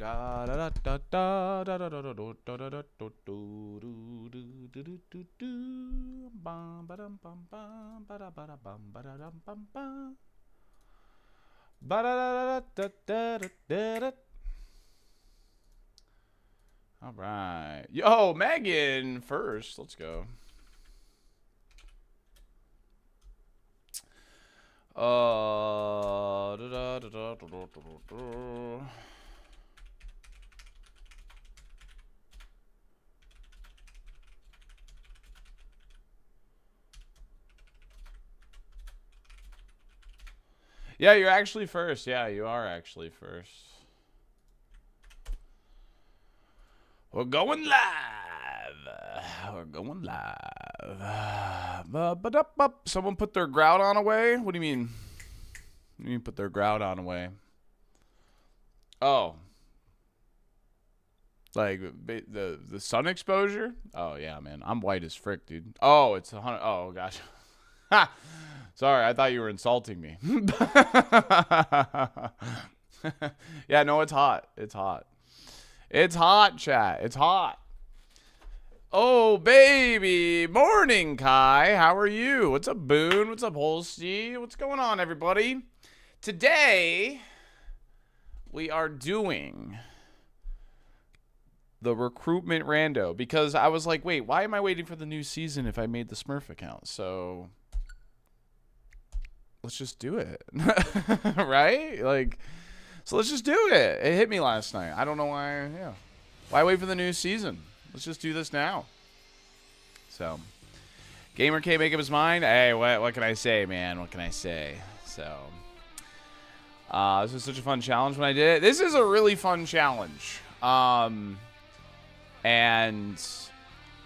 All right. Yo, Megan first. Let's go. Yeah, you're actually first. Yeah, you are actually first. We're going live. We're going live. Someone put their Groudon away? What do you mean? What do you mean put their Groudon away? Oh. Like the sun exposure? Oh yeah, man. I'm white as frick, dude. Oh, it's 100. Oh gosh. Ha. Sorry, I thought you were insulting me. Yeah, no, it's hot. It's hot. It's hot, chat. It's hot. Oh, baby. Morning, Kai. How are you? What's up, Boone? What's up, Holsty? What's going on, everybody? Today, we are doing the recruitment rando because I was like, wait, why am I waiting for the new season if I made the Smurf account? So let's just do it. Right? Like, so let's just do it. It hit me last night. I don't know why. Yeah. Why wait for the new season? Let's just do this now. So, Gamer can't make up his mind. Hey, what can I say, man? What can I say? So, this was such a fun challenge when I did it. This is a really fun challenge. And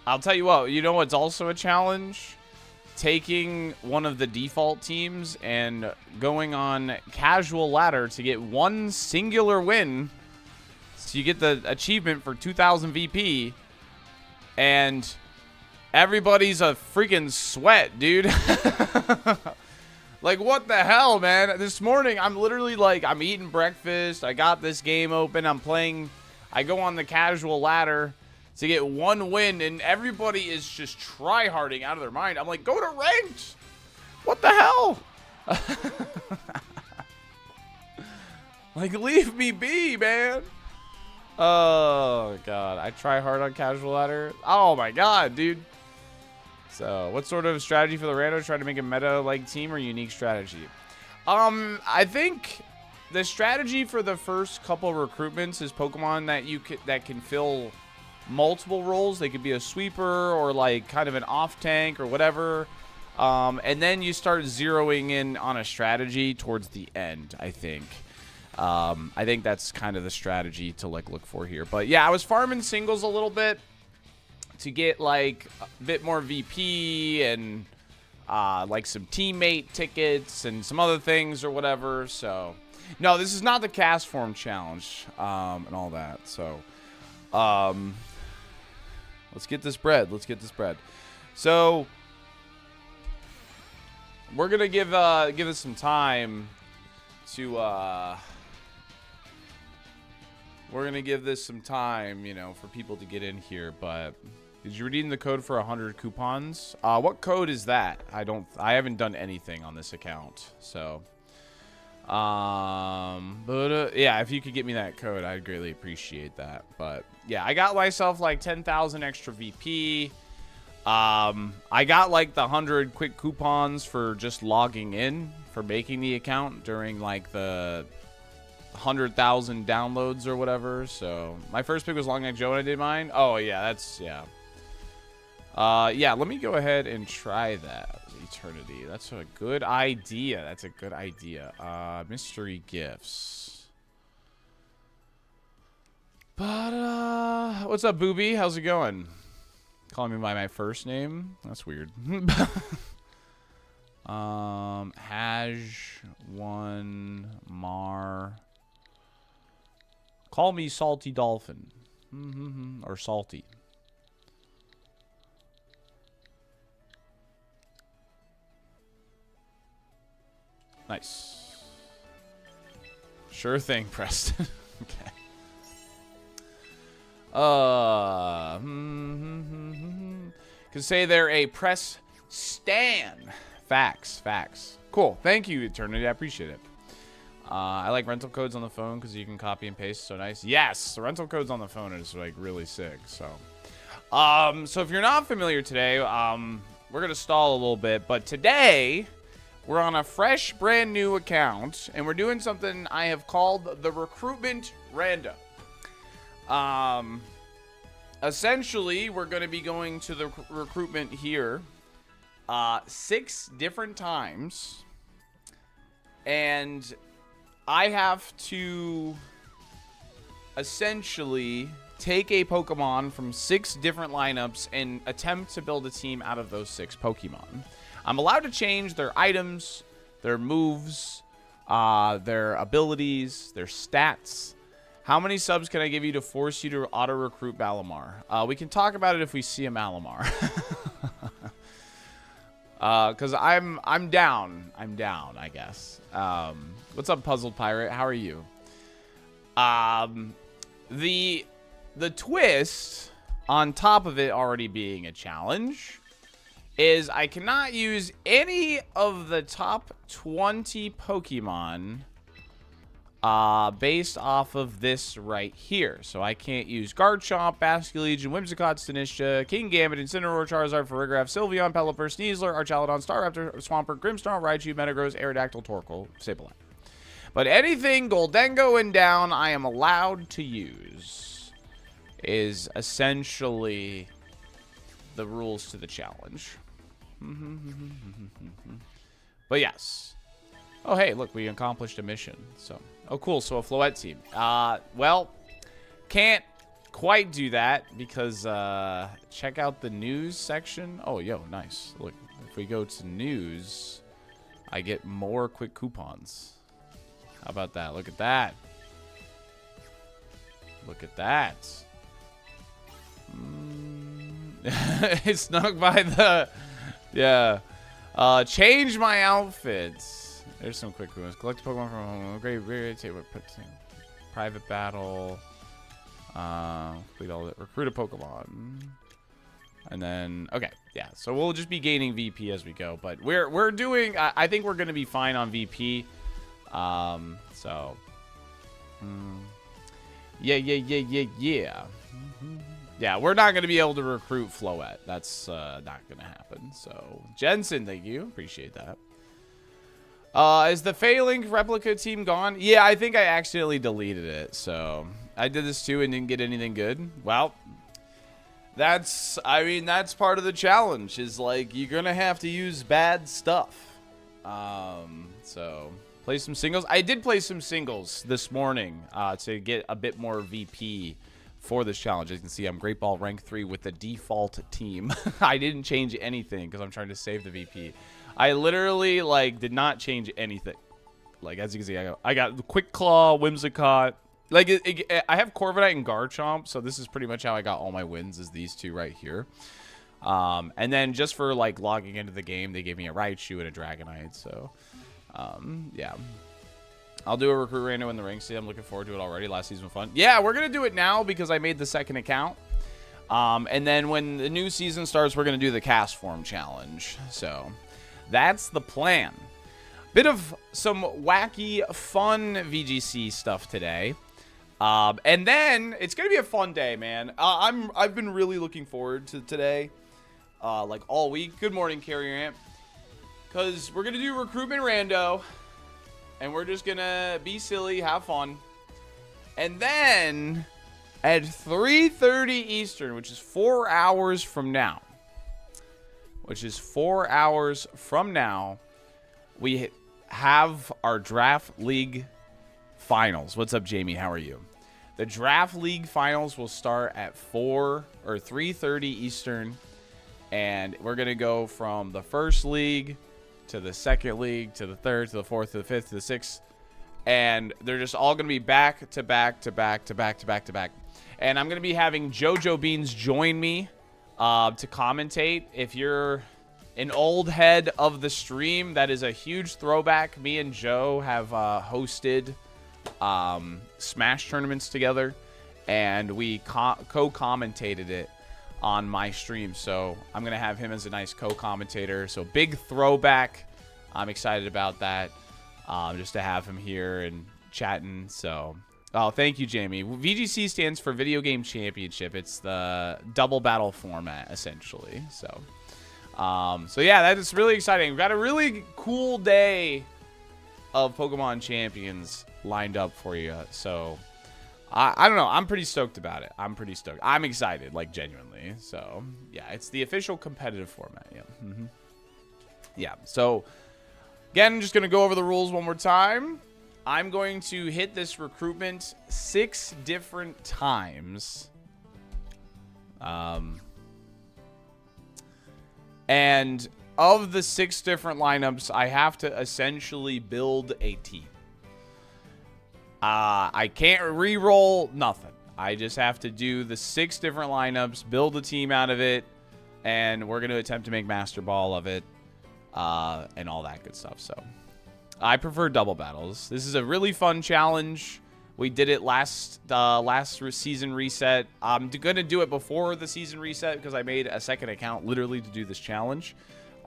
I'll tell you what. You know what's also a challenge? Taking one of the default teams and going on casual ladder to get one singular win. So you get the achievement for 2000 VP. And everybody's a freaking sweat, dude. Like, what the hell, man? This morning, I'm literally like, I'm eating breakfast. I got this game open. I'm playing. I go on the casual ladder to get one win, and everybody is just try-harding out of their mind. I'm like, go to ranked. What the hell? Like, leave me be, man. Oh, God. I try hard on casual ladder. Oh, my God, dude. So, what sort of strategy for the rando? Try to make a meta-like team or unique strategy? I think the strategy for the first couple of recruitments is Pokemon that can fill multiple roles. They could be a sweeper or like kind of an off tank or whatever. And then you start zeroing in on a strategy towards the end, I think. I think that's kind of the strategy to like look for here. But yeah, I was farming singles a little bit to get like a bit more VP and like some teammate tickets and some other things or whatever. So no, this is not the cast form challenge and all that. So let's get this bread. Let's get this bread. So we're gonna give us some time to we're gonna give this some time, you know, for people to get in here. But did you redeem the code for 100 coupons? What code is that? I haven't done anything on this account. So yeah, if you could get me that code, I'd greatly appreciate that. But yeah, I got myself like 10,000 extra VP. I got like the 100 quick coupons for just logging in for making the account during like the 100,000 downloads or whatever. So my first pick was Long Neck Joe when I did mine. Oh yeah, that's yeah. Yeah, let me go ahead and try that. Eternity. That's a good idea. That's a good idea. Mystery gifts. But what's up, Booby? How's it going? Calling me by my first name? That's weird. Haj one Mar. Call me SaltyDolphin. Or Salty. Nice. Sure thing, Preston. Okay. Can say they're a press stan. Facts. Cool. Thank you, Eternity. I appreciate it. I like rental codes on the phone because you can copy and paste. So nice. Yes, the rental codes on the phone is like really sick. So, so if you're not familiar today, we're gonna stall a little bit, but today we're on a fresh, brand new account, and we're doing something I have called the recruitment rando. Essentially, we're going to be going to the recruitment here 6 different times, and I have to essentially take a Pokemon from 6 different lineups and attempt to build a team out of those 6 Pokemon. I'm allowed to change their items, their moves, their abilities, their stats. How many subs can I give you to force you to auto-recruit Malamar? We can talk about it if we see a Malamar. Because I'm down. I'm down, I guess. What's up, Puzzled Pirate? How are you? The twist, on top of it already being a challenge, is I cannot use any of the top 20 Pokemon based off of this right here. So I can't use Garchomp, Basculegion, Whimsicott, Sinistcha, Kingambit, Incineroar, Charizard, Farigiraf, Sylveon, Pelipper, Sneasler, Archaludon, Staraptor, Swampert, Grimmsnarl, Raichu, Metagross, Aerodactyl, Torkoal, Sableye. But anything Goldengo and down I am allowed to use is essentially the rules to the challenge. But yes. Oh, hey, look, we accomplished a mission. So, oh, cool. So a Floette team. Well, can't quite do that because check out the news section. Oh, yo, nice. Look, if we go to news, I get more quick coupons. How about that? Look at that. Look at that. It's snuck by the... Yeah. Change my outfits. There's some quick ones. Collect Pokemon from home. Private battle. Complete all that. Recruit a Pokemon. And then, okay, yeah. So we'll just be gaining VP as we go. But we're doing. I think we're gonna be fine on VP. Yeah. Yeah, we're not going to be able to recruit Floette. That's not going to happen. So, Jensen, thank you. Appreciate that. Is the Phalanx replica team gone? Yeah, I think I accidentally deleted it. So, I did this too and didn't get anything good. Well, that's part of the challenge. Is like, you're going to have to use bad stuff. So, play some singles. I did play some singles this morning to get a bit more VP for this challenge. As you can see, I'm Great Ball rank 3 with the default team. I didn't change anything because I'm trying to save the VP. I literally like did not change anything. Like, as you can see, I got the Quick Claw, Whimsicott. Like I have Corviknight and Garchomp, so this is pretty much how I got all my wins, is these two right here. And then just for like logging into the game, they gave me a Raichu and a Dragonite. So yeah. I'll do a recruit rando in the ring. See, I'm looking forward to it already. Last season was fun. Yeah, we're going to do it now because I made the second account. And then when the new season starts, we're going to do the cast form challenge. So that's the plan. Bit of some wacky, fun VGC stuff today. And then it's going to be a fun day, man. I've been really looking forward to today, like all week. Good morning, Carrier Amp. Because we're going to do recruitment rando. And we're just going to be silly, have fun. And then at 3:30 Eastern, which is 4 hours from now. We have our Draft League Finals. What's up, Jamie? How are you? The Draft League Finals will start at 3:30 Eastern. And we're going to go from the first league to the second league, to the third, to the fourth, to the fifth, to the sixth. And they're just all going to be back to back to back to back to back to back. And I'm going to be having JoJo Beans join me to commentate. If you're an old head of the stream, that is a huge throwback. Me and Joe have hosted Smash tournaments together. and we co-commentated it on my stream. So I'm going to have him as a nice co-commentator. So big throwback. I'm excited about that. Just to have him here and chatting. So, oh, thank you, Jamie. VGC stands for Video Game Championship. It's the double battle format, essentially. So yeah, that is really exciting. We've got a really cool day of Pokemon Champions lined up for you. So, I don't know. I'm pretty stoked about it. I'm pretty stoked. I'm excited, like, genuinely. So, yeah, it's the official competitive format. Yeah. Yeah, so, again, just going to go over the rules one more time. I'm going to hit this recruitment 6 different times. And of the 6 different lineups, I have to essentially build a team. I can't re-roll nothing. I just have to do the 6 different lineups, build a team out of it, and we're going to attempt to make Master Ball of it, and all that good stuff. So I prefer double battles. This is a really fun challenge. We did it last season reset. I'm going to do it before the season reset because I made a second account literally to do this challenge.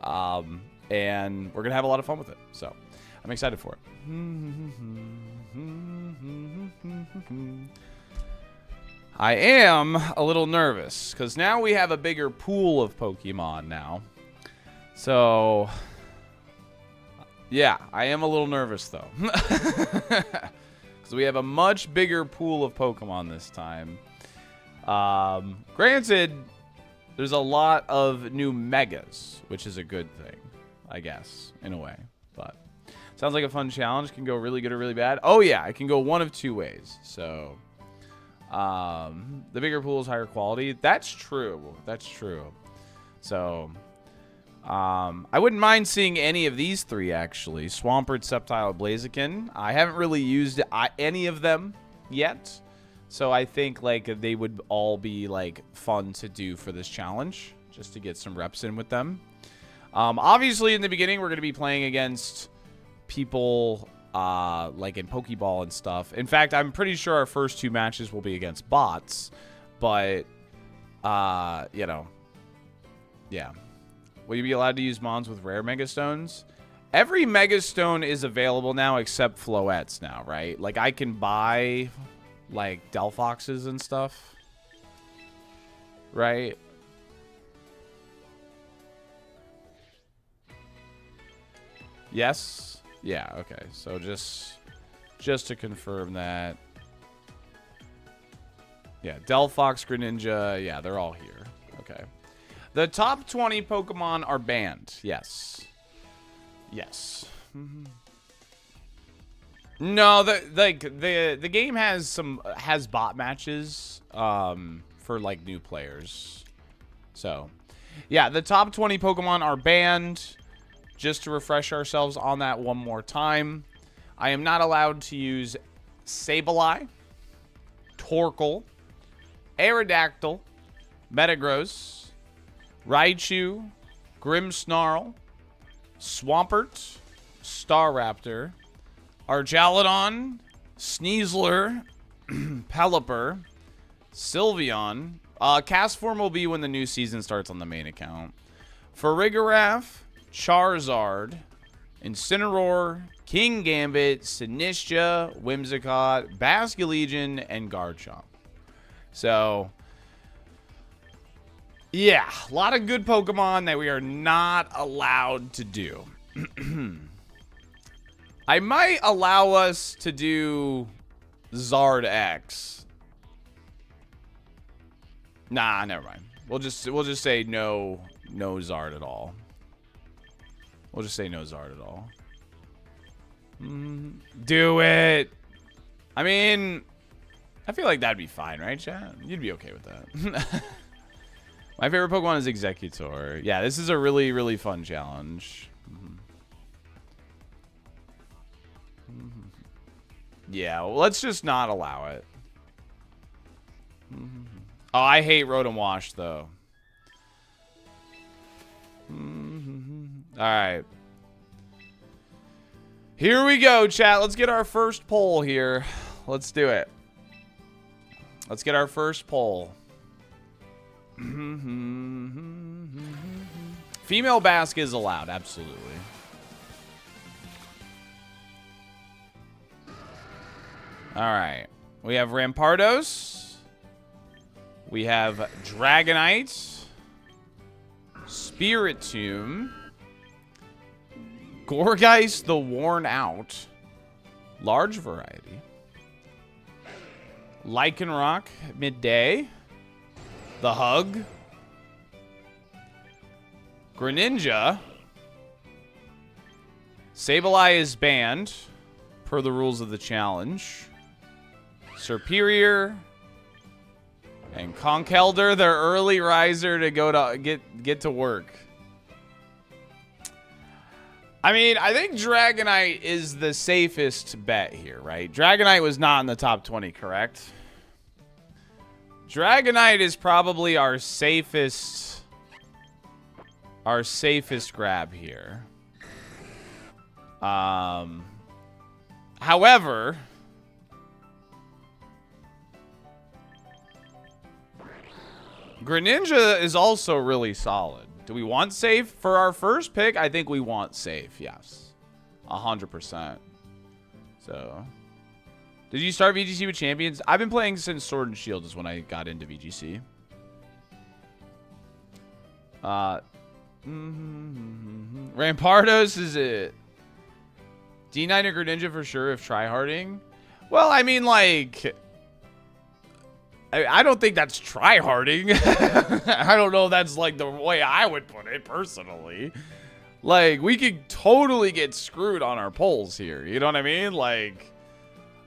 And we're going to have a lot of fun with it. So I'm excited for it. I am a little nervous because now we have a bigger pool of Pokemon now. So, yeah, I am a little nervous, though. Because we have a much bigger pool of Pokemon this time. Granted, there's a lot of new Megas, which is a good thing, I guess, in a way. But sounds like a fun challenge. Can go really good or really bad. Oh, yeah, it can go one of 2 ways. So, the bigger pool is higher quality. That's true. That's true. So, I wouldn't mind seeing any of these 3, actually. Swampert, Sceptile, Blaziken. I haven't really used any of them yet. So I think, like, they would all be, like, fun to do for this challenge. Just to get some reps in with them. Obviously, in the beginning, we're going to be playing against people, like, in Pokeball and stuff. In fact, I'm pretty sure our first 2 matches will be against bots. But, you know, yeah. Will you be allowed to use Mons with rare Megastones? Every Megastone is available now except Floettes now, right? Like, I can buy, like, Delphoxes and stuff. Right? Yes? Yeah, okay. So just to confirm that. Yeah, Delphox, Greninja, yeah, they're all here. Okay. The top 20 Pokemon are banned. Yes. Yes. No, the game has bot matches for like new players. So, yeah, the top 20 Pokemon are banned. Just to refresh ourselves on that one more time. I am not allowed to use Sableye, Torkoal, Aerodactyl, Metagross, Raichu, Grimmsnarl, Swampert, Staraptor, Arjalodon, Sneasler, Pelipper, Sylveon. Cast form will be when the new season starts on the main account. Farigiraf, Charizard, Incineroar, King Gambit, Sinistcha, Whimsicott, Basculegion, and Garchomp. So, yeah, a lot of good Pokemon that we are not allowed to do. I might allow us to do Zard X. Nah, never mind. We'll just say no Zard at all. We'll just say no Zard at all. Do it. I mean, I feel like that'd be fine, right, chat? You'd be okay with that. My favorite Pokemon is Exeggutor. Yeah, this is a really, really fun challenge. Yeah, well, let's just not allow it. Oh, I hate Rotom Wash, though. Alright. Here we go, chat. Let's get our first poll here. Let's do it. Let's get our first poll. Female Basque is allowed, absolutely. All right. We have Rampardos. We have Dragonite. Spiritomb. Gourgeist the Worn Out. Large variety. Lycanroc Midday. The Hug. Greninja. Sableye is banned per the rules of the challenge. Serperior. And Conkeldurr, their early riser to go to get to work. I mean, I think Dragonite is the safest bet here, right? Dragonite was not in the top 20, correct? Dragonite is probably our safest grab here. However, Greninja is also really solid. Do we want safe for our first pick? I think we want safe, yes. 100%. So, did you start VGC with Champions? I've been playing since Sword and Shield is when I got into VGC. Rampardos is it. D9 or Greninja for sure if tryharding. Well, I mean, like, I don't think that's tryharding. I don't know if that's like the way I would put it personally. Like, we could totally get screwed on our polls here. You know what I mean? Like,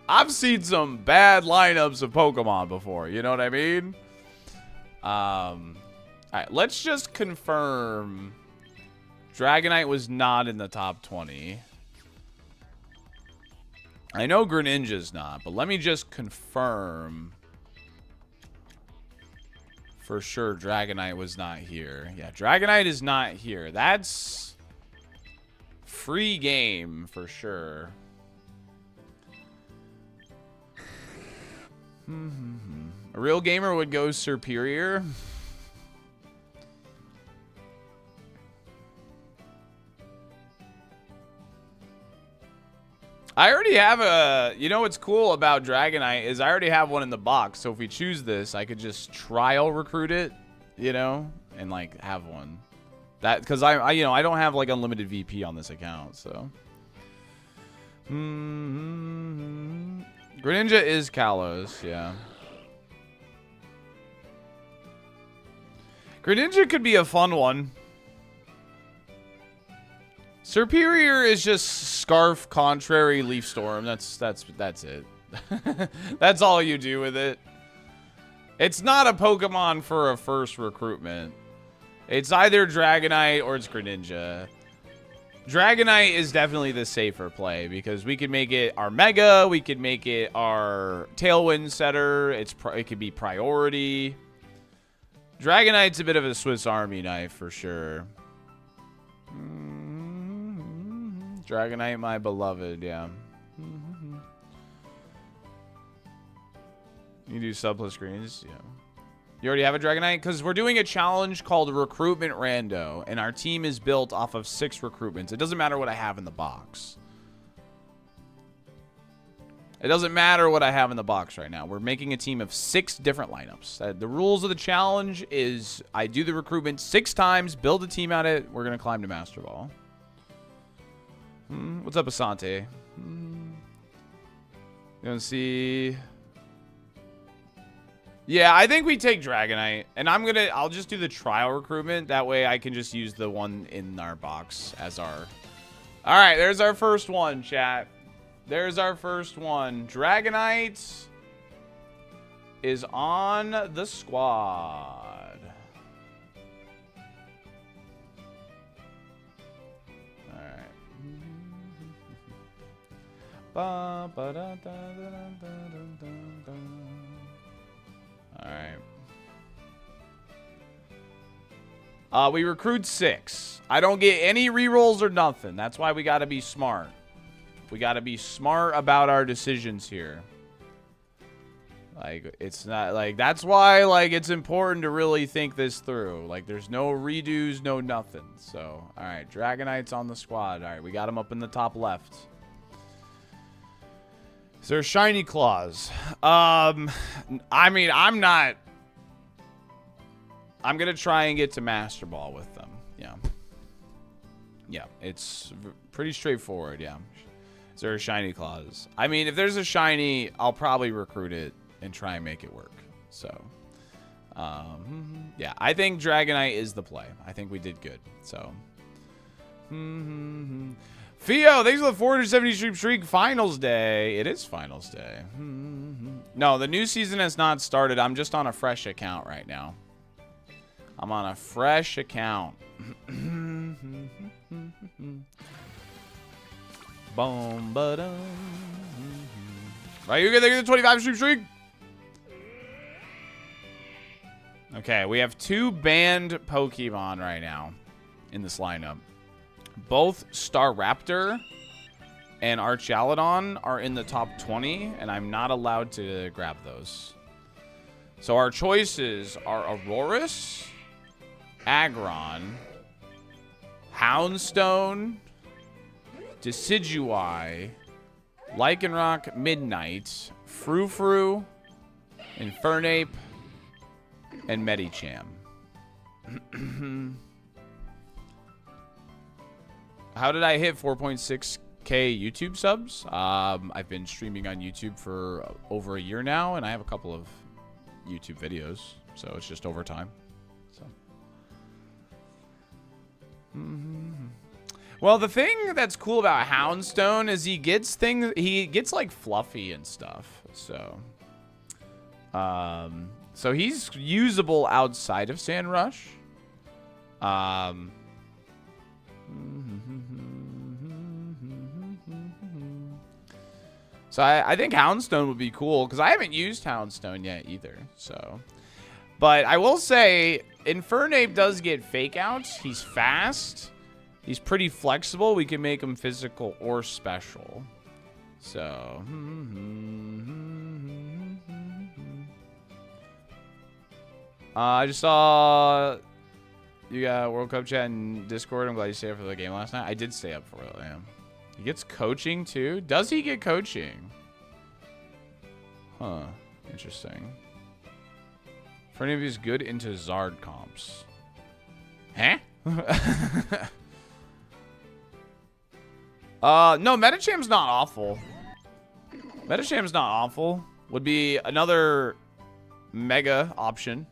I've seen some bad lineups of Pokemon before. You know what I mean? All right, let's just confirm Dragonite was not in the top 20. I know Greninja's not, but let me just confirm for sure Dragonite was not here. Yeah, Dragonite is not here. That's free game for sure. A real gamer would go Serperior. I already have a, you know what's cool about Dragonite is I already have one in the box. So if we choose this, I could just trial recruit it, you know, and like have one. That, cause I you know, I don't have like unlimited VP on this account, so. Greninja is Kalos, yeah. Greninja could be a fun one. Serperior is just Scarf, Contrary, Leaf Storm. That's it. That's all you do with it. It's not a Pokemon for a first recruitment. It's either Dragonite or it's Greninja. Dragonite is definitely the safer play because we could make it our Mega, we could make it our Tailwind setter. It could be priority. Dragonite's a bit of a Swiss Army knife for sure. Dragonite, my beloved, yeah. You do sub plus screens, yeah. You already have a Dragonite? Because we're doing a challenge called Recruitment Rando, and our team is built off of 6 recruitments. It doesn't matter what I have in the box. It doesn't matter what I have in the box right now. We're making a team of 6 different lineups. The rules of the challenge is I do the recruitment 6 times, build a team at it. We're going to climb to Master Ball. What's up, Asante? You want to see? Yeah, I think we take Dragonite. And I'll just do the trial recruitment. That way I can just use the one in our box as our... All right, there's our first one, chat. There's our first one. Dragonite is on the squad. All right. We recruit 6. I don't get any rerolls or nothing. That's why we got to be smart. We got to be smart about our decisions here. Like, it's not, like, that's why, like, it's important to really think this through. Like, there's no redos, no nothing. So, all right, Dragonite's on the squad. All right, we got him up in the top left. Is there shiny claws? I mean, I'm going to try and get to Master Ball with them. Yeah. Yeah, it's pretty straightforward, yeah. Is there a shiny claws? I mean, if there's a shiny, I'll probably recruit it and try and make it work. So, yeah, I think Dragonite is the play. I think we did good. So, Theo, thanks for the 470 stream finals day. It is finals day. No, the new season has not started. I'm just on a fresh account right now. I'm on a fresh account. Boom, ba-dum. Right, you get the 25 streak. Okay, we have 2 banned Pokemon right now in this lineup. Both Staraptor and Archaludon are in the top 20, and I'm not allowed to grab those. So our choices are Aurorus, Aggron, Houndstone, Decidueye, Lycanroc, Midnight, Frou-Frou, Infernape, and Medicham. How did I hit 4.6K YouTube subs? I've been streaming on YouTube for over a year now, and I have a couple of YouTube videos, so it's just over time. So, well, the thing that's cool about Houndstone is he gets like fluffy and stuff. So, so he's usable outside of Sandrush. So I think Houndstone would be cool because I haven't used Houndstone yet either. So, but I will say Infernape does get fake outs. He's fast. He's pretty flexible. We can make him physical or special. So, I just saw you got World Cup chat and Discord. I'm glad you stayed up for the game last night. I did stay up for it, yeah. He gets coaching too? Does he get coaching? Huh. Interesting. Infernape is good into Zard comps. Huh? No, Metacham's not awful. Metacham's not awful. Would be another mega option.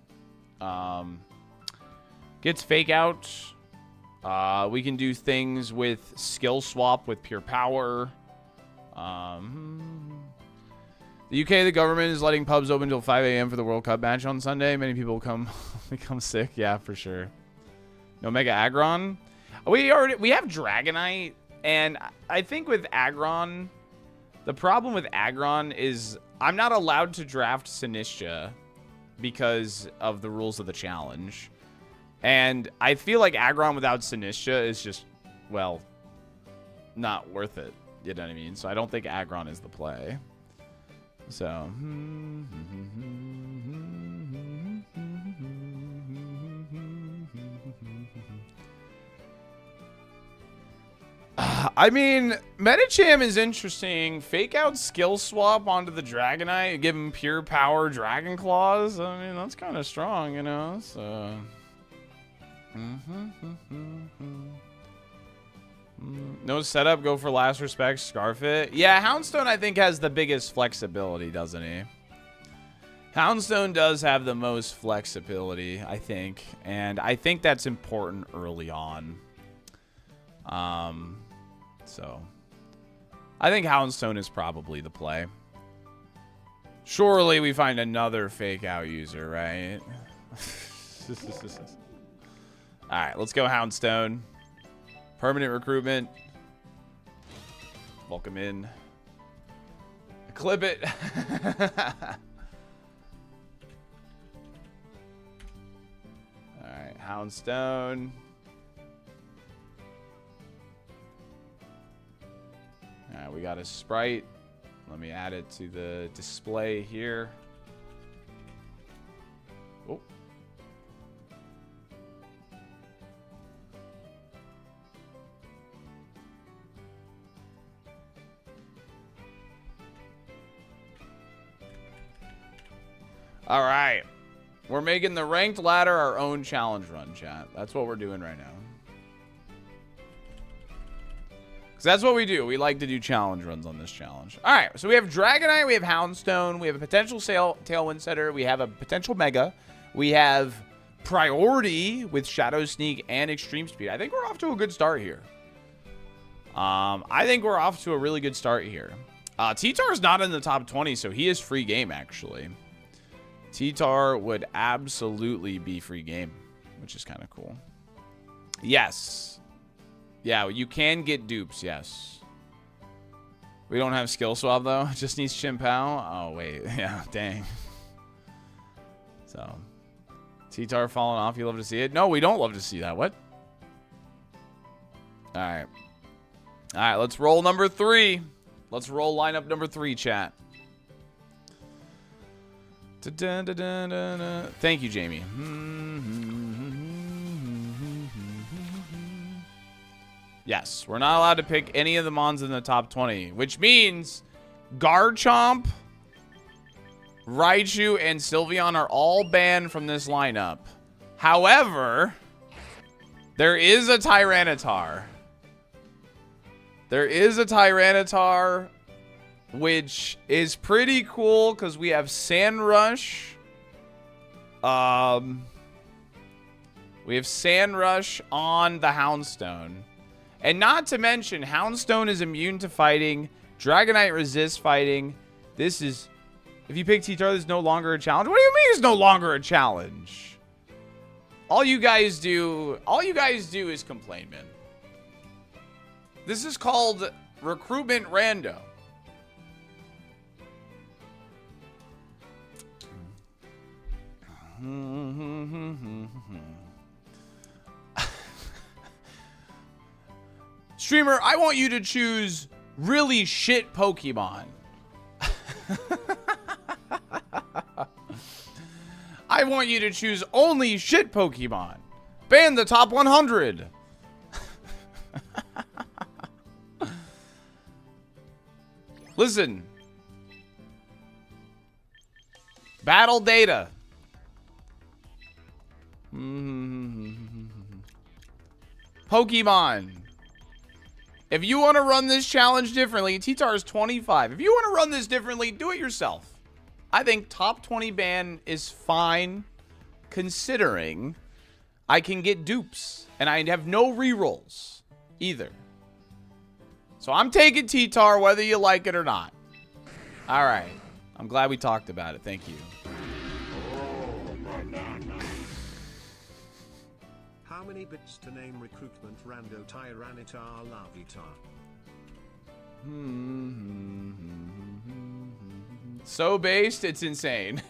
Gets fake out. We can do things with skill swap with pure power. The UK, the government is letting pubs open until 5 a.m. for the World Cup match on Sunday. Many people become sick. Yeah, for sure. No Mega Aggron. We have Dragonite, and I think with Aggron, the problem with Aggron is I'm not allowed to draft Sinistcha because of the rules of the challenge. And I feel like Aggron without Sinistcha is just, well, not worth it. You know what I mean? So I don't think Aggron is the play. So. I mean, Medicham is interesting. Fake out skill swap onto the Dragonite, give him pure power Dragon Claws. I mean, that's kind of strong, you know? So. No setup, go for last respect, scarf it. Yeah, Houndstone I think has the biggest flexibility, doesn't he? Houndstone does have the most flexibility, I think. And I think that's important early on. So I think Houndstone is probably the play. Surely we find another fake out user, right? Alright, let's go Houndstone. Permanent recruitment. Welcome in. Clip it. Alright, Houndstone. Alright, we got a sprite. Let me add it to the display here. Oh. All right. We're making the ranked ladder our own challenge run, chat. That's what we're doing right now. Because that's what we do. We like to do challenge runs on this challenge. All right. So we have Dragonite. We have Houndstone. We have a potential Tailwind Setter. We have a potential Mega. We have Priority with Shadow Sneak and Extreme Speed. I think we're off to a good start here. I think we're off to a really good start here. T-Tar's not in the top 20, so he is free game, actually. T-Tar would absolutely be free game, which is kind of cool. Yes. Yeah, you can get dupes, yes. We don't have skill swap, though. Just needs Chimpao. Oh, wait. Yeah, dang. So, T-Tar falling off. You love to see it? No, we don't love to see that. What? All right. All right, let's roll number 3. Let's roll lineup number 3, chat. Thank you, Jamie. Yes, we're not allowed to pick any of the mons in the top 20, which means Garchomp, Raichu, and Sylveon are all banned from this lineup. However, there is a Tyranitar. There is a Tyranitar, which is pretty cool because we have Sandrush. We have Sandrush on the Houndstone. And not to mention, Houndstone is immune to fighting. Dragonite resists fighting. This is... If you pick T-Tar, there's no longer a challenge. What do you mean it's no longer a challenge? All you guys do is complain, man. This is called recruitment rando. Streamer, I want you to choose really shit Pokemon. I want you to choose only shit Pokemon. Ban the top 100. Listen. Battle data. Pokemon. If you want to run this challenge differently, T-Tar is 25. If you want to run this differently, do it yourself. I think top 20 ban is fine, considering I can get dupes, and I have no rerolls either. So I'm taking T-Tar whether you like it or not. All right. I'm glad we talked about it. Thank you. How many bits to name recruitment rando Tyranitar Larvitar? So based, it's insane.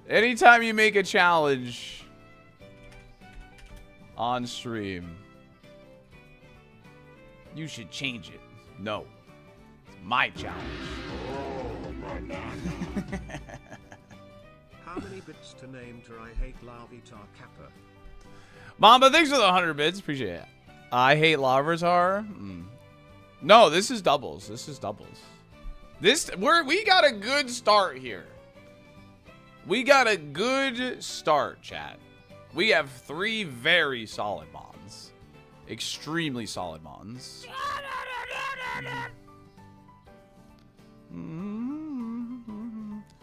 Anytime you make a challenge on stream, you should change it. No. It's my challenge. How many bits to name to I hate Larvitar Kappa? Mamba, thanks for the 100 bits. Appreciate it. I hate Larvitar. No, this is doubles. This is doubles. We got a good start here. We got a good start, chat. We have 3 very solid mons. Extremely solid mons.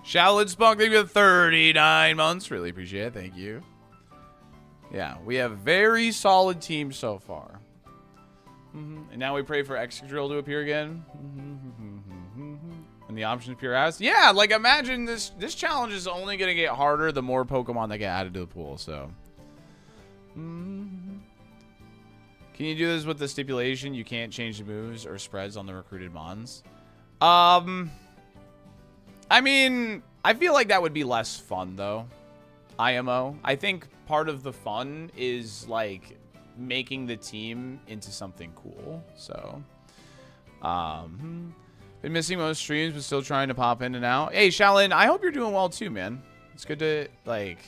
Shaolin Spunk, thank you for 39 months. Really appreciate it. Thank you. Yeah, we have very solid teams so far. And now we pray for Excadrill to appear again. And the option appear as. Yeah, like imagine this challenge is only going to get harder the more Pokemon that get added to the pool. So, can you do this with the stipulation you can't change the moves or spreads on the recruited mons? I mean, I feel like that would be less fun though. IMO. I think part of the fun is like making the team into something cool. So, Been missing most streams, but still trying to pop in and out. Hey, Shaolin, I hope you're doing well too, man. It's good to, like,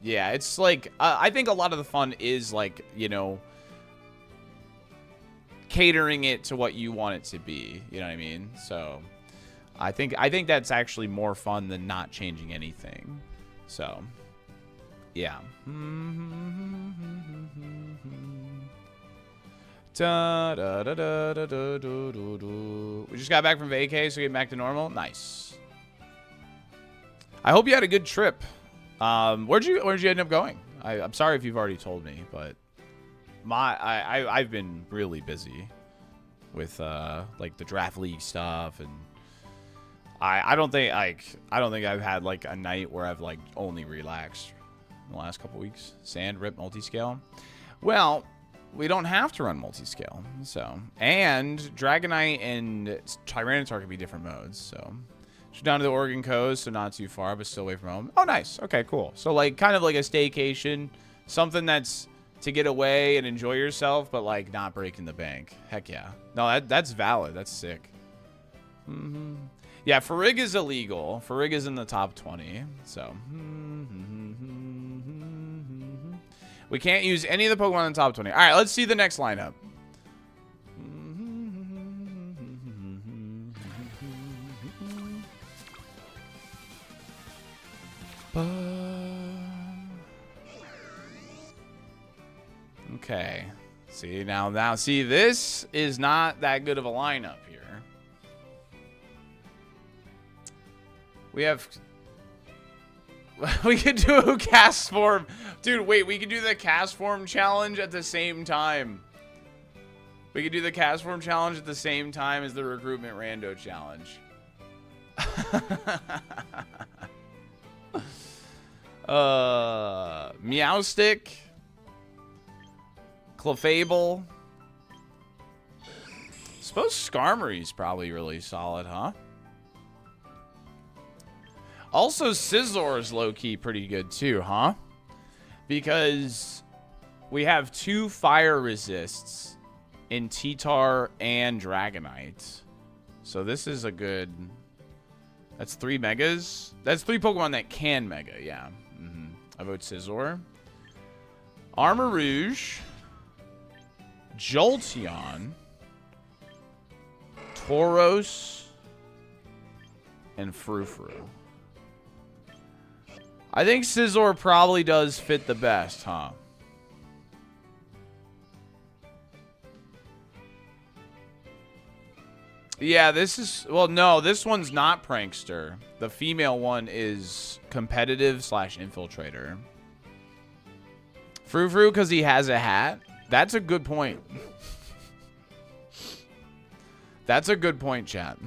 it's like, I think a lot of the fun is, like, you know, catering it to what you want it to be. You know what I mean? So, I think that's actually more fun than not changing anything. So, yeah. Da, da, da, da, da, da, da, da. We just got back from vacay, so getting back to normal. Nice. I hope you had a good trip. Where'd you end up going? I'm sorry if you've already told me, but I've been really busy with like the draft league stuff, and I don't think I've had like a night where I've like only relaxed in the last couple weeks. Sand, rip, multi-scale. Well, we don't have to run multi-scale, so, and Dragonite and Tyranitar can be different modes, so. Just down to the Oregon coast, so not too far, but still away from home. Oh, nice. Okay, cool. So, like, kind of like a staycation, something that's to get away and enjoy yourself, but, like, not breaking the bank. Heck yeah. No, that's valid. That's sick. Yeah, Farig is illegal. Farig is in the top 20, so. We can't use any of the Pokemon in the top 20. All right, let's see the next lineup. Okay. See, now, see, this is not that good of a lineup here. We have... We could do a cast form. Dude, wait, we could do the cast form challenge at the same time. We could do the cast form challenge at the same time as the recruitment rando challenge. Meowstick, Clefable. Suppose Skarmory's probably really solid, huh? Also, Scizzor's low-key pretty good too, huh? Because we have 2 fire resists in T-Tar and Dragonite. So this is a good... That's 3 megas. That's 3 Pokemon that can mega, yeah. I vote Scizor. Armarouge. Jolteon. Tauros. And Frou-Frou. I think Scizor probably does fit the best, huh? Yeah, this is... Well, no, this one's not Prankster. The female one is competitive / infiltrator. Frou-Frou because he has a hat? That's a good point. That's a good point, chat.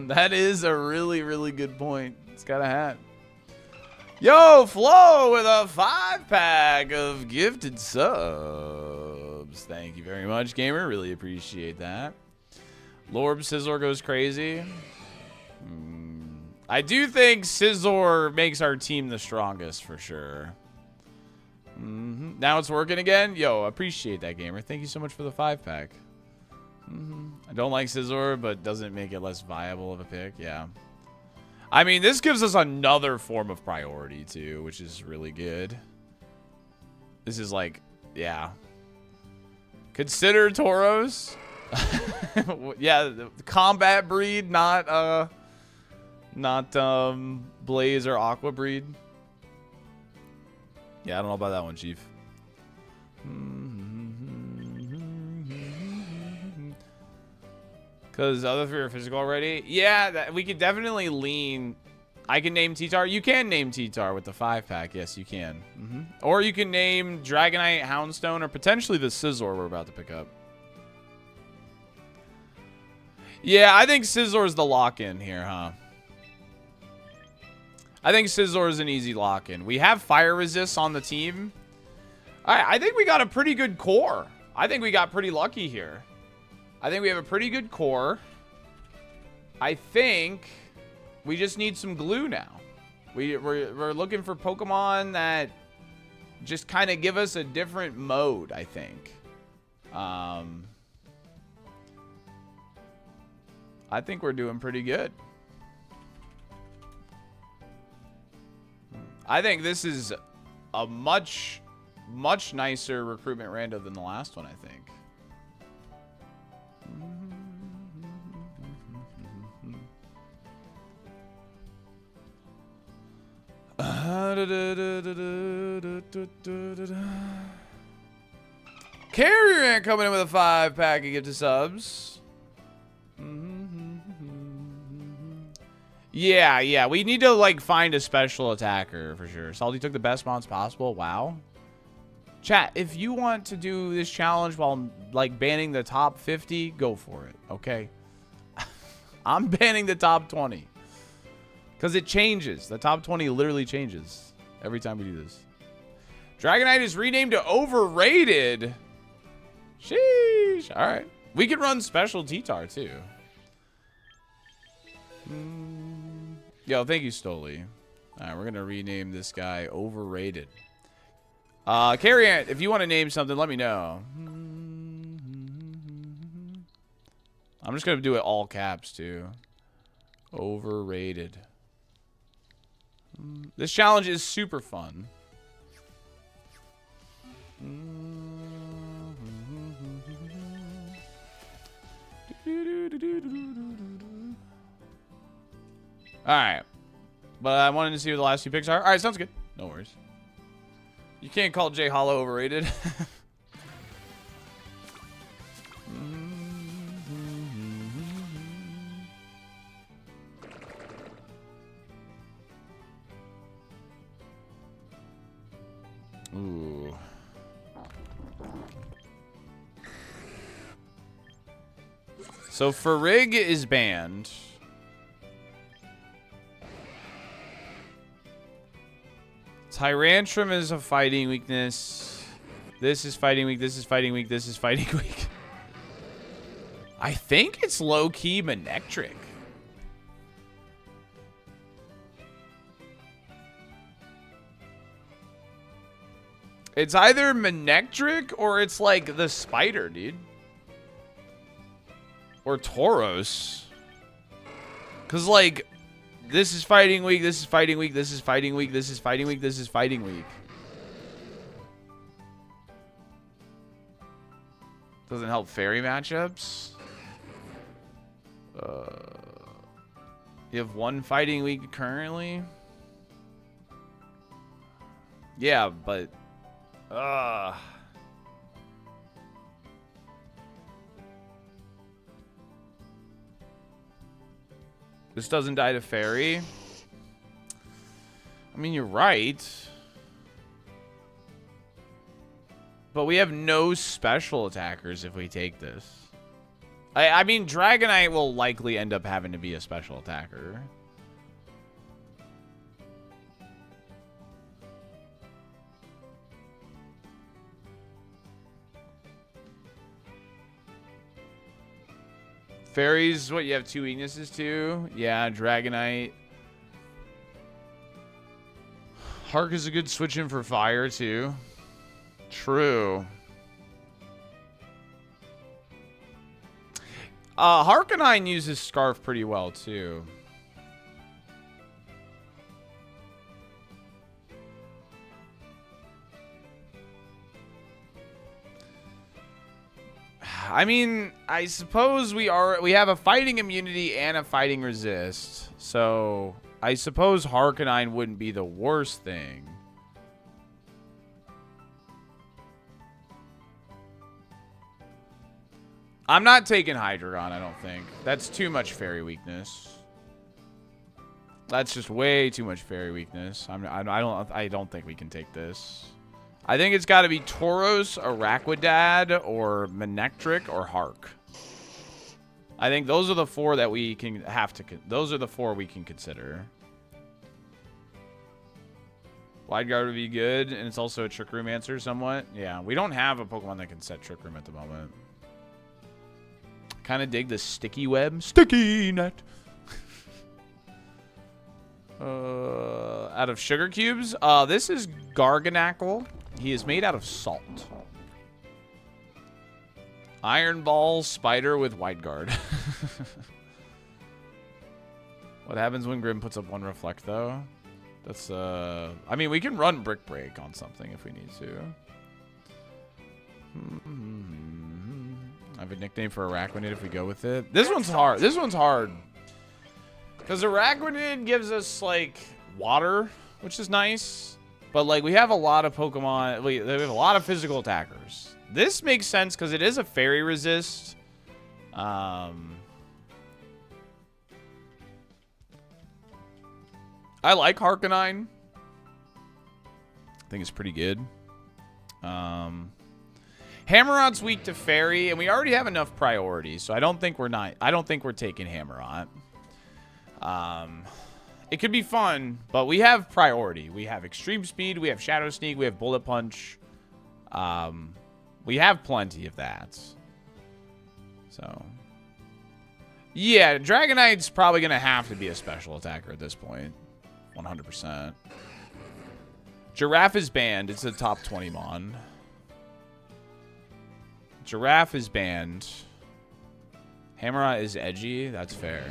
That is a really, really good point. It's got a hat. Yo, Flo with a 5-pack of gifted subs. Thank you very much, gamer. Really appreciate that. Lorb Scizor goes crazy. I do think Scizor makes our team the strongest for sure. Now it's working again. Yo, appreciate that, gamer. Thank you so much for the 5-pack. I don't like Scizor, but doesn't make it less viable of a pick. Yeah. I mean, this gives us another form of priority, too, which is really good. This is like, yeah. Consider Tauros. Yeah, the combat breed, not Blaze or Aqua breed. Yeah, I don't know about that one, Chief. Because other three are physical already. Yeah, we could definitely lean. I can name T-Tar. You can name T-Tar with the 5-pack. Yes, you can. Or you can name Dragonite, Houndstone, or potentially the Scizor we're about to pick up. Yeah, I think Scizor is the lock-in here, huh? I think Scizor is an easy lock-in. We have fire resists on the team. I think we got a pretty good core. I think we got pretty lucky here. I think we have a pretty good core. I think we just need some glue now. We're looking for Pokemon that just kind of give us a different mode, I think. I think we're doing pretty good. I think this is a much nicer recruitment rando than the last one, I think. Carrier Ant coming in with a 5-pack of gifted subs. Yeah, we need to like find a special attacker for sure. Salty took the best mods possible. Wow. Chat, if you want to do this challenge while like banning the top 50, go for it, okay? I'm banning the top 20. Because it changes. The top 20 literally changes every time we do this. Dragonite is renamed to Overrated. Sheesh. All right. We could run Special T-Tar too. Yo, thank you, Stoli. All right, we're going to rename this guy Overrated. Carriant, if you want to name something, let me know. I'm just going to do it all caps too. Overrated. This challenge is super fun. Alright. But I wanted to see what the last two picks are. Alright, sounds good. No worries. You can't call Jay Hollow overrated. Ooh. So Farig is banned. Tyrantrum is a fighting weakness. This is fighting weak. This is fighting weak. This is fighting weak. I think it's low-key Manectric. It's either Manectric or it's like the spider, dude. Or Tauros. Because, like, this is fighting weak, this is fighting weak, this is fighting weak, this is fighting weak, this is fighting weak. Doesn't help fairy matchups. You have one fighting weak currently? Yeah, but... This doesn't die to fairy. I mean, you're right. But we have no special attackers if we take this. I mean, Dragonite will likely end up having to be a special attacker. Fairies, what, you have two weaknesses to? Yeah, Dragonite. Hark is a good switch in for fire, too. True. Harkonine uses Scarf pretty well, too. I mean, I suppose we have a fighting immunity and a fighting resist. So, I suppose Harkonine wouldn't be the worst thing. I'm not taking Hydreigon, I don't think. That's too much fairy weakness. That's just way too much fairy weakness. I don't think we can take this. I think it's got to be Tauros, Araquidad, or Manectric, or Hark. I think those are the four that we can those are the four we can consider. Wide Guard would be good, and it's also a Trick Room answer somewhat. Yeah, we don't have a Pokemon that can set Trick Room at the moment. Kind of dig the Sticky Web. Sticky Net. Out of Sugar Cubes, this is Garganackle. He is made out of salt. Iron Ball Spider with White Guard. What happens when Grim puts up 1 reflect, though? That's, I mean, we can run Brick Break on something if we need to. I have a nickname for Arachnid if we go with it. This one's hard. This one's hard. Because Arachnid gives us, like, water, which is nice. But, like, we have a lot of Pokemon. We have a lot of physical attackers. This makes sense because it is a fairy resist. I like Harkonine. I think it's pretty good. Hammerot's weak to fairy, and we already have enough priorities, so I don't think we're taking Hammerot. It could be fun, but we have priority. We have extreme speed, we have shadow sneak, we have bullet punch. We have plenty of that. So, yeah, Dragonite's probably gonna have to be a special attacker at this point. 100%. Giraffe is banned. It's a top 20 mon. Giraffe is banned. Hammerot is edgy. That's fair.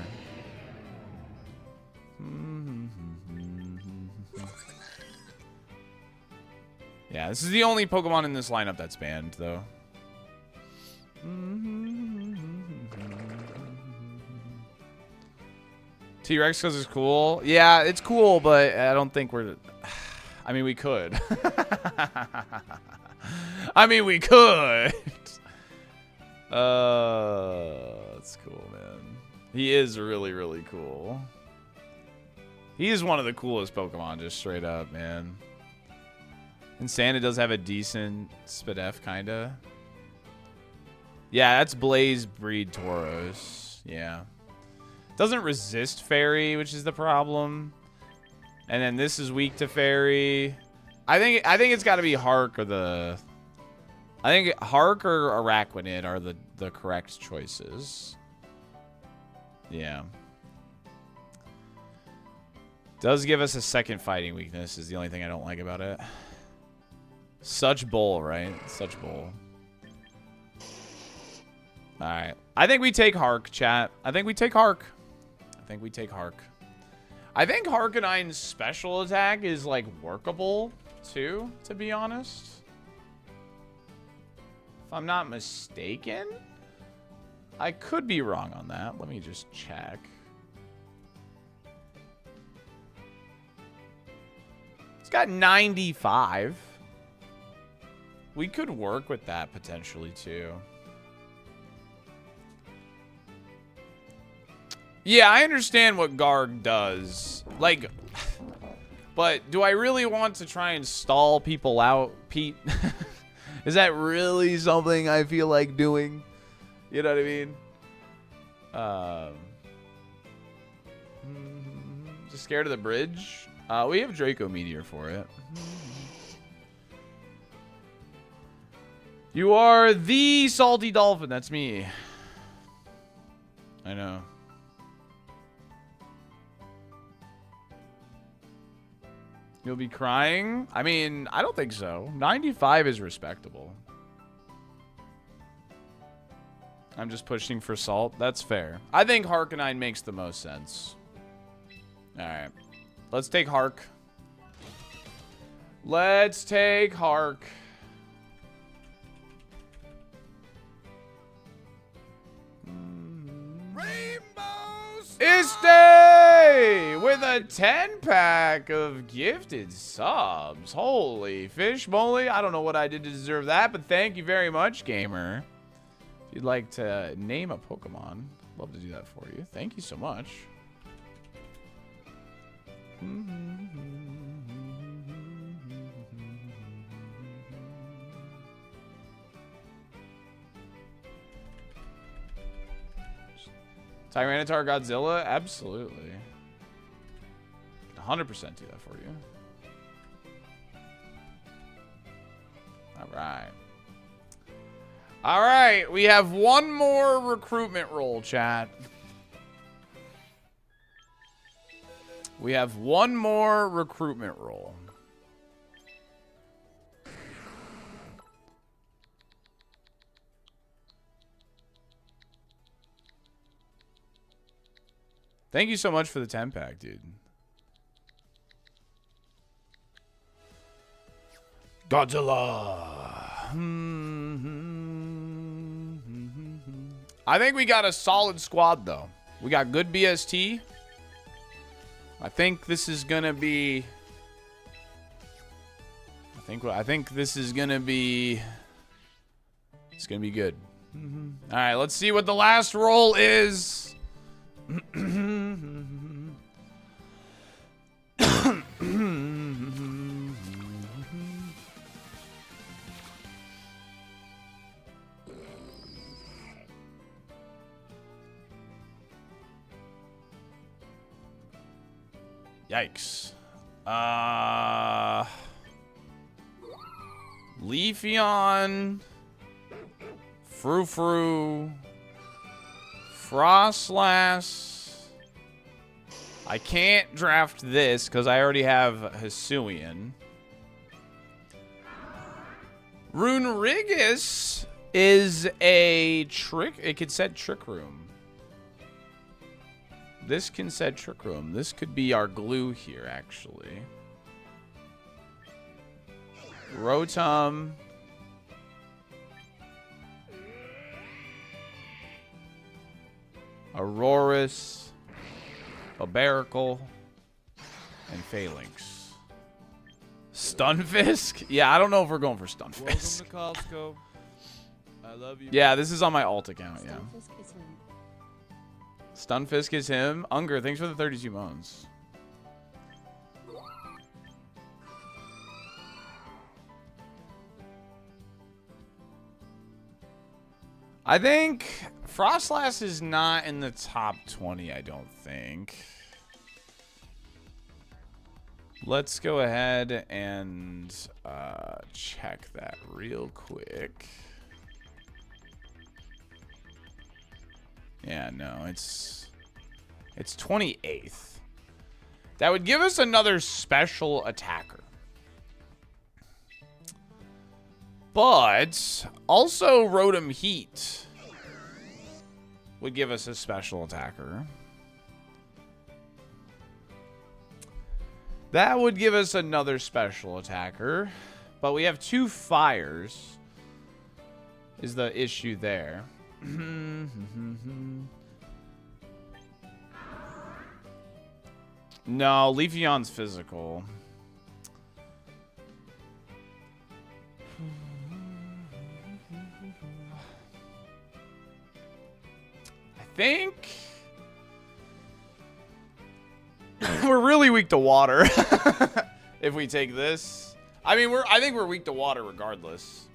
Yeah, this is the only Pokemon in this lineup that's banned, though. T-Rex because it's cool. Yeah, it's cool, but I don't think we're... I mean, we could. I mean, we could. That's cool, man. He is really, really cool. He is one of the coolest Pokemon, just straight up, man. And Santa does have a decent Spadef, kinda. Yeah, that's Blaze Breed Tauros. Yeah. Doesn't resist Fairy, which is the problem. And then this is weak to Fairy. I think it's got to be Hark or the... I think Hark or Arachnid are the correct choices. Yeah. Does give us a second fighting weakness is the only thing I don't like about it. Such bull, right? Such bull. Alright. I think we take Hark, chat. I think we take Hark. I think we take Hark. I think Harkonine's special attack is, like, workable, too, to be honest. If I'm not mistaken. I could be wrong on that. Let me just check. It's got 95. We could work with that potentially, too. Yeah, I understand what Garg does. Like, but do I really want to try and stall people out, Pete? Is that really something I feel like doing? You know what I mean? Just scared of the bridge? We have Draco Meteor for it. You are the Salty Dolphin. That's me. I know. You'll be crying? I mean, I don't think so. 95 is respectable. I'm just pushing for salt. That's fair. I think Harkonine makes the most sense. Alright. Let's take Hark. Let's take Hark. Iste with a 10-pack of gifted subs. Holy fish moly. I don't know what I did to deserve that, but thank you very much, gamer. If you'd like to name a Pokemon, love to do that for you. Thank you so much. Tyranitar Godzilla? Absolutely. 100% do that for you. Alright. Alright, we have one more recruitment roll, chat. We have one more recruitment roll. Thank you so much for the 10-pack, dude. Godzilla. I think we got a solid squad, though. We got good BST. I think this is gonna be. I think this is gonna be. It's gonna be good. All right, let's see what the last roll is. Yikes. Leafeon. Frou-Frou. Frostlass. I can't draft this because I already have Hisuian. Runerigus is a trick. It could set Trick Room. This can set Trick Room. This could be our glue here, actually. Rotom. Aurorus. Barbaracle. And Phalanx. Stunfisk? Yeah, I don't know if we're going for Stunfisk. Welcome to Costco. I love you. Yeah, this is on my alt account, yeah. Stunfisk is him. Stunfisk is him. Unger, thanks for the 32 moons. I think Frostlass is not in the top 20, I don't think. Let's go ahead and check that real quick. Yeah, no, it's 28th. That would give us another special attacker. But also Rotom Heat would give us a special attacker. That would give us another special attacker. But we have 2 fires is the issue there. No, Leafeon's physical. I think we're really weak to water if we take this. I mean, I think we're weak to water regardless.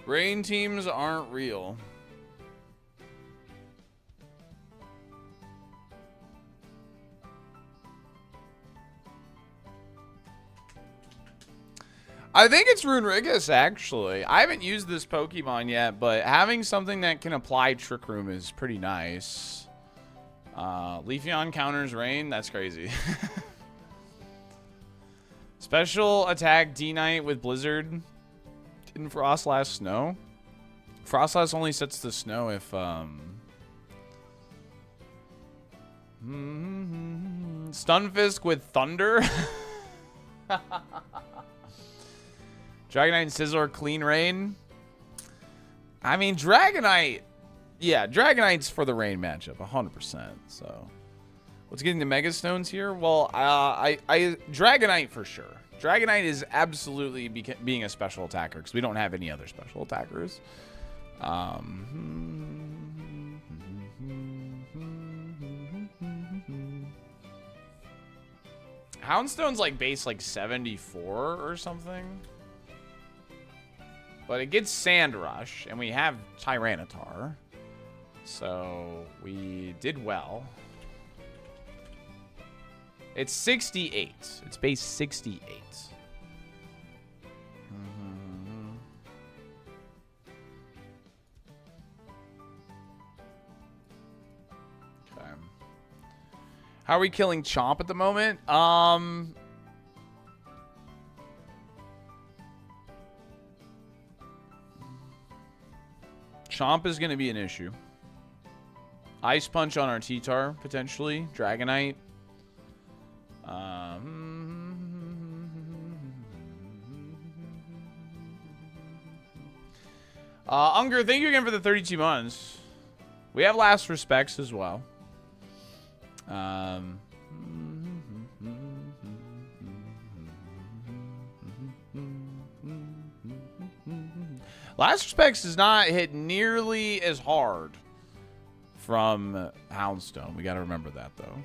Rain teams aren't real. I think it's Runerigus, actually. I haven't used this Pokemon yet, but having something that can apply Trick Room is pretty nice. Leafeon counters Rain? That's crazy. Special attack D-Knight with Blizzard. Didn't Frostlass snow? Frostlass only sets the snow if, Stunfisk with Thunder? Dragonite and Scizor Clean Rain? I mean, Dragonite... Yeah, Dragonite's for the Rain matchup, 100%, so... What's getting the Mega Stones here? Well, Dragonite for sure. Dragonite is absolutely being a special attacker because we don't have any other special attackers. Houndstone's like base like 74 or something. But it gets Sand Rush, and we have Tyranitar. So we did well. It's 68. It's base 68. Okay. How are we killing Chomp at the moment? Chomp is going to be an issue. Ice Punch on our T-Tar, potentially. Dragonite. Unger, thank you again for the 32 months. We have last respects as well. Last respects does not hit nearly as hard from Houndstone. We got to remember that, though.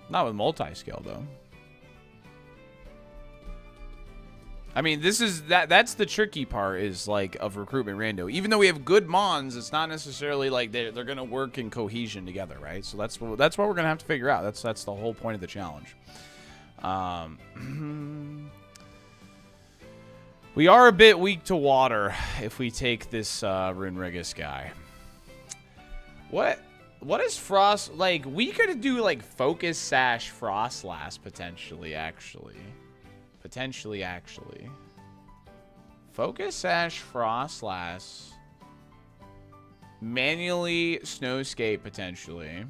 Not with multi-scale, though. I mean, this is that's the tricky part is like of recruitment rando. Even though we have good mons, it's not necessarily like they're gonna work in cohesion together, right? So that's what we're gonna have to figure out. That's the whole point of the challenge. We are a bit weak to water if we take this Runerigus guy. What is Frost like? We could do like Focus Sash Frostlass potentially, actually. Focus Sash Frostlass. Manually Snowscape potentially.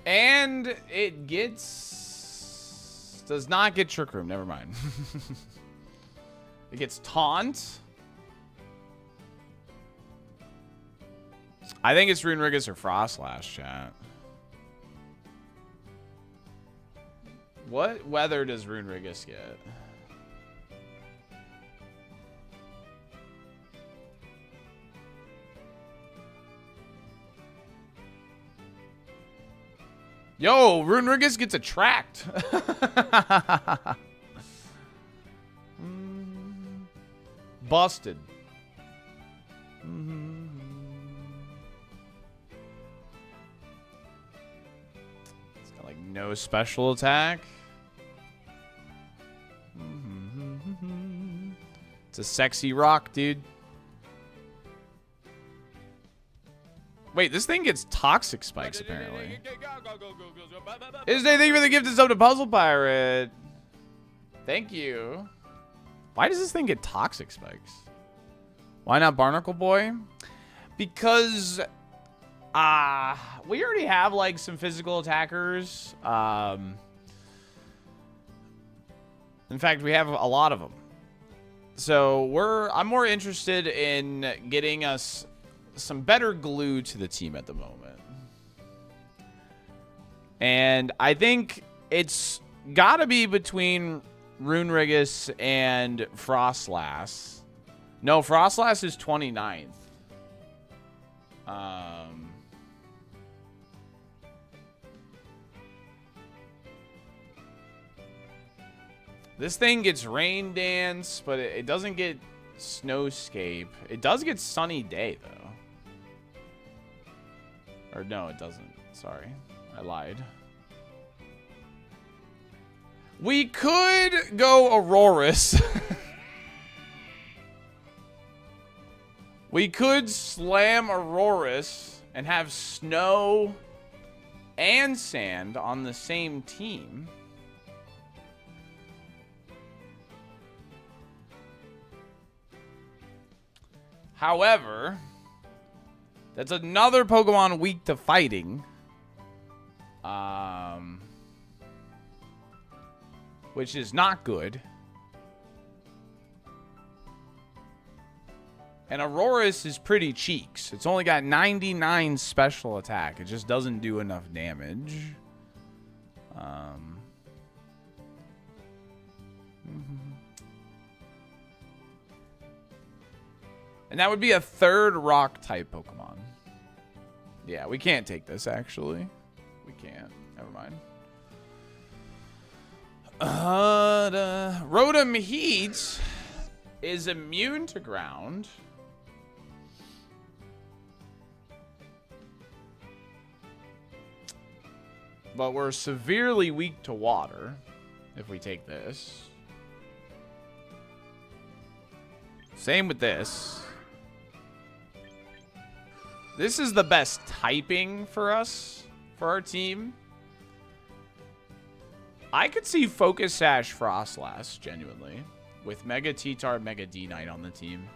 And it does not get Trick Room. Never mind. It gets Taunt. I think it's Runerigus or Frostlass, chat. What weather does Runerigus get? Yo, Runerigus gets attract. Busted. It's got like no special attack. It's a sexy rock, dude. Wait, this thing gets toxic spikes, apparently. Isday, thank you for the gift of sub to Puzzle Pirate. Thank you. Why does this thing get toxic spikes? Why not Barnacle Boy? Because we already have like some physical attackers. In fact, we have a lot of them. So I'm more interested in getting us some better glue to the team at the moment. And I think it's got to be between Runerigus and Frostlass. No, Frostlass is 29th. This thing gets Rain Dance, but it doesn't get Snowscape. It does get Sunny Day, though. Or no, it doesn't. Sorry. I lied. We could go Aurorus. We could slam Aurorus and have snow and sand on the same team. However, that's another Pokemon weak to fighting. Which is not good. And Aurorus is pretty cheeks. It's only got 99 special attack. It just doesn't do enough damage. And that would be a third rock type Pokemon. Yeah, we can't take this actually. We can't. Never mind. Rotom Heat is immune to ground. But we're severely weak to water if we take this. Same with this. This is the best typing for us, for our team. I could see Focus Sash Frostlass, genuinely, with Mega T-Tar, Mega D-Knight on the team.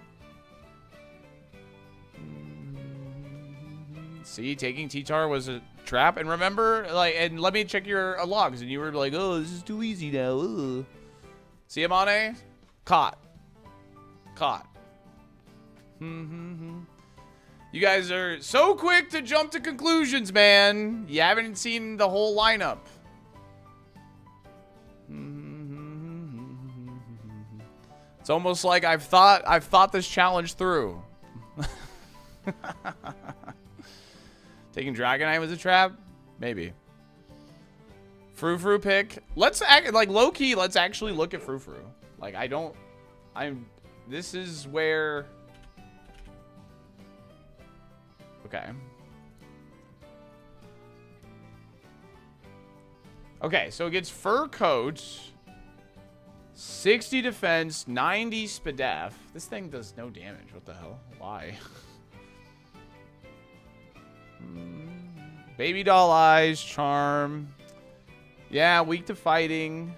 See, taking T-Tar was a trap. And remember, like, and let me check your logs. And you were like, oh, this is too easy now. Ugh. See, Amane? Caught. Caught. You guys are so quick to jump to conclusions, man. You haven't seen the whole lineup. It's almost like I've thought this challenge through. Taking Dragonite was a trap? Maybe. Frou-Frou pick. Let's act like low-key, let's actually look at Frou-Frou. Like this is where. Okay. Okay, so it gets Fur Coat, 60 defense, 90 Spadef. This thing does no damage. What the hell? Why? Baby Doll Eyes, Charm. Yeah, weak to fighting.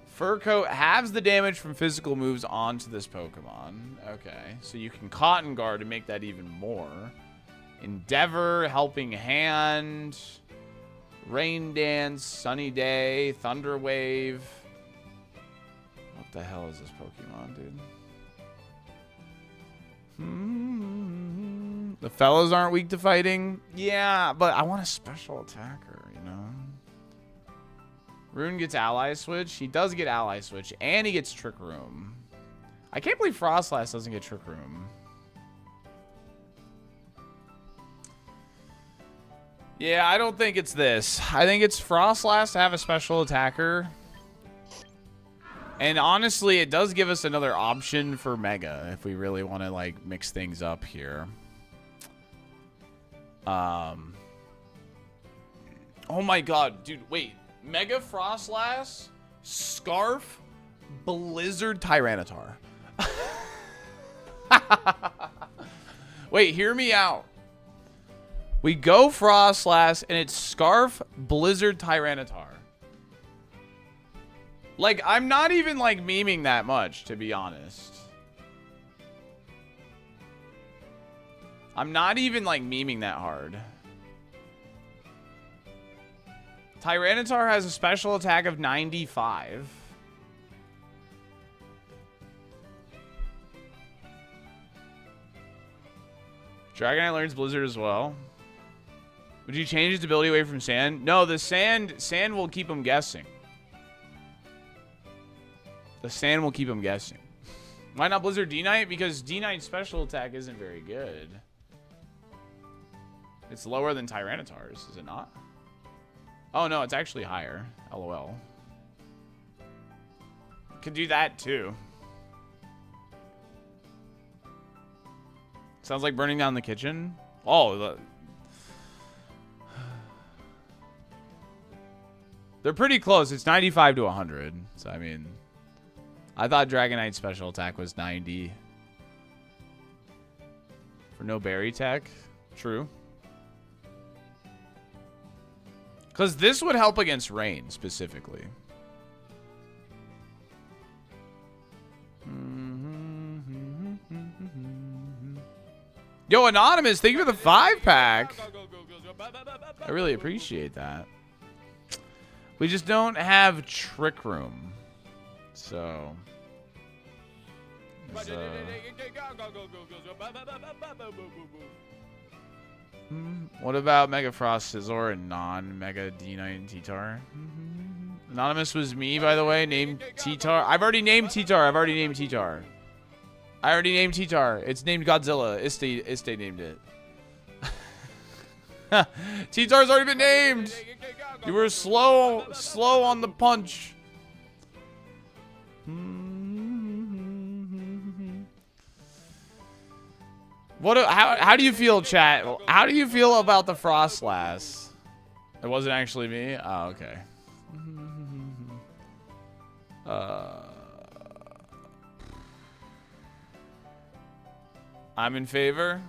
Fur Coat halves the damage from physical moves onto this Pokemon. Okay, so you can Cotton Guard to make that even more. Endeavor, Helping Hand, Rain Dance, Sunny Day, Thunder Wave. What the hell is this Pokemon, dude? The fellows aren't weak to fighting? Yeah, but I want a special attacker, you know? Rune gets Ally Switch. He does get Ally Switch, and he gets Trick Room. I can't believe Frostlass doesn't get Trick Room. Yeah, I don't think it's this. I think it's Frostlass to have a special attacker. And honestly, it does give us another option for Mega if we really want to, like, mix things up here. Oh my god, dude, wait. Mega Frostlass, Scarf, Blizzard Tyranitar. Wait, hear me out. We go Frostlass, and it's Scarf, Blizzard Tyranitar. Like, I'm not even, like, memeing that much, to be honest. I'm not even, like, memeing that hard. Tyranitar has a special attack of 95. Dragonite learns Blizzard as well. Would you change its ability away from Sand? No, the Sand will keep him guessing. The Sand will keep him guessing. Why not Blizzard D-Knight? Because D-Knight's special attack isn't very good. It's lower than Tyranitar's, is it not? Oh, no, it's actually higher. LOL. Could do that, too. Sounds like burning down the kitchen. Oh, they're pretty close. It's 95 to 100. So, I mean, I thought Dragonite's special attack was 90. For no berry tech. True. Because this would help against rain, specifically. Yo, Anonymous, thank you for the 5-pack. I really appreciate that. We just don't have Trick Room. So... What about Mega Frost Scizor and non-Mega D-Knight and T-Tar? Anonymous was me, by the way. Named T-Tar. I've already named T-Tar. I already named T-Tar. It's named Godzilla. Iste named it. T-Tar's already been named. You were slow on the punch. How do you feel, chat? How do you feel about the Frostlass? It wasn't actually me? Oh, okay. I'm in favor.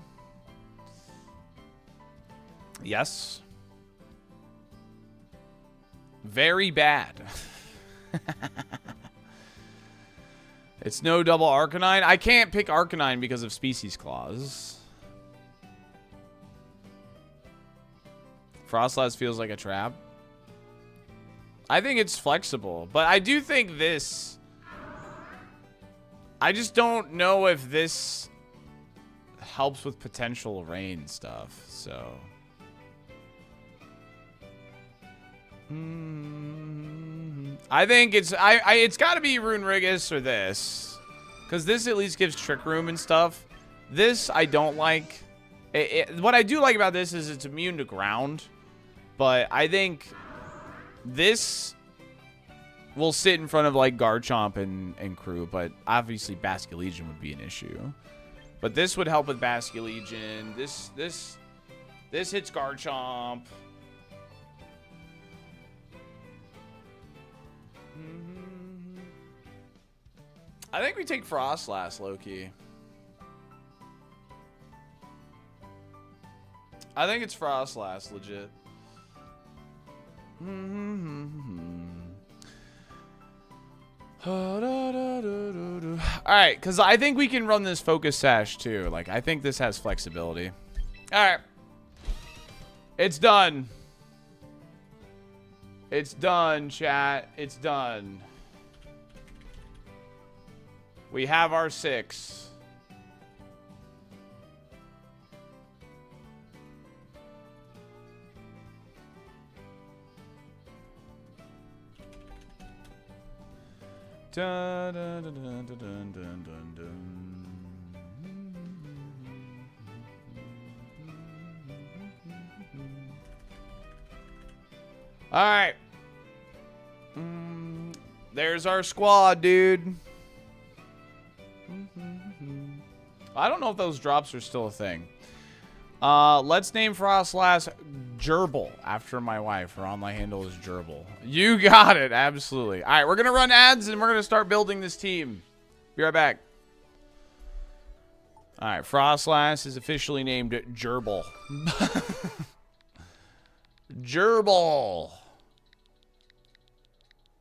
Yes. Very bad. It's no double Arcanine. I can't pick Arcanine because of Species Clause. Frostlass feels like a trap. I think it's flexible, but I do think this... I just don't know if this helps with potential rain stuff, so... I think it's it's got to be Runerigus or this, because this at least gives Trick Room and stuff. This I don't like. What I do like about this is it's immune to ground, but I think this will sit in front of like Garchomp and crew, but obviously Basculegion would be an issue. But this would help with Basculegion. This hits Garchomp. I think we take Frostlass, low-key. I think it's Frostlass, legit. Alright, because I think we can run this Focus Sash, too. Like, I think this has flexibility. Alright. It's done. It's done, chat. It's done. We have our 6. Dun, dun, dun, dun, dun, dun, dun, dun. All right. There's our squad, dude. I don't know if those drops are still a thing. Let's name Frostlass Gerbil after my wife. Her online handle is Gerbil. You got it. Absolutely. All right, we're going to run ads and we're going to start building this team. Be right back. All right, Frostlass is officially named Gerbil. Gerbil.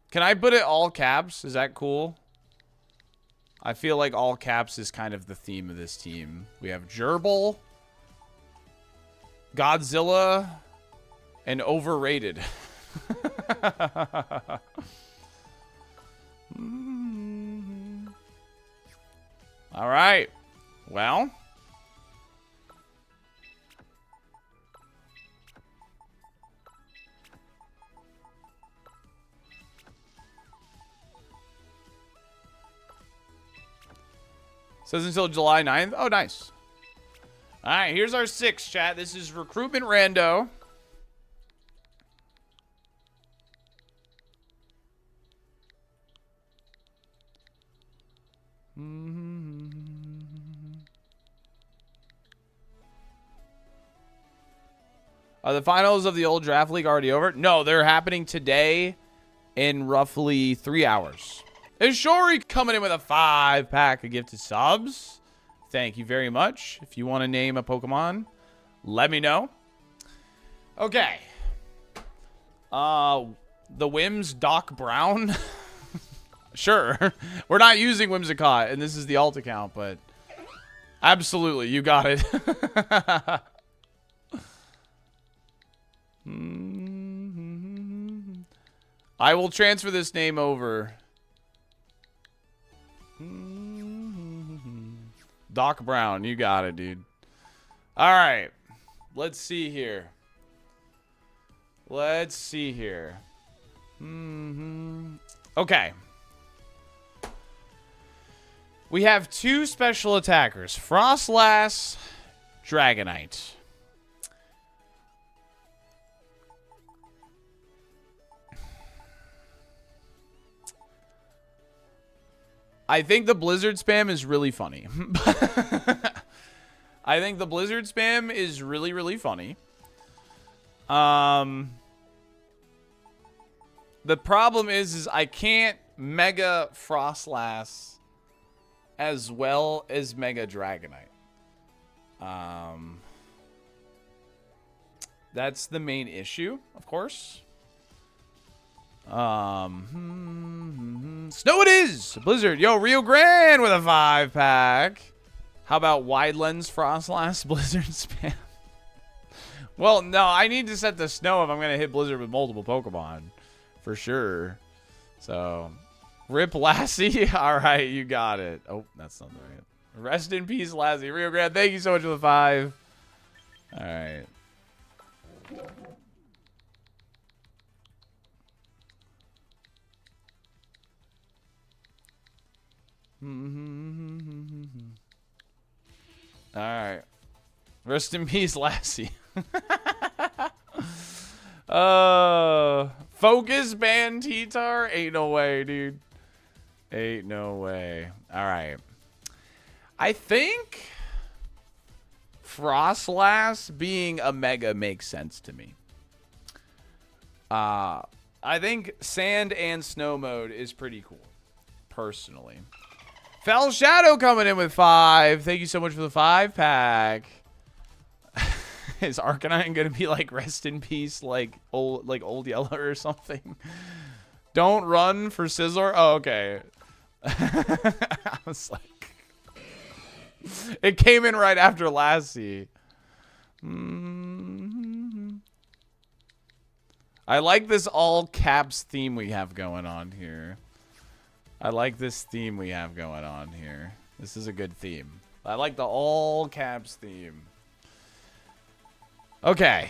Can I put it all caps? Is that cool? I feel like all caps is kind of the theme of this team. We have Gerbil, Godzilla, and overrated. All right. Well. Says until July 9th. Oh, nice. All right, here's our 6, chat. This is Recruitment Rando. Are the finals of the old draft league already over? No, they're happening today in roughly 3 hours. Is Shori coming in with a 5-pack of gifted subs? Thank you very much. If you want to name a Pokemon, let me know. Okay. The Whims Doc Brown. Sure. We're not using Whimsicott, and this is the alt account, but absolutely, you got it. I will transfer this name over. Doc Brown, you got it, dude. All right. Let's see here. Let's see here. Okay. We have 2 special attackers. Frostlass, Dragonite. I think the Blizzard spam is really funny. I think the Blizzard spam is really, really funny. The problem is I can't Mega Frostlass as well as Mega Dragonite. That's the main issue, of course. Snow it is! Blizzard. Yo, Rio Grande with a 5-pack. How about Wide Lens Frostlass Blizzard spam? Well, no, I need to set the snow if I'm going to hit Blizzard with multiple Pokemon. For sure. So, Rip Lassie. All right, you got it. Oh, that's not right. Rest in peace, Lassie. Rio Grande, thank you so much for the 5. All right. All right. Rest in peace, Lassie. Focus ban T-Tar? Ain't no way, dude. Ain't no way. All right. I think Frostlass being a Mega makes sense to me. I think Sand and Snow mode is pretty cool, personally. Fell Shadow coming in with 5. Thank you so much for the 5-pack. Is Arcanine gonna be like rest in peace, like old Yellow or something? Don't run for Scizor. Oh, okay. I was like, it came in right after Lassie. I like this all caps theme we have going on here. I like this theme we have going on here. This is a good theme. I like the all caps theme. Okay.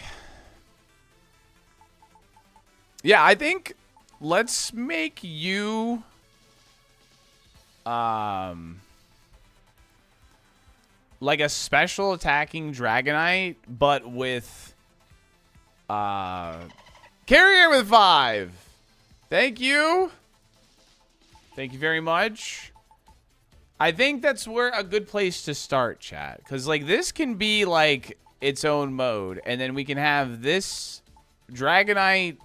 Yeah, I think let's make you like a special attacking Dragonite, but with Carrier with 5. Thank you. Thank you very much. I think that's where a good place to start, chat. Because, like, this can be, like, its own mode. And then we can have this Dragonite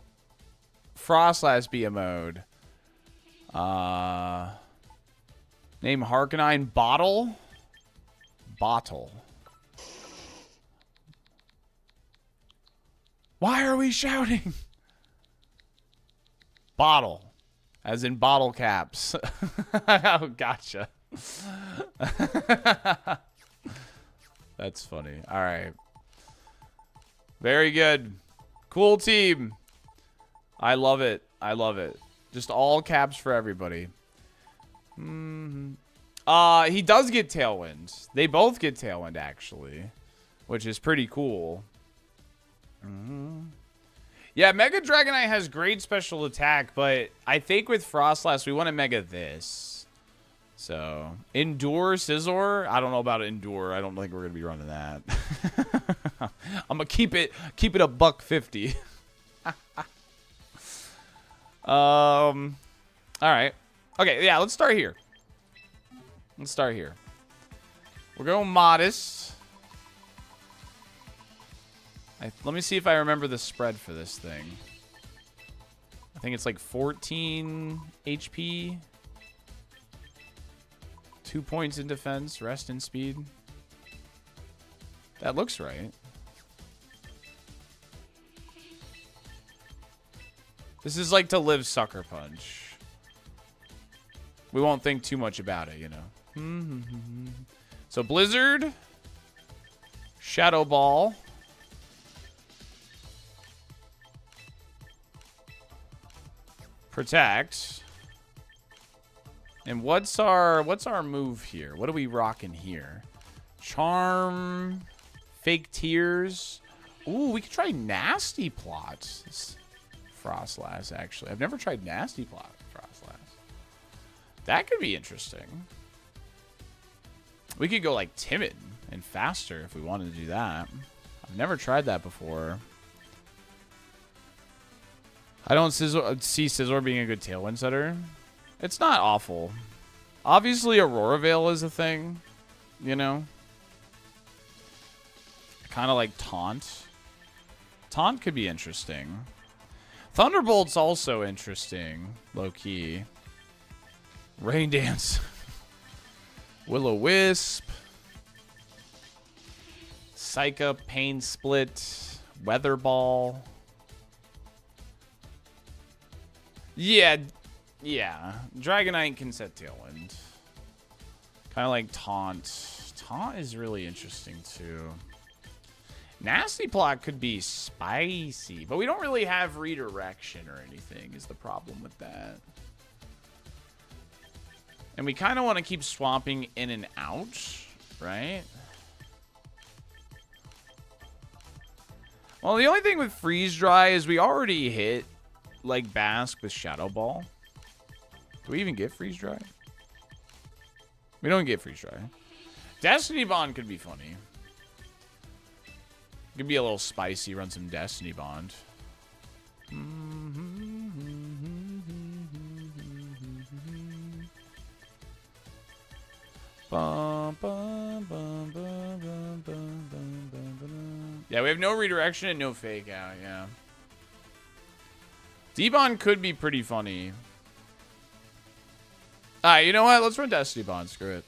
Frostlass be a mode. Name Harkonine Bottle. Bottle. Why are we shouting? Bottle. As in bottle caps. Oh, gotcha. That's funny. All right. Very good. Cool team. I love it. I love it. Just all caps for everybody. He does get Tailwind. They both get Tailwind, actually. Which is pretty cool. Yeah, Mega Dragonite has great special attack, but I think with Frostlass, we want to Mega this. So, Endure Scizor. I don't know about Endure. I don't think we're going to be running that. I'm going to keep it a $150. All right. Okay, yeah, let's start here. Let's start here. We're going modest. Let me see if I remember the spread for this thing. I think it's like 14 HP. 2 points in defense, rest in speed. That looks right. This is like to live Sucker Punch. We won't think too much about it, you know. So Blizzard. Shadow Ball. Protect. And what's our move here? What are we rocking here? Charm. Fake Tears. Ooh, we could try Nasty Plot. Frostlass, actually. I've never tried Nasty Plot Frostlass. That could be interesting. We could go like Timid and faster if we wanted to do that. I've never tried that before. I don't see Scizor being a good Tailwind setter. It's not awful. Obviously, Aurora Veil is a thing, you know? Kind of like Taunt. Taunt could be interesting. Thunderbolt's also interesting, low-key. Rain Dance. Will-O-Wisp. Psycha, Pain Split. Weather Ball. Yeah. Dragonite can set Tailwind. Kind of like Taunt. Taunt is really interesting, too. Nasty Plot could be spicy, but we don't really have redirection or anything is the problem with that. And we kind of want to keep swapping in and out, right? Well, the only thing with Freeze Dry is we already hit, like, Bask with Shadow Ball. Do we even get Freeze Dry? We don't get Freeze Dry. Destiny Bond could be funny. Could be a little spicy, run some Destiny Bond. Yeah, we have no redirection and no fake out, yeah. D-Bond could be pretty funny. Alright, you know what? Let's run Destiny Bond. Screw it.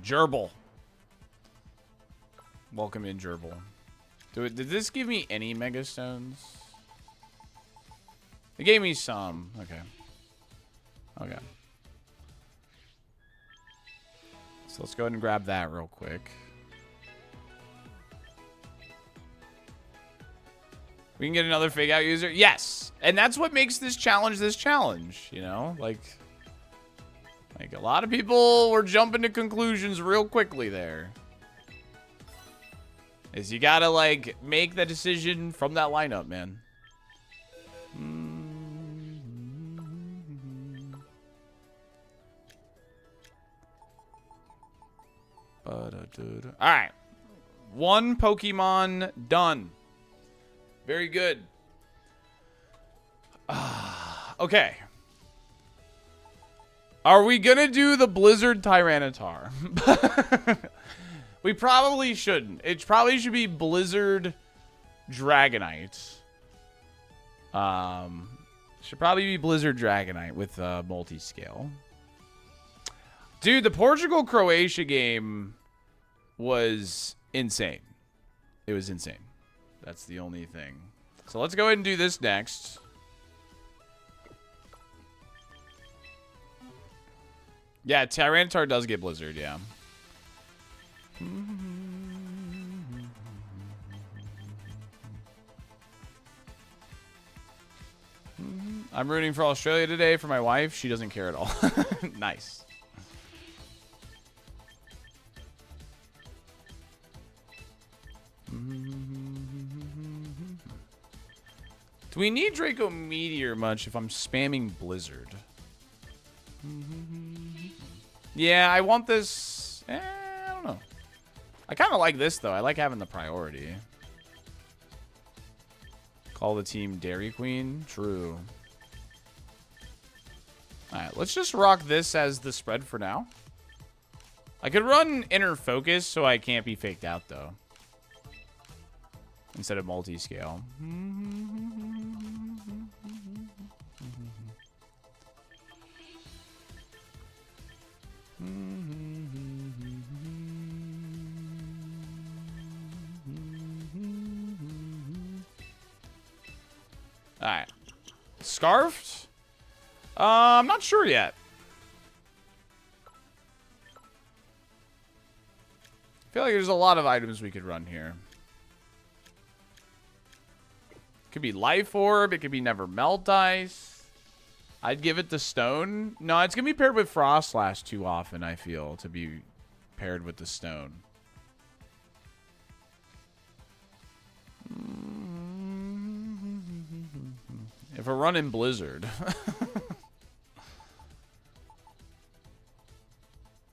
Gerbil. Welcome in, Gerbil. Did this give me any Mega Stones? It gave me some. Okay. Okay. So let's go ahead and grab that real quick. We can get another fake out user? Yes! And that's what makes this challenge, you know? Like a lot of people were jumping to conclusions real quickly there. Is you gotta, like, make the decision from that lineup, man. Alright. One Pokemon done. Very good. Okay. Are we gonna do the Blizzard Tyranitar? We probably shouldn't. It probably should be Blizzard Dragonite. Should probably be Blizzard Dragonite with multi-scale. Dude, the Portugal-Croatia game was insane. It was insane. That's the only thing. So let's go ahead and do this next. Yeah, Tyranitar does get Blizzard, yeah. I'm rooting for Australia today for my wife. She doesn't care at all. Nice. Do we need Draco Meteor much if I'm spamming Blizzard? Yeah, I want this. I don't know. I kind of like this, though. I like having the priority. Call the team Dairy Queen. True. Alright, let's just rock this as the spread for now. I could run Inner Focus so I can't be faked out, though. Instead of multi-scale. Alright. Scarfed? I'm not sure yet. I feel like there's a lot of items we could run here. Could be Life Orb. It could be Never Melt Ice. I'd give it the Stone. No, it's going to be paired with Frostlash too often, I feel, to be paired with the Stone. If we're running Blizzard.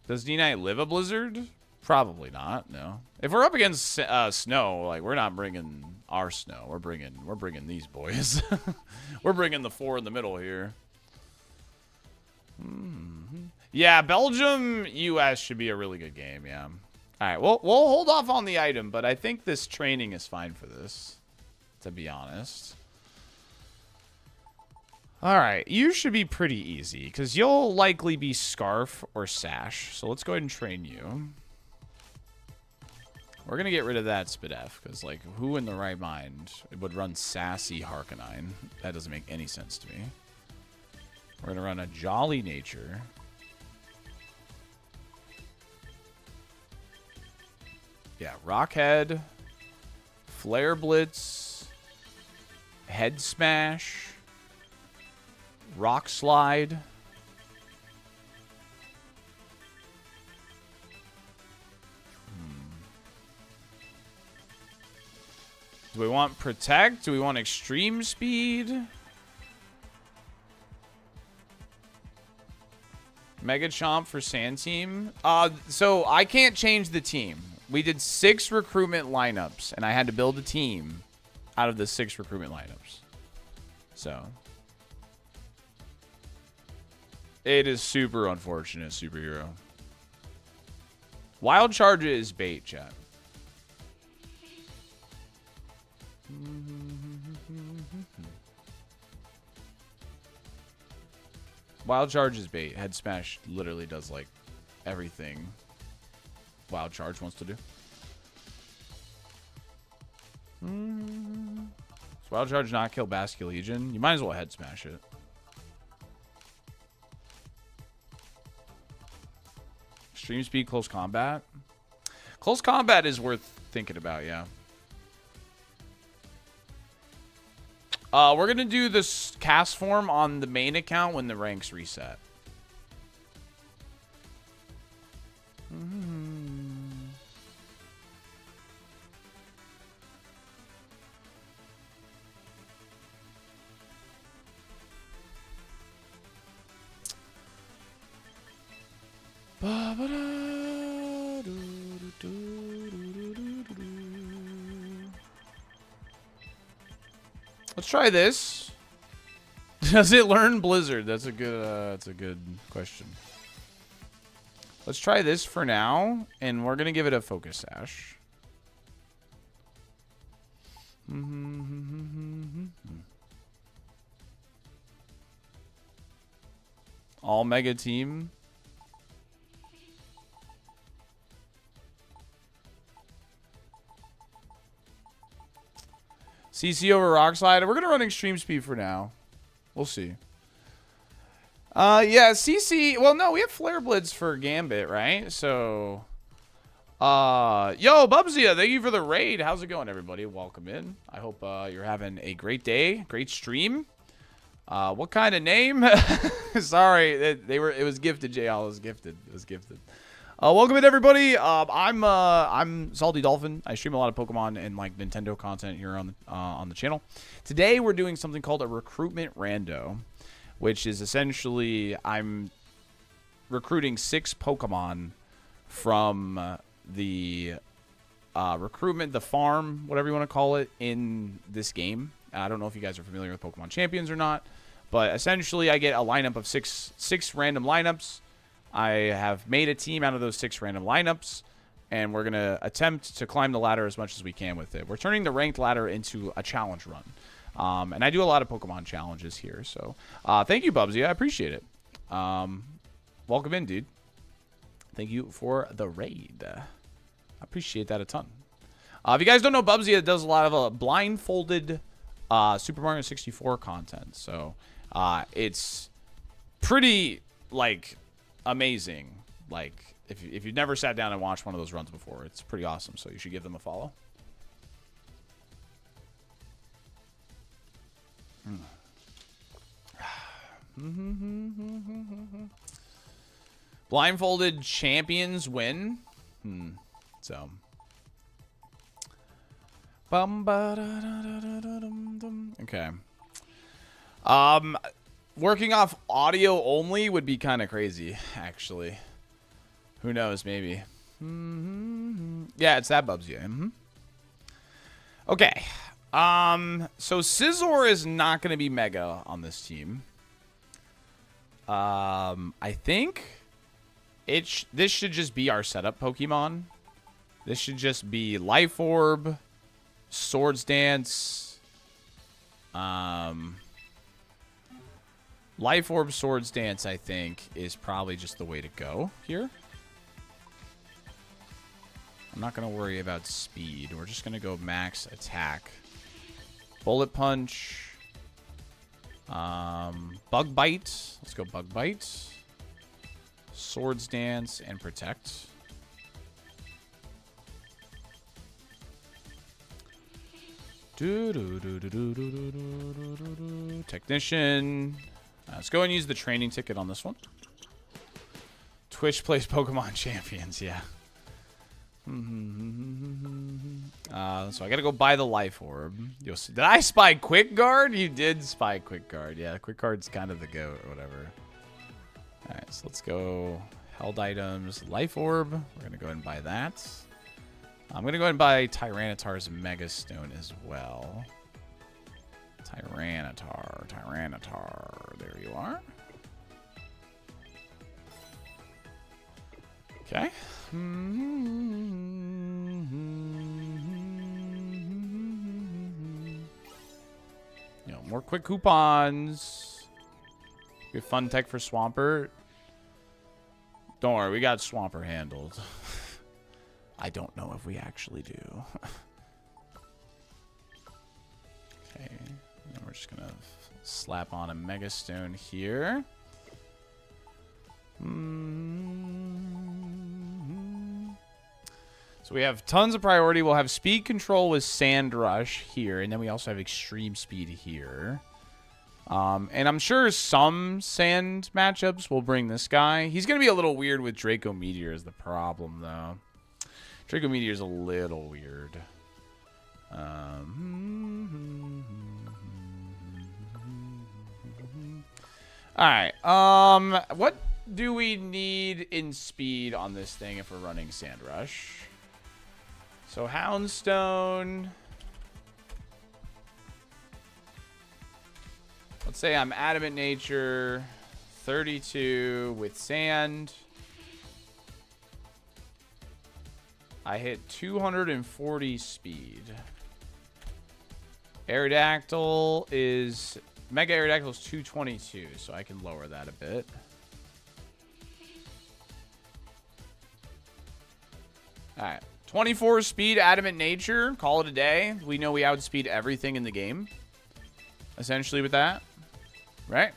Does D-Knight live a Blizzard? Probably not, no. If we're up against Snow, like, we're not bringing our Snow. We're bringing these boys. We're bringing the 4 in the middle here. Yeah, Belgium, U.S. should be a really good game, yeah. All right, we'll hold off on the item, but I think this training is fine for this, to be honest. All right, you should be pretty easy, because you'll likely be Scarf or Sash. So let's go ahead and train you. We're going to get rid of that Spidef, because, like, who in the right mind would run Sassy Harkonine? That doesn't make any sense to me. We're going to run a Jolly Nature. Yeah, Rockhead, Flare Blitz, Head Smash, Rock Slide. Do we want Protect? Do we want Extreme Speed? Mega Chomp for Sand Team. So I can't change the team. We did 6 recruitment lineups, and I had to build a team out of the 6 recruitment lineups. So it is super unfortunate, superhero. Wild Charge is bait, chat. Wild Charge is bait. Head Smash literally does like everything Wild Charge wants to do. Does Wild Charge not kill Basque Legion? You might as well Head Smash it. Extreme Speed, Close Combat. Close Combat is worth thinking about, yeah. We're going to do this cast form on the main account when the ranks reset. Let's try this. Does it learn Blizzard? That's a good question. Let's try this for now, and we're gonna give it a Focus Sash. All Mega Team. CC over Rock Slide. We're going to run Extreme Speed for now. We'll see. Yeah, CC. Well, no, we have Flare Blitz for Gambit, right? So, yo, Bubzia, thank you for the raid. How's it going, everybody? Welcome in. I hope you're having a great day, great stream. What kind of name? Sorry, it was gifted, JL. It was gifted. It was gifted. Welcome in, everybody. I'm SaltyDolphin. I stream a lot of Pokemon and like Nintendo content here on the channel. Today we're doing something called a recruitment rando, which is essentially I'm recruiting 6 Pokemon from the recruitment, the farm, whatever you want to call it, in this game. I don't know if you guys are familiar with Pokemon Champions or not, but essentially I get a lineup of six random lineups. I have made a team out of those 6 random lineups, and we're going to attempt to climb the ladder as much as we can with it. We're turning the ranked ladder into a challenge run. And I do a lot of Pokemon challenges here. So thank you, Bubsy. I appreciate it. Welcome in, dude. Thank you for the raid. I appreciate that a ton. If you guys don't know, Bubsy does a lot of blindfolded Super Mario 64 content. So it's pretty, like, amazing. Like, if you've never sat down and watched one of those runs before, it's pretty awesome. So you should give them a follow. Blindfolded champions win. So. Okay. Working off audio only would be kind of crazy, actually. Who knows, maybe. Yeah, it's that, Bubs. Yeah. Okay. So Scizor is not going to be Mega on this team. I think this should just be our setup Pokemon. This should just be Life Orb, Swords Dance, Life Orb, Swords Dance, I think, is probably just the way to go here. I'm not going to worry about speed. We're just going to go max attack. Bullet Punch. Bug Bite. Let's go Bug Bite. Swords Dance and Protect. Technician. Let's go and use the training ticket on this one. Twitch plays Pokemon Champions, yeah. So I gotta go buy the Life Orb. You'll see. Did I spy Quick Guard? You did spy Quick Guard. Yeah, Quick Guard's kind of the goat or whatever. Alright, so let's go held items, Life Orb. We're gonna go ahead and buy that. I'm gonna go ahead and buy Tyranitar's Mega Stone as well. Tyranitar. There you are. Okay. More quick coupons. We have fun tech for Swampert. Don't worry, we got Swampert handled. I don't know if we actually do. Okay. And we're just gonna slap on a Mega Stone here. So we have tons of priority. We'll have speed control with Sand Rush here, and then we also have extreme speed here. And I'm sure some sand matchups will bring this guy. He's going to be a little weird with Draco Meteor is the problem, though. Draco Meteor is a little weird. Alright. What do we need in speed on this thing if we're running Sand Rush? So Houndstone. Let's say I'm Adamant Nature, 32 with Sand. I hit 240 speed. Aerodactyl is... Mega Aerodactyl is 222, so I can lower that a bit. Alright. 24 speed Adamant Nature. Call it a day. We know we outspeed everything in the game. Essentially with that. Right?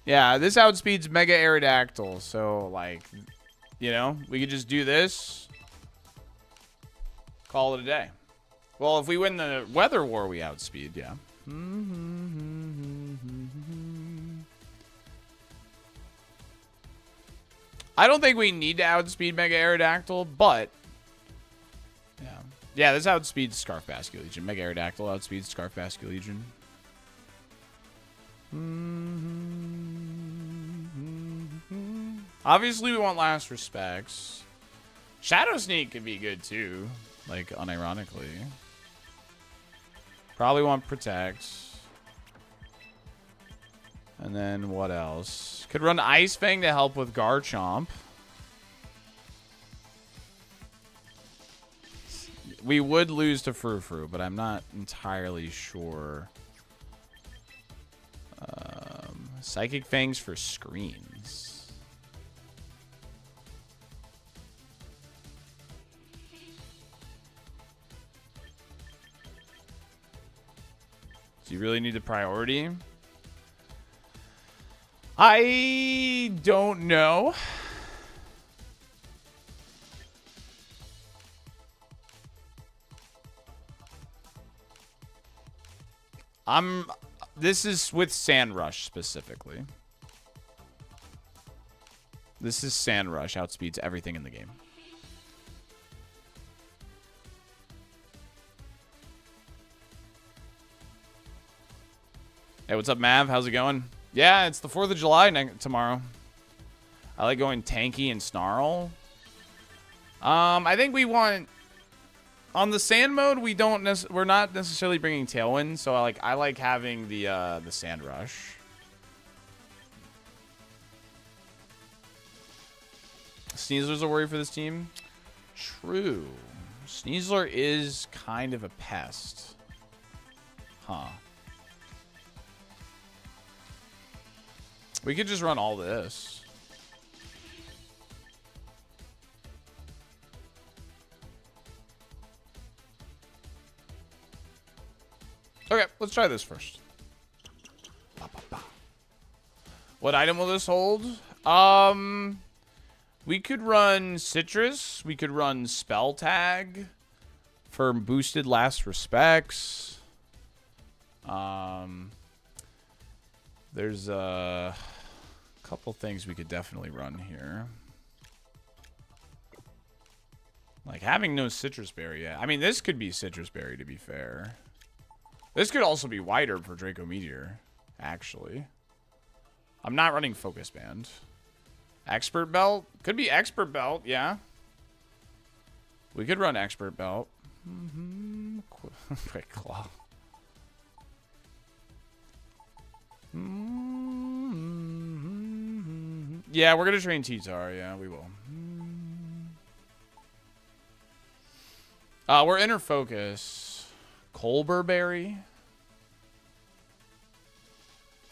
Yeah, this outspeeds Mega Aerodactyl. So, like, you know, we could just do this. Call it a day. Well, if we win the Weather War, we outspeed, yeah. I don't think we need to outspeed Mega Aerodactyl, but... Yeah. Yeah, this outspeeds Scarf Basculegion. Mega Aerodactyl outspeeds Scarf Basculegion. Obviously, we want Last Respects. Shadow Sneak could be good, too. Like, unironically. Probably want Protect. And then what else? Could run Ice Fang to help with Garchomp. We would lose to Frou-Frou, but I'm not entirely sure. Psychic Fangs for screens. Do you really need the priority? I don't know. This is with Sand Rush specifically. This is Sand Rush. Outspeeds everything in the game. Hey, what's up, Mav? How's it going? Yeah, it's the 4th of July tomorrow. I like going tanky and snarl. I think we want... On the sand mode, we're not necessarily bringing Tailwind, so I like having the Sand Rush. Sneasler's a worry for this team. True. Sneasler is kind of a pest. Huh. We could just run all this. Okay, let's try this first. What item will this hold? We could run Citrus. We could run Spell Tag for boosted last respects. There's a couple things we could definitely run here. Like having no Citrus Berry yet. I mean, this could be Citrus Berry, to be fair. This could also be wider for Draco Meteor, actually. I'm not running Focus Band. Expert Belt? Could be Expert Belt, yeah. We could run Expert Belt. Quick Claw. Yeah, we're going to train T-Tar. Yeah, we will. We're Inner Focus. Colbur Berry.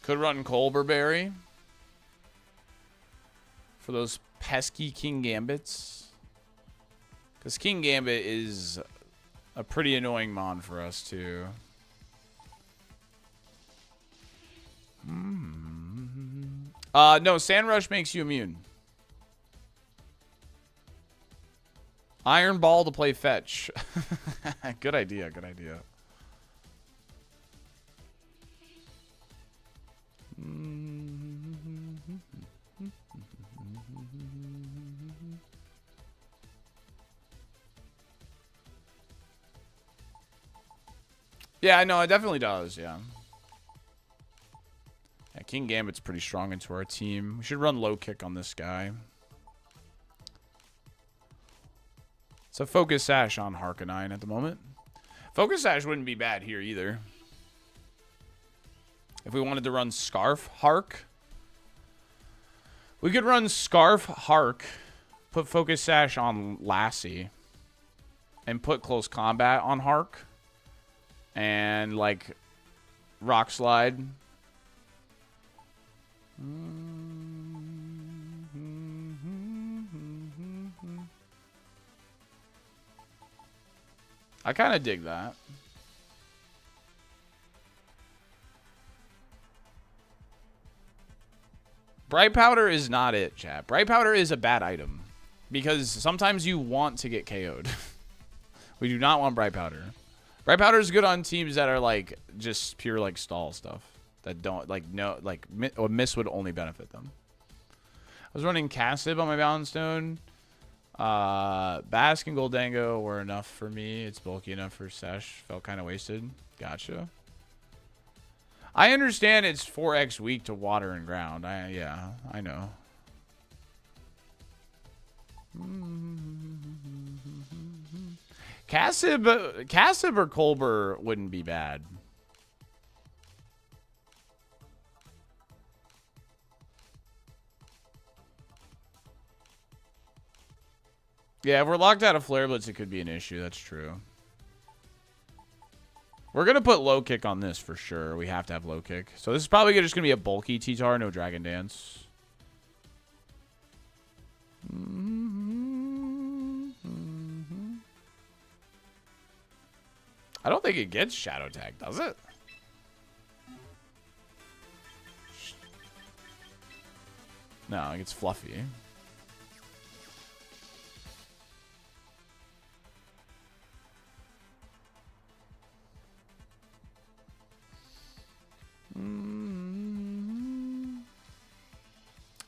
Could run Colbur Berry. For those pesky King Gambits. Because King Gambit is a pretty annoying mon for us, too. No, Sand Rush makes you immune. Iron Ball to play fetch. Good idea, good idea. Yeah, no, it definitely does, yeah. Yeah, King Gambit's pretty strong into our team. We should run low kick on this guy. So Focus Sash on Harkonine at the moment. Focus Sash wouldn't be bad here either. If we wanted to run Scarf Hark, we could run Scarf Hark, put Focus Sash on Lassie, and put Close Combat on Hark, and like Rock Slide. I kind of dig that. Bright Powder is not it, chat. Bright Powder is a bad item. Because sometimes you want to get KO'd. We do not want Bright Powder. Bright Powder is good on teams that are like just pure like stall stuff. That don't like miss would only benefit them. I was running Cassib on my Balance Stone. Bask and Goldango were enough for me. It's bulky enough for Sesh. Felt kind of wasted. Gotcha. I understand it's 4x weak to water and ground. Yeah, I know. Cassib or Colbur wouldn't be bad. Yeah, if we're locked out of Flare Blitz, it could be an issue. That's true. We're going to put low kick on this for sure. We have to have low kick. So this is probably just going to be a bulky T-Tar, no Dragon Dance. I don't think it gets Shadow Tag, does it? No, it gets Fluffy.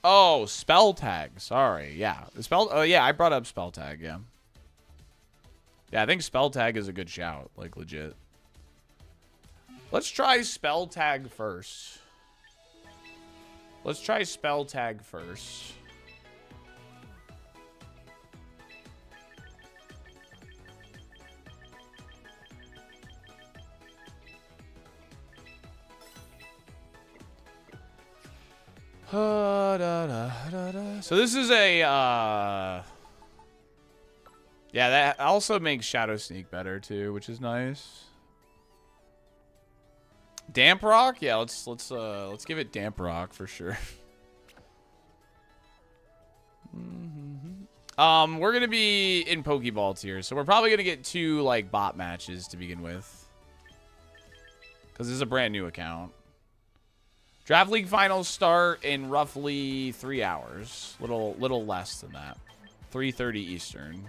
Oh, Spell Tag. Sorry. Yeah. The spell. Oh, yeah. I brought up Spell Tag. Yeah. Yeah, I think Spell Tag is a good shout. Like, legit. Let's try Spell Tag first. Let's try Spell Tag first. So this is a, yeah, that also makes Shadow Sneak better too, which is nice. Damp Rock? Yeah, let's give it Damp Rock for sure. We're gonna be in Pokeballs here, so we're probably gonna get 2 like bot matches to begin with, because this is a brand new account. Draft League finals start in roughly 3 hours, little less than that, 3:30 Eastern.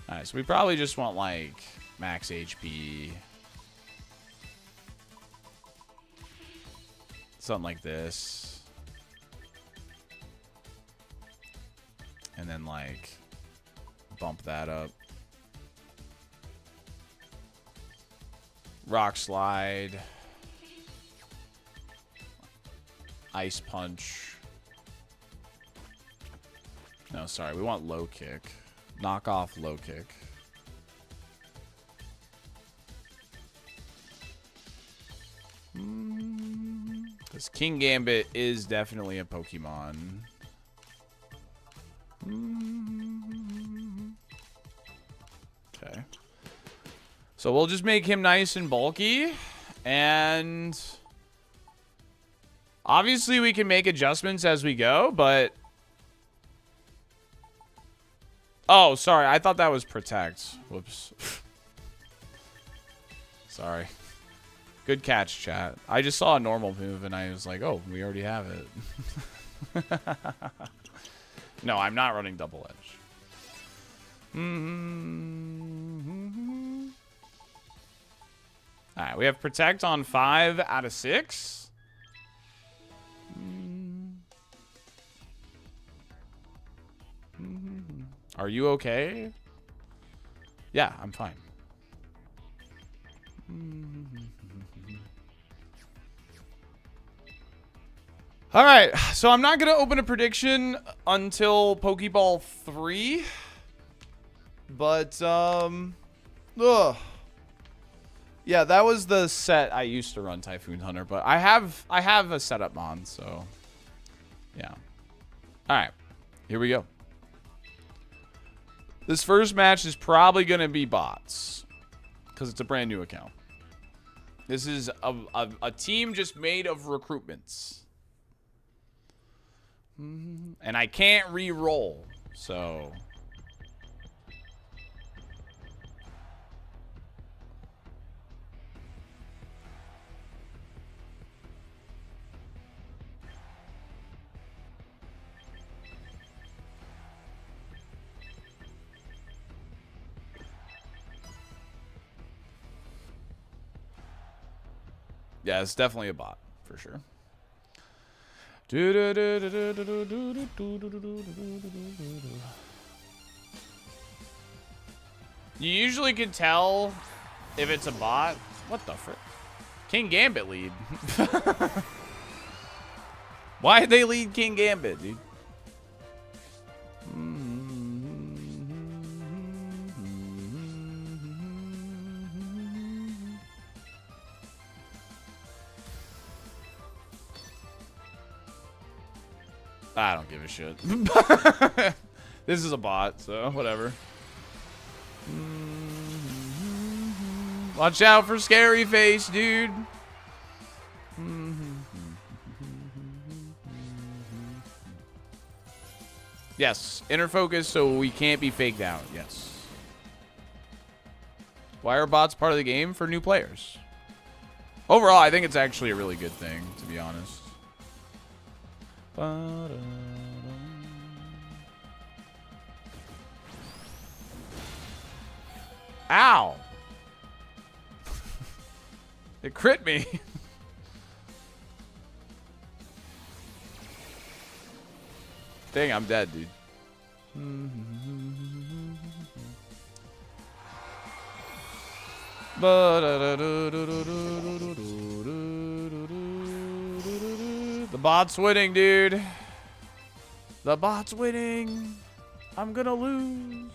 All right, so we probably just want like max HP, something like this. And then, like, bump that up. Rock Slide. Ice Punch. No, sorry. We want Low Kick. Knock off Low Kick. Because King Gambit is definitely a Pokemon. Okay. So we'll just make him nice and bulky. And obviously we can make adjustments as we go, but... Oh, sorry. I thought that was Protect. Whoops. Sorry. Good catch, chat. I just saw a normal move and I was like, oh, we already have it. No, I'm not running Double Edge. Alright, we have Protect on 5 out of 6. Are you okay? Yeah, I'm fine. All right, so I'm not going to open a prediction until Pokeball 3. But, yeah, that was the set I used to run Typhoon Hunter, but I have a setup mon, so yeah. All right, here we go. This first match is probably going to be bots because it's a brand new account. This is a team just made of recruitments. And I can't re-roll, so... Yeah, it's definitely a bot, for sure. You usually can tell if it's a bot. What the frick? King Gambit lead. Why'd they lead King Gambit, dude? I don't give a shit. This is a bot, so whatever. Watch out for Scary Face, dude. Yes, inner focus so we can't be faked out. Yes. Why are bots part of the game? For new players. Overall, I think it's actually a really good thing, to be honest. Ow! It crit me. Dang, I'm dead, dude. The bot's winning, dude. The bot's winning. I'm gonna lose.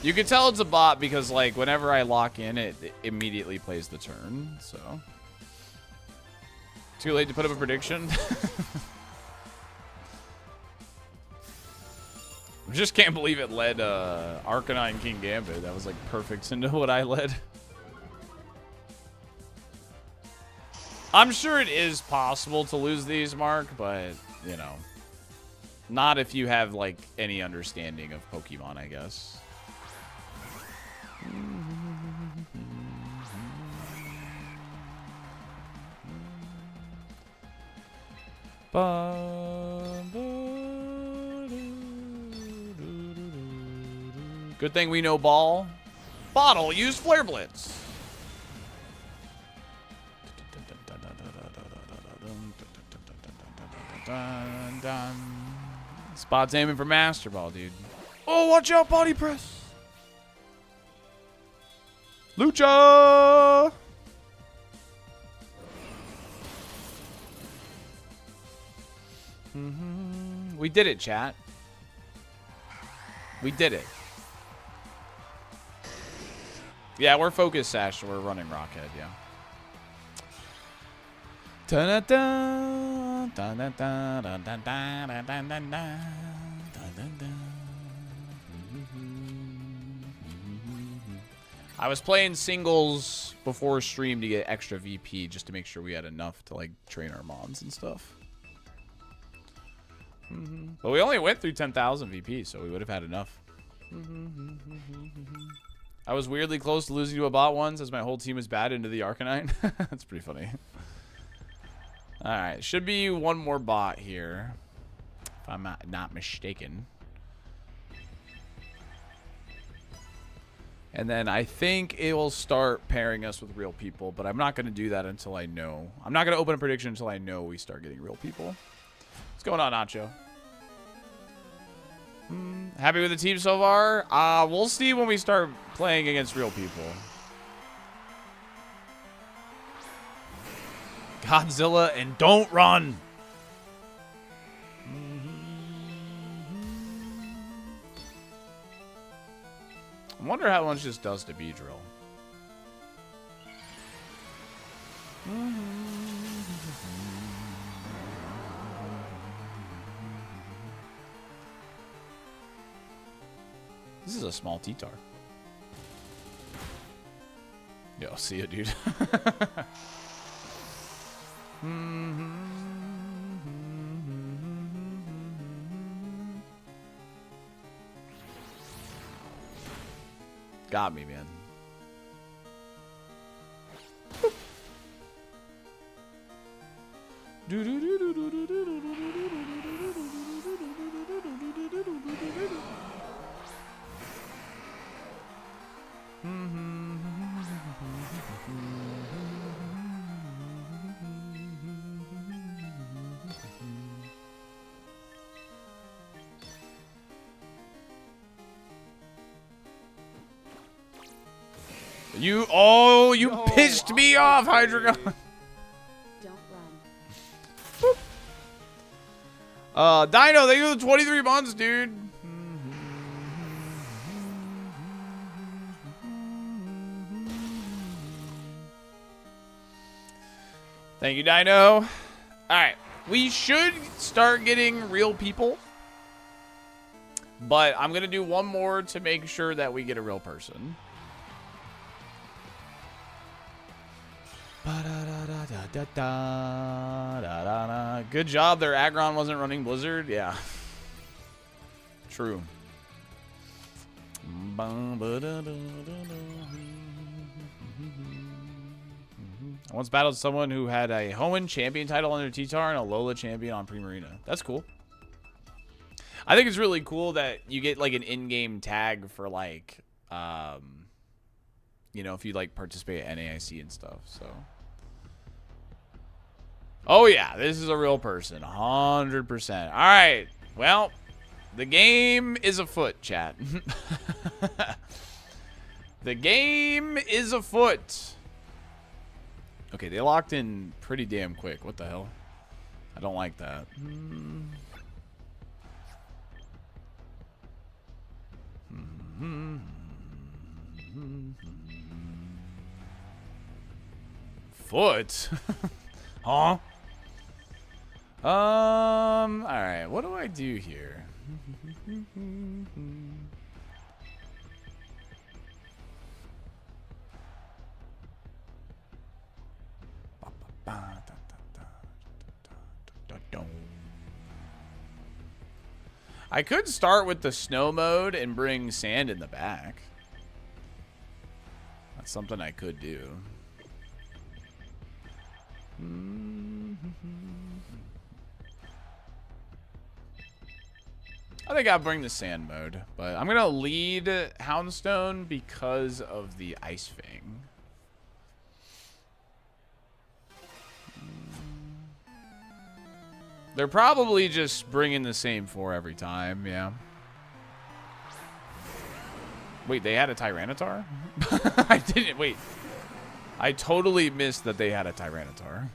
You can tell it's a bot because, like, whenever I lock in, it immediately plays the turn, so. Too late to put up a prediction. I just can't believe it led Arcanine King Gambit. That was like perfect into what I led. I'm sure it is possible to lose these, Mark, but, you know, not if you have like any understanding of Pokemon, I guess. Good thing we know ball. Bottle, use Flare Blitz. Spot's aiming for Master Ball, dude. Oh, watch out, body press. Lucha! We did it, chat. We did it. Yeah, we're focused, Sash. We're running Rockhead, yeah. I was playing singles before stream to get extra VP just to make sure we had enough to like train our mons and stuff. But we only went through 10,000 VP, so we would have had enough. I was weirdly close to losing to a bot once as my whole team was bad into the Arcanine. That's pretty funny. Alright, should be one more bot here, if I'm not mistaken. And then I think it will start pairing us with real people, but I'm not going to do that until I know. I'm not going to open a prediction until I know we start getting real people. What's going on, Nacho? Happy with the team so far? We'll see when we start playing against real people. Godzilla and don't run. I wonder how much this does to Beedrill. This is a small T-Tar. Yo, see ya, dude. Got me, man. You pissed me off, Hydreigon. Don't run. Dino, thank you for the 23 months, dude. Thank you, Dino. All right, we should start getting real people, but I'm gonna do one more to make sure that we get a real person. Good job their Aggron wasn't running Blizzard. Yeah. True. I once battled someone who had a Hoenn champion title on their T-Tar and a Lola champion on Primarina. That's cool. I think it's really cool that you get like an in-game tag for like, you know, if you like participate at NAIC and stuff, so. Oh yeah, this is a real person, 100%. All right, well, the game is afoot, chat. The game is afoot. Okay, they locked in pretty damn quick. What the hell? I don't like that. Foot? Huh? All right. What do I do here? I could start with the snow mode and bring sand in the back. That's something I could do. I think I'll bring the sand mode, but I'm gonna lead Houndstone because of the Ice Fang. They're probably just bringing the same 4 every time, yeah. Wait, they had a Tyranitar? I didn't, wait. I totally missed that they had a Tyranitar.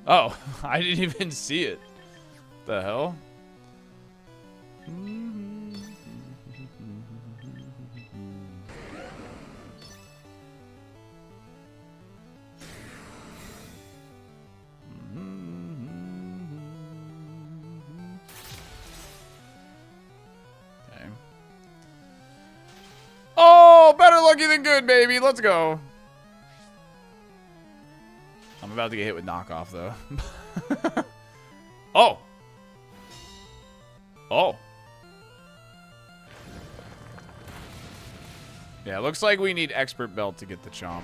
Oh, I didn't even see it. The hell? Oh, better lucky than good, baby. Let's go. I'm about to get hit with knockoff, though. Oh. Oh. Yeah, looks like we need expert belt to get the chomp.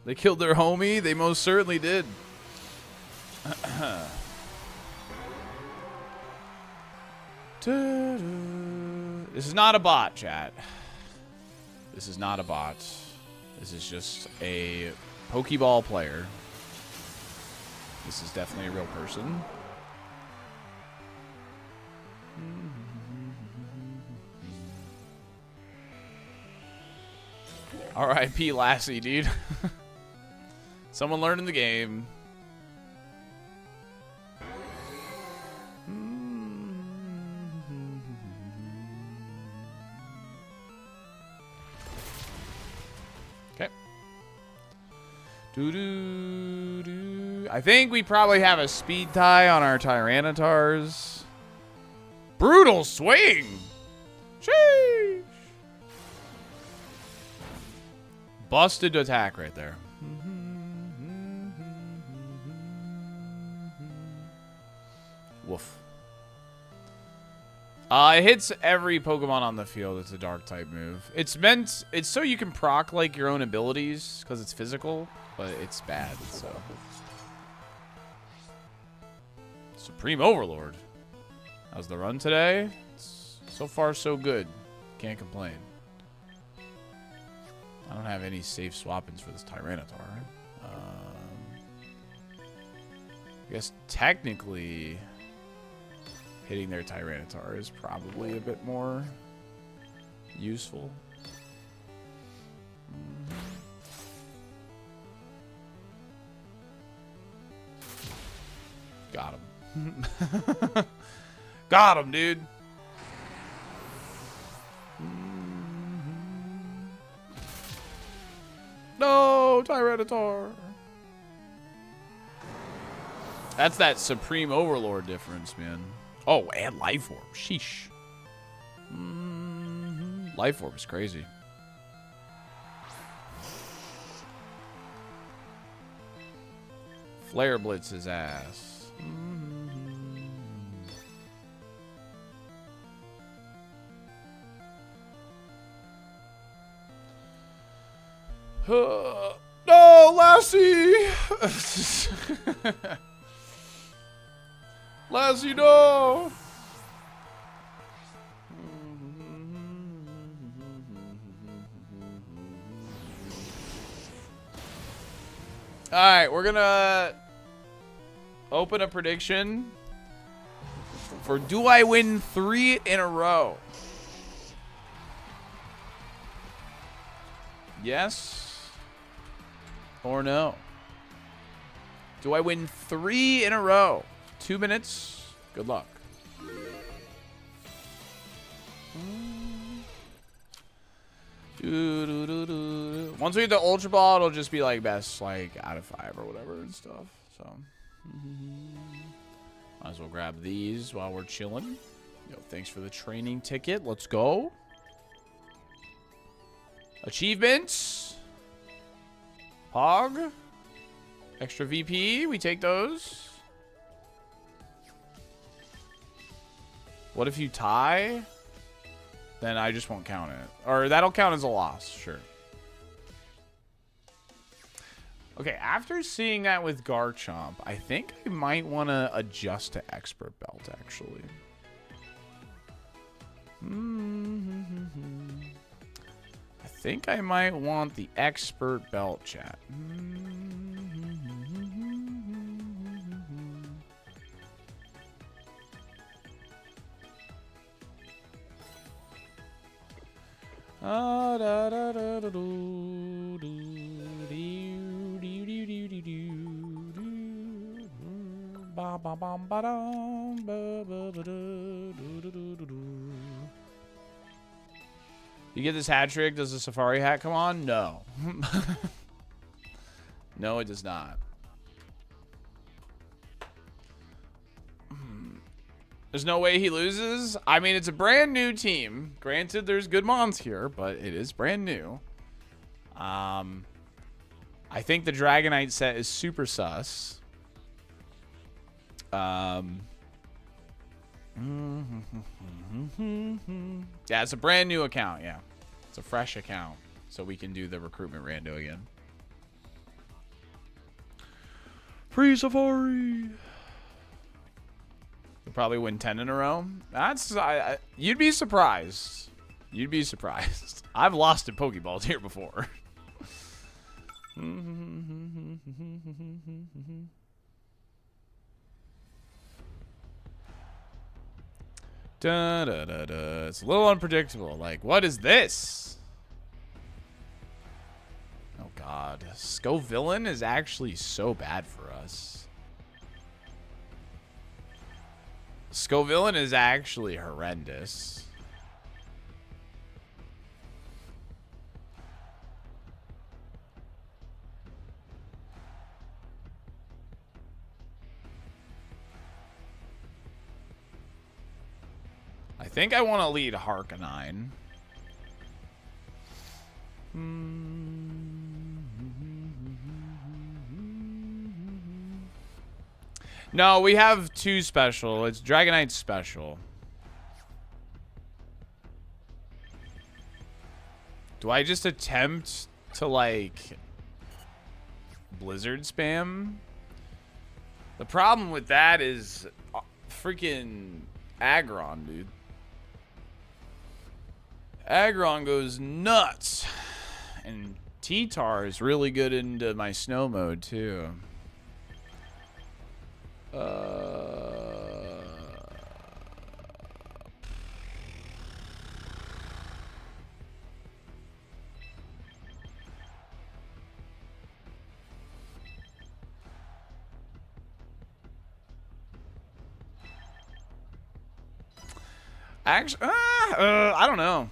They killed their homie? They most certainly did. This is not a bot, chat. This is not a bot. This is just a Pokeball player. This is definitely a real person. R.I.P. Lassie, dude. Someone learning the game. Okay. Doo-doo-doo. I think we probably have a speed tie on our Tyranitars. Brutal swing. Sheesh. Busted attack right there. Woof. It hits every Pokemon on the field. It's a dark type move. It's so you can proc like your own abilities because it's physical, but it's bad, so. Supreme Overlord. How's the run today? So far, so good. Can't complain. I don't have any safe swap-ins for this Tyranitar. I guess technically hitting their Tyranitar is probably a bit more useful. Got him. Got him, dude. No, Tyranitar. That's that Supreme Overlord difference, man. Oh, and Life Orb. Sheesh. Life Orb is crazy. Flare Blitz his ass. No, Lassie! Lassie, no! All right, we're gonna open a prediction for do I win 3 in a row? Yes or no? Do I win 3 in a row? 2 minutes. Good luck. Once we get the Ultra Ball, it'll just be like best like out of 5 or whatever and stuff. So might as well grab these while we're chilling. Yo, thanks for the training ticket. Let's go. Achievements. Pog. Extra VP. We take those. What if you tie? Then I just won't count it. Or that'll count as a loss. Sure. Okay, after seeing that with Garchomp, I think I might want to adjust to Expert Belt, actually. I think I might want the Expert Belt, chat. You get this hat trick, does the safari hat come on? No. No, it does not. There's no way he loses. I mean, it's a brand new team. Granted, there's good mons here, but it is brand new. I think the Dragonite set is super sus. Yeah, it's a brand new account. Yeah, it's a fresh account, so we can do the recruitment rando again. Free Safari. We'll probably win 10 in a row. That's you'd be surprised. You'd be surprised. I've lost in Pokeballs here before. Da, da, da, da. It's a little unpredictable. Like, what is this? Oh, God. Scovillain is actually so bad for us. Scovillain is actually horrendous. I think I want to lead Harkonine. No, we have 2 special. It's Dragonite special. Do I just attempt to, like, Blizzard spam? The problem with that is freaking Aggron, dude. Aggron goes nuts. And T-Tar is really good into my snow mode, too. Actually, I don't know.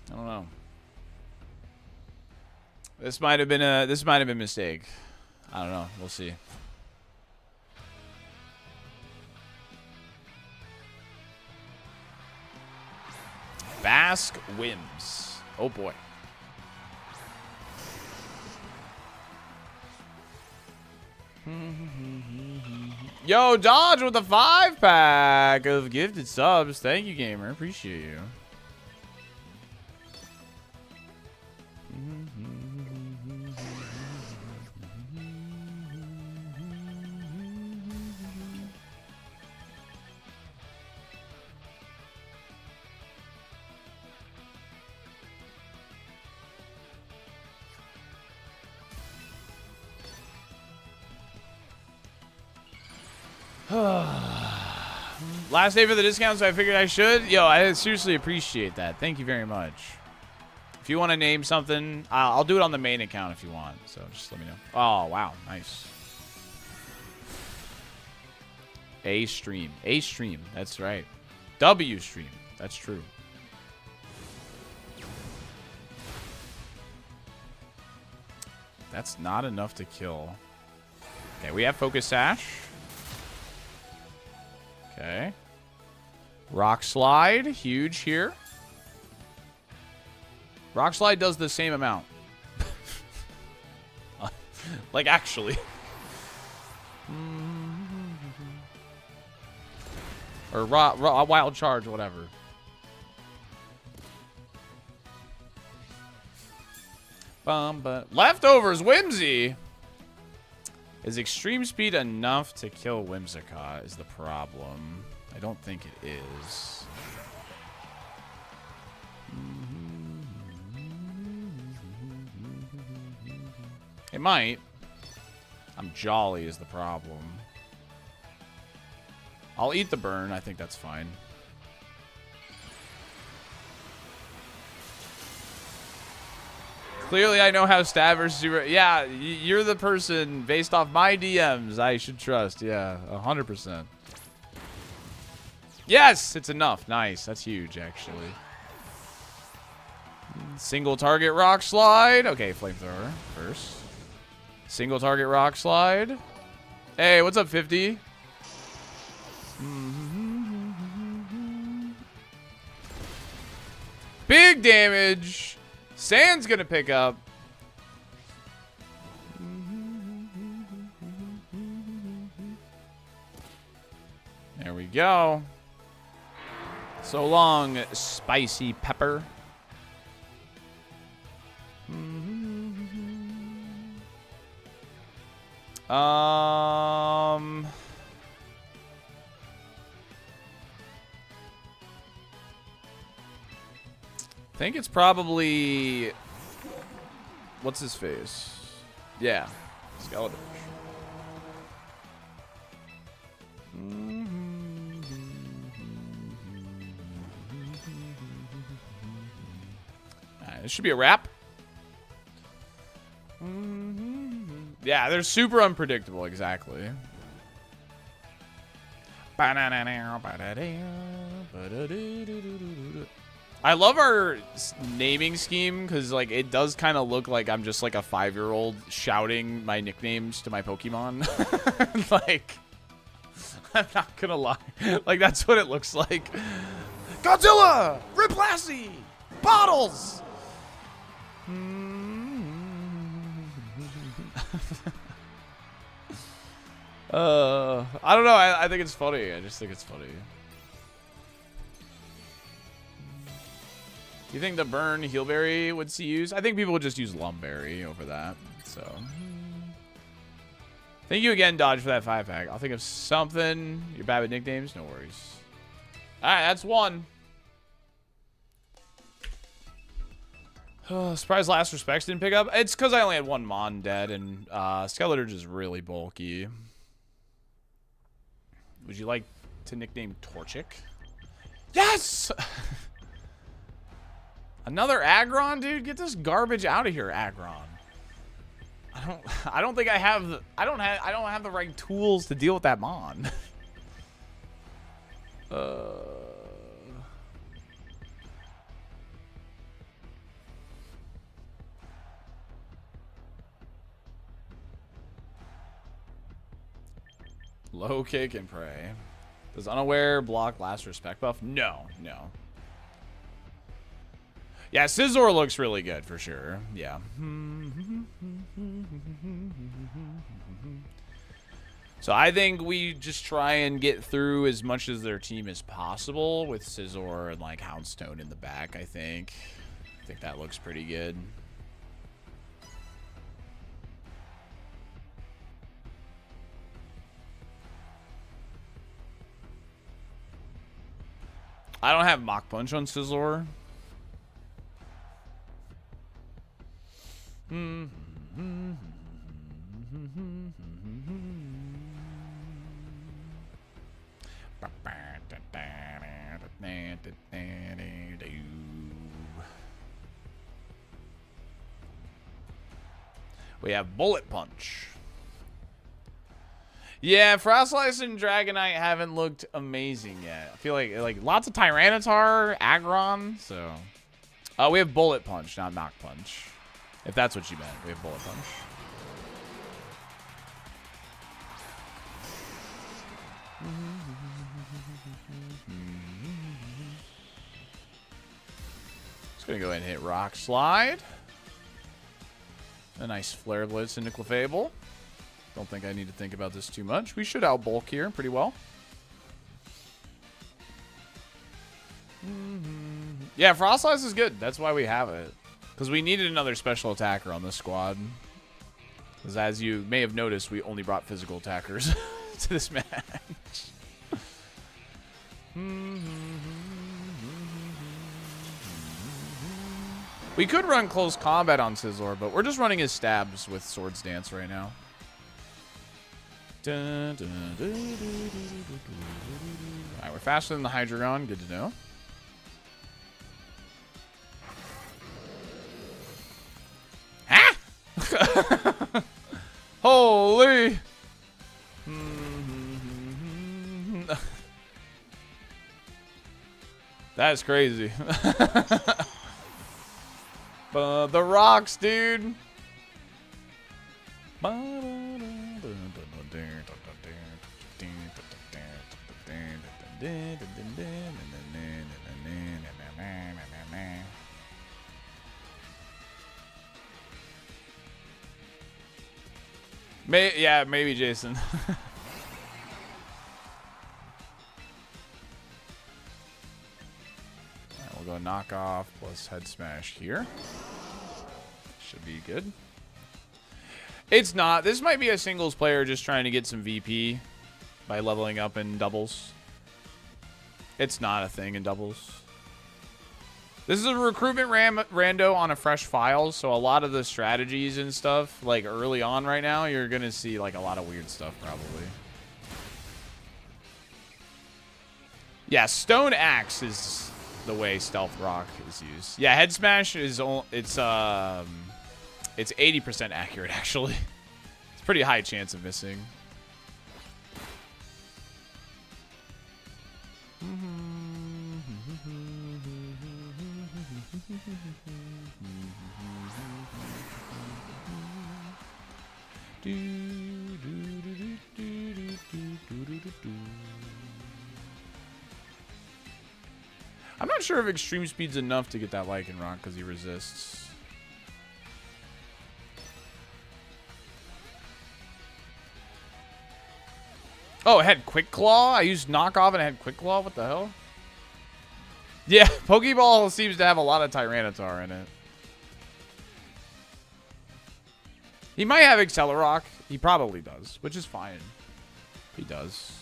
I don't know. This might have been a mistake. I don't know. We'll see. Basque Whims. Oh boy. Yo, Dodge with a 5-pack of gifted subs. Thank you, gamer. Appreciate you. Last day for the discount, so I figured I should. Yo, I seriously appreciate that. Thank you very much. If you want to name something, I'll do it on the main account if you want. So just let me know. Oh, wow. Nice. A stream. A stream. That's right. W stream. That's true. That's not enough to kill. Okay, we have Focus Sash. Okay. Rock Slide. Huge here. Rock Slide does the same amount. Like, actually. Or Wild Charge, whatever. But Leftovers, Whimsy. Is extreme speed enough to kill Whimsicott is the problem. I don't think it is. It might. I'm jolly is the problem. I'll eat the burn. I think that's fine. Clearly, I know how stab versus super. Yeah, you're the person based off my DMs I should trust. Yeah, 100%. Yes, it's enough. Nice. That's huge, actually. Single target rock slide. Okay, flamethrower first. Single target rock slide. Hey, what's up, 50? Big damage. Sand's gonna pick up. There we go. So long, spicy pepper. I think it's probably... What's his face? Yeah. Skeleton. This should be a wrap. Yeah, they're super unpredictable, exactly. I love our naming scheme because, like, it does kind of look like I'm just like a 5-year-old shouting my nicknames to my Pokemon. Like, I'm not gonna lie. Like, that's what it looks like. Godzilla! Rip Lassie! Bottles! I don't know. I think it's funny. I just think it's funny. Do you think the burn Healberry would see use? I think people would just use Lumberry over that. So, thank you again, Dodge, for that 5-pack. I'll think of something. You're bad with nicknames? No worries. All right, that's one. Surprise last respects didn't pick up. It's because I only had one Mon dead, and Skeletor is really bulky. Would you like to nickname Torchic? Yes! Another Aggron, dude. Get this garbage out of here, Aggron. I don't think I have I don't have the right tools to deal with that Mon. Low kick and pray. Does unaware block last respect buff? No, no. Yeah, Scizor looks really good for sure. Yeah. So I think we just try and get through as much as their team as possible with Scizor and like Houndstone in the back, I think. I think that looks pretty good. I don't have Mach Punch on Scizor. We have Bullet Punch. Yeah, Frostlice and Dragonite haven't looked amazing yet. I feel like lots of Tyranitar, Aggron, so. We have Bullet Punch, not Knock Punch. If that's what you meant, we have Bullet Punch. Just gonna go ahead and hit Rock Slide. A nice Flare Blitz into Clefable. Don't think I need to think about this too much. We should outbulk here pretty well. Yeah, Frostlice is good. That's why we have it. Because we needed another special attacker on this squad. Because as you may have noticed, we only brought physical attackers to this match. We could run close combat on Sizzler, but we're just running his stabs with Swords Dance right now. Alright, we're faster than the Hydreigon. Good to know. Ah! Holy! That's crazy. The rocks, dude. Yeah, maybe Jason. We'll go knock off plus head smash here. Should be good. It's not. This might be a singles player just trying to get some VP by leveling up in doubles. It's not a thing in doubles. This is a recruitment rando on a fresh file, so a lot of the strategies and stuff, like early on right now, you're going to see like a lot of weird stuff probably. Yeah, Stone Axe is the way Stealth Rock is used. Yeah, Head Smash is it's 80% accurate actually. It's a pretty high chance of missing. I'm not sure if extreme speed's enough to get that Lycanroc because he resists. Oh, it had Quick Claw? I used Knockoff and it had Quick Claw? What the hell? Yeah, Pokeball seems to have a lot of Tyranitar in it. He might have Accelerock. He probably does, which is fine. He does.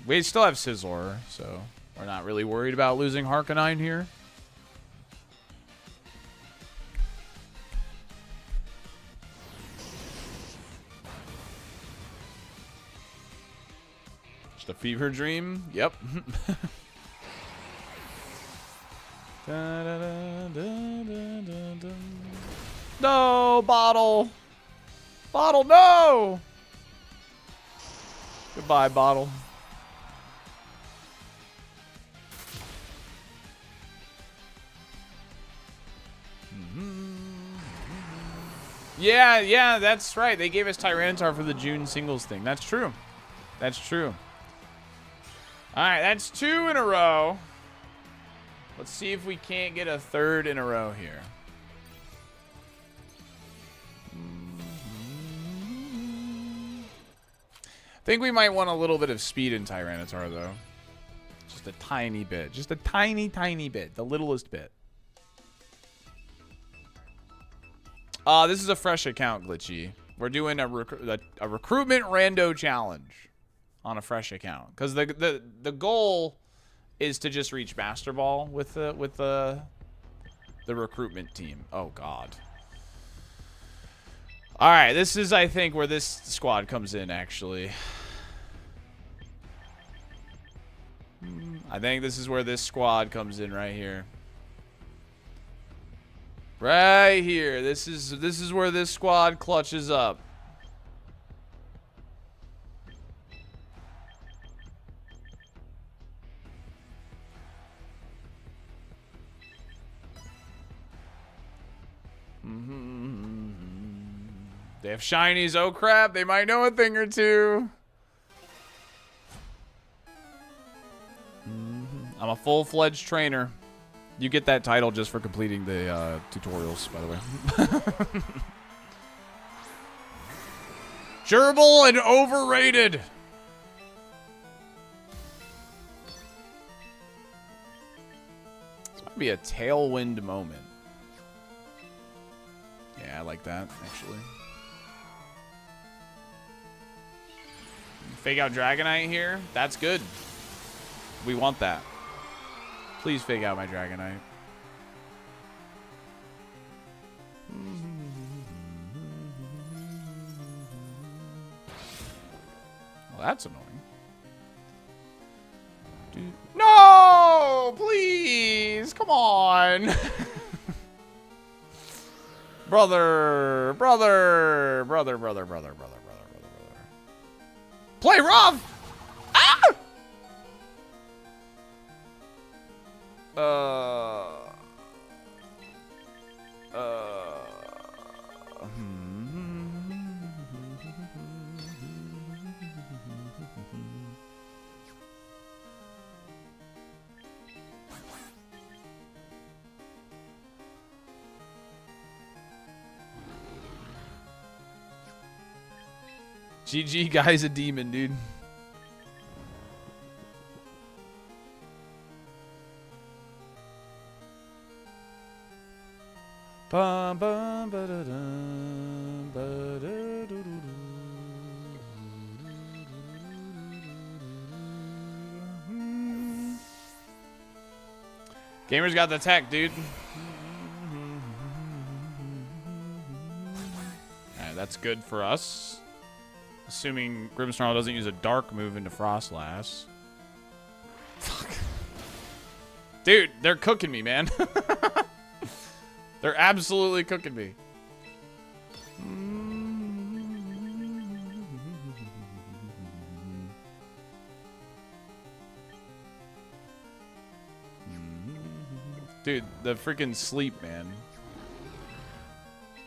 We still have Sizzler, so we're not really worried about losing Harkonine here. Just a fever dream. Yep. No, Bottle. Bottle, no. Goodbye, Bottle. Yeah, that's right. They gave us Tyranitar for the June singles thing. That's true. That's true. All right, that's 2 in a row. Let's see if we can't get a 3rd in a row here. I think we might want a little bit of speed in Tyranitar, though. Just a tiny bit. Just a tiny, tiny bit. The littlest bit. This is a fresh account, Glitchy. We're doing a recruitment rando challenge on a fresh account. Because the goal is to just reach Master Ball with the recruitment team. Oh, God. All right, this is, I think, where this squad comes in, actually. I think this is where this squad comes in right here. Right here. This is where this squad clutches up. They have shinies. Oh crap, they might know a thing or two. I'm a full-fledged trainer. You get that title just for completing the tutorials, by the way. Gerbil and overrated. This might be a tailwind moment. Yeah, I like that, actually. Fake out Dragonite here. That's good. We want that. Please fake out my Dragonite. Well, that's annoying. No! Please! Come on! Brother! Play rough! Ah! GG, guy's a demon, dude. Bum, bum, ba-da-dum, ba-da-doo-doo-doo. Gamer's got the tech, dude. Alright, that's good for us. Assuming Grimmsnarl doesn't use a dark move into Frostlass. Fuck. Dude, they're cooking me, man. They're absolutely cooking me. Dude, the freaking sleep, man.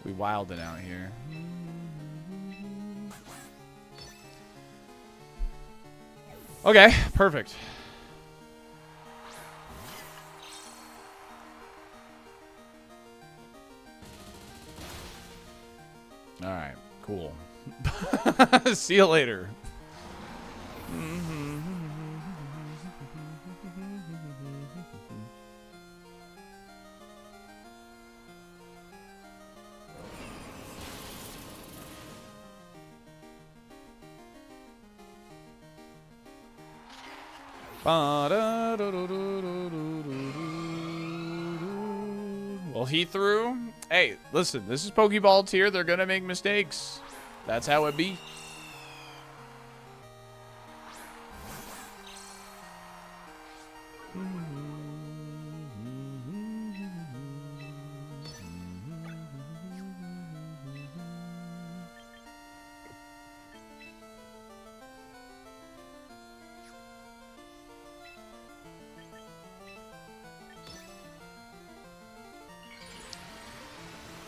We wildin' out here. Okay, perfect. All right, cool. See you later. Well, he threw. Hey, listen, this is Pokeball tier. They're gonna make mistakes. That's how it be.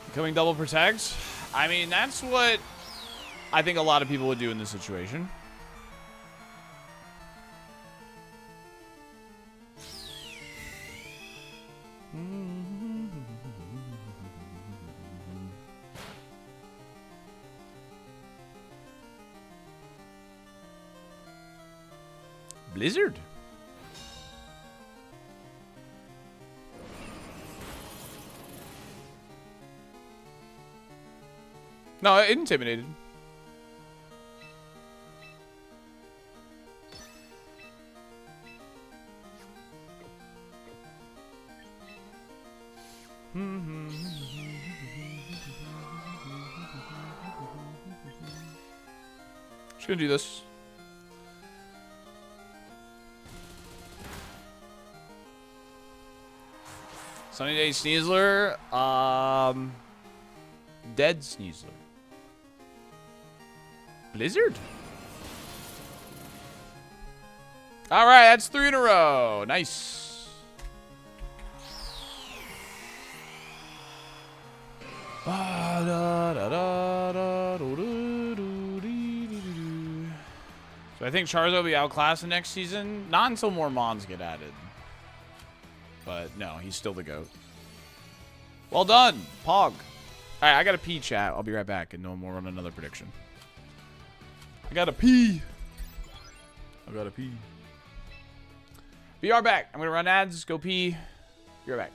Becoming double protect. I mean, that's what I think a lot of people would do in this situation. Blizzard. No, it intimidated. Just gonna do this. Sunny Day Sneasler. Dead Sneasler. Blizzard. All right, that's 3 in a row. Nice. So I think Charizard will be outclassed next season. Not until more Mons get added. But no, he's still the GOAT. Well done, Pog. All right, I got to pee, chat. I'll be right back, and no more on another prediction. I got to pee. I got to pee. Be right back. I'm going to run ads, go pee. Be right back.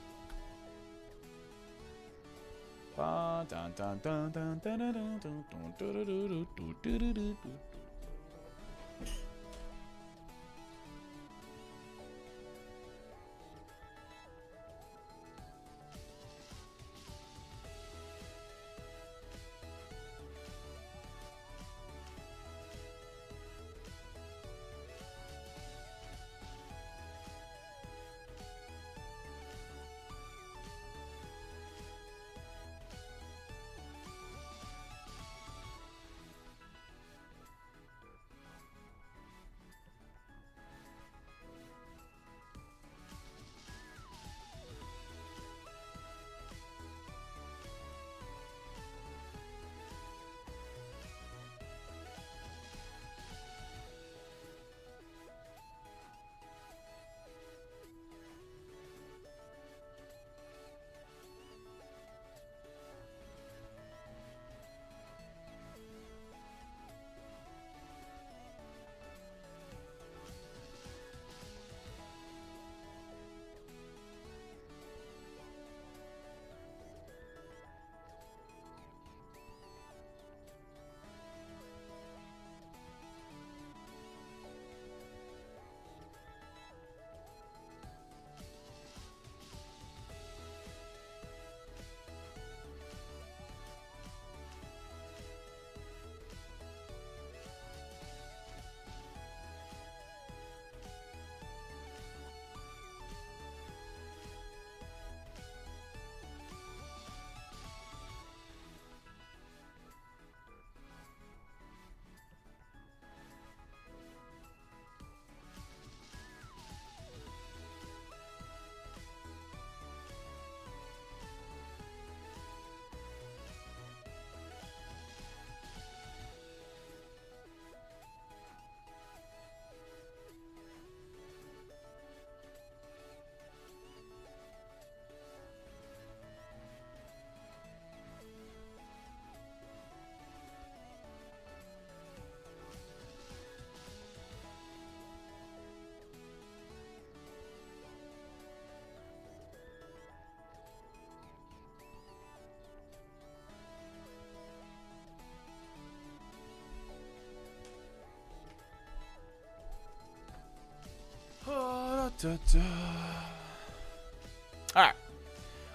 All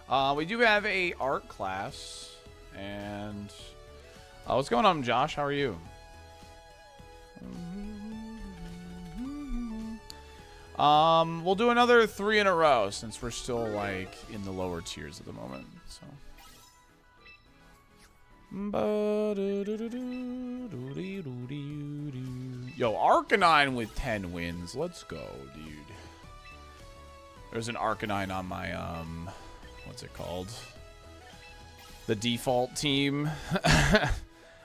right. We do have a art class, and what's going on, Josh? How are you? We'll do another 3 in a row since we're still like in the lower tiers at the moment. So. Yo, Arcanine with 10 wins. Let's go, dude. There's an Arcanine on my, what's it called? The default team. I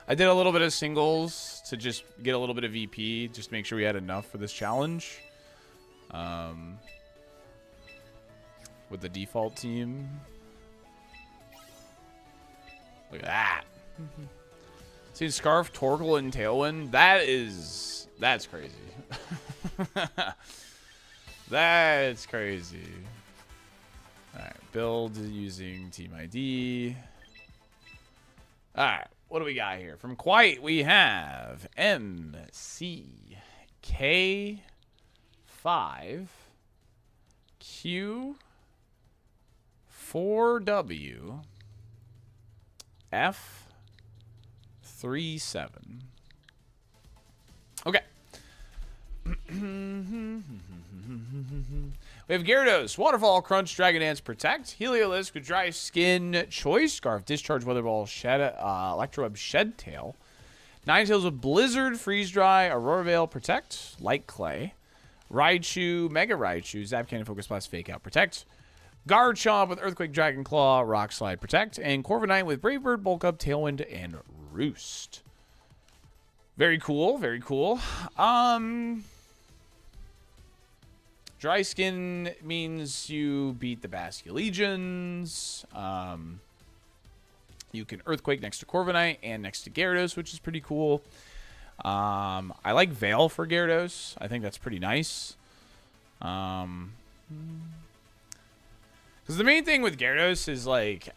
did a little bit of singles to just get a little bit of VP, just to make sure we had enough for this challenge. With the default team. Look at that. See Scarf, Torkoal, and Tailwind? That's crazy. That's crazy. Alright, build using Team ID. Alright, what do we got here? From Quite, we have MCK5 Q4W F37. Okay. We have Gyarados, Waterfall, Crunch, Dragon Dance, Protect, Heliolisk with Dry Skin, Choice Scarf, Discharge, Weather Ball, Shed, Electroweb, Shed Tail, Ninetales with Blizzard, Freeze Dry, Aurora Veil, Protect, Light Clay, Raichu, Mega Raichu, Zap Cannon, Focus Blast, Fake Out, Protect, Garchomp with Earthquake, Dragon Claw, Rock Slide, Protect, and Corviknight with Brave Bird, Bulk Up, Tailwind, and Roost. Very cool, very cool. Dry Skin means you beat the Basculegions. You can Earthquake next to Corviknight and next to Gyarados, which is pretty cool. I like Veil for Gyarados. I think that's pretty nice. Because the main thing with Gyarados is, like,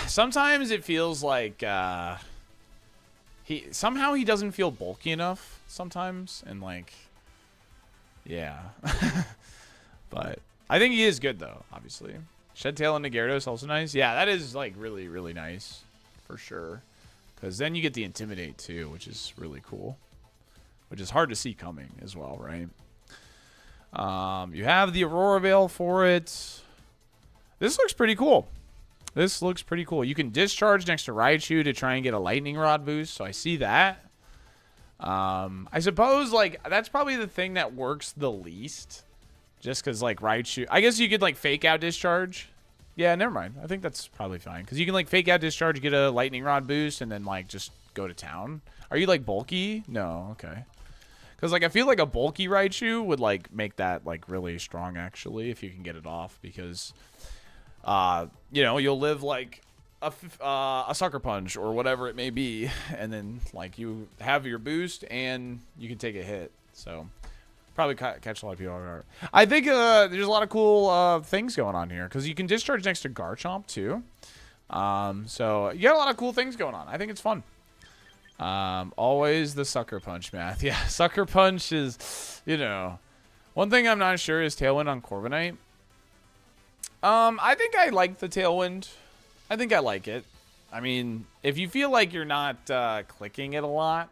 sometimes it feels like he doesn't feel bulky enough sometimes. And, like, yeah. But I think he is good, though, obviously. Shed Tail into Gyarados also nice. Yeah, that is, like, really, really nice. For sure. Because then you get the Intimidate, too, which is really cool. Which is hard to see coming as well, right? You have the Aurora Veil for it. This looks pretty cool. This looks pretty cool. You can Discharge next to Raichu to try and get a Lightning Rod boost, so I see that. I suppose, like, that's probably the thing that works the least. Just because, like, Raichu... I guess you could, like, Fake Out Discharge. Yeah, never mind. I think that's probably fine. Because you can, like, Fake Out Discharge, get a Lightning Rod boost, and then, like, just go to town. Are you, like, bulky? No, okay. Because, like, I feel like a bulky Raichu would, like, make that, like, really strong, actually, if you can get it off. Because, you know, you'll live, like, a Sucker Punch or whatever it may be. And then, like, you have your boost, and you can take a hit. So... probably catch a lot of people. I think there's a lot of cool things going on here because you can Discharge next to Garchomp too. So you got a lot of cool things going on. I think it's fun. Always the Sucker Punch math. Yeah, Sucker Punch is, you know, one thing I'm not sure is Tailwind on Corviknight. I think I like the Tailwind. I think I like it. I mean, if you feel like you're not clicking it a lot,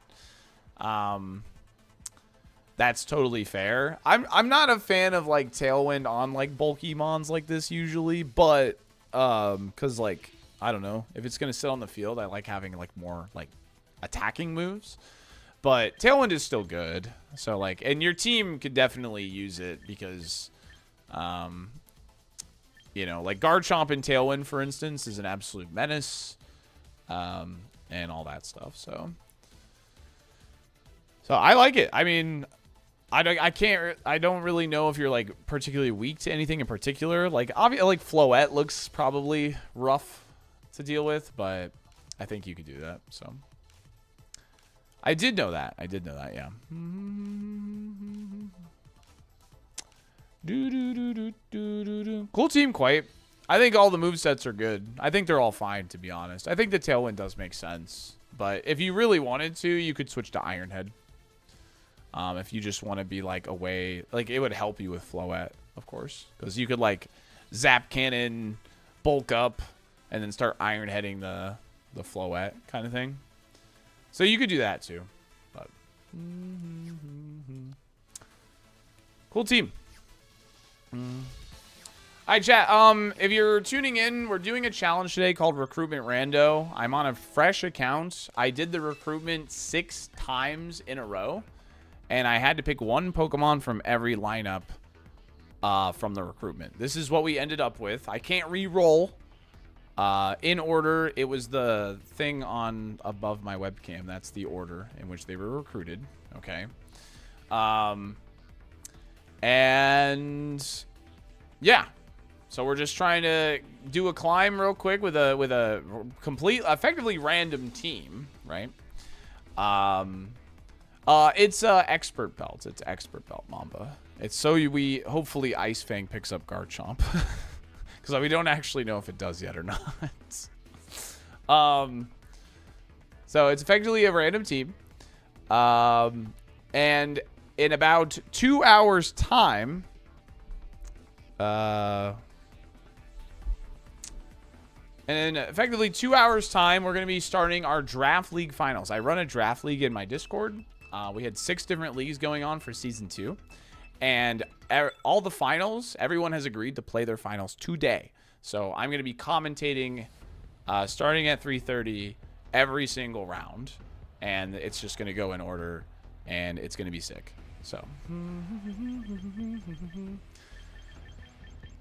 that's totally fair. I'm not a fan of, like, Tailwind on, like, bulky mons like this usually, but because, like, I don't know, if it's gonna sit on the field, I like having, like, more, like, attacking moves. But Tailwind is still good. So, like, and your team could definitely use it because you know, like Garchomp and Tailwind, for instance, is an absolute menace, and all that stuff. So I like it. I mean, I don't really know if you're, like, particularly weak to anything in particular. Like, obviously, like, Floette looks probably rough to deal with, but I think you could do that. So I did know that. Yeah. Cool team, quite. I think all the movesets are good. I think they're all fine, to be honest. I think the Tailwind does make sense. But if you really wanted to, you could switch to Ironhead. If you just want to be, like, away, like, it would help you with Floette, of course, because you could, like, Zap Cannon, bulk up, and then start Ironheading the Floette kind of thing. So you could do that too. But cool team. All right, chat. If you're tuning in, we're doing a challenge today called Recruitment Rando. I'm on a fresh account. I did the recruitment 6 times in a row. And I had to pick one Pokemon from every lineup from the recruitment. This is what we ended up with. I can't re-roll in order. It was the thing on above my webcam. That's the order in which they were recruited. Okay. And yeah. So we're just trying to do a climb real quick with a complete, effectively random team, right? It's Expert Belt. It's Expert Belt, Mamba. It's so we hopefully Ice Fang picks up Garchomp. Because we don't actually know if it does yet or not. So it's effectively a random team. And in about 2 hours time, and in effectively 2 hours time, we're going to be starting our draft league finals. I run a draft league in my Discord. We had 6 different leagues going on for season 2. And all the finals, everyone has agreed to play their finals today. So I'm going to be commentating starting at 3:30 every single round. And it's just going to go in order. And it's going to be sick. So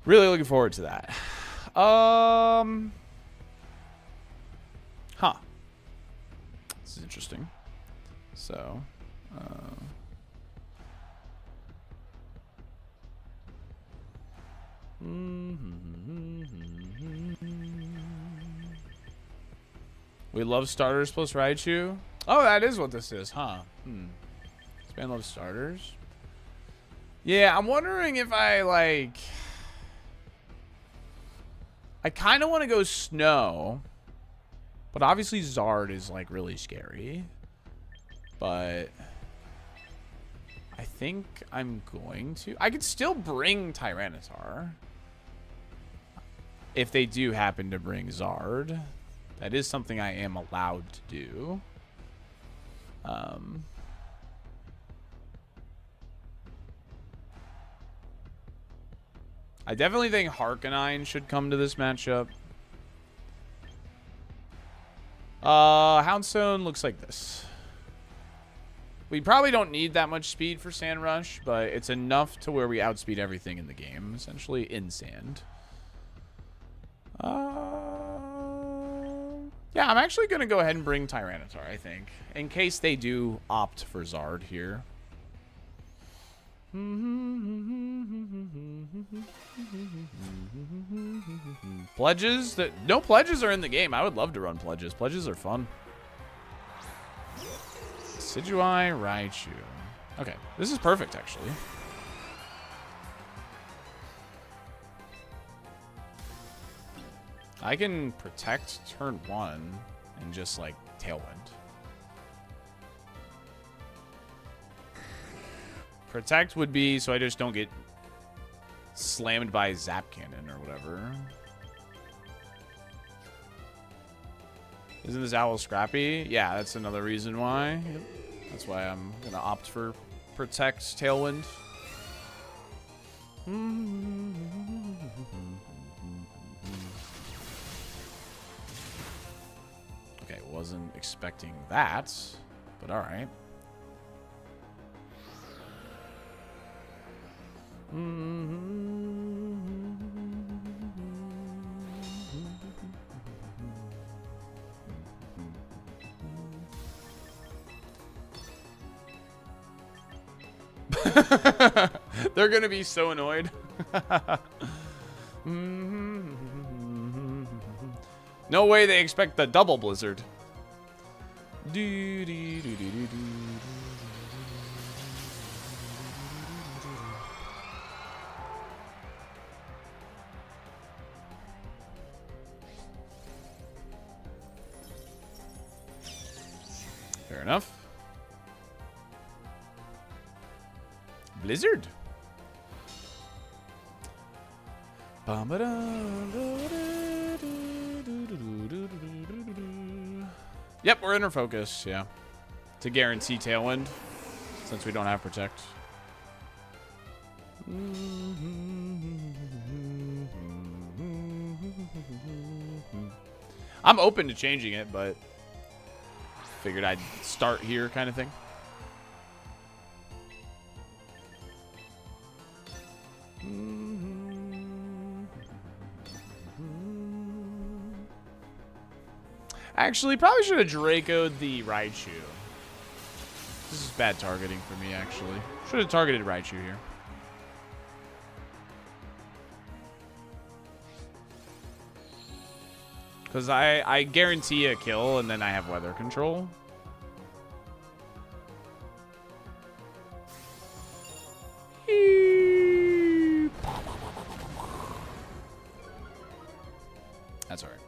really looking forward to that. This is interesting. So we love starters plus Raichu. Oh, that is what this is, huh? Span loves starters. Yeah, I'm wondering if I kind of want to go snow, but obviously Zard is like really scary. But I think I'm going to. I could still bring Tyranitar if they do happen to bring Zard. That is something I am allowed to do. I definitely think Harkonine should come to this matchup. Houndstone looks like this. We probably don't need that much speed for Sand Rush, but it's enough to where we outspeed everything in the game, essentially in sand. Yeah, I'm actually going to go ahead and bring Tyranitar, I think, in case they do opt for Zard here. Pledges? No pledges are in the game. I would love to run pledges. Pledges are fun. Decidueye, Raichu. Okay, this is perfect, actually. I can protect turn 1 and just, like, Tailwind. Protect would be so I just don't get slammed by Zap Cannon or whatever. Isn't this owl scrappy? Yeah, that's another reason why. That's why I'm going to opt for Protect Tailwind. Okay, wasn't expecting that, but all right. They're gonna be so annoyed. No way they expect the double blizzard. Fair enough. Blizzard. Yep, we're inner focus, yeah. To guarantee Tailwind, since we don't have Protect. I'm open to changing it, but figured I'd start here kind of thing. Actually, probably should have Draco'd the Raichu. This is bad targeting for me, actually. Should have targeted Raichu here. Because I guarantee a kill, and then I have weather control. That's all right.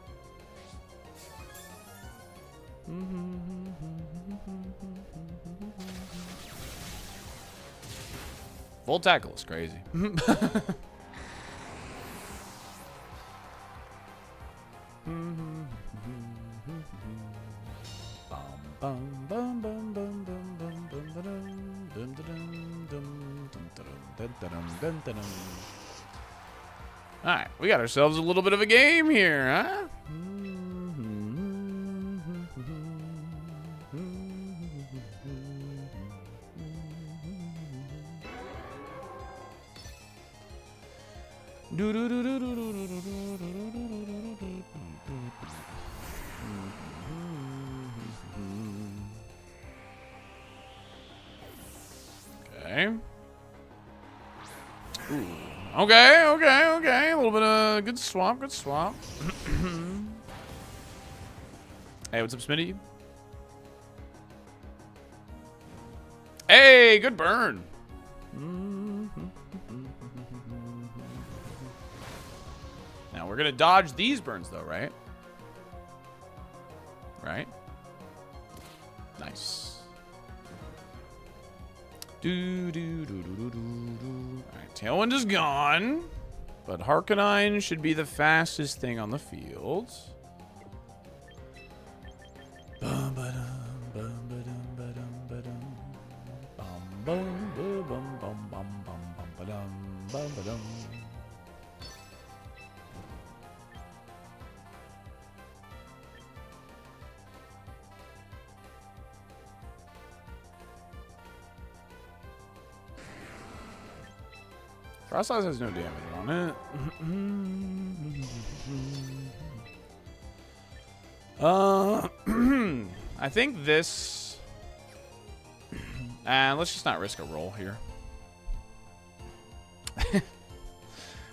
Full tackle is crazy. Alright, we got ourselves a little bit of a game here, huh? Okay. Ooh. Okay. A little bit of good swamp, Hey, what's up, Smitty? Hey, good burn. Now we're gonna dodge these burns though, right? Right? Nice. Alright, Tailwind is gone. But Harkonine should be the fastest thing on the field. Frost Eyes has no damage on it. I think this... let's just not risk a roll here.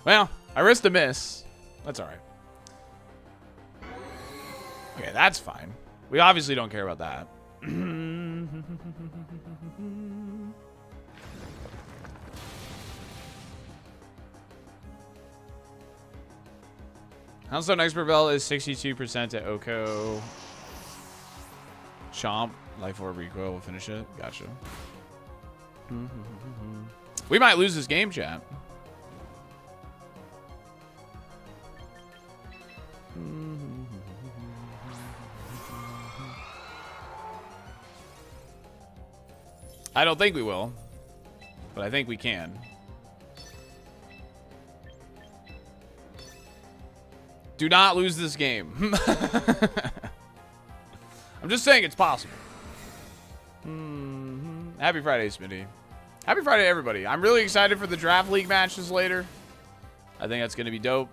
Well, I risked a miss. That's alright. Okay, that's fine. We obviously don't care about that. Houndstone Expert Bell is 62% at Oko. Chomp. Life Orb Recoil will finish it. Gotcha. We might lose this game, chat. I don't think we will, but I think we can. Do not lose this game. I'm just saying it's possible. Happy Friday, Smitty. Happy Friday, everybody. I'm really excited for the Draft League matches later. I think that's going to be dope.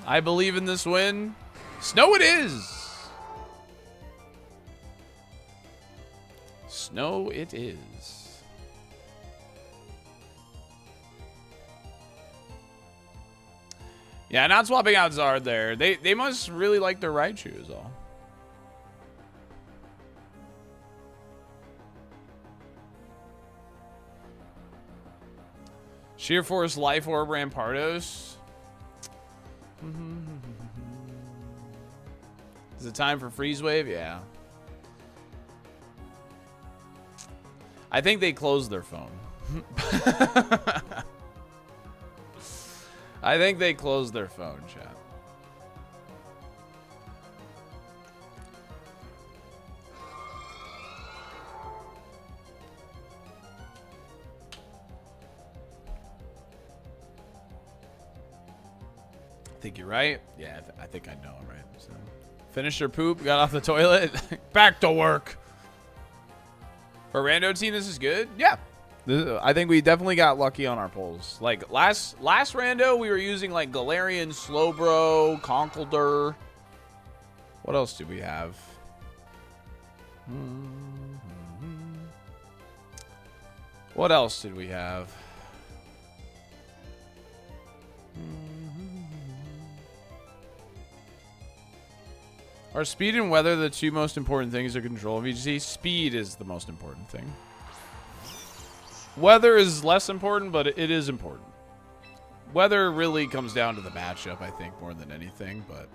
I believe in this win. Snow it is. Snow it is. Yeah, not swapping out Zard there. They must really like their Raichu is all. Sheer Force, Life Orb, Rampardos. Is it time for Freeze Wave? Yeah. I think they closed their phone. I think they closed their phone, chat. I think you're right. Yeah, I think I know I'm right. So, finished your poop, got off the toilet, back to work. For rando team, this is good. Yeah. I think we definitely got lucky on our pulls. Like last rando, we were using like Galarian, Slowbro, Conkeldurr. What else do we have? What else did we have? Are speed and weather the two most important things to control VGC? Speed is the most important thing. Weather is less important, but it is important. Weather really comes down to the matchup, I think, more than anything, but...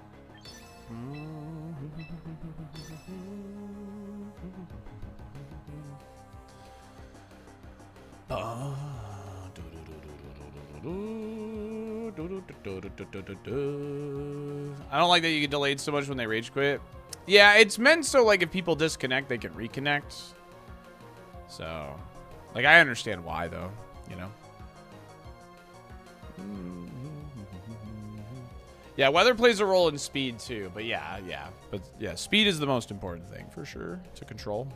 don't like that you get delayed so much when they rage quit. Yeah, it's meant so like if people disconnect, they can reconnect. So, like I understand why though, you know. Yeah, weather plays a role in speed too, but yeah. But yeah, speed is the most important thing for sure to control.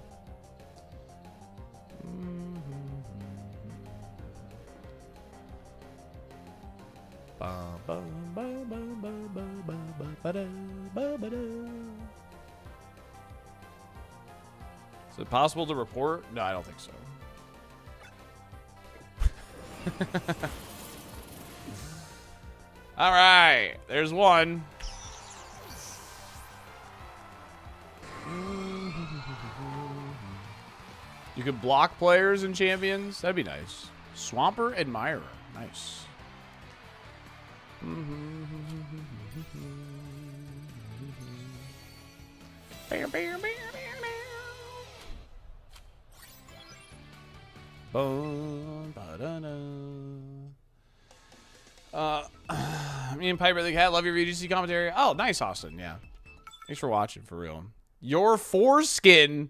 Is it possible to report? No, I don't think so. All right, there's one. You could block players and champions. That'd be nice. Swamper Admirer. Nice. Me and Piper the Cat love your VGC commentary. Oh, nice, Austin. Yeah. Thanks for watching, for real. Your foreskin.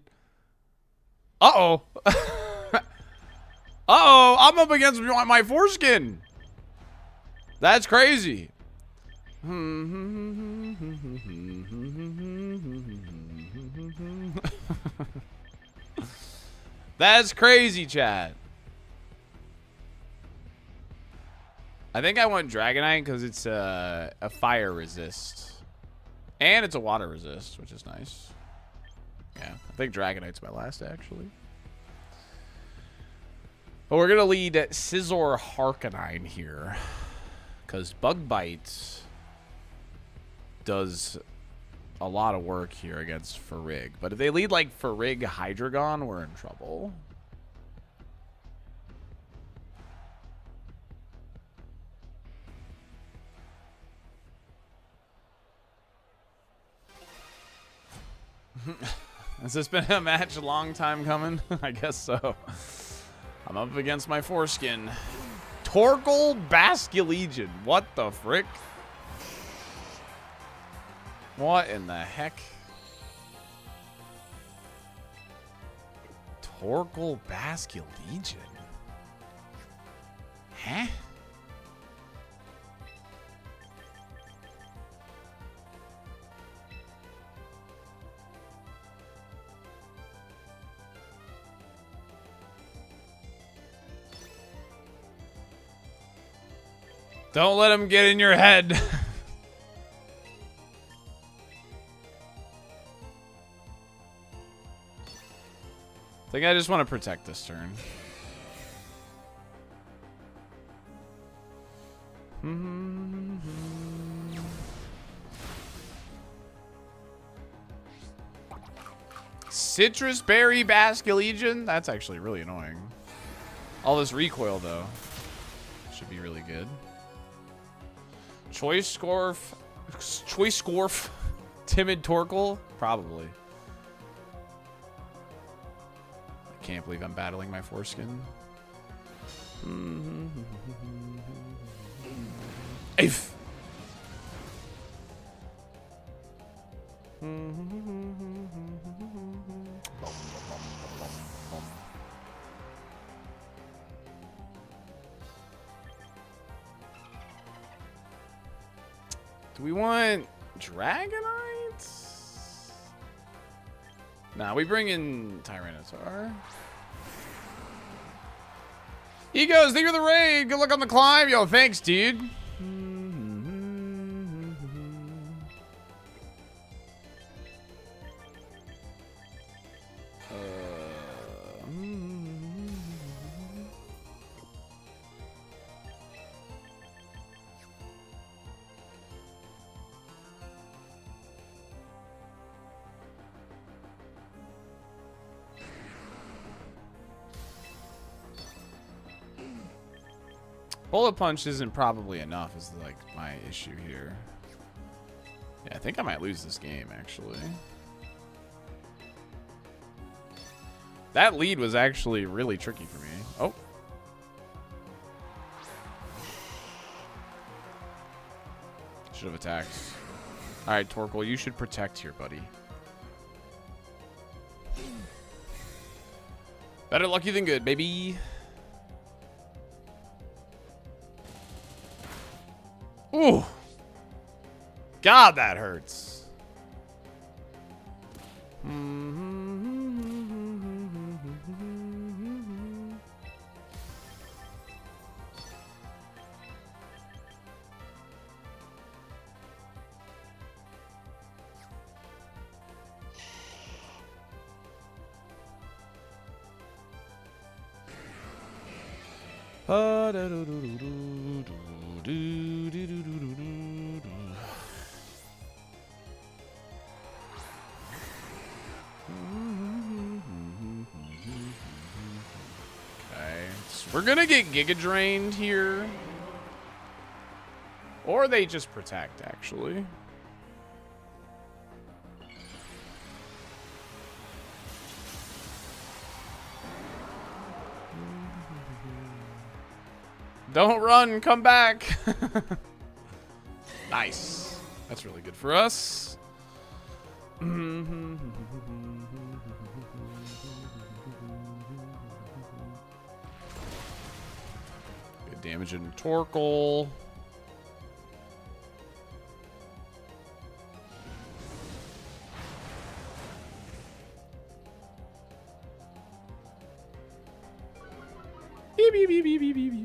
Uh-oh. Uh-oh. I'm up against my foreskin. That's crazy. That's crazy, chat. I think I want Dragonite because it's a fire resist. And it's a water resist, which is nice. Yeah, I think Dragonite's my last, actually. But we're going to lead Scizor Harkonine here. Because Bug Bite does a lot of work here against Farig. But if they lead like Farig Hydreigon, we're in trouble. Has this been a match a long time coming? I guess so. I'm up against my foreskin. Torkoal Basculegion. What the frick? What in the heck? Torkoal Basculegion. Huh? Don't let him get in your head. I think I just want to protect this turn. Citrus Berry Basculegion? That's actually really annoying. All this recoil, though. Should be really good. Choice Scorf, Timid Torkoal? Probably. I can't believe I'm battling my foreskin. If. Do we want Dragonite? Nah, we bring in Tyranitar. Egos, thank you for the raid. Good luck on the climb. Yo, thanks, dude. Bullet Punch isn't probably enough is like my issue here. Yeah, I think I might lose this game, actually. That lead was actually really tricky for me. Oh. Should have attacked. All right, Torkoal, you should protect here, buddy. Better lucky than good, baby. Ooh. God, that hurts. We're gonna get Giga Drained here. Or they just protect, actually. Don't run, come back. Nice. That's really good for us. Good damage in Torkoal. Beep, beep, beep, beep, beep, beep, beep.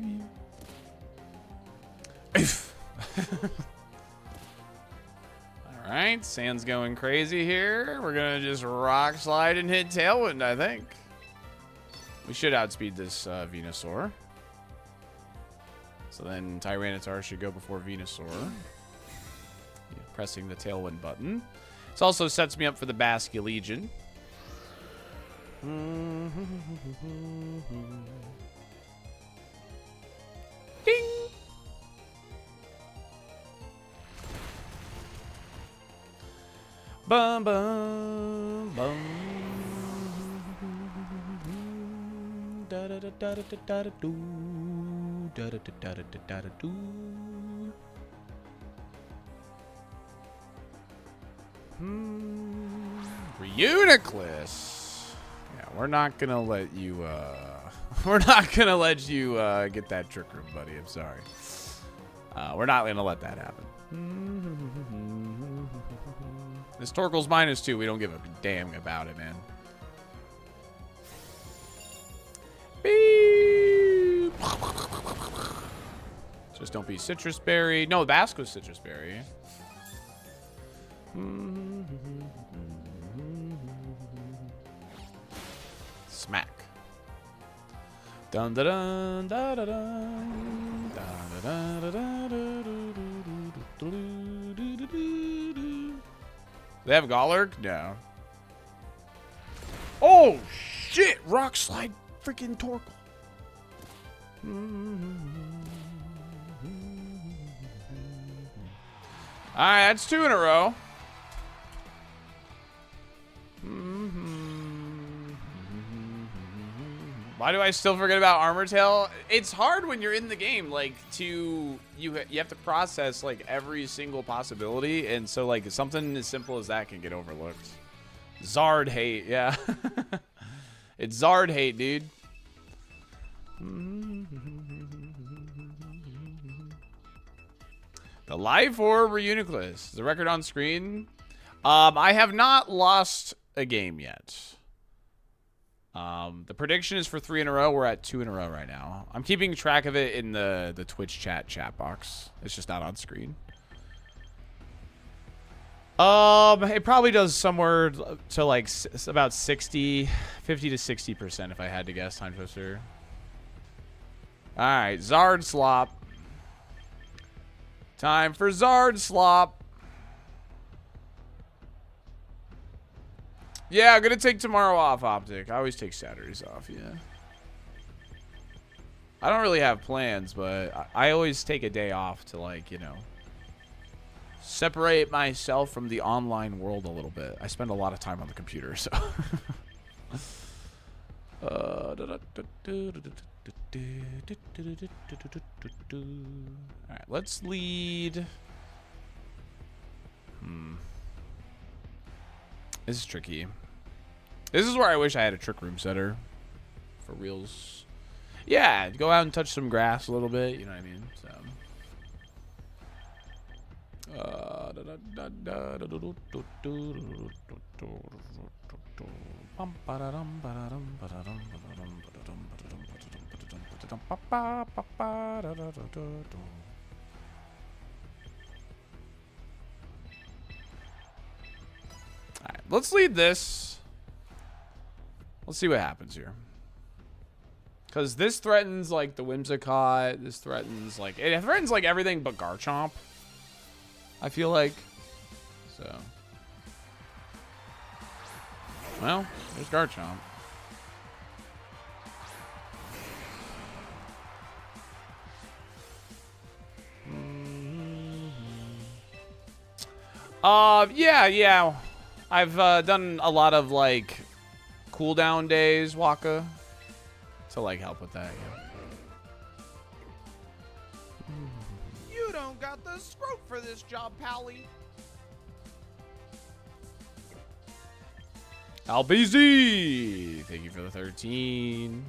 Alright, Sand's going crazy here. We're gonna just rock slide and hit Tailwind, I think. We should outspeed this Venusaur. So then Tyranitar should go before Venusaur. Pressing the Tailwind button. This also sets me up for the Basculegion. Ding! Bum bum bum. Da da da da da da da do. Da da da da da da da do. Reuniclus. Yeah, we're not gonna let you. We're not gonna let you get that Trick Room, buddy. I'm sorry. We're not gonna let that happen. This Torkoal's -2. We don't give a damn about it, man. Beep. Just don't be Citrus Berry. No, Basco's Citrus Berry. Smack. Dun dun dun dun dun dun dun dun dun. They have Golurk? No. Oh shit! Rock Slide freaking Torkoal. Alright, that's 2 in a row. Why do I still forget about Armor Tail? It's hard when you're in the game, like, you have to process, like, every single possibility, and so, like, something as simple as that can get overlooked. Zard hate, yeah. It's Zard hate, dude. The Life Orb Reuniclus. The record on screen. I have not lost a game yet. The prediction is for 3 in a row. We're at 2 in a row right now. I'm keeping track of it in the Twitch chat box. It's just not on screen. It probably does somewhere to like about 50 to 60% if I had to guess, Time Twister. All right, Zard Slop. Time for Zard Slop. Yeah, I'm gonna take tomorrow off, Optic. I always take Saturdays off, yeah. I don't really have plans, but I always take a day off to, like, you know, separate myself from the online world a little bit. I spend a lot of time on the computer, so. Alright, let's lead This is tricky. This is where I wish I had a trick room setter. For reals. Yeah, go out and touch some grass a little bit, you know what I mean? So. Alright, let's lead this. Let's see what happens here. Because this threatens, like, the Whimsicott. This threatens, like... It threatens, like, everything but Garchomp. I feel like. So. Well, there's Garchomp. Yeah. I've done a lot of, like, cooldown days, Waka. To, like, help with that, yeah. You don't got the scrope for this job, Pally. LBZ! Thank you for the 13.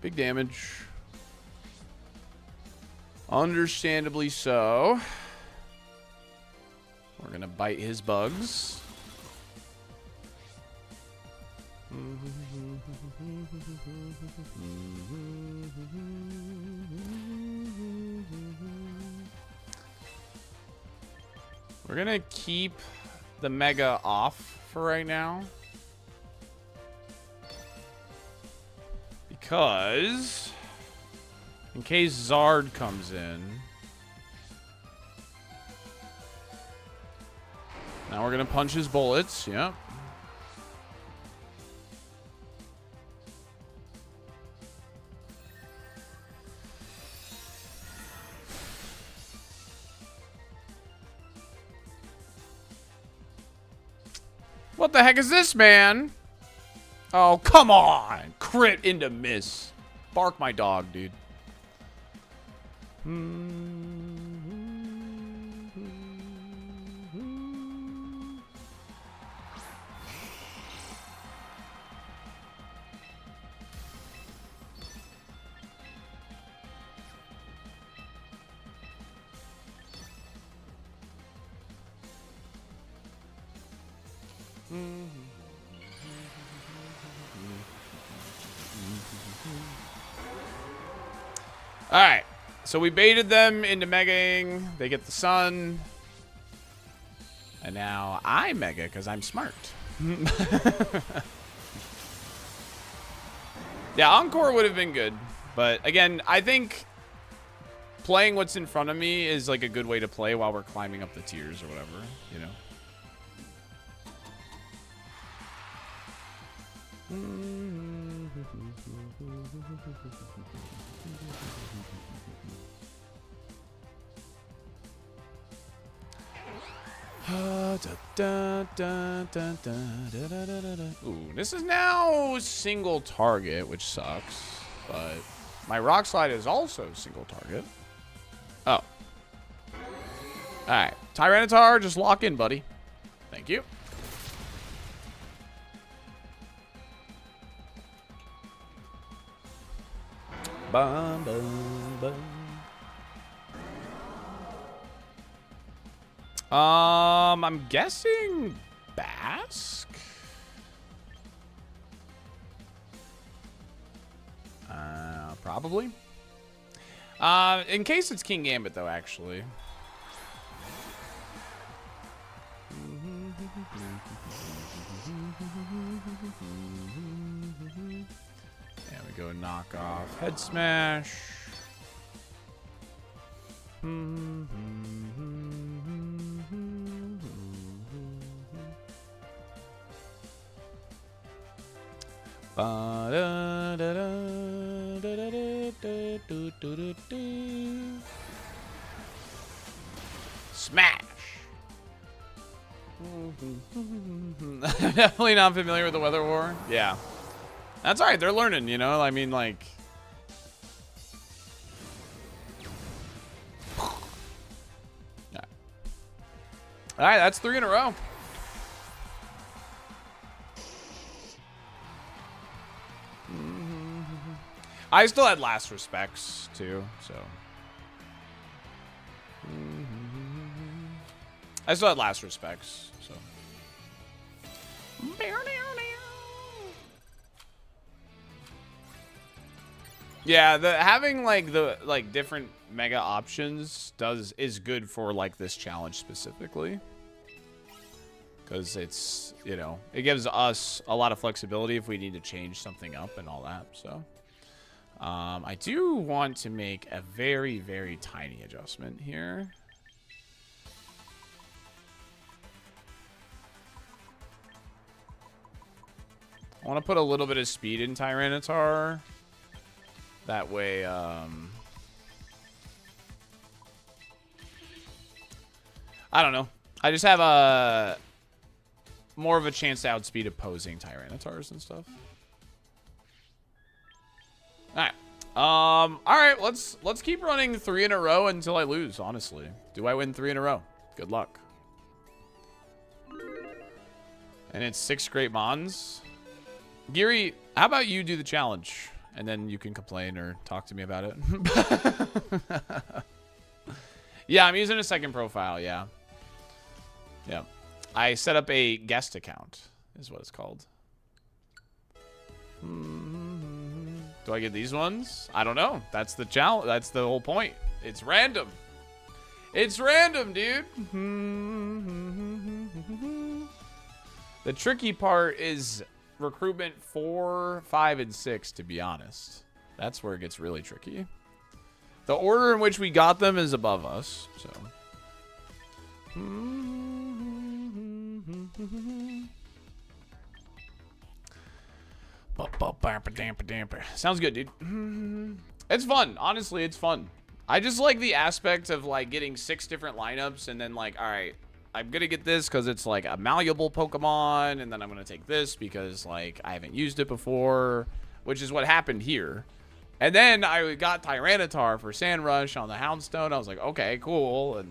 Big damage. Understandably so. We're gonna bite his bugs. We're gonna keep the Mega off for right now. Because, in case Zard comes in, now we're going to punch his bullets. Yep. What the heck is this, man? Oh, come on. Crit into miss. Bark my dog, dude. Alright, so we baited them into Megaing. They get the sun. And now I Mega because I'm smart. Yeah, Encore would have been good. But again, I think playing what's in front of me is like a good way to play while we're climbing up the tiers or whatever, you know? Ooh, this is now single target, which sucks. But my Rock Slide is also single target. Oh. Alright. Tyranitar, just lock in, buddy. Thank you. Bum, bum, bum. I'm guessing Basque? Probably. In case it's King Gambit, though, actually. There we go, knock off Head Smash. Smash. Definitely not familiar with the weather war. Yeah. That's all right. They're learning, you know? I mean, like... All right, that's 3 in a row. I still had last respects, too, so... I still had last respects, so... Yeah, having like the different mega options is good for like this challenge specifically, because it's, you know, it gives us a lot of flexibility if we need to change something up and all that. So I do want to make a very, very tiny adjustment here. I want to put a little bit of speed in Tyranitar. That way, I don't know. I just have a more of a chance to outspeed opposing Tyranitars and stuff. All right. All right, let's keep running 3 in a row until I lose, honestly. Do I win 3 in a row? Good luck. And it's 6 great mons. Geary, how about you do the challenge? And then you can complain or talk to me about it. Yeah, I'm using a second profile, yeah. Yeah. I set up a guest account, is what it's called. Do I get these ones? I don't know. That's the challenge. That's the whole point. It's random. It's random, dude. The tricky part is recruitment 4, 5, and 6, to be honest. That's where it gets really tricky. The order in which we got them is above us, so. Sounds good, dude. It's fun. Honestly, it's fun. I just like the aspect of like getting 6 different lineups and then like, all right, I'm gonna get this because it's like a malleable Pokemon, and then I'm gonna take this because like I haven't used it before, which is what happened here. And then I got Tyranitar for Sand Rush on the Houndstone. I was like, okay, cool.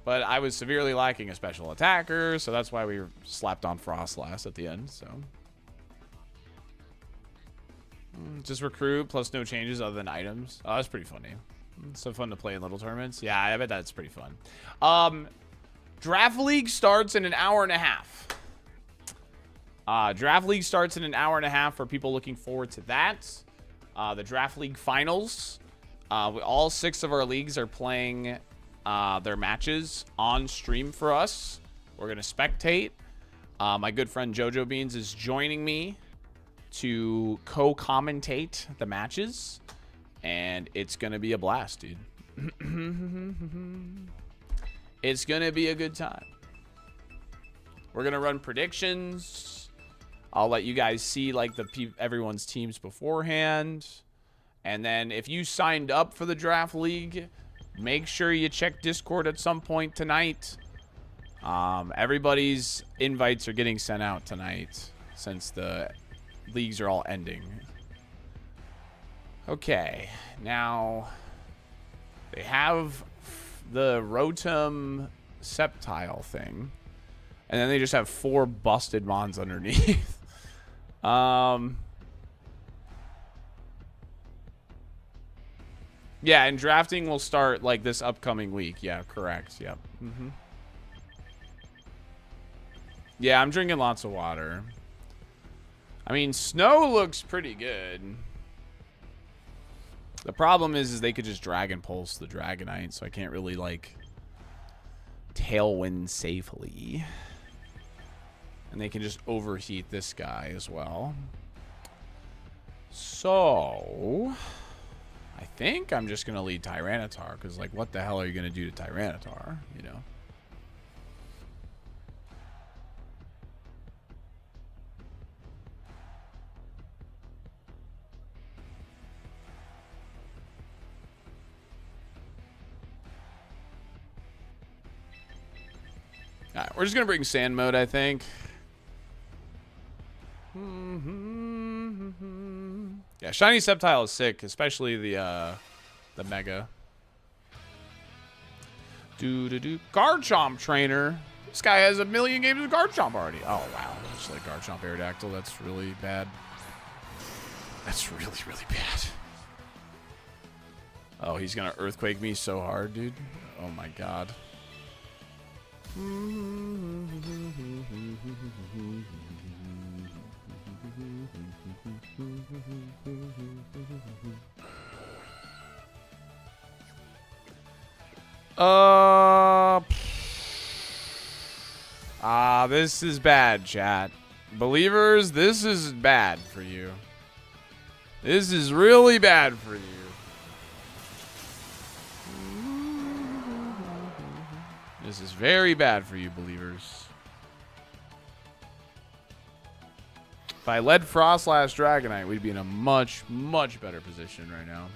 But I was severely lacking a special attacker, so that's why we slapped on Frostlass at the end. So just recruit plus no changes other than items. Oh, that's pretty funny. It's so fun to play in little tournaments. Yeah, I bet that's pretty fun. Draft League starts in an hour and a half. Draft League starts in an hour and a half for people looking forward to that. The Draft League finals. All 6 of our leagues are playing their matches on stream for us. We're going to spectate. My good friend Jojo Beans is joining me to co-commentate the matches. And it's going to be a blast, dude. It's going to be a good time. We're going to run predictions. I'll let you guys see like everyone's teams beforehand. And then if you signed up for the Draft League, make sure you check Discord at some point tonight. Everybody's invites are getting sent out tonight since the leagues are all ending. Okay, now they have the Rotom Sceptile thing, and then they just have 4 busted mons underneath. Yeah, and drafting will start like this upcoming week. Yeah, correct. Yep. Yeah, I'm drinking lots of water. I mean, snow looks pretty good. The problem is they could just Dragon Pulse the Dragonite, so I can't really, like, Tailwind safely. And they can just overheat this guy as well. So, I think I'm just going to lead Tyranitar, because, like, what the hell are you going to do to Tyranitar, you know? Alright, we're just gonna bring sand mode, I think. Yeah, shiny Sceptile is sick, especially the mega. Garchomp trainer. This guy has 1,000,000 games of Garchomp already. Oh wow, just like Garchomp Aerodactyl. That's really bad. That's really, really bad. Oh, he's gonna earthquake me so hard, dude. Oh my god. This is bad, chat. Believers, this is bad for you. This is really bad for you. This is very bad for you, believers. If I led Frost last Dragonite, we'd be in a much, much better position right now.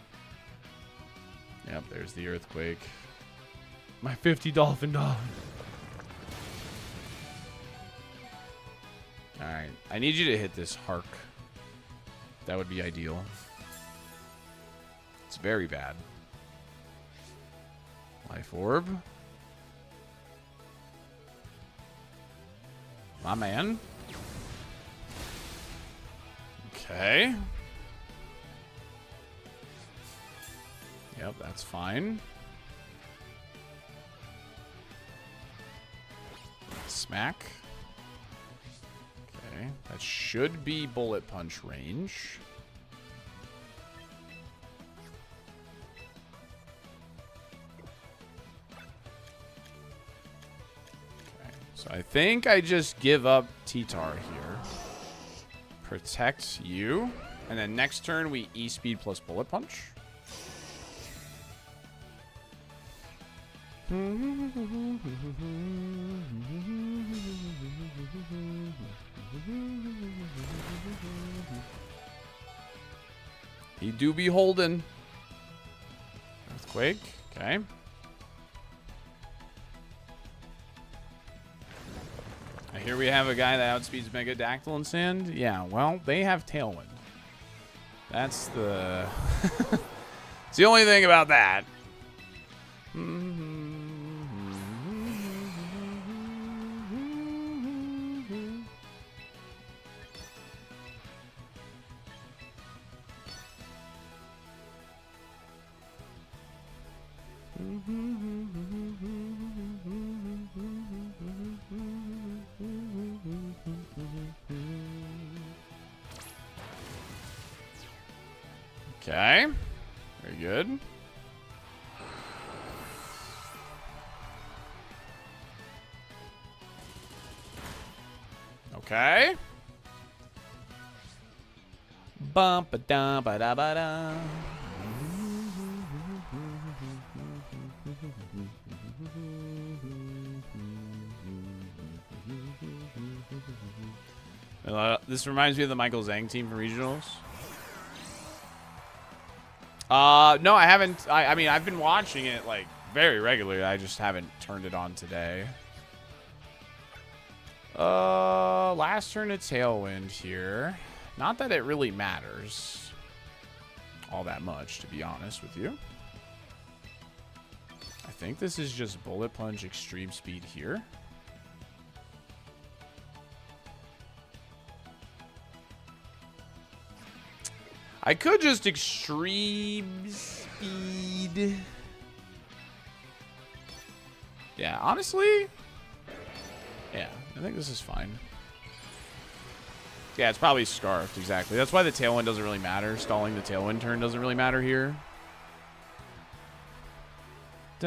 Yep, there's the Earthquake. My 50 Dolphin Dolphin. Alright, I need you to hit this Hark. That would be ideal. It's very bad. Life Orb. My man. Okay. Yep, that's fine. Smack. Okay, that should be Bullet Punch range. Okay, so I think I just give up T-Tar here. Protect you. And then next turn we E-Speed plus Bullet Punch. He do be holding. Earthquake. Okay. Here we have a guy that outspeeds Mega Dactyl and Sand. Yeah, well, they have Tailwind. That's the... It's the only thing about that. Okay. Very good. Okay. Bum ba da ba da ba da. This reminds me of the Michael Zhang team from regionals. No, I haven't. I mean, I've been watching it like very regularly. I just haven't turned it on today. Last turn of Tailwind here. Not that it really matters all that much, to be honest with you. I think this is just Bullet Punch Extreme Speed here. I could just Extreme Speed. Yeah, honestly. Yeah, I think this is fine. Yeah, it's probably Scarfed, exactly. That's why the Tailwind doesn't really matter. Stalling the Tailwind turn doesn't really matter here. If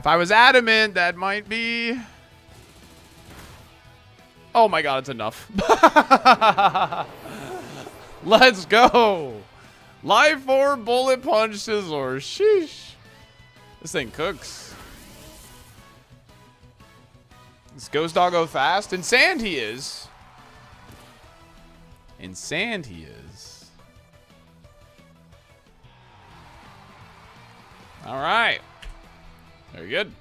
I was adamant, that might be... Oh my god, it's enough. Let's go. Life Orb, Bullet Punch, Sizzler. Sheesh. This thing cooks. This Ghost Doggo fast. In Sand he is. In Sand he is. Alright. Very good.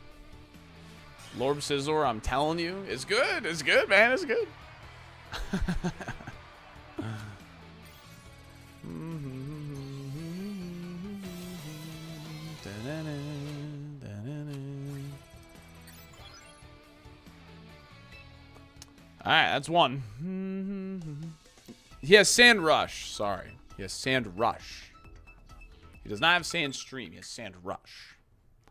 Lorb Scizor, I'm telling you, it's good. It's good, man. It's good. All right, that's one. He has Sand Rush. Sorry. He has Sand Rush. He does not have Sand Stream. He has Sand Rush.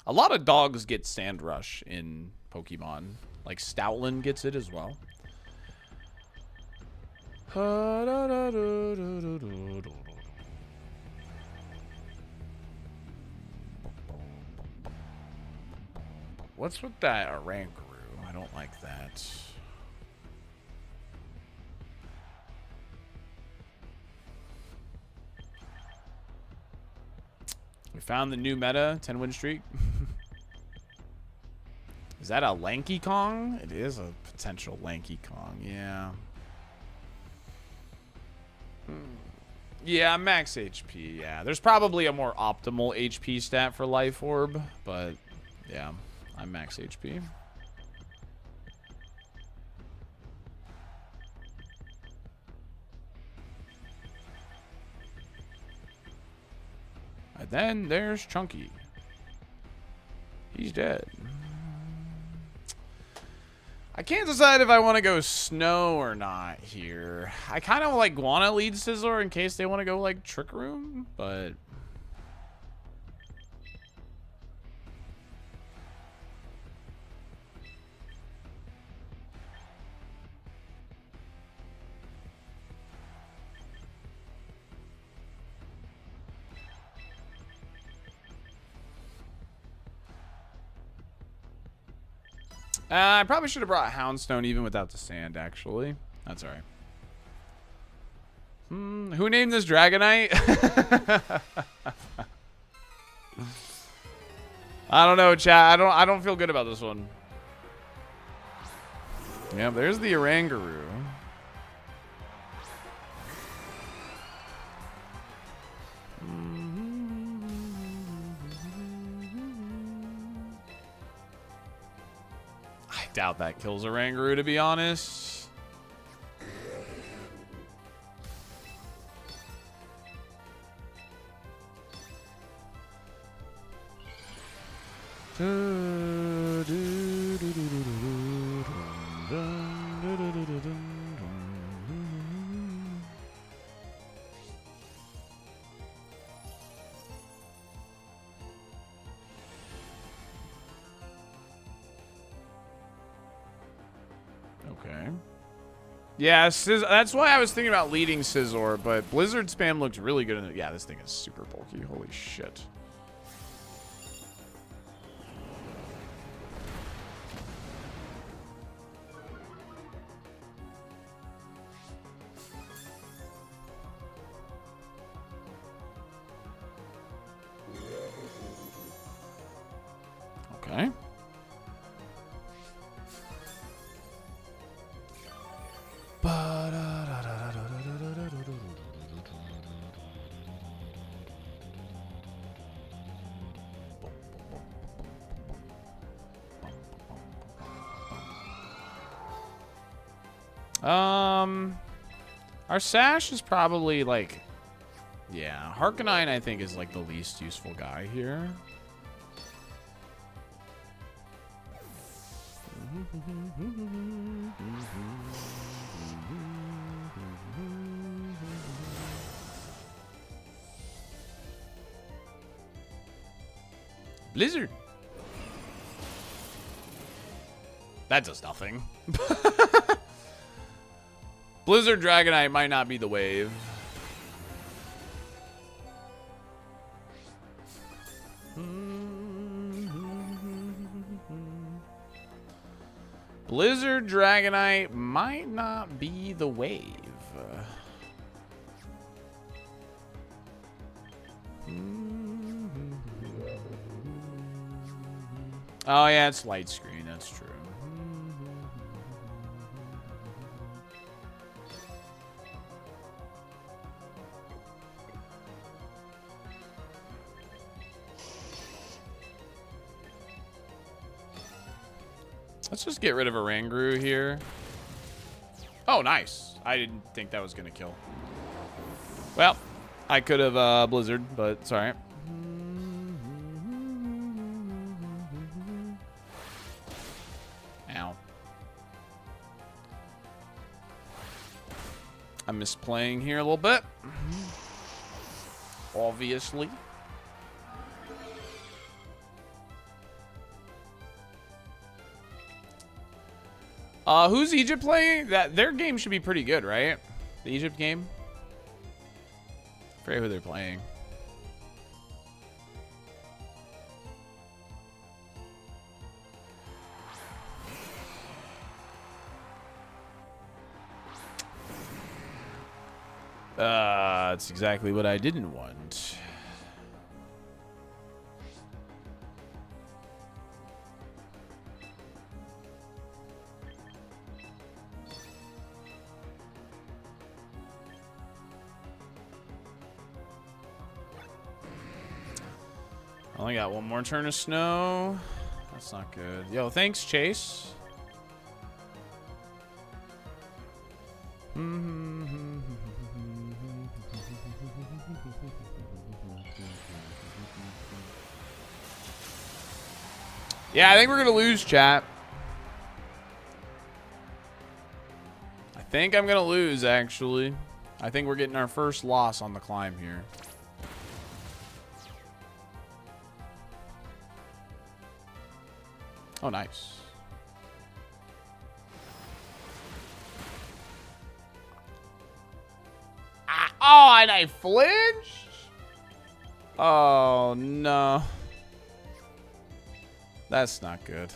A lot of dogs get Sand Rush in Pokemon. Like Stoutland gets it as well. What's with that Oranguru? I don't like that. We found the new meta, 10-win streak. Is that a Lanky Kong? It is a potential Lanky Kong, yeah. Yeah, max HP, yeah. There's probably a more optimal HP stat for Life Orb, but yeah, I'm max HP. And then there's Chunky. He's dead. I can't decide if I want to go Snow or not here. I kind of like want to lead Scizor in case they want to go like Trick Room, but I probably should have brought Houndstone even without the sand, actually. That's alright. Who named this Dragonite? I don't know, chat. I don't feel good about this one. Yeah, there's the Oranguru. I doubt that kills Oranguru, to be honest. Okay. Yeah, that's why I was thinking about leading Scizor, but Blizzard spam looks really good in it. Yeah, this thing is super bulky. Holy shit. Okay. Our Sash is probably like, yeah, Harkonine I think is like the least useful guy here. Blizzard. That does nothing. Blizzard Dragonite might not be the wave. Blizzard Dragonite might not be the wave. Oh yeah, it's light screen, that's true. Let's just get rid of a Rangru here. Oh, nice. I didn't think that was going to kill. Well, I could have Blizzard, but it's alright. Ow. I'm misplaying here a little bit. Obviously. Who's Egypt playing? Their game should be pretty good, right? The Egypt game. I forget who they're playing. That's exactly what I didn't want. Only got one more turn of snow. That's not good. Yo, thanks, Chase. Yeah, I think we're gonna lose, chat. I think I'm gonna lose, actually. I think we're getting our first loss on the climb here. Oh, nice. Ah, oh, and I flinched? Oh, no. That's not good.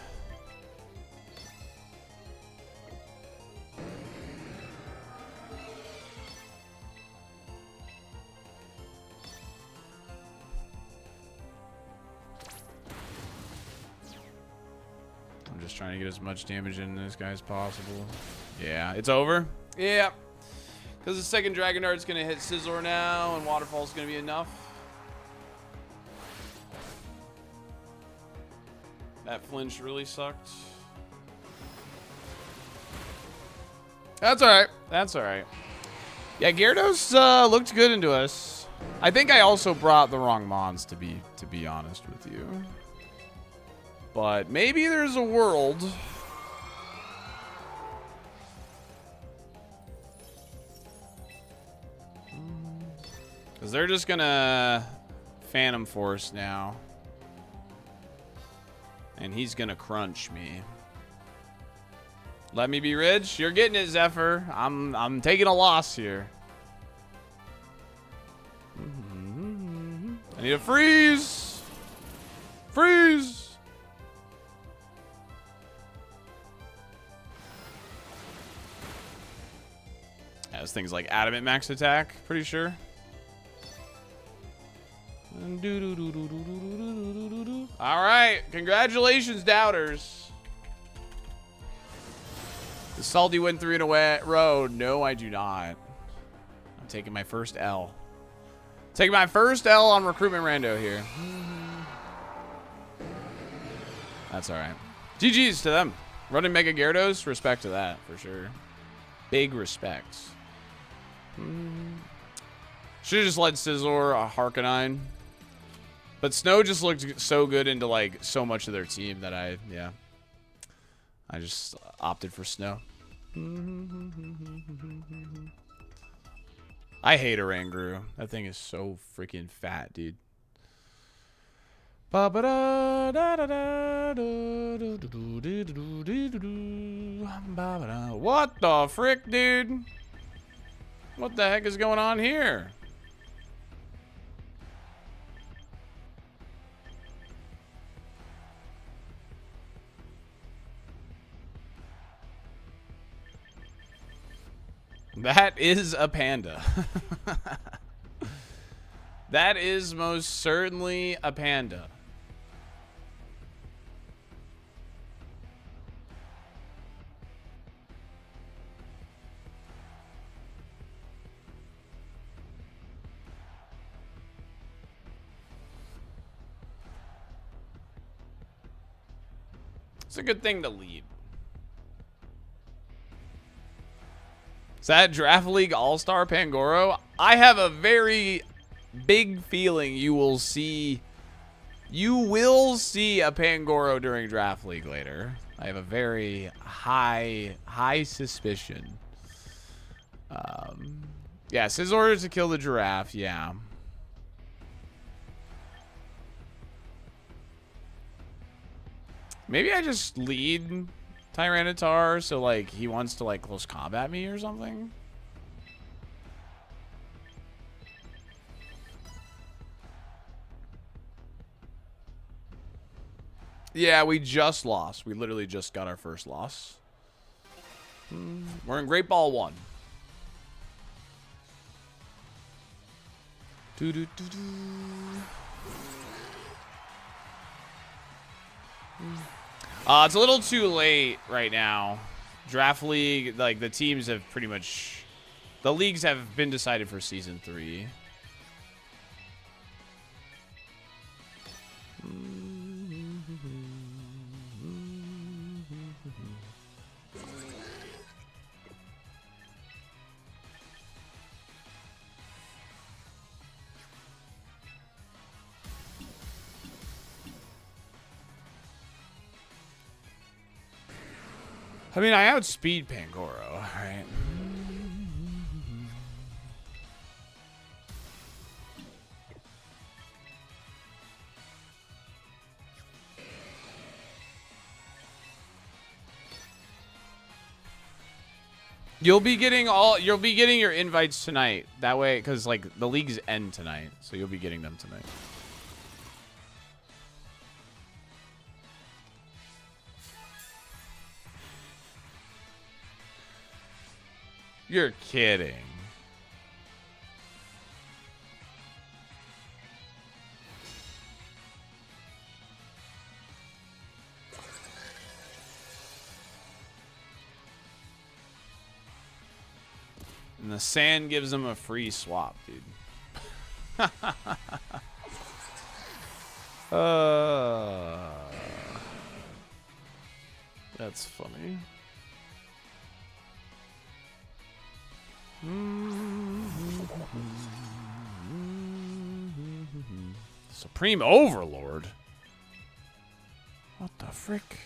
I'm just trying to get as much damage in this guy as possible. Yeah, it's over? Yeah. Because the second Dragon Dart's going to hit Scizor now, and Waterfall's going to be enough. That flinch really sucked. That's alright. That's alright. Yeah, Gyarados looked good into us. I think I also brought the wrong Mons, to be honest with you. But maybe there's a world. Because they're just gonna Phantom Force now. And he's gonna crunch me. Let me be rich. You're getting it, Zephyr. I'm taking a loss here. I need a freeze. Freeze. Has things like adamant max attack, pretty sure. All right, congratulations, doubters. Does Salty win 3 in a row? No, I do not. I'm taking my first L. Taking my first L on recruitment rando here. That's all right. GG's to them. Running Mega Gyarados, respect to that for sure. Big respects. Should have just led Scizor a Harkonine. But Snow just looked so good into like so much of their team that I just opted for Snow. I hate a Rangru. That thing is so freaking fat, dude. What the frick, dude? What the heck is going on here? That is a panda. That is most certainly a panda. It's a good thing to lead. Is that Draft League All-Star Pangoro? I have a very big feeling you will see a Pangoro during Draft League later. I have a very high suspicion. Yeah, his orders to kill the giraffe, yeah. Maybe I just lead Tyranitar so like he wants to like close combat me or something. Yeah, we just lost. We literally just got our first loss. We're in Great Ball 1. It's a little too late right now. Draft League, like the teams have pretty much, the leagues have been decided for season 3. I mean, I outspeed Pangoro, right? You'll be getting your invites tonight. That way, because like the leagues end tonight, so you'll be getting them tonight. You're kidding. And the sand gives them a free swap, dude. That's funny. Supreme Overlord? What the frick?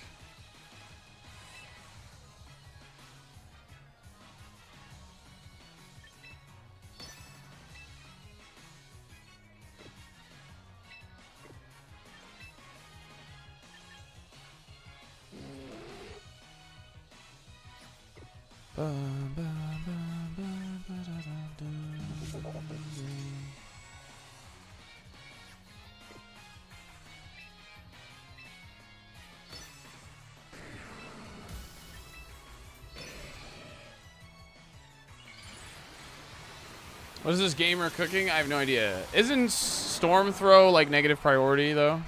What is this gamer cooking? I have no idea. Isn't Storm Throw like negative priority though?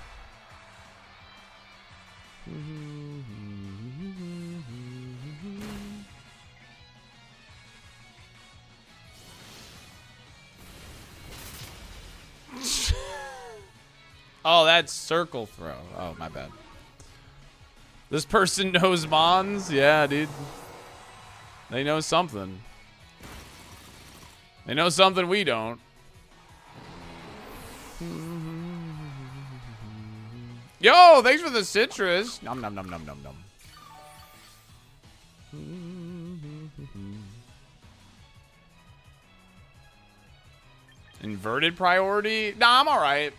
Oh, that's circle throw. Oh, my bad. This person knows Mons? Yeah, dude. They know something. They know something we don't. Yo, thanks for the citrus. Nom nom nom nom nom nom. Inverted priority? Nah, I'm all right.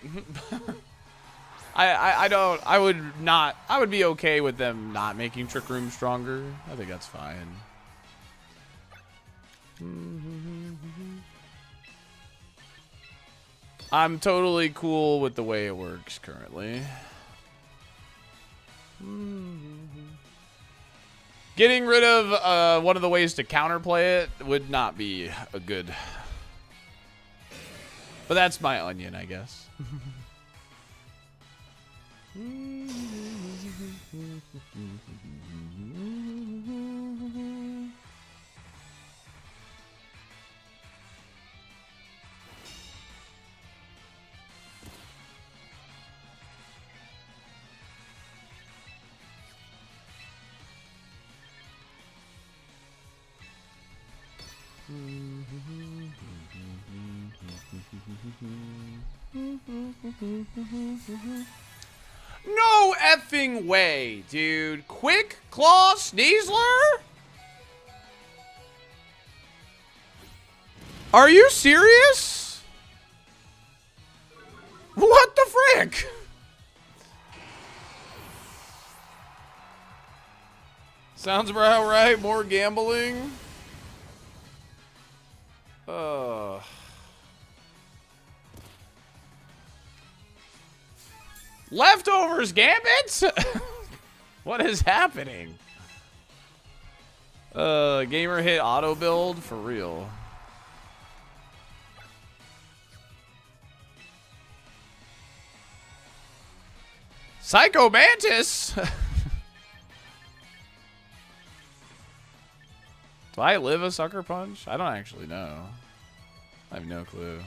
I would be okay with them not making Trick Room stronger. I think that's fine. I'm totally cool with the way it works currently. Getting rid of one of the ways to counterplay it would not be a good. But that's my onion, I guess. No effing way, dude. Quick Claw Sneasler? Are you serious? What the frick? Sounds about right. More gambling. Leftovers Gambit? What is happening? Gamer hit auto build for real. Psycho Mantis? Do I live a Sucker Punch? I don't actually know. I have no clue.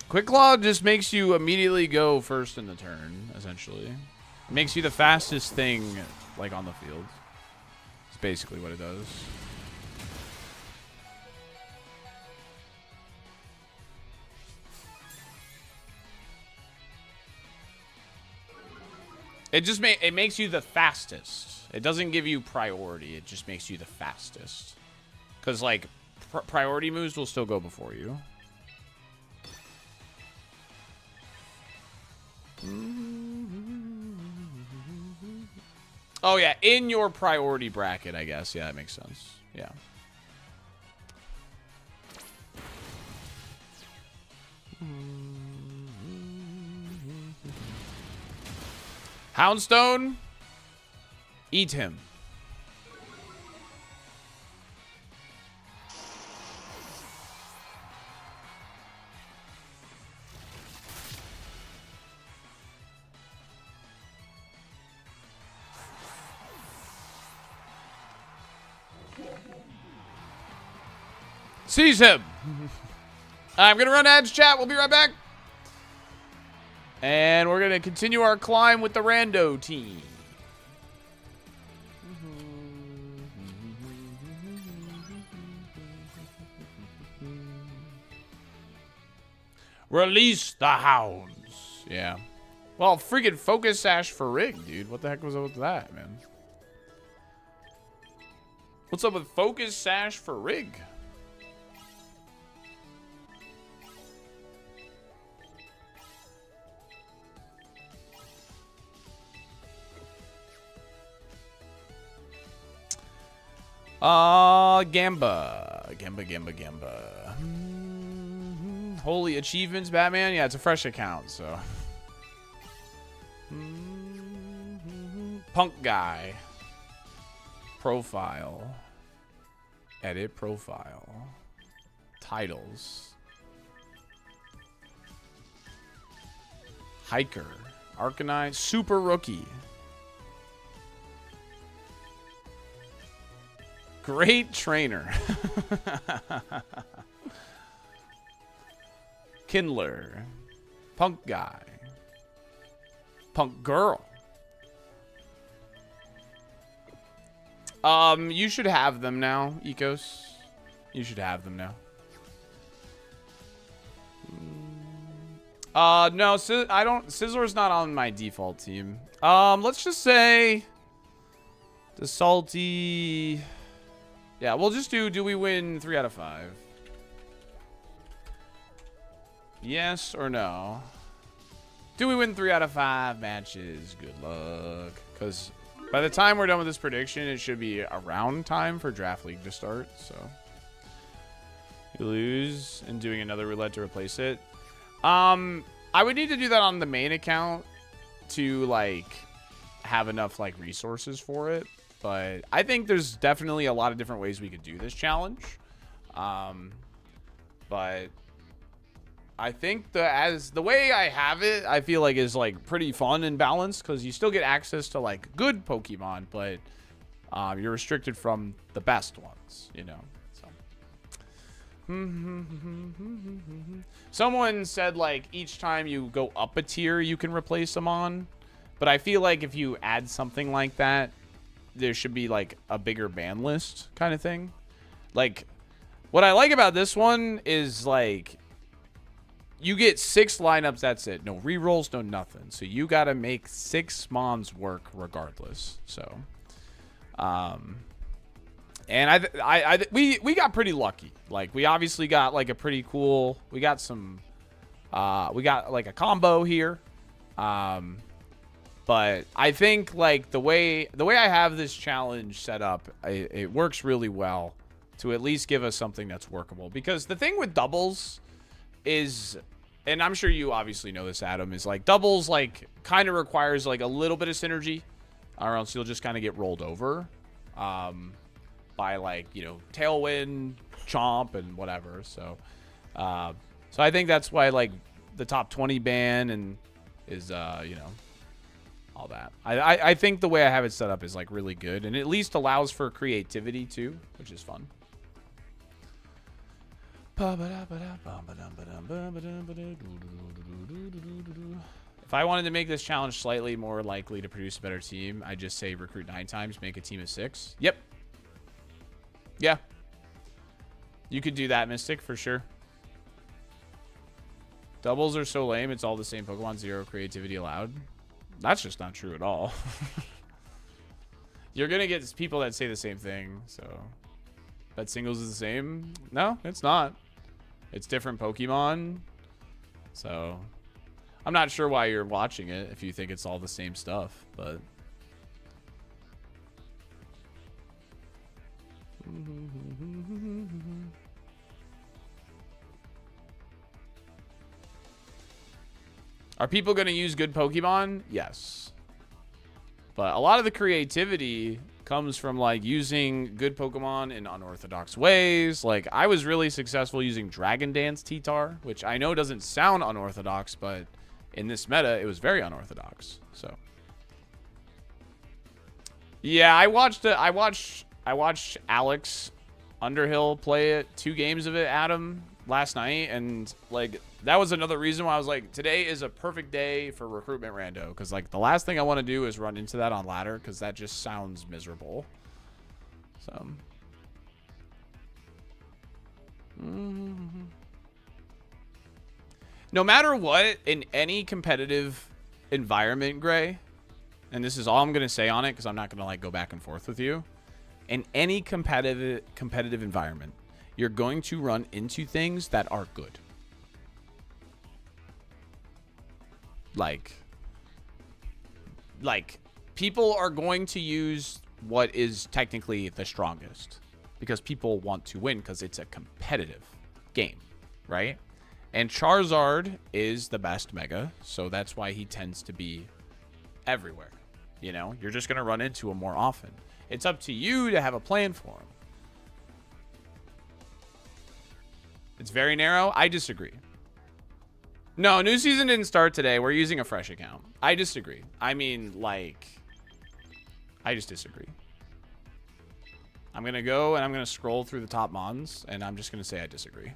Quick Claw just makes you immediately go first in the turn, essentially. It makes you the fastest thing, like, on the field. It's basically what it does. It makes you the fastest. It doesn't give you priority. It just makes you the fastest. Because, like, priority moves will still go before you. Oh, yeah. In your priority bracket, I guess. Yeah, that makes sense. Yeah. Houndstone, eat him. Seize him. I'm going to run ads chat. We'll be right back. And we're going to continue our climb with the rando team. Release the hounds. Yeah. Well, freaking Focus Sash for Rig, dude. What the heck was up with that, man? What's up with Focus Sash for Rig? Gamba. Holy achievements, Batman? Yeah, it's a fresh account, so. Punk guy. Profile. Edit profile. Titles. Hiker. Arcanine. Super rookie. Great trainer. Kindler. Punk guy. Punk girl. You should have them now, Ecos. You should have them now. No, I don't. Sizzler's not on my default team. Let's just say the Salty. Yeah, we'll just do we win 3 out of 5? Yes or no? Do we win 3 out of 5 matches? Good luck. Because by the time we're done with this prediction, it should be around time for Draft League to start. So you lose and doing another roulette to replace it. I would need to do that on the main account to like have enough like resources for it. But I think there's definitely a lot of different ways we could do this challenge. But I think the way I have it, I feel like is like pretty fun and balanced because you still get access to like good Pokemon, but you're restricted from the best ones, you know. So Someone said, like, each time you go up a tier, you can replace them on. But I feel like if you add something like that, there should be, like, a bigger ban list kind of thing. Like, what I like about this one is, like, you get 6 lineups, that's it. No rerolls, no nothing. So you got to make 6 mons work regardless. So, and we got pretty lucky. Like, we obviously got, like, a pretty cool, we got some, we got, like, a combo here. But I think, like, the way I have this challenge set up, it works really well to at least give us something that's workable. Because the thing with doubles is, and I'm sure you obviously know this, Adam, is, like, doubles, like, kind of requires, like, a little bit of synergy, or else you'll just kind of get rolled over by, like, you know, tailwind, chomp, and whatever. So, so I think that's why, like, the top 20 ban and is, you know, all that. I think the way I have it set up is, like, really good, and at least allows for creativity too, which is fun. If I wanted to make this challenge slightly more likely to produce a better team, I'd just say recruit 9 times, make a team of 6. Yep. Yeah. You could do that, Mystic, for sure. Doubles are so lame, it's all the same Pokemon, 0 creativity allowed. That's just not true at all. You're going to get people that say the same thing, so... That singles is the same? No, it's not. It's different Pokemon. So, I'm not sure why you're watching it if you think it's all the same stuff, but... Are people going to use good Pokemon? Yes. But a lot of the creativity comes from, like, using good Pokemon in unorthodox ways. Like, I was really successful using Dragon Dance T-Tar, which I know doesn't sound unorthodox, but in this meta, it was very unorthodox. So, yeah, I watched Alex Underhill play it, 2 games of it, Adam, last night, and, like, that was another reason why I was like, today is a perfect day for recruitment rando, because, like, the last thing I want to do is run into that on ladder, because that just sounds miserable. So, no matter what, in any competitive environment, Gray, and this is all I'm going to say on it, because I'm not going to, like, go back and forth with you. In any competitive environment, you're going to run into things that are good. Like people are going to use what is technically the strongest because people want to win because it's a competitive game, right? And Charizard is the best mega, so that's why he tends to be everywhere. You know, you're just going to run into him more often. It's up to you to have a plan for him. It's very narrow. I disagree. No, new season didn't start today. We're using a fresh account. I disagree. I mean, like, I just disagree. I'm going to go and I'm going to scroll through the top mons, and I'm just going to say I disagree.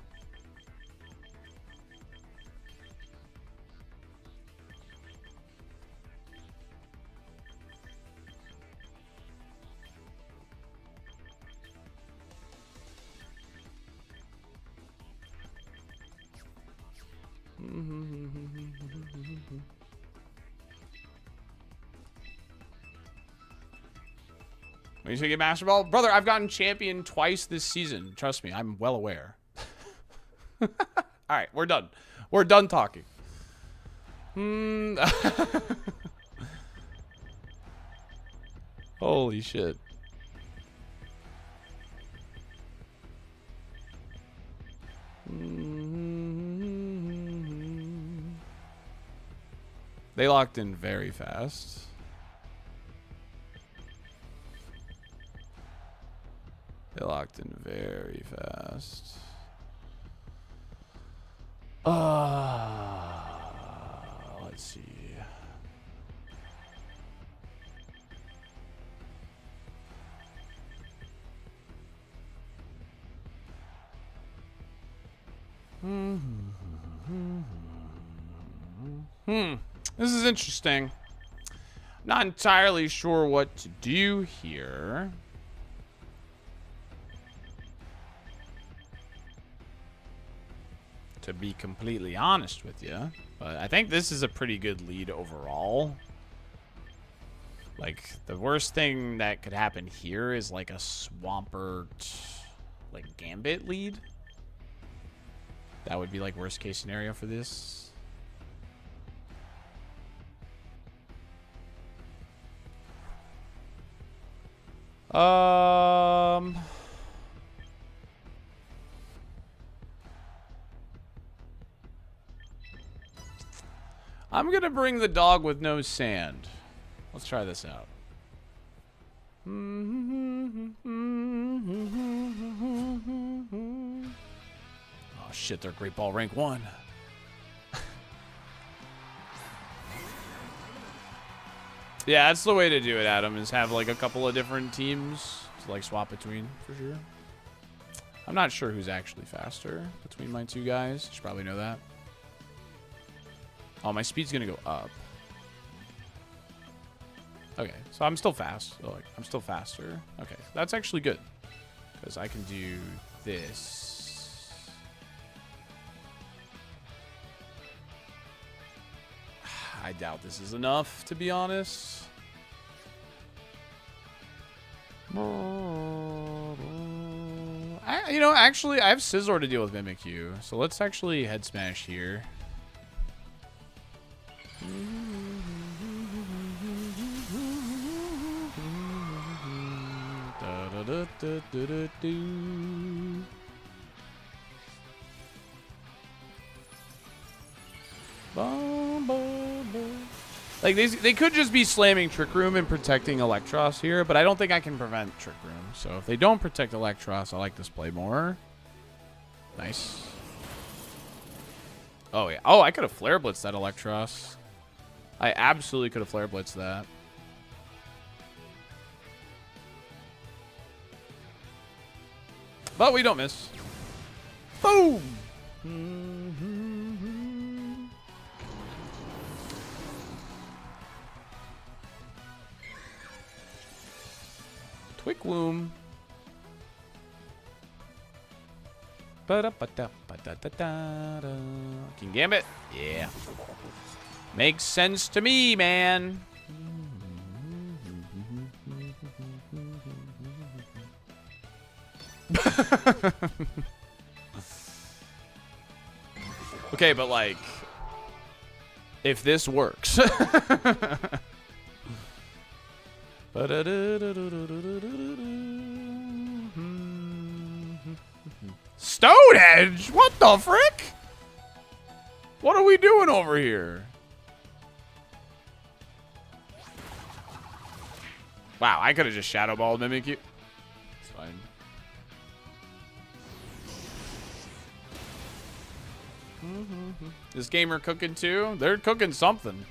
When you say get Master Ball? Brother, I've gotten champion twice this season. Trust me, I'm well aware. Alright, we're done. We're done talking. Holy shit. They locked in very fast. They locked in very fast. Let's see. This is interesting. Not entirely sure what to do here. To be completely honest with you. But I think this is a pretty good lead overall. Like, the worst thing that could happen here is like a Swampert, like, Gambit lead. That would be like worst case scenario for this. I'm gonna bring the dog with no sand. Let's try this out. Oh shit, they're Great Ball rank 1. Yeah, that's the way to do it, Adam, is have like a couple of different teams to like swap between, for sure. I'm not sure who's actually faster between my two guys. You should probably know that. Oh, my speed's gonna go up. Okay, so I'm still fast. So, like, I'm still faster. Okay, that's actually good. Because I can do this. I doubt this is enough, to be honest. You know, actually, I have Scizor to deal with Mimikyu. So let's actually head smash here. Like, they could just be slamming Trick Room and protecting Electros here, but I don't think I can prevent Trick Room. So if they don't protect Electros, I like this play more. Nice. Oh, yeah. Oh, I could have Flare Blitzed that Electros. I absolutely could have Flare Blitzed that. But we don't miss. Boom! Twickwoom. King Gambit? Yeah. Makes sense to me, man. Okay, but like, if this works. Stone Edge? What the frick? What are we doing over here? Wow, I could have just Shadow Balled Mimikyu. It's fine. This gamer cooking too? They're cooking something.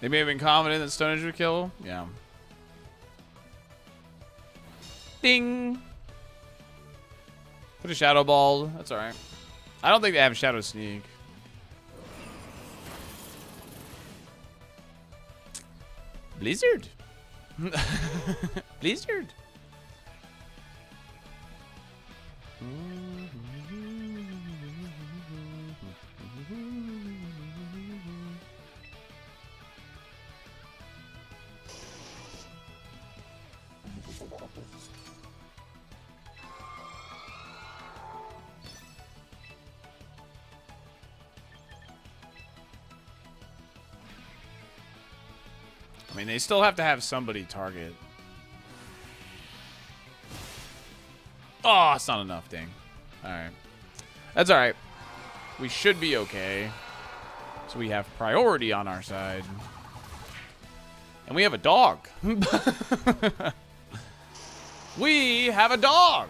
They may have been confident that Stone Edge would kill. Yeah. Ding. Put a Shadow Ball. That's alright. I don't think they have Shadow Sneak. Blizzard. Blizzard. I mean, they still have to have somebody target. Oh, it's not enough, dang. All right. That's all right. We should be okay. So we have priority on our side. And we have a dog. We have a dog.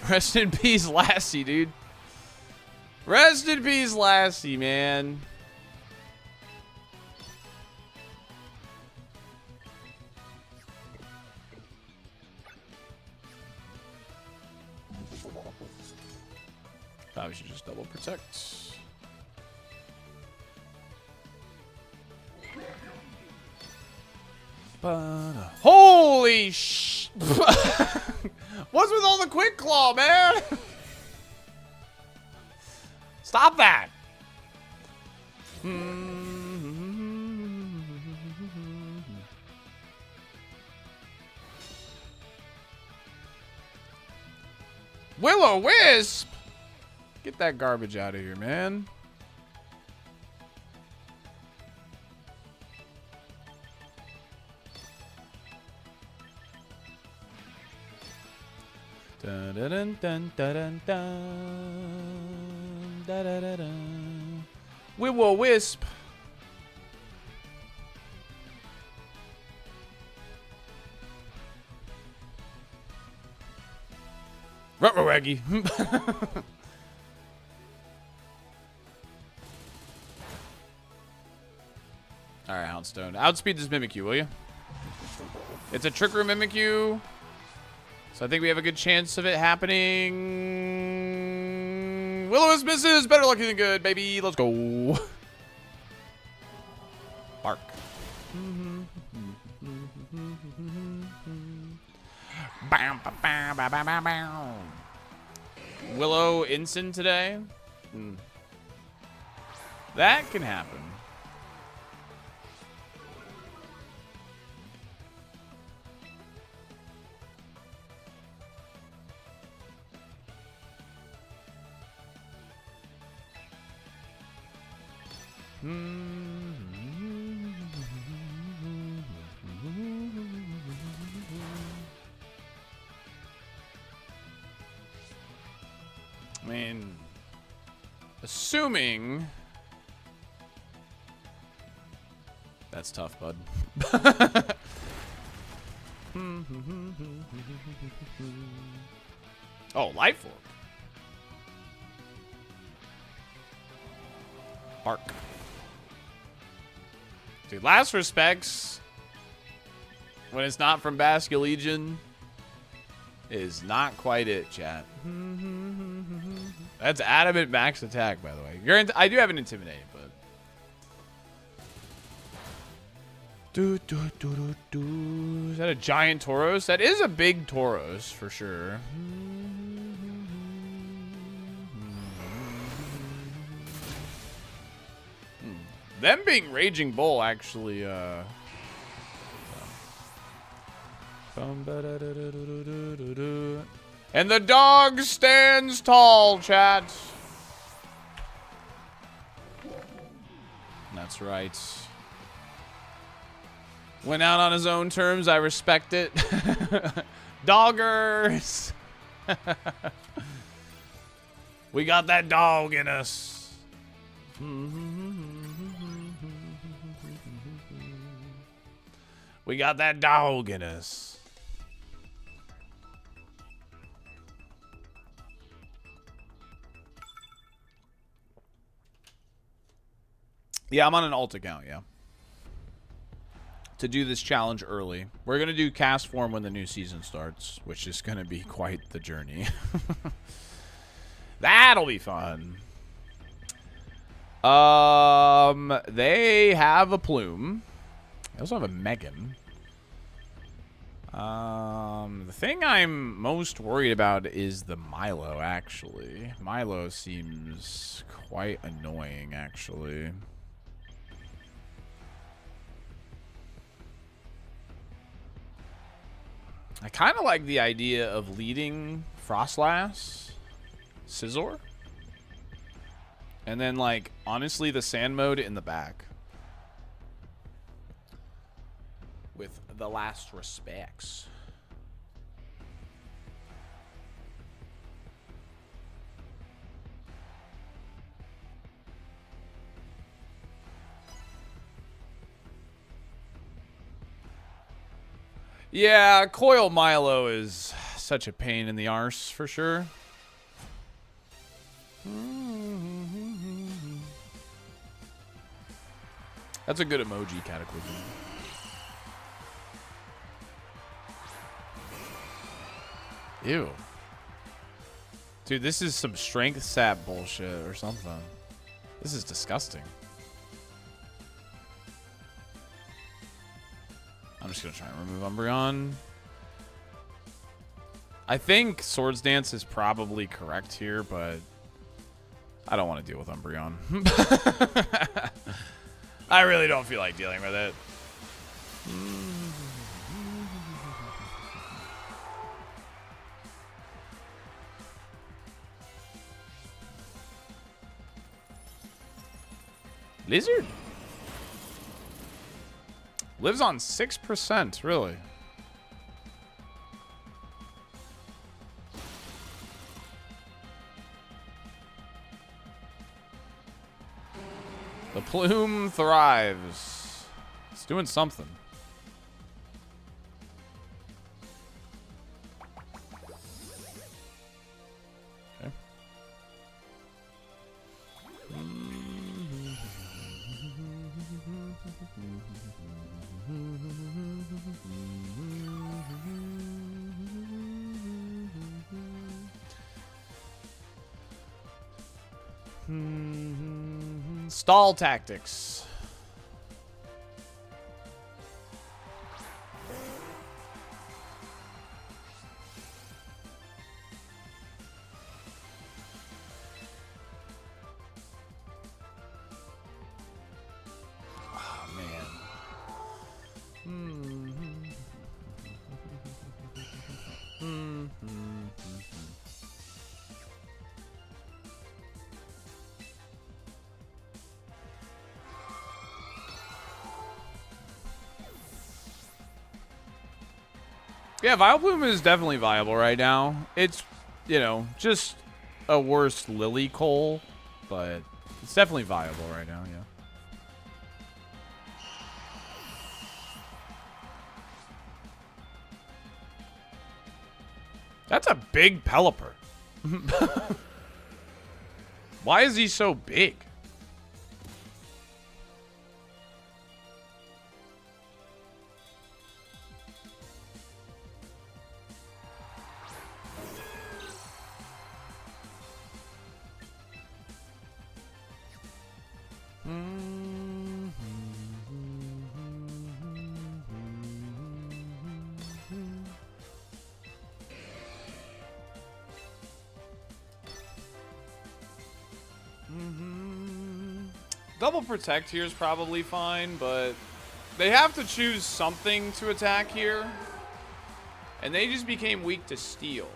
Rest in peace, Lassie, dude. Rest in peace, Lassie, man. Probably should just double protect. Holy sh! What's with all the quick claw, man? Stop that! Will-O-Wisp! Get that garbage out of here, man. Dun dun dun dun dun dun dun dun dun dun. Will-O-Wisp. Ruh-roh-waggy. Alright, Houndstone. Outspeed this Mimikyu, will you? It's a Trick Room Mimikyu. So I think we have a good chance of it happening. Will-O-Wisp misses. Better lucky than good, baby. Let's go. Bark. Willow Ensign today. That can happen. I mean, assuming that's tough, bud. Oh, Life Orb. Bark. Dude, last respects, when it's not from Basculegion, is not quite it, chat. That's adamant max attack, by the way. I do have an Intimidate, but... Is that a giant Tauros? That is a big Tauros, for sure. Them being Raging Bull, actually, and the dog stands tall, chat. That's right. Went out on his own terms. I respect it. Doggers. We got that dog in us. We got that dog in us. Yeah, I'm on an alt account, yeah. To do this challenge early. We're going to do cast form when the new season starts, which is going to be quite the journey. That'll be fun. They have a Plume. They also have a Megan. The thing I'm most worried about is the Milo, actually. Milo seems quite annoying, actually. I kind of like the idea of leading Frostlass, Scizor, And then, like, honestly, the sand mode in the back. With the last respects. Yeah, Coil Milo is such a pain in the arse, for sure. That's a good emoji, Cataclysm. Ew. Dude, this is some strength sap bullshit or something. This is disgusting. I'm just going to try and remove Umbreon. I think Swords Dance is probably correct here, but I don't want to deal with Umbreon. I really don't feel like dealing with it. Lizard? Lives on 6%, really. The plume thrives. It's doing something. Okay. Stall tactics. Oh, man. Yeah, Vileplume is definitely viable right now. It's, you know, just a worse Lily Cole, but it's definitely viable right now, yeah. That's a big Pelipper. Why is he so big? Double protect here is probably fine, but they have to choose something to attack here. And they just became weak to steel.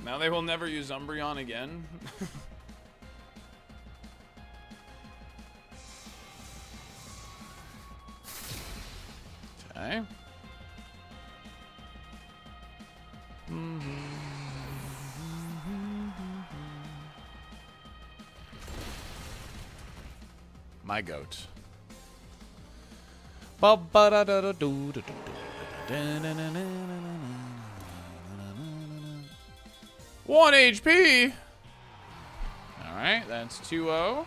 Now they will never use Umbreon again. Okay. My goat. 1 HP. All right, that's 2-0.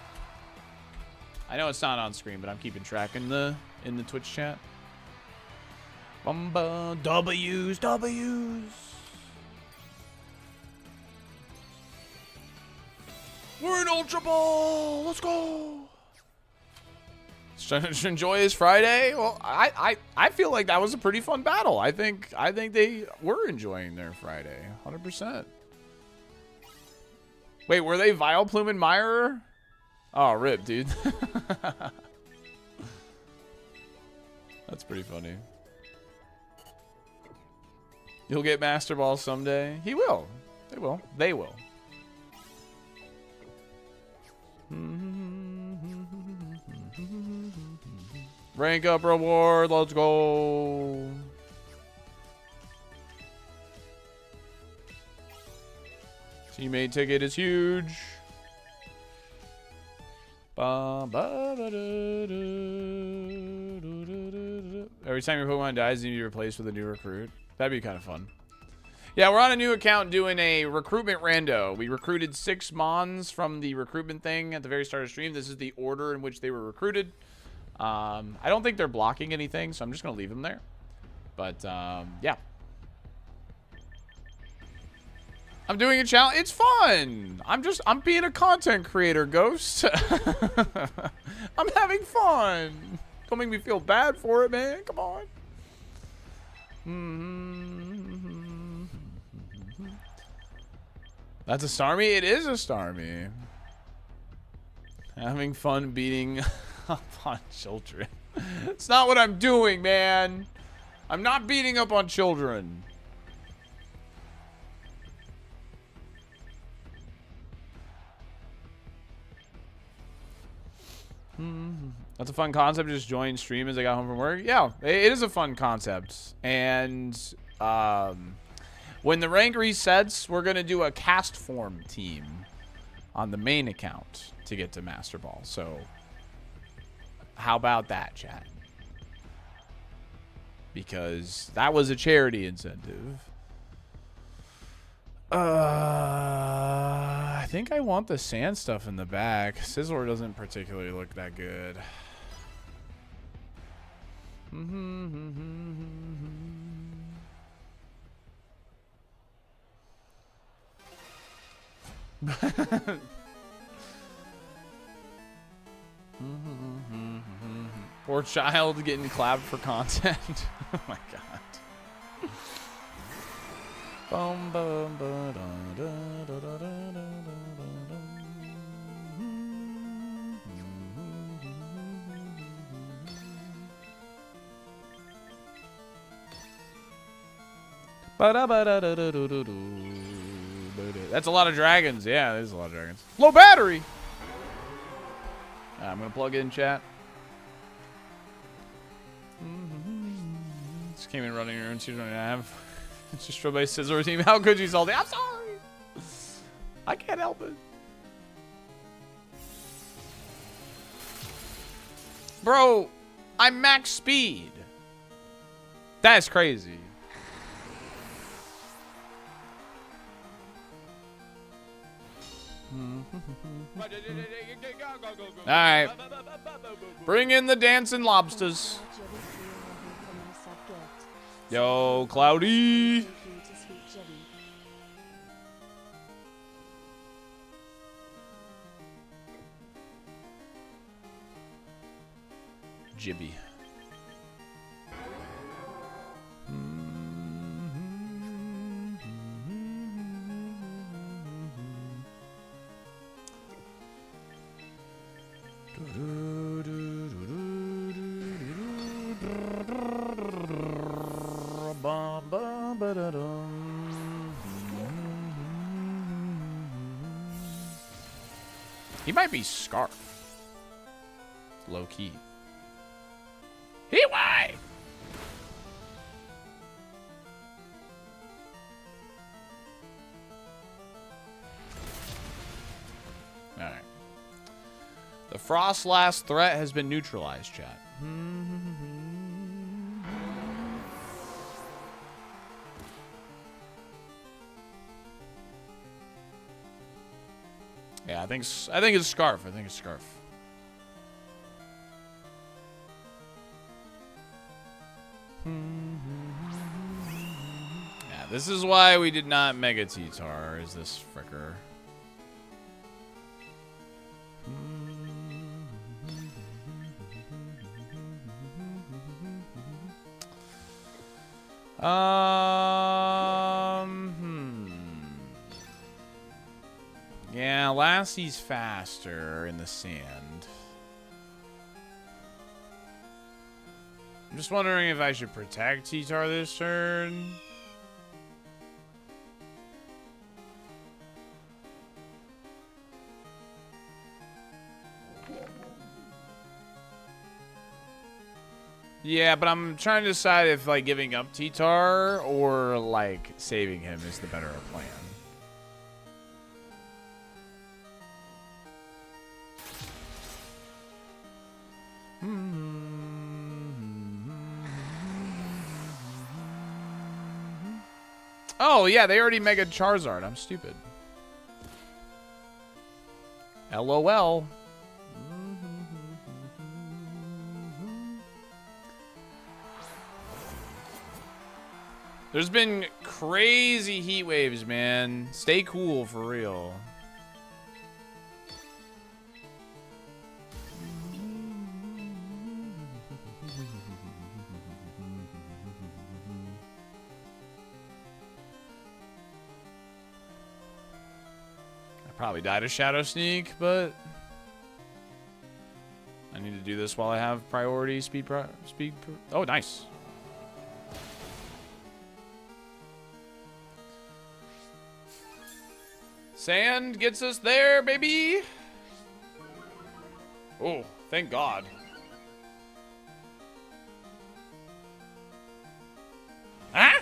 I know it's not on screen, but I'm keeping track in the Twitch chat. Bumba, W's. We're in Ultra Ball. Let's go. Trying to enjoy his Friday. Well, I feel like that was a pretty fun battle. I think they were enjoying their Friday, 100%. Wait, were they Vileplume and Myra? Oh, rip, dude. That's pretty funny. You'll get Master Ball someday. He will. They will. They will. Rank up reward. Let's go. Teammate ticket is huge. Every time your Pokemon dies, you need to be replaced with a new recruit. That'd be kind of fun. Yeah, we're on a new account doing a recruitment rando. We recruited 6 Mons from the recruitment thing at the very start of stream. This is the order in which they were recruited. I don't think they're blocking anything, so I'm just going to leave them there. But, yeah. I'm doing a challenge. It's fun. I'm being a content creator, Ghost. I'm having fun. Don't make me feel bad for it, man. Come on. That's a Starmie? It is a Starmie. Having fun beating up on children. It's not what I'm doing, man. I'm not beating up on children. That's a fun concept. Just join stream as I got home from work. Yeah, it is a fun concept. And when the rank resets, we're going to do a cast form team on the main account to get to Master Ball. So how about that, chat? Because that was a charity incentive. I think I want the sand stuff in the back. Sizzler doesn't particularly look that good. Poor child getting clapped for content. Oh my god. Bum, bum, ba, da, da, da, da, da, da, That's a lot of dragons. Yeah, there's a lot of dragons. Low battery. I'm gonna plug in chat. Just came in running your own 2.5. It's just by Scissor team. How could you, Salty? I'm sorry. I can't help it. Bro, I'm max speed. That's crazy. Alright. Bring in the dancing lobsters. Yo, Cloudy. Jibby. He might be Scarf. Low key. He why? Alright. The Frost last threat has been neutralized, chat. Yeah, I think it's Scarf. I think it's Scarf. Yeah, this is why we did not Mega T-Tar, is this fricker. Yeah, Glassie's faster in the sand. I'm just wondering if I should protect T-Tar this turn. Yeah, but I'm trying to decide if, like, giving up T-Tar or, like, saving him is the better plan. Oh, yeah, they already Mega Charizard. I'm stupid. LOL. There's been crazy heat waves, man. Stay cool for real. I probably died of Shadow Sneak, but I need to do this while I have priority oh, nice. Sand gets us there, baby. Oh, thank God. Huh?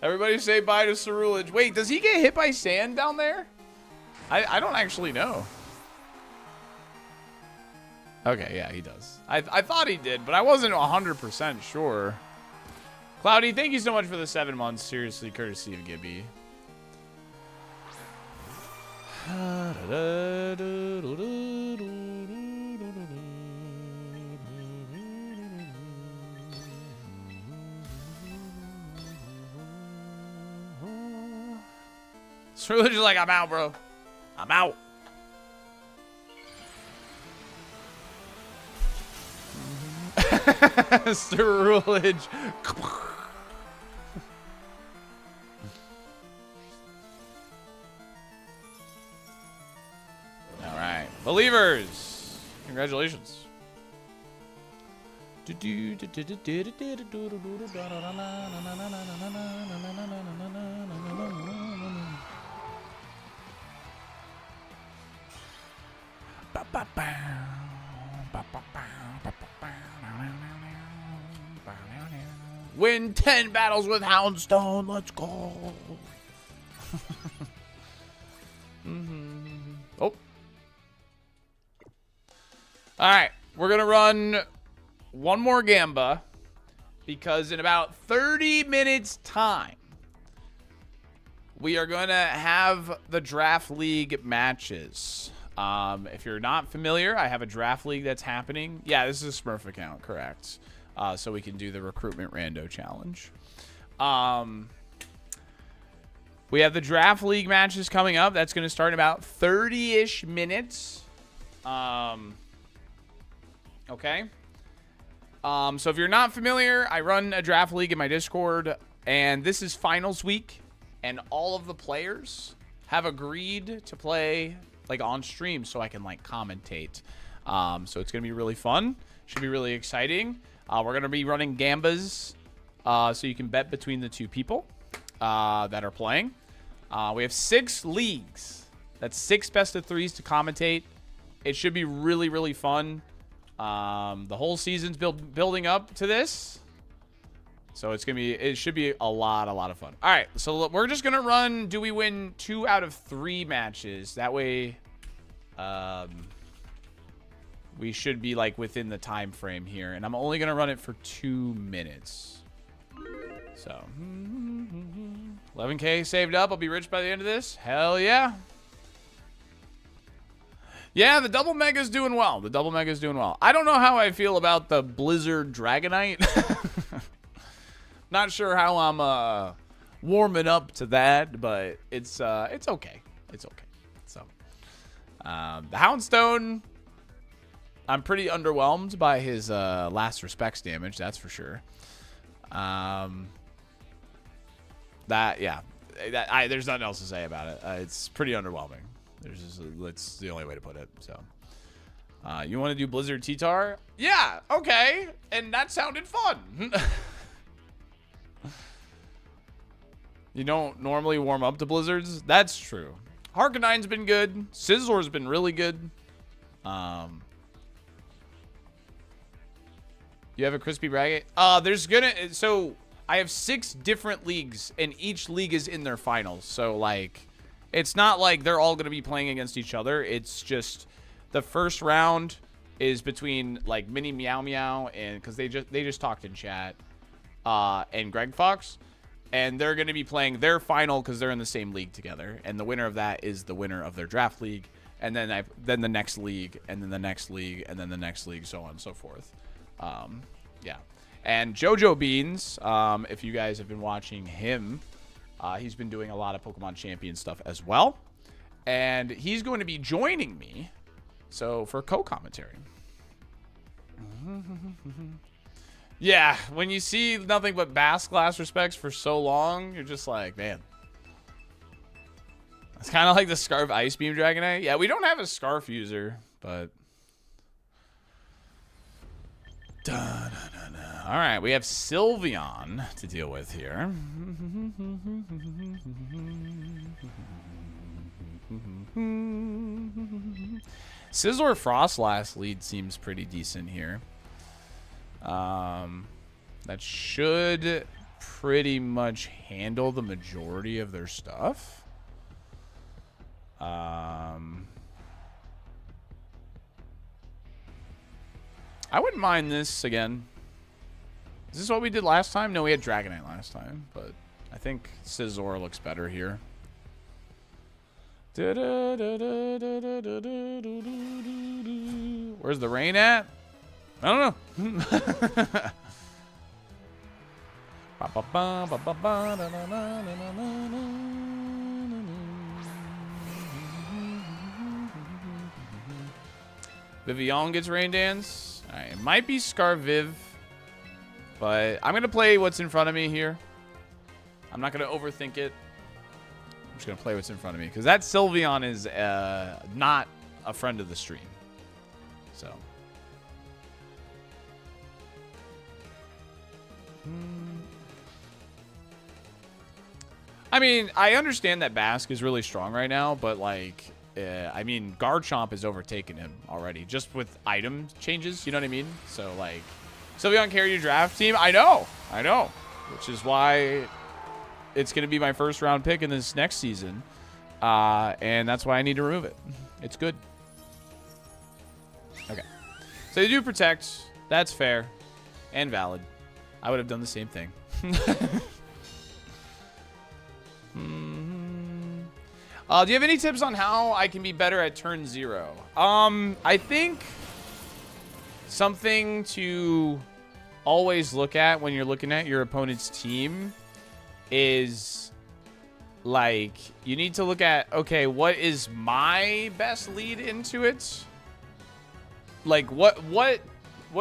Everybody say bye to Cerulege. Wait, does he get hit by sand down there? I don't actually know. Okay, yeah, he does. I thought he did, but I wasn't 100% sure. Cloudy, thank you so much for the 7 months. Seriously, courtesy of Gibby. Cerulege is like, I'm out, bro. I'm out. Cerulege. All right, believers, congratulations. Win 10 battles with Houndstone. Let's go. Oh. All right. We're going to run one more Gamba because in about 30 minutes time, we are going to have the Draft League matches. If you're not familiar, I have a Draft League that's happening. Yeah, this is a Smurf account, correct. So we can do the recruitment rando challenge. We have the Draft League matches coming up. That's going to start in about 30-ish minutes. Okay. So if you're not familiar, I run a Draft League in my Discord, and this is finals week, and all of the players have agreed to play like on stream so I can like commentate. So it's going to be really fun. Should be really exciting. We're going to be running Gambas, so you can bet between the two people that are playing. We have 6 leagues. That's 6 best of 3s to commentate. It should be really, really fun. The whole season's building up to this. So it should be a lot of fun. All right, so we're just going to run, do we win 2 out of 3 matches? That way, we should be like within the time frame here, and I'm only gonna run it for 2 minutes. So 11K saved up. I'll be rich by the end of this. Hell yeah. Yeah, the double mega's doing well. The double mega's doing well. I don't know how I feel about the Blizzard Dragonite. Not sure how I'm warming up to that, but it's okay. It's okay. So the Houndstone, I'm pretty underwhelmed by his last respects damage, that's for sure. There's nothing else to say about it. It's pretty underwhelming. That's the only way to put it. So, you want to do Blizzard T-Tar? Yeah, okay. And that sounded fun. You don't normally warm up to Blizzards? That's true. Harkonine's been good. Sizzor's been really good. You have a crispy bracket? So I have 6 different leagues, and each league is in their finals. So, like, it's not like they're all going to be playing against each other. It's just the first round is between, like, Mini Meow Meow and, because they just talked in chat, and Greg Fox. And they're going to be playing their final because they're in the same league together. And the winner of that is the winner of their draft league. And then the next league, and then the next league, and then the next league, so on and so forth. Yeah. And Jojo Beans, if you guys have been watching him, he's been doing a lot of Pokemon Champion stuff as well. And he's going to be joining me, so for co-commentary. Yeah, when you see nothing but Basque last respects for so long, you're just like, man. It's kind of like the Scarf Ice Beam Dragonite. Yeah, we don't have a Scarf user, but... All right, we have Sylveon to deal with here. Scizor Frostlass lead seems pretty decent here. That should pretty much handle the majority of their stuff. I wouldn't mind this again. Is this what we did last time? No, we had Dragonite last time, but I think Scizor looks better here. Where's the rain at? I don't know. Vivian gets Rain Dance. All right, it might be Scarviv, but I'm going to play what's in front of me here. I'm not going to overthink it. I'm just going to play what's in front of me because that Sylveon is not a friend of the stream. So... I mean, I understand that Basque is really strong right now, but, like, I mean, Garchomp has overtaken him already, just with item changes, you know what I mean? So, like, Sylveon carry your draft team? I know, which is why it's going to be my first round pick in this next season, and that's why I need to remove it. It's good. Okay. So they do protect. That's fair and valid. I would have done the same thing. Do you have any tips on how I can be better at turn 0? I think something to always look at when you're looking at your opponent's team is, like, you need to look at, okay, what is my best lead into it? Like, what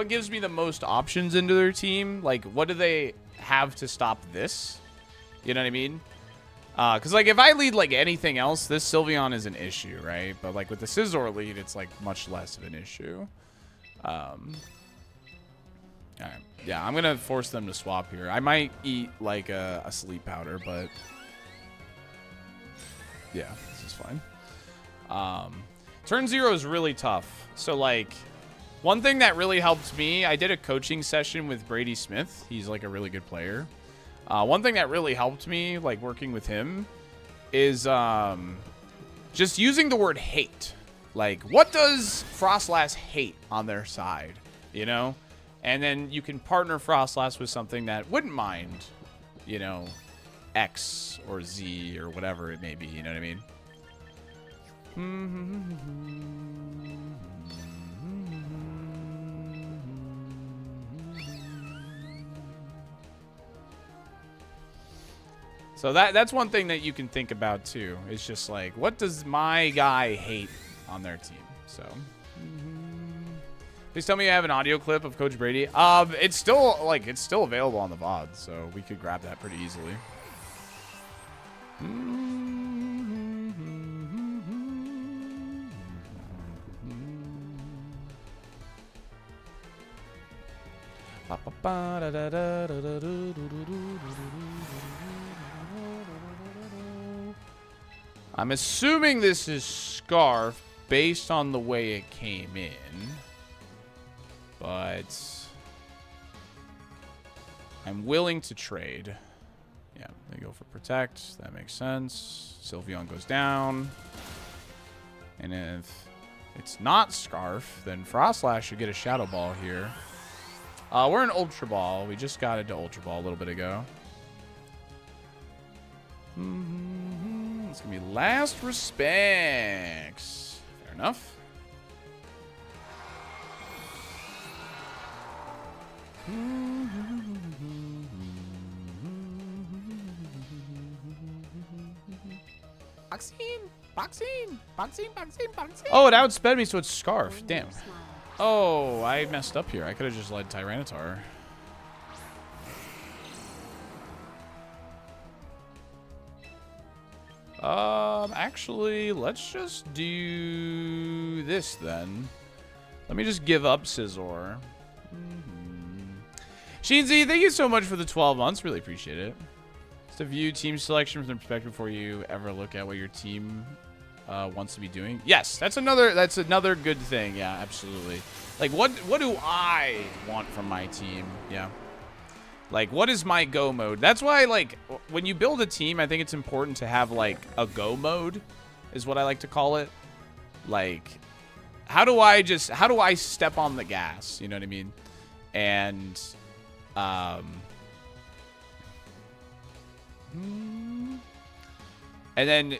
gives me the most options into their team? Like, what do they have to stop this? You know what I mean? Because, like, if I lead, like, anything else, this Sylveon is an issue, right? But, like, with the Scizor lead, it's, like, much less of an issue. All right. Yeah, I'm going to force them to swap here. I might eat, like, a sleep powder, but... yeah, this is fine. Turn 0 is really tough. So, like... one thing that really helped me, I did a coaching session with Brady Smith. He's, like, a really good player. One thing that really helped me, like, working with him is just using the word hate. Like, what does Frostlass hate on their side, you know? And then you can partner Frostlass with something that wouldn't mind, you know, X or Z or whatever it may be, you know what I mean? So that's one thing that you can think about too. It's just like, what does my guy hate on their team? So Please tell me you have an audio clip of Coach Brady. It's still available on the VOD, so we could grab that pretty easily. I'm assuming this is Scarf based on the way it came in. But I'm willing to trade. Yeah, they go for Protect. That makes sense. Sylveon goes down. And if it's not Scarf, then Frostlash should get a Shadow Ball here. We're in Ultra Ball. We just got into Ultra Ball a little bit ago. It's going to be Last Respects. Fair enough. Boxing. Oh, it outsped me, so it's Scarf. Damn. Oh, I messed up here. I could have just led Tyranitar. Actually, let's just do this then. Let me just give up Scizor. Sheensy, thank you so much for the 12 months. Really appreciate it. Just to view team selection from the perspective before you ever look at what your team wants to be doing. Yes, that's another good thing. Yeah, absolutely. Like, what do I want from my team? Yeah. Like, what is my go mode? That's why, like, when you build a team, I think it's important to have, like, a go mode is what I like to call it. Like, how do I step on the gas? You know what I mean? And, and then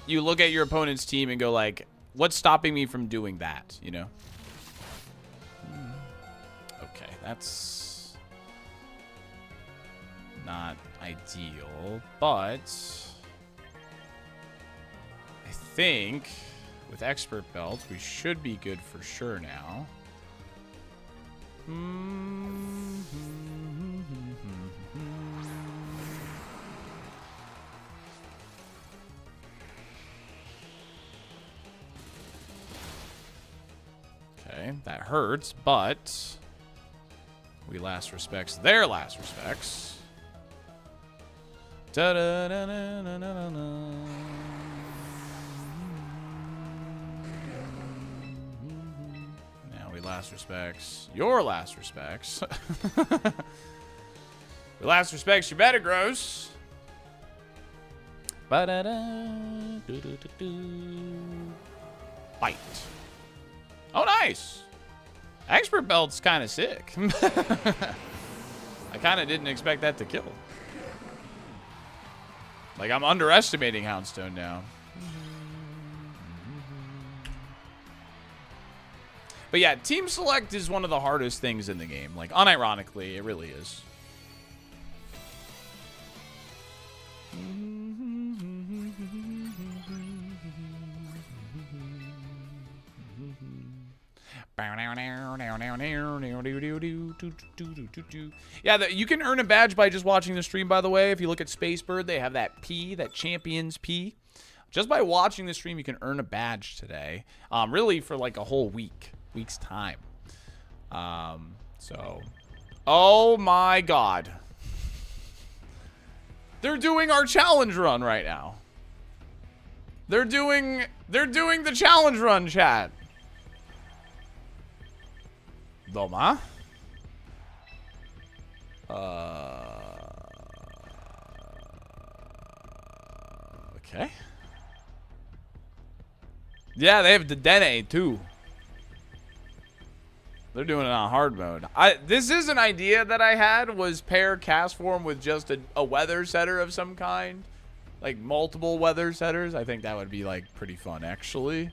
you look at your opponent's team and go, like, what's stopping me from doing that, you know? Okay, that's not ideal, but I think with Expert Belt, we should be good for sure now. Okay, that hurts, but we last respects their last respects. Now we last respects your last respects. We last respects your better gross. Bite. Oh, nice. Expert Belt's kind of sick. I kind of didn't expect that to kill. Like, I'm underestimating Houndstone now. But yeah, team select is one of the hardest things in the game. Like, unironically, it really is. Yeah, you can earn a badge by just watching the stream, by the way. If you look at Spacebird, they have that P, that Champions P. Just by watching the stream, you can earn a badge today. Really for like a whole week's time. So, oh my God. They're doing our challenge run right now. They're doing the challenge run, chat. Doma. Okay. Yeah, they have Dedenne too. They're doing it on hard mode. This is an idea that I had, was pair cast form with just a weather setter of some kind. Like multiple weather setters. I think that would be like pretty fun actually.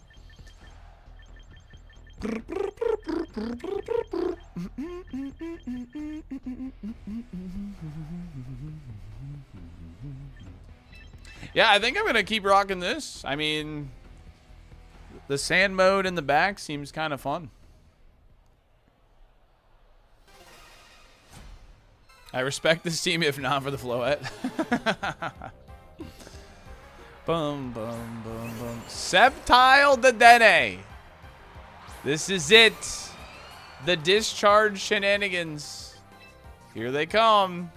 Yeah, I think I'm gonna keep rocking this. I mean, the sand mode in the back seems kind of fun. I respect this team if not for the Floette. Bum, bum, bum, bum. Septile Dedenne. This is it. The discharge shenanigans. Here they come.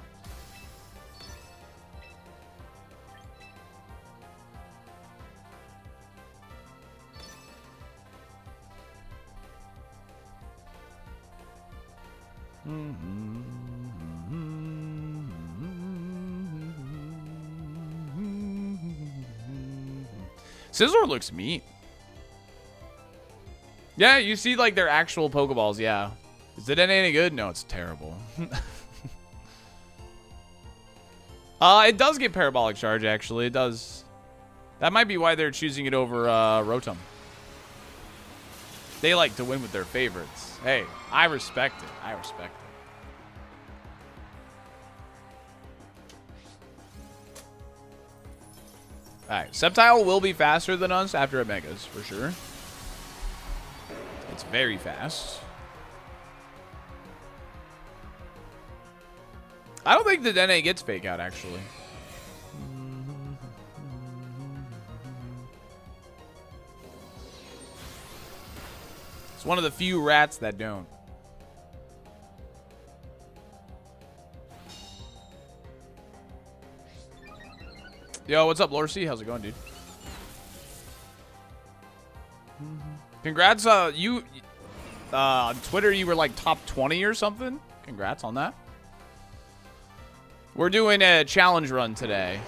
Scizor looks mean. Yeah, you see like their actual Pokeballs, yeah. Is it any good? No, it's terrible. It does get Parabolic Charge, actually. It does. That might be why they're choosing it over Rotom. They like to win with their favorites. Hey, I respect it. I respect it. Alright, Sceptile will be faster than us after it Megas, for sure. It's very fast. I don't think the Dene gets Fake Out, actually. It's one of the few rats that don't. Yo, what's up, Lorcy? How's it going, dude? Congrats, you on Twitter you were like top 20 or something. Congrats on that. We're doing a challenge run today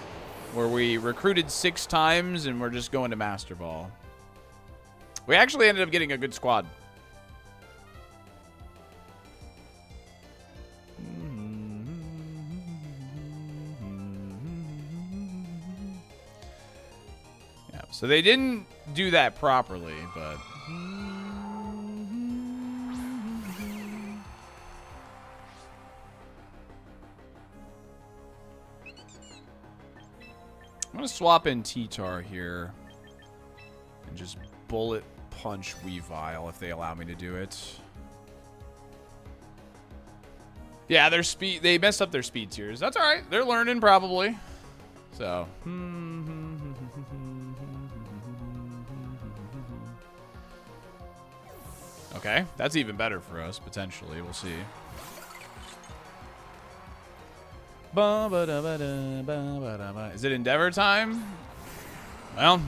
where we recruited 6 times and we're just going to Master Ball. We actually ended up getting a good squad. Yeah, so they didn't do that properly, but I'm going to swap in T-Tar here and just bullet punch Weavile if they allow me to do it. Yeah, their speed, they messed up their speed tiers. That's all right. They're learning probably. So, okay, that's even better for us potentially. We'll see. Is it Endeavor time? Well,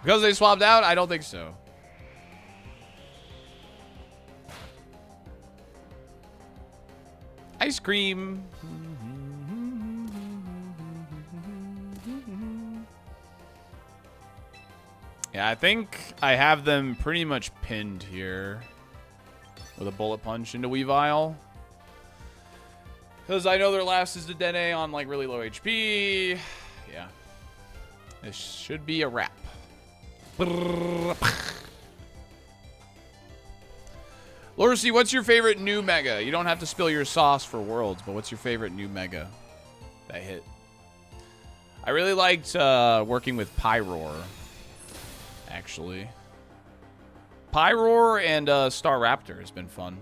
because they swapped out, I don't think so. Ice cream. Yeah, I think I have them pretty much pinned here with a bullet punch into Weavile. Because I know their last is the Dene on like really low HP. Yeah. This should be a wrap. Lorcy, what's your favorite new Mega? You don't have to spill your sauce for Worlds, but what's your favorite new Mega that hit? I really liked working with Pyroar, actually. Pyroar and Staraptor has been fun.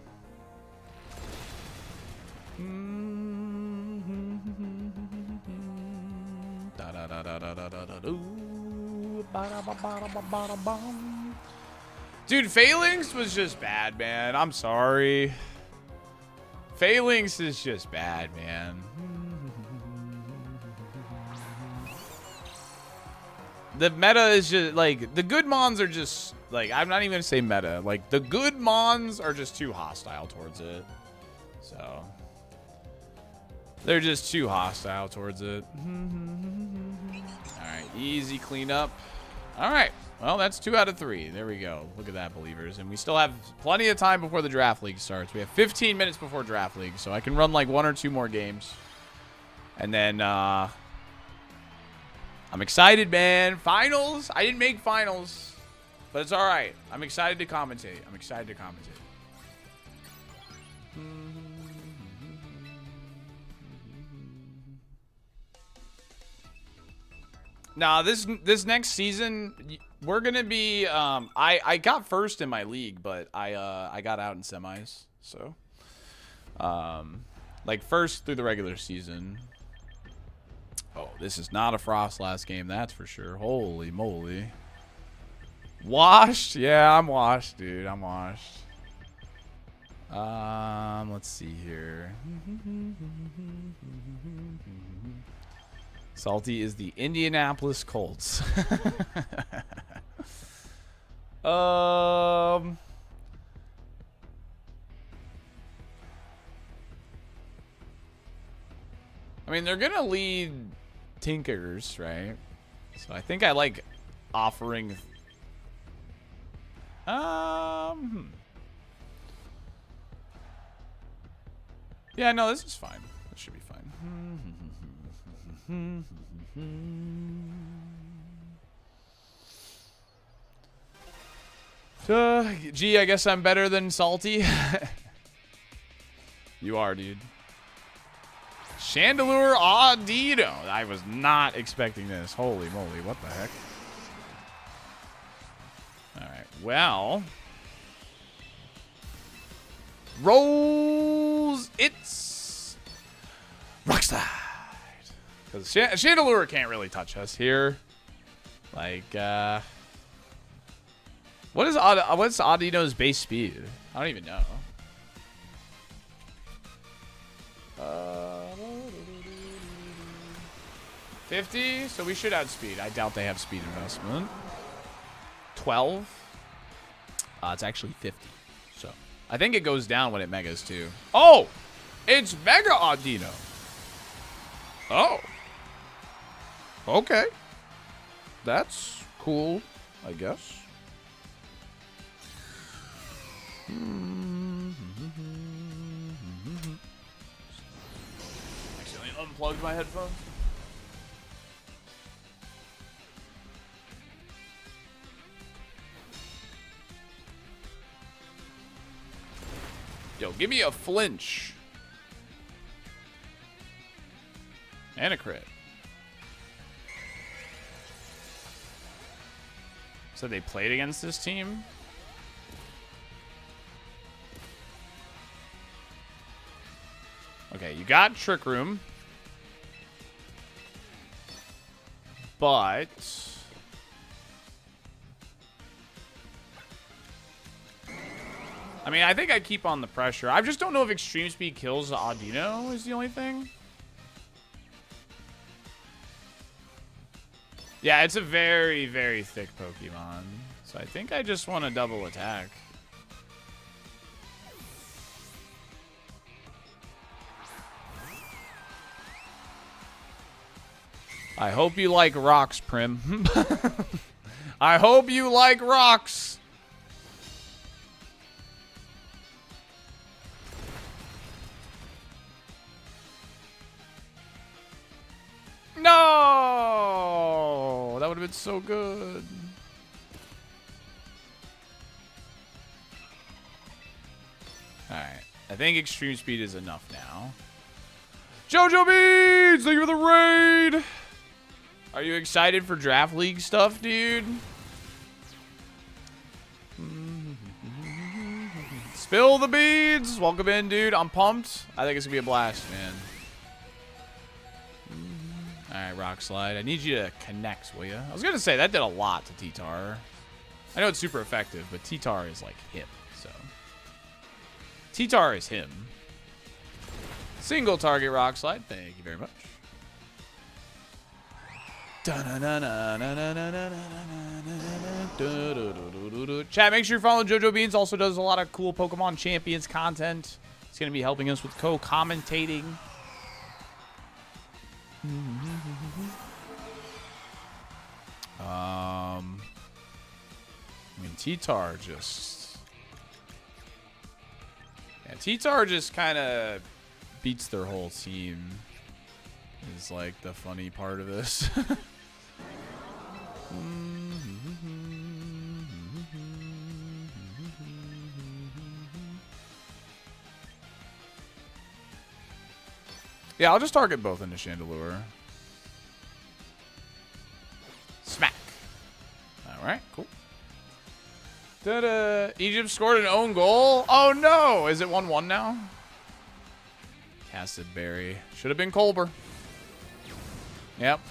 Dude, Phalanx was just bad, man. I'm sorry. Phalanx is just bad, man. The meta is just, like, the good mons are just, like, I'm not even going to say meta. Like, the good mons are just too hostile towards it. So, they're just too hostile towards it. Alright, easy cleanup. Alright, well, that's 2 out of 3. There we go. Look at that, believers. And we still have plenty of time before the Draft League starts. We have 15 minutes before Draft League, so I can run like 1 or 2 more games. And then, I'm excited, man. Finals? I didn't make finals, but it's alright. I'm excited to commentate. I'm excited to commentate. Nah, this next season, we're gonna be. I got first in my league, but I got out in semis. So, Like, first through the regular season. Oh, this is not a Frost last game, that's for sure. Holy moly. Washed? Yeah, I'm washed, dude. I'm washed. Let's see here. Salty is the Indianapolis Colts. I mean, they're gonna lead Tinkers, right? So I think I like offering. Yeah, no, this is fine. This should be fine. Gee, I guess I'm better than Salty. You are, dude. Chandelure Audino. I was not expecting this. Holy moly, what the heck? Alright, well. Rolls. It's Rockslide. Because Chandelure can't really touch us here. Like, what's Audino's base speed? I don't even know. 50, so we should outspeed. I doubt they have speed investment. 12. It's actually 50. So I think it goes down when it megas too. Oh, it's Mega Audino. Oh. Okay. That's cool, I guess. Accidentally unplugged my headphones. Yo, give me a flinch. And a crit. So they played against this team? Okay, you got Trick Room. But I mean, I think I keep on the pressure. I just don't know if Extreme Speed kills the Audino is the only thing. Yeah, it's a very, very thick Pokemon. So I think I just want to double attack. I hope you like rocks, Prim. I hope you like rocks. No! That would have been so good. Alright. I think Extreme Speed is enough now. JoJo Beans! Thank you for the raid! Are you excited for Draft League stuff, dude? Spill the beads! Welcome in, dude. I'm pumped. I think it's gonna be a blast, man. Alright, Rock Slide. I need you to connect, will you? I was gonna say, that did a lot to T-Tar. I know it's super effective, but T-Tar is like him, so. T-Tar is him. Single target Rock Slide. Thank you very much. Chat, make sure you're following JoJo Beans. Also does a lot of cool Pokemon Champions content. He's going to be helping us with co-commentating. I mean, T-Tar just... Yeah, T-Tar just kind of beats their whole team. Is like the funny part of this. Yeah, I'll just target both into Chandelure. Smack. Alright, cool. Ta-da! Egypt scored an own goal. Oh no! Is it 1-1 now? Acid Berry. Should have been Colbur. Yep.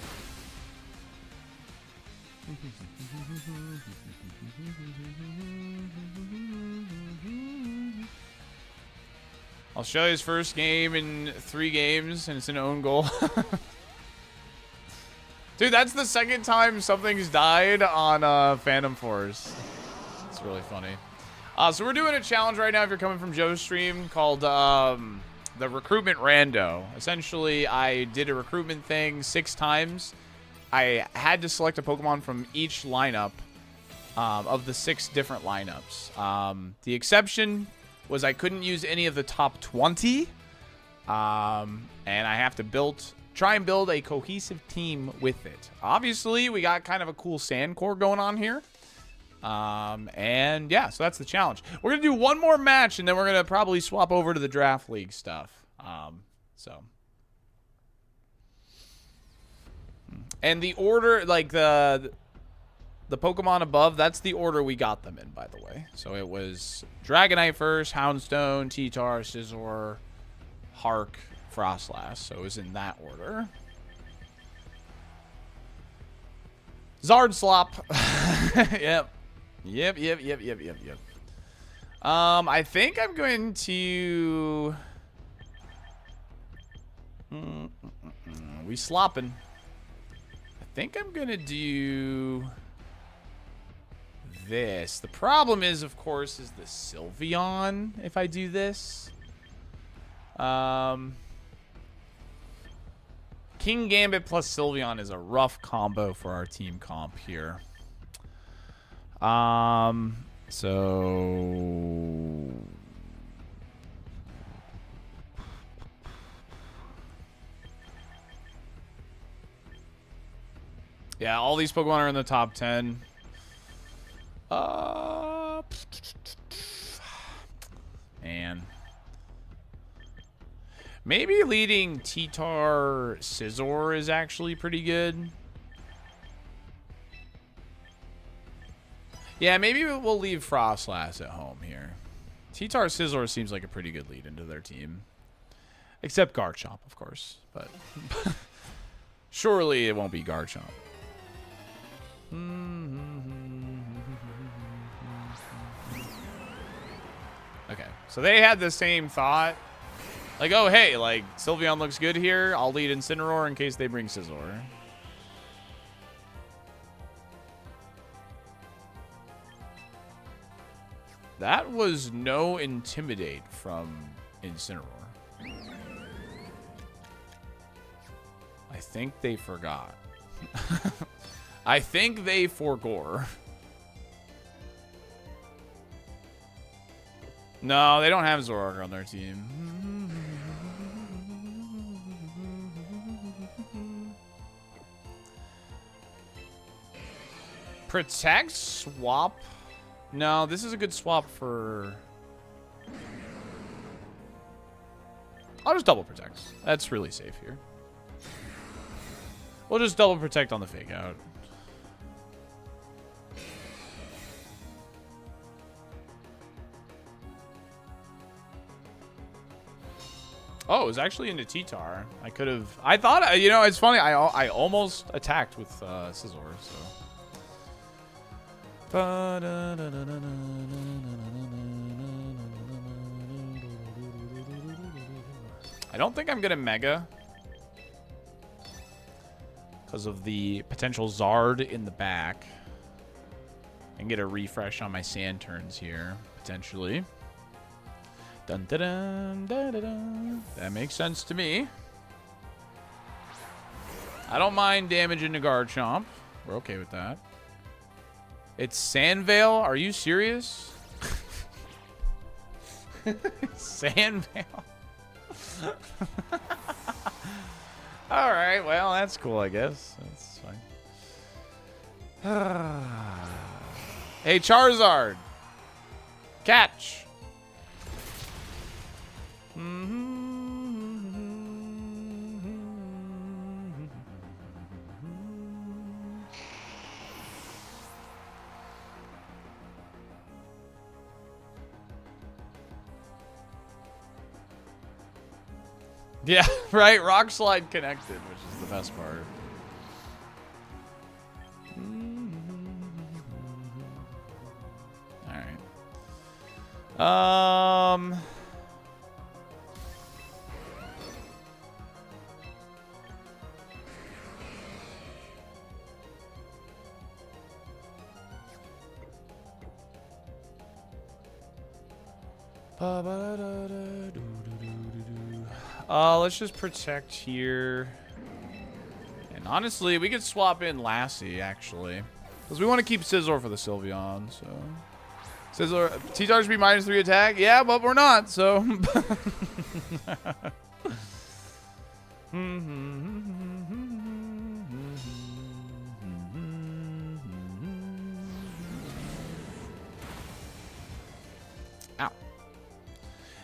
I'll show you his first game in 3 games, and it's an own goal. Dude, that's the second time something's died on Phantom Force. It's really funny. So we're doing a challenge right now if you're coming from Joe's stream called the Recruitment Rando. Essentially, I did a recruitment thing 6 times. I had to select a Pokemon from each lineup of the 6 different lineups. The exception was I couldn't use any of the top 20. And I have to try and build a cohesive team with it. Obviously, we got kind of a cool sand core going on here. And yeah, so that's the challenge. We're going to do one more match, and then we're going to probably swap over to the Draft League stuff. And the order, like the Pokemon above, that's the order we got them in, by the way. So it was Dragonite first, Houndstone, T-Tar, Scizor, Hark, Frostlass. So it was in that order. Zard Slop. Yep. Yep. I think I'm going to... We slopping. I think I'm going to do... this. The problem is, of course, is the Sylveon if I do this. King Gambit plus Sylveon is a rough combo for our team comp here. So... yeah, all these Pokemon are in the top 10. Man. Maybe leading T-Tar Scizor is actually pretty good. Yeah, maybe we'll leave Frostlass at home here. T-Tar Scizor seems like a pretty good lead into their team. Except Garchomp, of course. But surely it won't be Garchomp. Okay, so they had the same thought. Like, oh, hey, like, Sylveon looks good here. I'll lead Incineroar in case they bring Scizor. That was no Intimidate from Incineroar. I think they forgot. I think they forgore. No, they don't have Zoroark on their team. Protect, swap. No, this is a good swap for... I'll just double protect. That's really safe here. We'll just double protect on the fake out. Oh, it was actually into T-Tar. I could have... I thought... You know, it's funny. I almost attacked with Scizor, so... I don't think I'm going to Mega. Because of the potential Zard in the back. And get a refresh on my sand turns here, potentially. Dun, dun, dun, dun, dun, dun. That makes sense to me. I don't mind damaging the Garchomp. We're okay with that. It's Sandvale? Are you serious? Sandvale? Alright, well, that's cool, I guess. That's fine. Hey, Charizard! Catch! Yeah, right? Rock slide connected, which is the best part. Alright. Let's just protect here. And honestly, we could swap in Lassie, actually. Because we want to keep Scizor for the Sylveon, so... Scizor, T-Charge be -3 attack? Yeah, but we're not, so... Ow.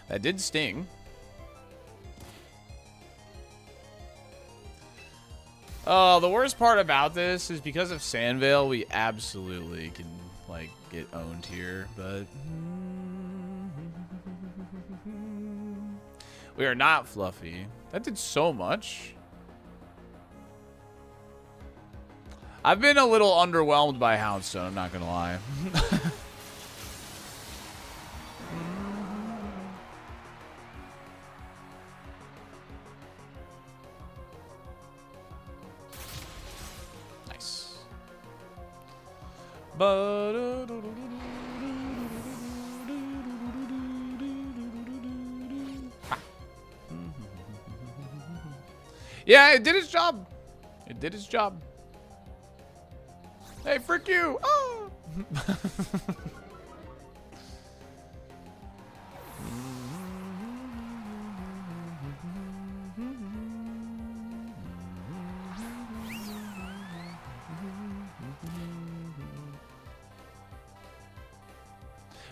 That did sting. Oh, the worst part about this is because of Sandvale, we absolutely can, like, get owned here, but... We are not Fluffy. That did so much. I've been a little underwhelmed by Houndstone, I'm not gonna lie. Nice. Yeah, it did its job. It did its job. Hey, frick you! Oh!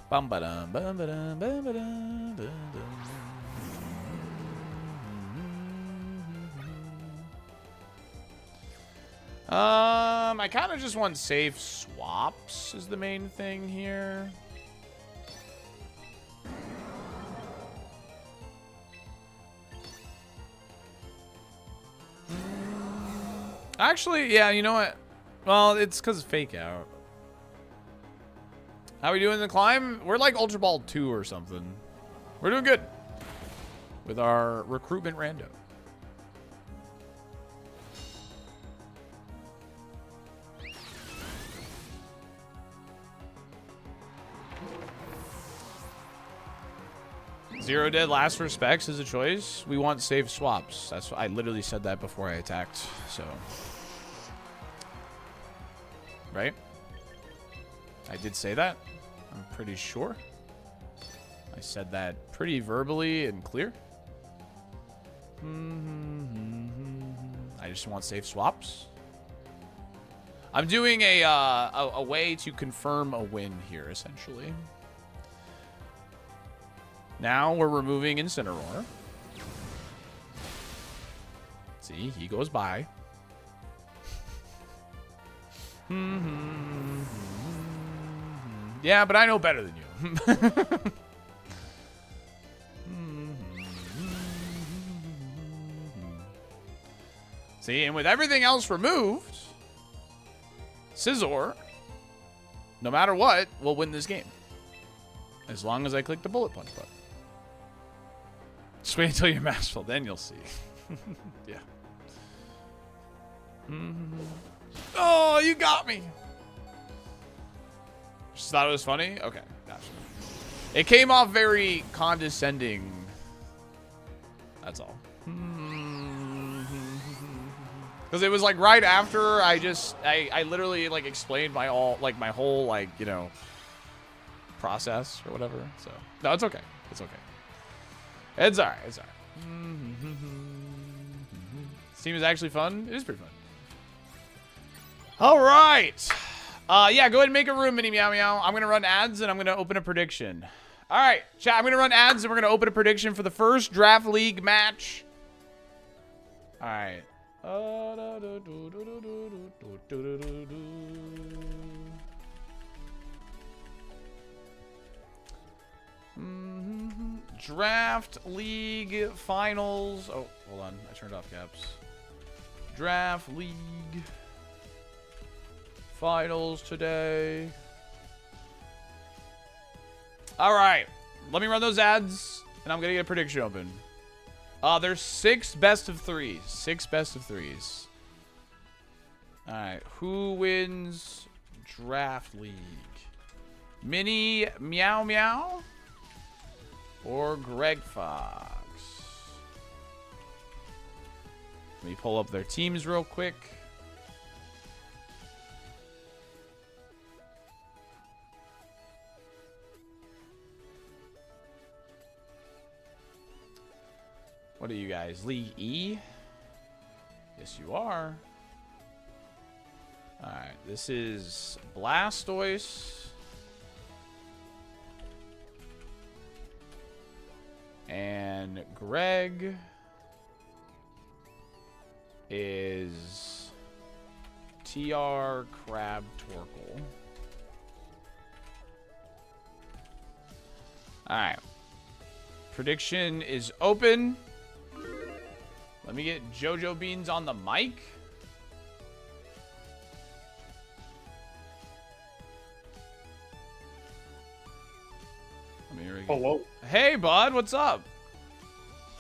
Bum ba dum bum ba dum bum ba dum bum dum. I kind of just want safe swaps is the main thing here. Actually, yeah, you know what? Well, it's because of Fake Out. How we doing in the climb? We're like Ultra Ball 2 or something. We're doing good with our recruitment rando. Zero dead last for specs is a choice. We want safe swaps. That's what I literally said that before I attacked. So, right? I did say that. I'm pretty sure. I said that pretty verbally and clear. I just want safe swaps. I'm doing a way to confirm a win here, essentially. Now we're removing Incineroar. See, he goes by. Yeah, but I know better than you. See, and with everything else removed, Scizor, no matter what, will win this game. As long as I click the bullet punch button. Just wait until you're masterful, then you'll see. Yeah. Oh, you got me. Just thought it was funny? Okay, gotcha. It came off very condescending. That's all. Because it was like right after I literally like explained my whole like, you know, process or whatever. So no, it's okay. It's okay. It's alright. It's alright. This team is actually fun. It is pretty fun. All right. Yeah, go ahead and make a room, Mini Meow Meow. I'm gonna run ads and I'm gonna open a prediction. All right, chat. I'm gonna run ads and we're gonna open a prediction for the first draft league match. All right. Draft league finals. Oh, hold on. I turned off caps. Draft League. Finals today. All right. Let me run those ads, and I'm going to get a prediction open. There's 6 best of 3s. 6 best of 3s. All right. Who wins Draft League? Mini Meow Meow or Greg Fox? Let me pull up their teams real quick. What are you guys? League E? Yes, you are. Alright, this is Blastoise. And Greg is TR Crab Torkoal. Alright. Prediction is open. Let me get JoJo Beans on the mic. Hello. Hey, bud, what's up?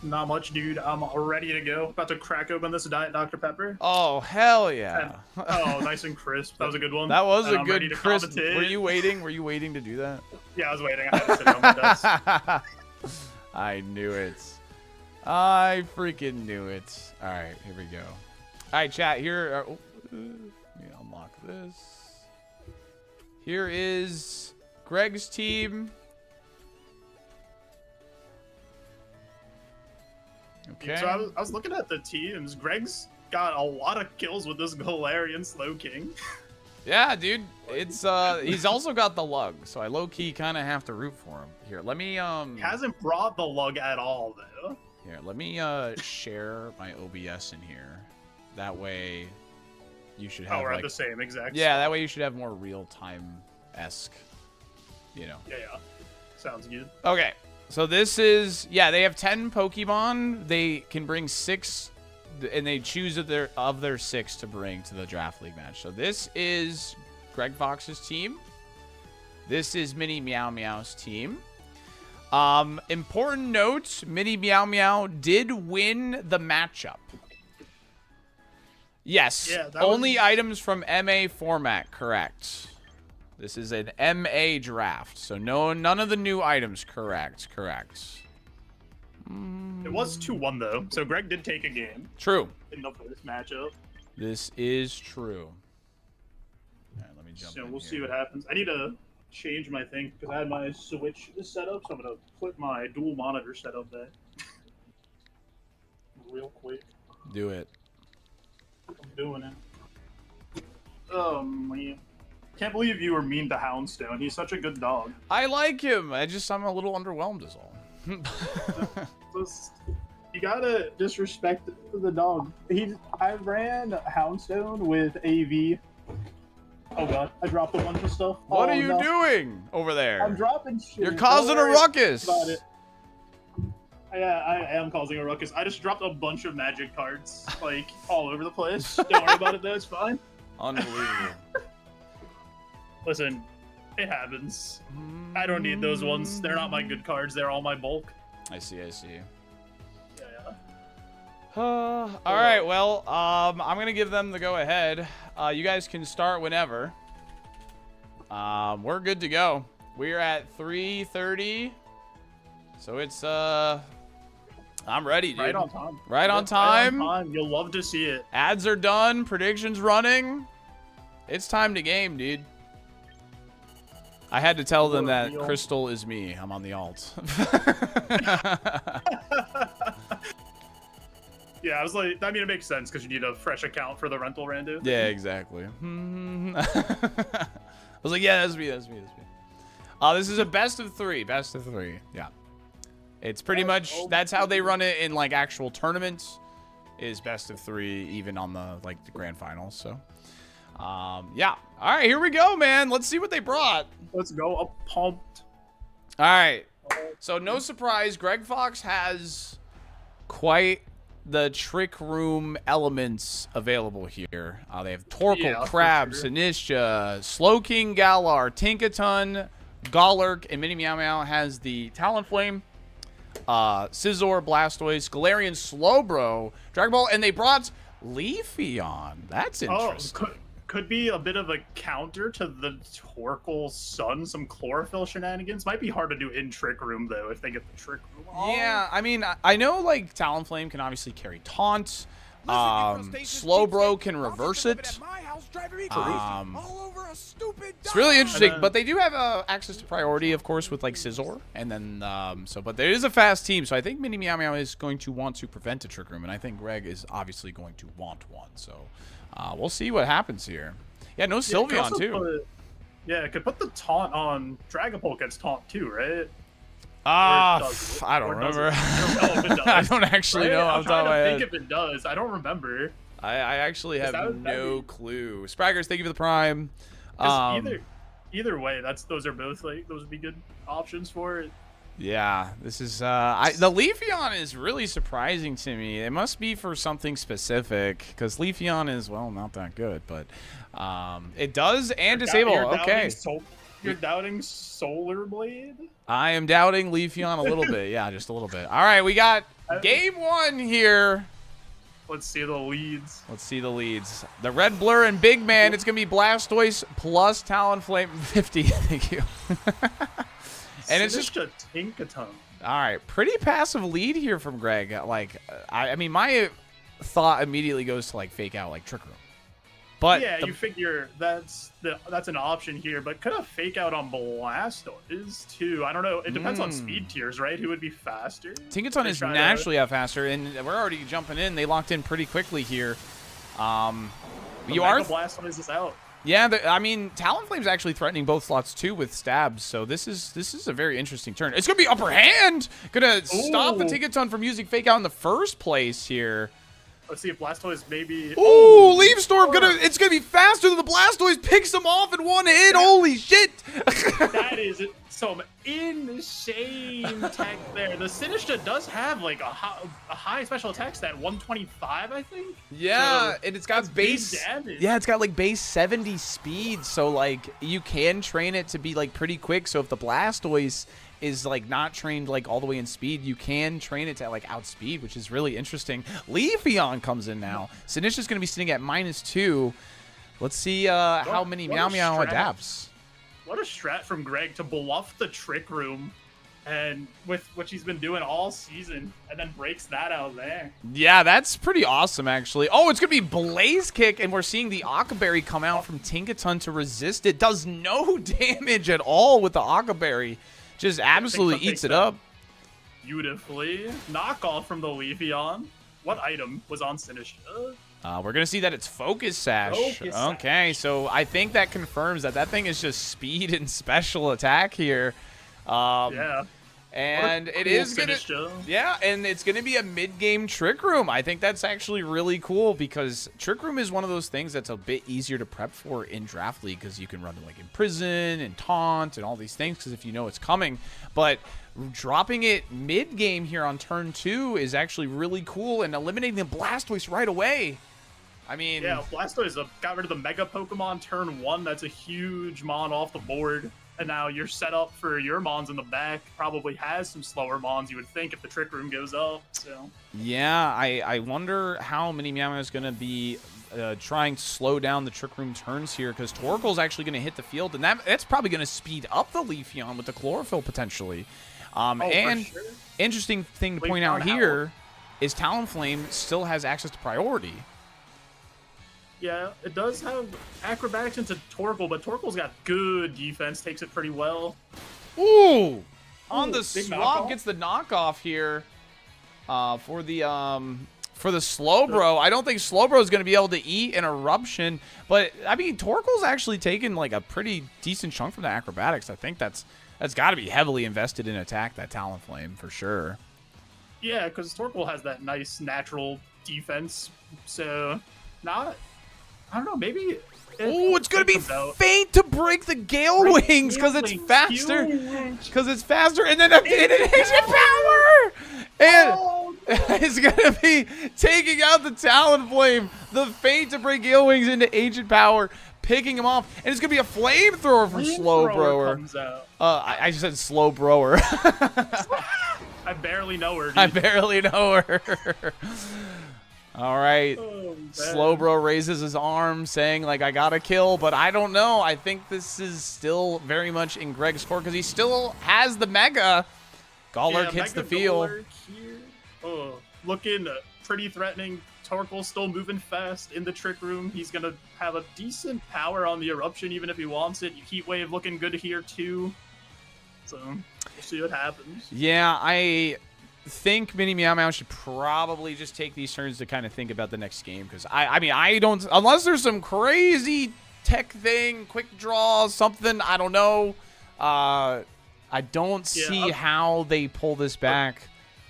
Not much, dude. I'm ready to go. About to crack open this Diet Dr. Pepper. Oh, hell yeah. Oh, nice and crisp. That was a good one. That was And a I'm ready good to crisp. commentate. Were you waiting? Were you waiting to do that? Yeah, I was waiting. I had to sit down my desk. I knew it. I freaking knew it. All right, here we go. All right, chat. Here, let me unlock this. Here is Greg's team. Okay. So I was looking at the teams. Greg's got a lot of kills with this Galarian Slowking. Yeah, dude. It's he's also got the lug, so I low key kind of have to root for him. Here, let me He hasn't brought the lug at all though. Here, let me share my OBS in here. That way you should have Oh, we're like, at the same exact. yeah, that way you should have more real time-esque, you know. Yeah. Sounds good. Okay. So this is, yeah, they have 10 Pokemon. They can bring 6, and they choose of their 6 to bring to the Draft League match. So this is Greg Fox's team. This is Mini Meow Meow's team. Important note, Mini Meow Meow did win the matchup. Yes, Yeah, only items from MA format, correct. This is an MA draft, so none of the new items, correct. It was 2-1 though, so Greg did take a game True. in the first matchup. This is true. All right, let me jump So in we'll here. see what happens. I need to change my thing because I had my Switch set up, so I'm gonna put my dual monitor setup there real quick. Do it. I'm doing it. Man. Can't believe you were mean to Houndstone. He's such a good dog. I like him. I'm a little underwhelmed is all. You gotta disrespect the dog. I ran Houndstone with AV. Oh god, I dropped a bunch of stuff. What Oh, are you no. doing over there? I'm dropping shit. You're causing a Don't worry ruckus. about it. Yeah, I am causing a ruckus. I just dropped a bunch of magic cards, like, all over the place. Don't worry about it though, it's fine. Unbelievable. Listen, it happens. I don't need those ones. They're not my good cards. They're all my bulk. I see. Yeah. All right, well, I'm gonna give them the go ahead. You guys can start whenever. We're good to go. We're at 3:30, so it's I'm ready, dude. Right on time. Right on Right time. on time. You'll love to see it. Ads are done. Predictions running. It's time to game, dude. I had to tell them that Reveal. Crystal is me. I'm on the alt. Yeah, I was like, I mean, it makes sense because you need a fresh account for the rental rando. Yeah, exactly. I was like, yeah, that's me. This is a best of 3. Yeah. It's pretty much, that's how they run it in like actual tournaments, is best of 3, even on the like the grand finals. So yeah. All right, here we go, man. Let's see what they brought. Let's go. I'm pumped. All right. So no surprise, Greg Fox has quite the Trick Room elements available here. They have Torkoal, Yeah, for Crab, sure. Sinistra, Slowking, Galar, Tinkaton, Golurk, and Mini Meow Meow has the Talonflame, Scizor, Blastoise, Galarian, Slowbro, Dragon Ball, and they brought Leafeon. That's interesting. Could be a bit of a counter to the Torkoal Sun, some chlorophyll shenanigans. Might be hard to do in Trick Room, though, if they get the Trick Room on. Yeah, I mean, I know, like, Talonflame can obviously carry Taunt. It's Slowbro can reverse it. It's really interesting, but they do have access to priority, of course, with, like, Scizor. And then, but there is a fast team, so I think Mini Meow Meow is going to want to prevent a Trick Room, and I think Greg is obviously going to want one, so... we'll see what happens here. Yeah, no Sylveon, too. It could put the taunt on Dragapult gets taunt, too, right? I don't Or remember. does it? I don't know if it does. I don't actually know. I'm off the top trying of my to head. think if it does. I don't remember. I actually have That'd no be- clue. Spraggers, thank you for the prime. 'Cause either way, those are both like those would be good options for it. Yeah, this is the Leafeon is really surprising to me. It must be for something specific because Leafeon is, well, not that good, but it does and disable. Okay, You're doubting Solar Blade? I am doubting Leafeon a little bit. Yeah, just a little bit. All right, we got game 1 here. Let's see the leads. Let's see the leads. The Red Blur and Big Man. It's gonna be Blastoise plus Talonflame 50. Thank you. And it's just a Tinkaton. all right. Pretty passive lead here from Greg. Like, I mean, my thought immediately goes to like fake out like Trick Room, but Yeah, you figure that's an option here, but could have fake out on Blastoise too. I don't know. It depends on speed tiers, right? Who would be faster? Tinkaton They is try to- naturally out faster, and we're already jumping in. They locked in pretty quickly here. You are. Blastoise is out. Yeah, I mean, Talonflame's actually threatening both slots too with stabs, so this is a very interesting turn. It's gonna be upper hand, gonna stop the Tinkaton from using fake out in the first place here. Let's see if Blastoise maybe. Ooh, Leaf Storm it's gonna be faster than the Blastoise picks him off in one hit. Holy shit! That is some insane tech there. The Sinistra does have like a high special attack stat, 125, I think. Yeah, So and it's got that's big base. damage. Yeah, it's got like base 70 speed, so like you can train it to be like pretty quick. So if the Blastoise is like not trained like all the way in speed, you can train it to like outspeed, which is really interesting. Leafeon comes in now. Sinistra's gonna be sitting at -2. Let's see how many what Meow a Meow strat. adapts. What a strat from Greg to bluff the Trick Room, and with what she's been doing all season, and then breaks that out there. Yeah, that's pretty awesome, actually. Oh, it's going to be Blaze Kick, and we're seeing the Occaberry come out from Tinkaton to resist it. Does no damage at all with the Occaberry. Just absolutely eats it up. Beautifully. Knockoff from the Leafeon. What item was on Sinistra? We're going to see that it's Focus Sash. Focus Okay, so I think that confirms that that thing is just speed and special attack here. Yeah. And What a it cool is going to... Sinistra. Yeah, and it's going to be a mid-game Trick Room. I think that's actually really cool because Trick Room is one of those things that's a bit easier to prep for in Draft League because you can run like Imprison and Taunt and all these things because if you know it's coming. But dropping it mid-game here on turn 2 is actually really cool and eliminating the Blastoise right away. I mean... Yeah, Blastoise got rid of the Mega Pokemon turn 1. That's a huge Mon off the board. And now you're set up for your Mons in the back. Probably has some slower Mons, you would think, if the Trick Room goes up. So yeah, I wonder how many Meow Meow is going to be trying to slow down the Trick Room turns here because Torkoal's actually going to hit the field. And that's probably going to speed up the Leafeon with the Chlorophyll potentially. And for sure. interesting thing to point out here is Talonflame still has access to priority. Yeah, it does have acrobatics into Torkoal, but Torkoal's got good defense, takes it pretty well. Ooh! On the big swap, knockoff. gets the knockoff here for the Slowbro. I don't think Slowbro is going to be able to eat an Eruption, but I mean Torkoal's actually taken like a pretty decent chunk from the acrobatics. I think that's got to be heavily invested in attack, that Talonflame for sure. Yeah, because Torkoal has that nice natural defense, so I don't know, maybe... Oh, it's going to be comes out. faint to break the Gale Wings because it's Wings, faster. huge. Because it's faster, and then it hits your power! And Oh is going to be taking out the Talonflame, the Fate to bring Gale Wings into Ancient Power, picking him off, and it's going to be a Flamethrower from Slowbrower. Comes out. I just said Slowbrower. I barely know her, dude. I barely know her. All right. Oh, Slowbro raises his arm saying, like, I got to kill, but I don't know. I think this is still very much in Greg's court because he still has the Mega. Golurk hits the field. Oh, looking pretty threatening. Torkoal's still moving fast in the Trick Room. He's going to have a decent power on the Eruption, even if he wants it. Heat Wave looking good here, too. So, we'll see what happens. Yeah, I think Mini Meow Meow should probably just take these turns to kind of think about the next game. Because, I mean, I don't... Unless there's some crazy tech thing, quick draw, something, I don't know. I don't see how they pull this back.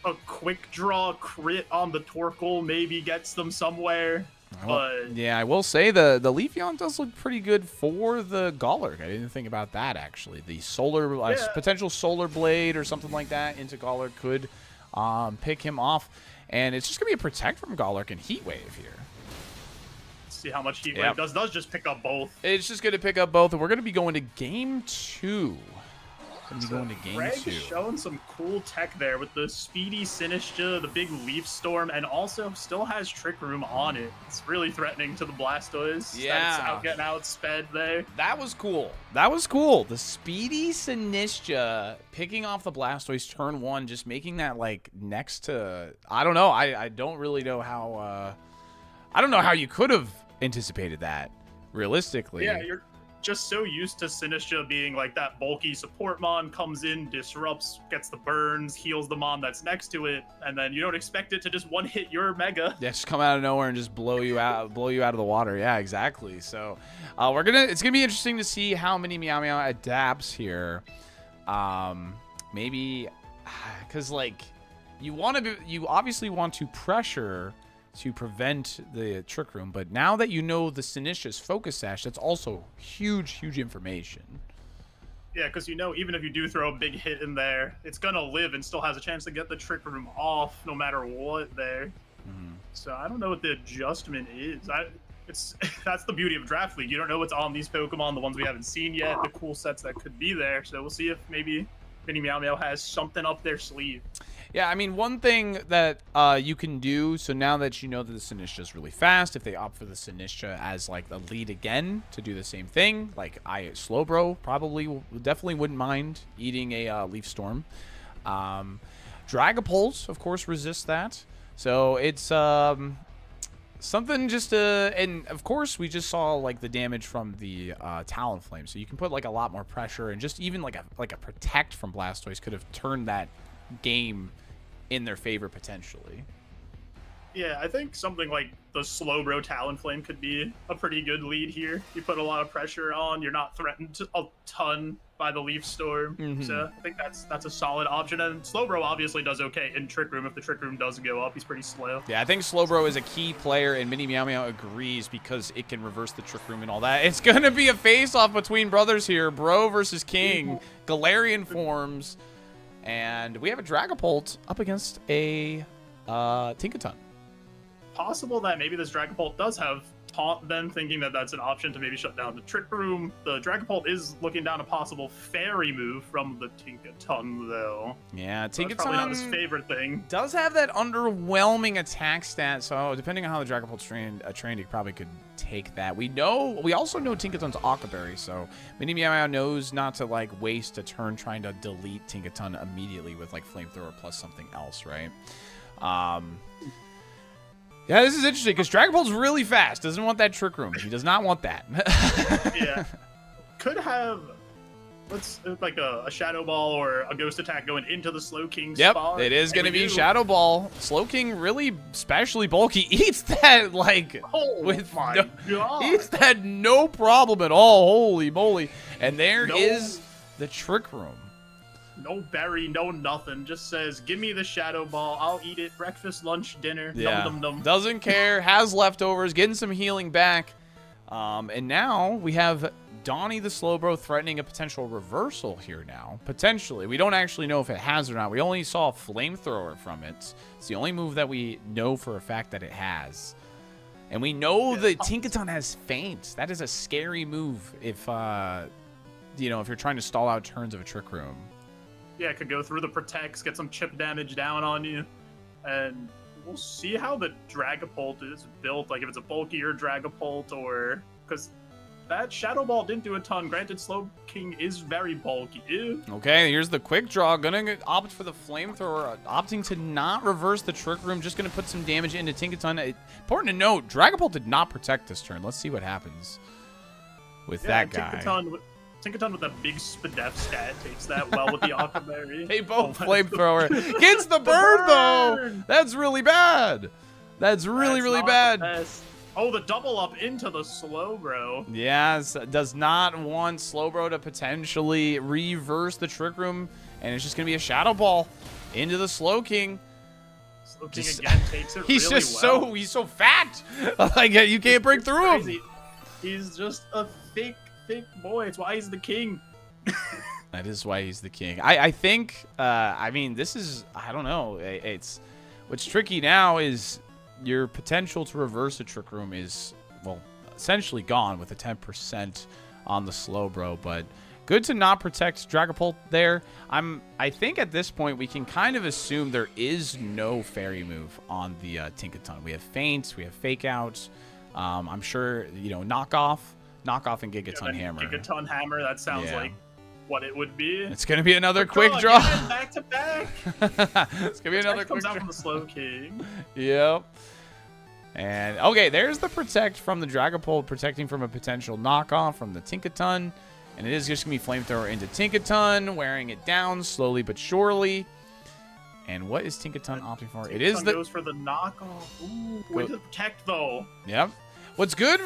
A quick draw crit on the Torkoal maybe gets them somewhere. But yeah, I will say the Leafeon does look pretty good for the Golurk. I didn't think about that, actually. The solar potential Solar Blade or something like that into Golurk could pick him off. And it's just going to be a Protect from Golurk and Heat Wave here. See how much Heat Wave does just pick up both. It's just going to pick up both, and we're going to be going to game 2. Greg's showing some cool tech there with the speedy Sinistcha, the big Leaf Storm, and also still has Trick Room on it. It's really threatening to the Blastoise. Yeah. That's getting outsped there. That was cool. That was cool. The speedy Sinistcha picking off the Blastoise turn 1, just making that like next to... I don't know. I don't really know how... I don't know how you could have anticipated that, realistically. Yeah, you're just so used to Sinistcha being like that bulky support mon, comes in, disrupts, gets the burns, heals the mon that's next to it, and then you don't expect it to just one-hit your Mega. Yeah, just come out of nowhere and just blow you out of the water. Yeah, exactly. So it's gonna be interesting to see how Mini Meow Meow adapts here. Maybe because like you obviously want to pressure to prevent the Trick Room, but now that you know the Sinistcha's Focus Sash, that's also huge information. Yeah, because you know, even if you do throw a big hit in there, it's gonna live and still has a chance to get the Trick Room off no matter what there. So I don't know what the adjustment is. That's the beauty of Draft League. You don't know what's on these Pokemon, the ones we haven't seen yet, the cool sets that could be there. So we'll see if maybe Mini Meow Meow has something up their sleeve. Yeah, I mean, one thing that you can do, so now that you know that the Sinistcha is really fast, if they opt for the Sinistcha as, like, the lead again to do the same thing, like, Slowbro definitely wouldn't mind eating a Leaf Storm. Dragapult, of course, resists that. So it's something just to... And, of course, we just saw, like, the damage from the Talonflame. So you can put, like, a lot more pressure, and just even, like a Protect from Blastoise could have turned that game in their favor potentially. Yeah, I think something like the Slowbro Talonflame could be a pretty good lead here. You put a lot of pressure on, you're not threatened a ton by the Leaf Storm. So I think that's a solid option. And Slowbro obviously does okay in Trick Room. If the Trick Room does go up, he's pretty slow. Yeah, I think Slowbro is a key player, and Mini Meow Meow agrees because it can reverse the Trick Room and all that. It's going to be a face-off between brothers here. Bro versus King. Galarian forms. And we have a Dragapult up against a Tinkaton. Possible that maybe this Dragapult does have Taunt then, thinking that that's an option to maybe shut down the Trick Room. The Dragapult is looking down a possible Fairy move from the Tinkaton, though. Yeah, Tinkaton that's probably not his favorite thing. Does have that underwhelming attack stat, so depending on how the Dragapult's trained, he probably could take that. We also know Tinkaton's Aqua Berry, so Mini Meow Meow knows not to like waste a turn trying to delete Tinkaton immediately with like Flamethrower plus something else, right? Yeah, this is interesting because Dragapult's really fast. Doesn't want that Trick Room. He does not want that. Yeah. Could have, like a Shadow Ball or a Ghost Attack going into the Slow King spot. Yep, it is going to be Shadow Ball. Slow King really specially bulky. Eats that like eats that no problem at all. Holy moly. And there is the Trick Room. No berry, no nothing. Just says, give me the Shadow Ball. I'll eat it. Breakfast, lunch, dinner. Yeah. Dum, dum, dum. Doesn't care. Has leftovers. Getting some healing back. And now we have Donnie the Slowbro threatening a potential reversal here now. Potentially. We don't actually know if it has or not. We only saw a flamethrower from it. It's the only move that we know for a fact that it has. And we know that Tinkaton has feint. That is a scary move if, you know, if you're trying to stall out turns of a Trick Room. Yeah, it could go through the protects, get some chip damage down on you, and we'll see how the Dragapult is built. Like if it's a bulkier Dragapult, or because that Shadow Ball didn't do a ton. Granted, Slow King is very bulky. Ew. Okay, here's the quick draw. Gonna opt for the flamethrower, opting to not reverse the Trick Room. Just gonna put some damage into Tinkaton. Important to note, Dragapult did not protect this turn. Let's see what happens with that guy. Tinkaton with that big Spadef stat takes that well with the Aquaberry. They both flamethrower. Gets the burn, though. That's really bad. That's really bad. Oh, the double up into the Slowbro. Yes, does not want Slowbro to potentially reverse the Trick Room, and it's just gonna be a Shadow Ball into the Slow King. Slow King again takes it he's really just well. he's so fat. Like you can't break through him. He's just a thick boy. It's why he's the king. That is why he's the king. I think. I mean, this is. I don't know. It's what's tricky now is your potential to reverse a Trick Room is, well, essentially gone with a 10% on the Slowbro, but good to not protect Dragapult there. I think at this point we can kind of assume there is no fairy move on the Tinkaton. We have feints, we have fake outs. I'm sure, you know, knockoff and Gigaton Hammer. Gigaton Hammer, that sounds like what it would be. It's going to be another quick draw. Back to back. It's going to be another quick draw. Comes out from the Slow King. Yep. And, okay, there's the protect from the Dragapult, protecting from a potential knockoff from the Tinkaton. And it is just going to be Flamethrower into Tinkaton, wearing it down slowly but surely. And what is Tinkaton opting for? It is the... goes for the knockoff. Ooh, with the protect, though. Yep. What's good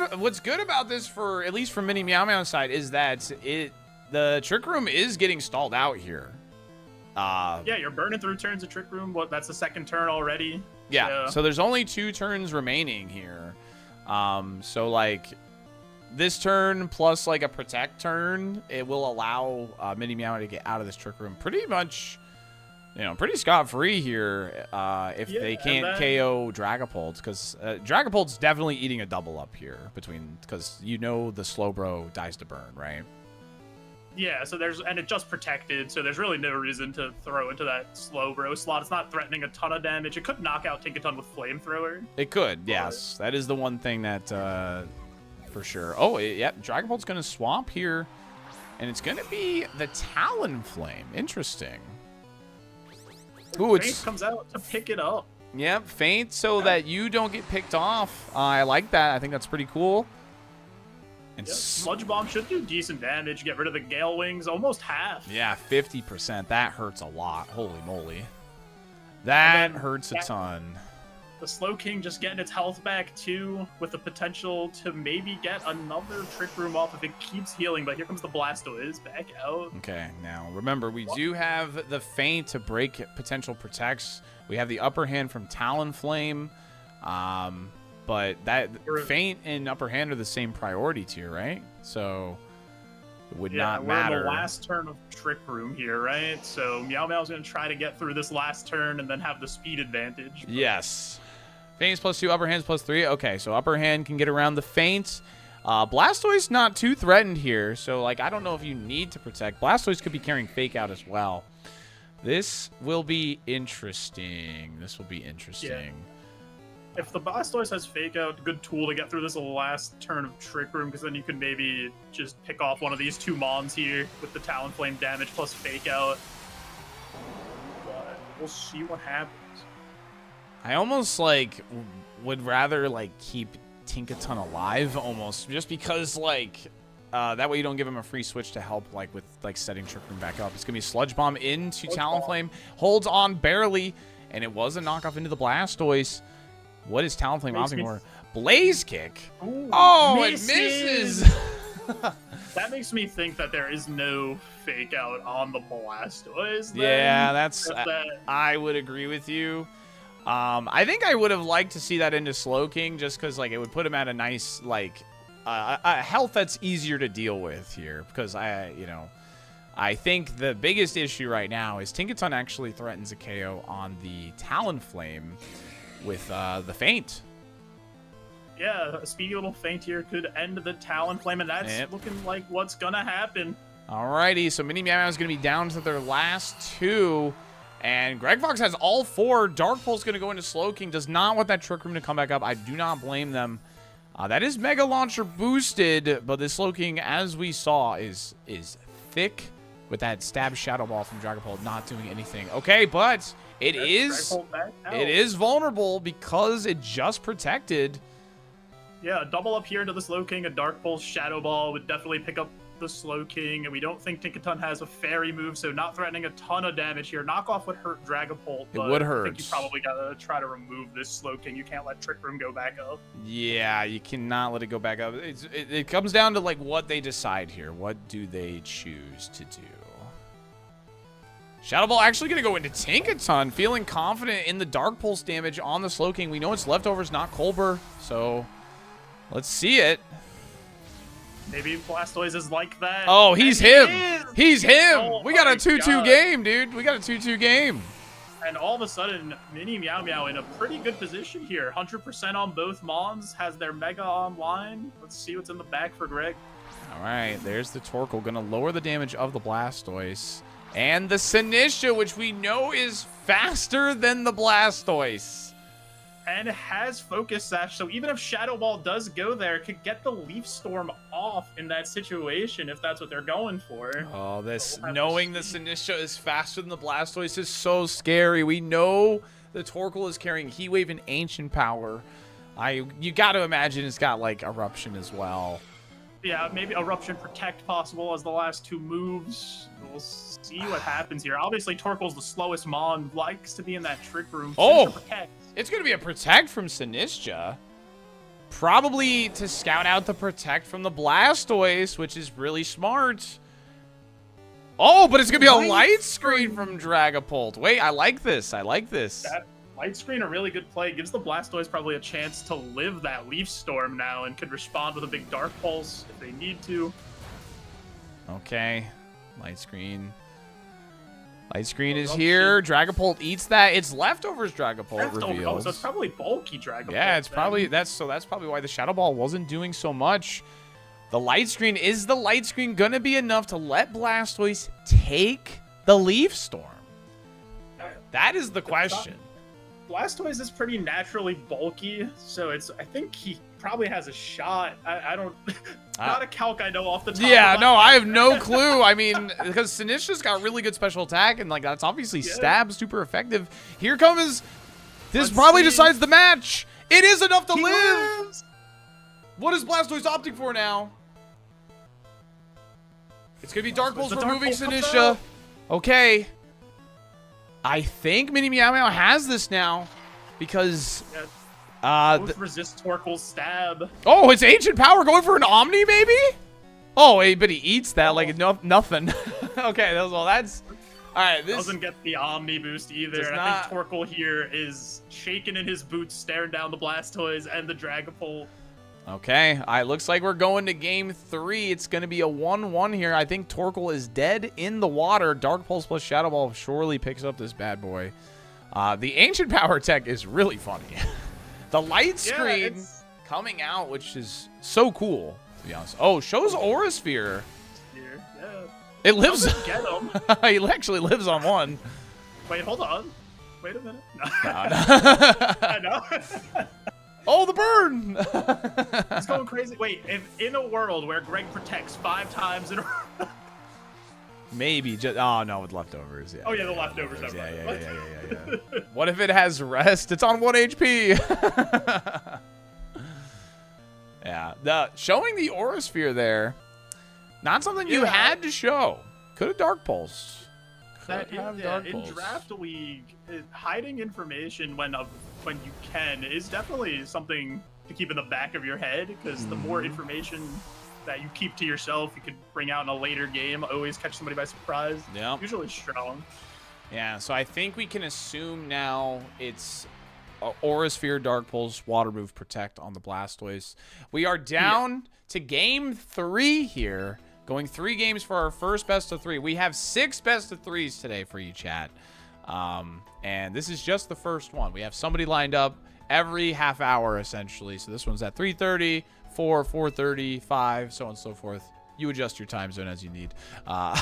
about this, for at least from Mini Meow Meow's side, is that the Trick Room is getting stalled out here. Yeah, you're burning through turns of Trick Room. That's the second turn already. Yeah, so there's only 2 turns remaining here. So, like, this turn plus, like, a Protect turn, it will allow Mini Meow to get out of this Trick Room pretty much, you know, pretty scot-free here if they can't KO Dragapult. Because Dragapult's definitely eating a double up here because you know the Slowbro dies to burn, right? Yeah, so and it just protected, so there's really no reason to throw into that Slowbro slot. It's not threatening a ton of damage. It could knock out Tinkaton with Flamethrower. It could, yes. That is the one thing that, for sure. Oh, yeah, Dragapult's going to swap here, and it's going to be the Talonflame. Interesting. Ooh, Feint comes out to pick it up. Yep, feint so that you don't get picked off. I like that. I think that's pretty cool. And Sludge Bomb should do decent damage. Get rid of the Gale Wings, almost half. Yeah, 50%. That hurts a lot. Holy moly. That hurts a ton. The Slow King just getting its health back, too, with the potential to maybe get another Trick Room off if it keeps healing. But here comes the Blastoise back out. Okay, now remember, we do have the feint to break potential protects. We have the upper hand from Talonflame. But that feint and upper hand are the same priority tier, right? So it would not matter. We're in the last turn of Trick Room here, right? So Meow Meow's going to try to get through this last turn and then have the speed advantage. Yes. Feints +2, upper hands +3. Okay, so upper hand can get around the feint. Blastoise not too threatened here, so like I don't know if you need to protect. Blastoise could be carrying Fake Out as well. This will be interesting. Yeah. If the Blastoise has Fake Out, good tool to get through this last turn of Trick Room, because then you can maybe just pick off one of these 2 Mons here with the Talonflame damage plus Fake Out. But we'll see what happens. I almost like would rather like keep Tinkaton alive almost, just because like that way you don't give him a free switch to help like with like setting Trick Room back up. It's gonna be Sludge Bomb into Talonflame, holds on barely, and it was a knockoff into the Blastoise. What is Talonflame opting for? Blaze Kick. Ooh, it misses. That makes me think that there is no Fake Out on the Blastoise. Yeah, that's. I would agree with you. I think I would have liked to see that into Slow King, just because like it would put him at a nice like health that's easier to deal with here, because I think the biggest issue right now is Tinkaton actually threatens a KO on the Talonflame with the feint. Yeah, a speedy little feint here could end the Talonflame, and that's looking like what's gonna happen. Alrighty, so Mini Meow Meow is going to be down to their last 2. And Greg Fox has all 4. Dark Pulse going to go into Slow King. Does not want that Trick Room to come back up. I do not blame them. That is Mega Launcher boosted, but this Slow King, as we saw, is thick with that Stab Shadow Ball from Dragapult not doing anything. Okay, but it is vulnerable because it just protected. Yeah, a double up here into the Slow King. A Dark Pulse Shadow Ball would definitely pick up the Slow King, and we don't think Tinkaton has a fairy move, so not threatening a ton of damage here. Knockoff would hurt Dragapult, but it would hurt. I think you probably gotta try to remove this Slow King. You can't let Trick Room go back up. Yeah, you cannot let it go back up. It comes down to like what they decide here. What do they choose to do? Shadow Ball actually going to go into Tinkaton, feeling confident in the Dark Pulse damage on the Slow King. We know it's leftovers, not Colbur, so let's see it. Maybe Blastoise is like that. Oh, he's him. He's him. Oh, we got a my 2-2 God. game, dude. We got a 2-2 game. And all of a sudden, Mini Meow Meow in a pretty good position here. 100% on both Mons, has their Mega online. Let's see what's in the back for Greg. All right, there's the Torkoal. Going to lower the damage of the Blastoise. And the Sinistra, which we know is faster than the Blastoise. And has Focus Sash, so even if Shadow Ball does go there, it could get the Leaf Storm off in that situation if that's what they're going for. Oh, this knowing the Sinistra is faster than the Blastoise is so scary. We know the Torkoal is carrying Heat Wave and Ancient Power. You got to imagine it's got like Eruption as well. Yeah, maybe Eruption Protect possible as the last 2 moves. We'll see what happens here. Obviously, Torkoal's the slowest Mon, likes to be in that Trick Room. Oh! Protect. It's going to be a Protect from Sinistra. Probably to scout out the Protect from the Blastoise, which is really smart. Oh, but it's going to be a Light Screen from Dragapult. Wait, I like this. I like this. That Light Screen, a really good play. Gives the Blastoise probably a chance to live that Leaf Storm now and could respond with a big Dark Pulse if they need to. Okay. Light Screen. Light Screen is here. Dragapult eats that. It's leftovers Dragapult reveals. Oh, so it's probably bulky Dragapult. Yeah, it's probably that's probably why the Shadow Ball wasn't doing so much. The Light Screen, is the Light Screen gonna be enough to let Blastoise take the Leaf Storm? That is the question. Blastoise is pretty naturally bulky, so I think he probably has a shot. I don't, not a calc I know off the top. Yeah, of no, my I head. have no clue. I mean, because Sinistra's got really good special attack, and like that's obviously Stab, super effective. Here comes, this probably decides the match. It is enough to live. Lives. What is Blastoise opting for now? It's gonna be Dark Pulse removing Sinistra. Okay. I think Mini Meow Meow has this now, because both resist Torkoal's stab. oh, it's Ancient Power going for an Omni, maybe? Oh, but he eats that like nothing. Okay, that's all right. This Doesn't get the Omni boost either. And I think Torkoal here is shaking in his boots, staring down the Blastoise and the Dragapult. Okay, it looks like we're going to game 3. It's going to be a 1-1 here. I think Torkoal is dead in the water. Dark Pulse plus Shadow Ball surely picks up this bad boy. The Ancient Power tech is really funny. The Light Screen coming out, which is so cool, to be honest. Oh, shows Aura Sphere. Here. Yeah. It lives. Get him. He actually lives on one. Wait, hold on. Wait a minute. No. I know. Oh, the burn! It's going crazy. Wait, if in a world where Greg protects 5 times in a row. Maybe just. Oh no, with leftovers. Yeah. Oh yeah, the leftovers. Yeah. What if it has rest? It's on 1 HP. Yeah. Showing the Aura Sphere there. Not something you had to show. Could have Dark Pulse. In Draft League, hiding information when you can is definitely something to keep in the back of your head, because the more information that you keep to yourself, you could bring out in a later game, always catch somebody by surprise. Yeah. Usually strong. Yeah, so I think we can assume now it's Aura Sphere, Dark Pulse, Water Move, Protect on the Blastoise. We are down to game 3 here. Going 3 games for our first best of 3. We have 6 best of 3s today for you, chat. And this is just the first one. We have somebody lined up every half hour, essentially. So this one's at 3:30, 4, 4:30, 5, so on and so forth. You adjust your time zone as you need. All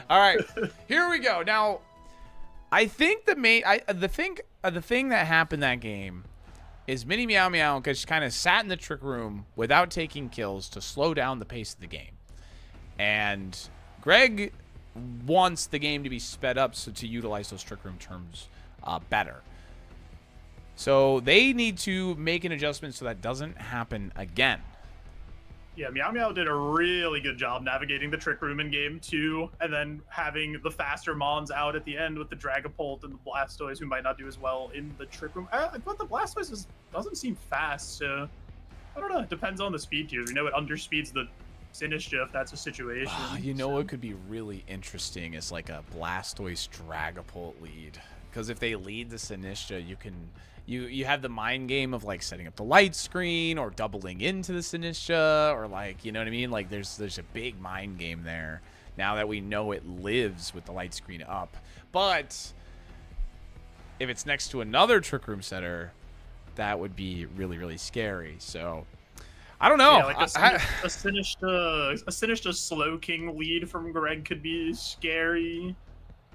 right, here we go. Now, I think the thing that happened that game is Mini Meow Meow just kind of sat in the trick room without taking kills to slow down the pace of the game. And Greg wants the game to be sped up so to utilize those trick room terms better. So they need to make an adjustment so that doesn't happen again. Yeah, Meow Meow did a really good job navigating the Trick Room in Game 2, and then having the faster Mons out at the end with the Dragapult and the Blastoise, who might not do as well in the Trick Room. But the Blastoise doesn't seem fast, so I don't know. It depends on the speed tiers. We know it underspeeds the Sinistcha if that's a situation. You know what could be really interesting is like a Blastoise Dragapult lead. Because if they lead the Sinistcha, you have the mind game of like setting up the light screen or doubling into the Sinistcha, or like, you know what I mean? Like there's a big mind game there now that we know it lives with the light screen up. But if it's next to another Trick Room setter, that would be really, really scary. So I don't know. Yeah, like a Sinistcha Slow King lead from Greg could be scary.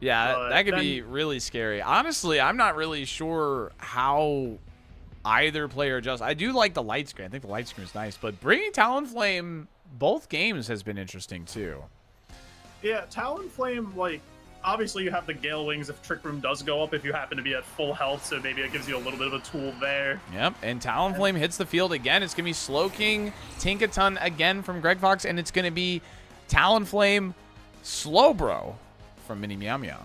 Yeah, that could be really scary. Honestly, I'm not really sure how either player adjusts. I do like the light screen. I think the light screen is nice, but bringing Talonflame both games has been interesting too. Yeah, Talonflame, like, obviously you have the Gale Wings if Trick Room does go up if you happen to be at full health, so maybe it gives you a little bit of a tool there. Yep, and Talonflame hits the field again. It's going to be Slowking, Tinkaton again from Greg Fox, and it's going to be Talonflame, Slowbro from Mini Meow Meow.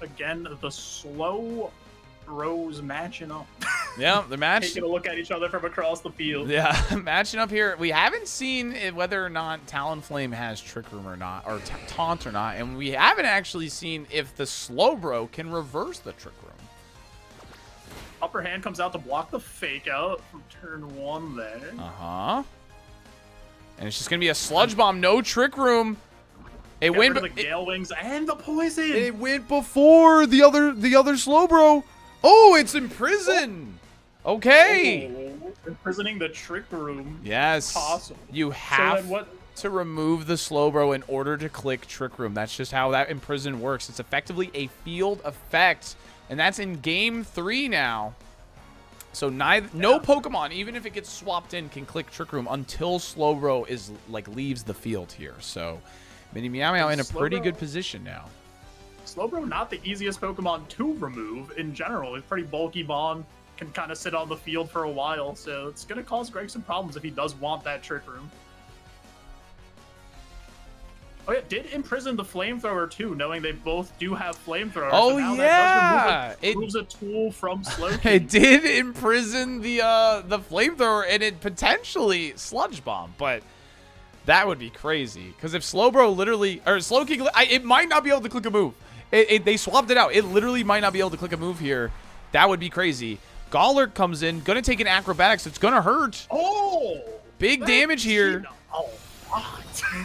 Again, the slow bros matching up. Yeah, the match. Taking a look at each other from across the field. Yeah, matching up here. We haven't seen whether or not Talonflame has Trick Room or not, or Taunt or not, and we haven't actually seen if the Slowbro can reverse the Trick Room. Upper hand comes out to block the fake out from turn 1 there. Uh-huh. And it's just going to be a Sludge Bomb, no Trick Room. It Get went rid of the Gale Wings and the poison. It went before the other Slowbro. Oh, it's Imprison. Okay. Oh, imprisoning the Trick Room. Yes. Possible. You have to remove the Slowbro in order to click Trick Room. That's just how that Imprison works. It's effectively a field effect, and that's in game 3 now. So no Pokemon, even if it gets swapped in, can click Trick Room until Slowbro is like leaves the field here. So Mini Meow Meow in a pretty good position now. Slowbro, not the easiest Pokemon to remove in general. It's pretty bulky Mon, can kind of sit on the field for a while, so it's going to cause Greg some problems if he does want that Trick Room. Oh yeah, did imprison the Flamethrower too, knowing they both do have Flamethrowers. Oh so now yeah! That does removes a tool from Slowking. It did imprison the Flamethrower, and it potentially Sludge Bomb, but that would be crazy. Because if Slowbro literally, or Slowking, it might not be able to click a move. They swapped it out. It literally might not be able to click a move here. That would be crazy. Golurk comes in, gonna take an Acrobatics. It's gonna hurt. Oh! Big damage here. Oh, what?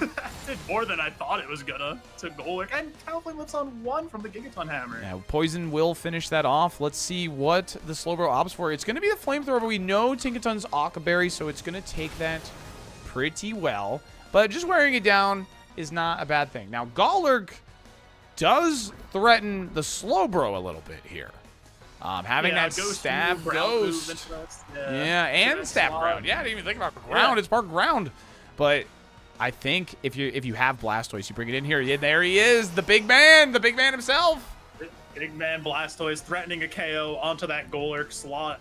That did more than I thought it was gonna to Golurk. And Talonflame lives on 1 from the Gigaton Hammer. Yeah, Poison will finish that off. Let's see what the Slowbro opts for. It's gonna be the Flamethrower, but we know Tinkaton's Occaberry, so it's gonna take that pretty well. But just wearing it down is not a bad thing. Now, Golurk does threaten the Slowbro a little bit here. Having that Stab Ghost. Yeah, and Stab Ground. Yeah, I didn't even think about Ground. It's part Ground. But I think if you have Blastoise, you bring it in here. Yeah, there he is, the big man himself. Big man Blastoise threatening a KO onto that Golurk slot.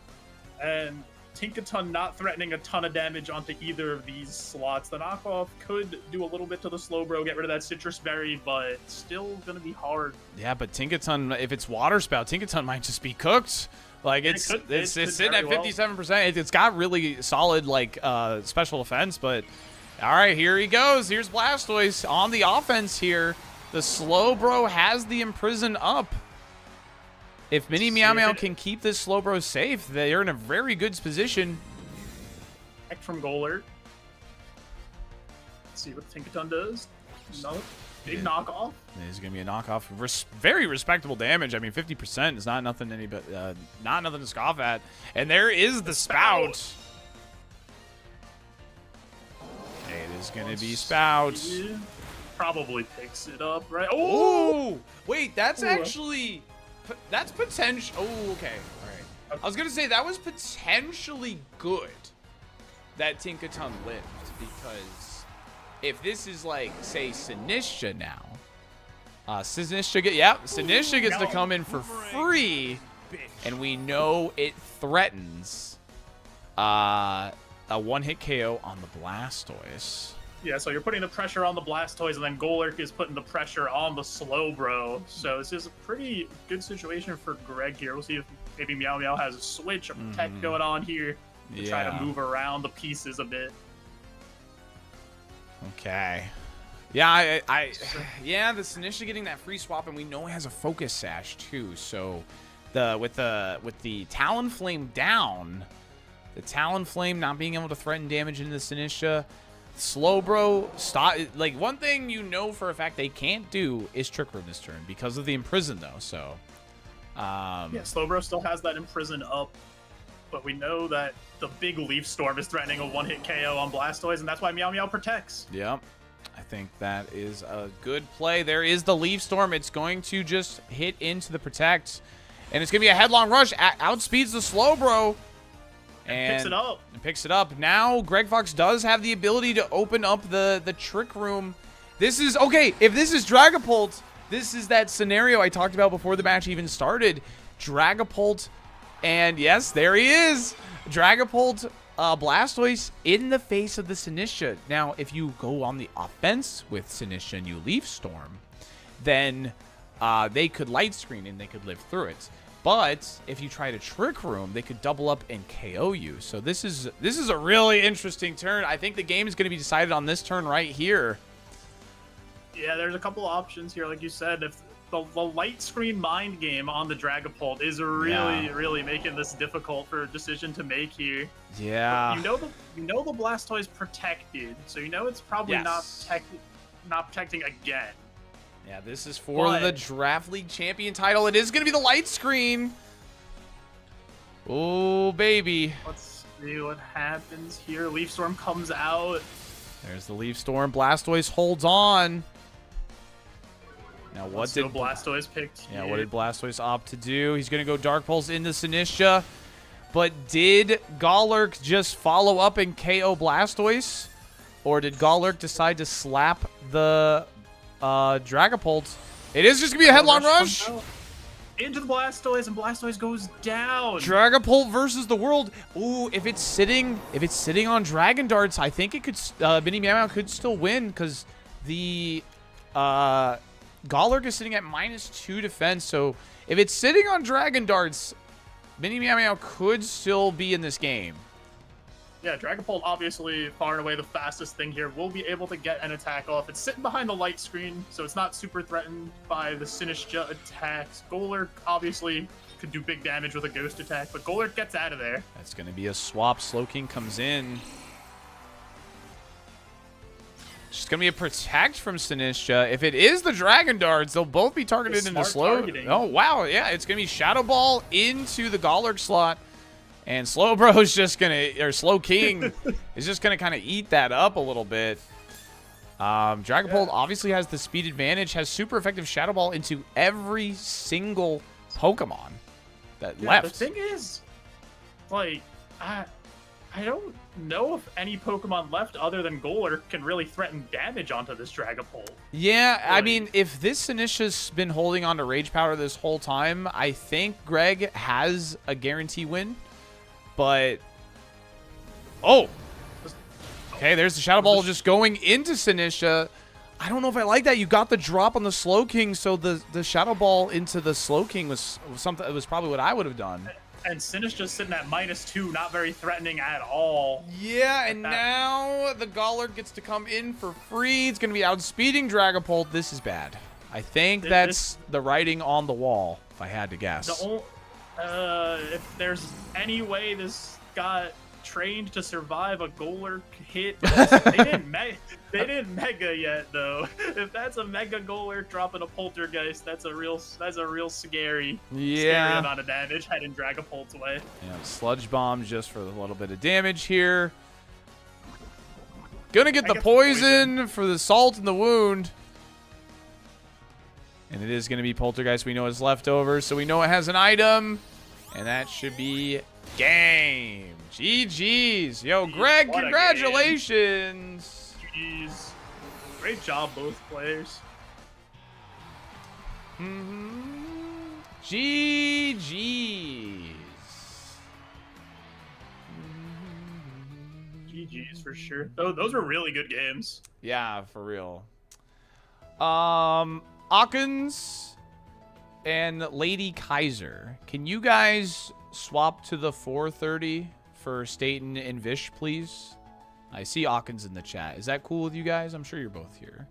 And Tinkaton not threatening a ton of damage onto either of these slots. The knockoff could do a little bit to the Slowbro, get rid of that Citrus Berry, but still going to be hard. Yeah, but Tinkaton, if it's Water Spout, Tinkaton might just be cooked. Like, it's sitting at 57%. It's got really solid, like, special defense, but all right, here he goes. Here's Blastoise on the offense here. The Slowbro has the Imprison up. If Mini Meow Meow can keep this Slowbro safe, they're in a very good position. Back from Golert. Let's see what Tinkaton does. No, big knockoff. This is gonna be a knockoff. Very respectable damage. I mean, 50% is not nothing not nothing to scoff at. And there is the spout. Okay, it is gonna be spout. Yeah, probably picks it up, right? Oh, wait, that's actually that's potential. Oh, okay, all right. I was gonna say that was potentially good that Tinkaton lived, because if this is like, say, Sinistra now, Sinistra gets to come in for free, and we know it threatens a one-hit KO on the Blastoise. Yeah, so you're putting the pressure on the Blastoise, and then Golurk is putting the pressure on the Slowbro. So this is a pretty good situation for Greg here. We'll see if maybe Meow Meow has a switch or protect going on here to try to move around the pieces a bit. Okay. Yeah, yeah, the Sinistra getting that free swap, and we know it has a focus sash too. So with the Talonflame down, the Talonflame not being able to threaten damage into the Sinistra, Slowbro stop. Like, one thing you know for a fact they can't do is Trick Room this turn because of the Imprison though. So yeah, Slowbro still has that Imprison up, but we know that the big Leaf Storm is threatening a one-hit KO on Blastoise, and that's why Meow Meow protects. Yep. I think that is a good play. There is the Leaf Storm. It's going to just hit into the Protect, and it's going to be a headlong rush. Outspeeds the Slowbro. And picks it up. And picks it up. Now, Greg Fox does have the ability to open up the Trick Room. This is, okay, if this is Dragapult, this is that scenario I talked about before the match even started. Dragapult, and yes, there he is. Dragapult, Blastoise in the face of the Sinistra. Now, if you go on the offense with Sinistra and you Leaf Storm, then they could Light Screen and they could live through it. But if you try to Trick Room, they could double up and KO you. So this is a really interesting turn. I think the game is going to be decided on this turn right here. Yeah, there's a couple options here, like you said. If the Light Screen mind game on the Dragapult is really making this difficult for a decision to make here. Yeah. But you know the Blastoise protected, so you know it's probably not protecting again. Yeah, this is for the Draft League Champion title. It is going to be the Light Screen. Oh, baby. Let's see what happens here. Leaf Storm comes out. There's the Leaf Storm. Blastoise holds on. Now, what did Blastoise picked? Yeah, what did Blastoise opt to do? He's going to go Dark Pulse into Sinistra. But did Golurk just follow up and KO Blastoise? Or did Golurk decide to slap the Dragapult? It is just going to be a headlong rush. Into the Blastoise, and Blastoise goes down. Dragapult versus the world. Ooh, if it's sitting on Dragon Darts, I think it could Mini Meow Meow could still win, because the Golurk is sitting at -2 defense. So if it's sitting on Dragon Darts, Mini Meow Meow could still be in this game. Yeah, Dragapult obviously far and away the fastest thing here. Will be able to get an attack off. It's sitting behind the Light Screen, so it's not super threatened by the Sinistra attacks. Golurk obviously could do big damage with a Ghost attack, but Golurk gets out of there. That's going to be a swap. Slowking comes in. It's going to be a Protect from Sinistra. If it is the Dragon Darts, they'll both be targeted into Slow. Oh, wow. Yeah, it's going to be Shadow Ball into the Golurk slot. And Slowbro's just going to, or Slowking is just going to kind of eat that up a little bit. Dragapult obviously has the speed advantage, has super effective Shadow Ball into every single Pokemon that left. The thing is, like, I don't know if any Pokemon left other than Golurk can really threaten damage onto this Dragapult. Yeah, I mean, if this Sinistra's been holding on to Rage Powder this whole time, I think Greg has a guarantee win. But, okay, there's the Shadow Ball just going into Sinistra. I don't know if I like that. You got the drop on the Slowking, so the Shadow Ball into the Slowking was something. It was probably what I would have done. And Sinistra's sitting at -2, not very threatening at all. Yeah, and now the Golurk gets to come in for free. It's going to be outspeeding Dragapult. This is bad. I think that's the writing on the wall, if I had to guess. If there's any way this got trained to survive a Golurk hit, they didn't mega yet though. If that's a mega Golurk dropping a Poltergeist, that's a real scary amount of damage heading Dragapult's way. Yeah, sludge bomb just for a little bit of damage here. Gonna get the poison for the salt and the wound. And it is going to be Poltergeist. We know it's leftover, so we know it has an item. And that should be game. GG's. Yo, Greg, congratulations. Jeez. Great job, both players. GG's. GG's for sure. Those were really good games. Yeah, for real. Akins and Lady Kaiser, can you guys swap to the 430 for Staten and Vish, please? I see Akins in the chat. Is that cool with you guys? I'm sure you're both here.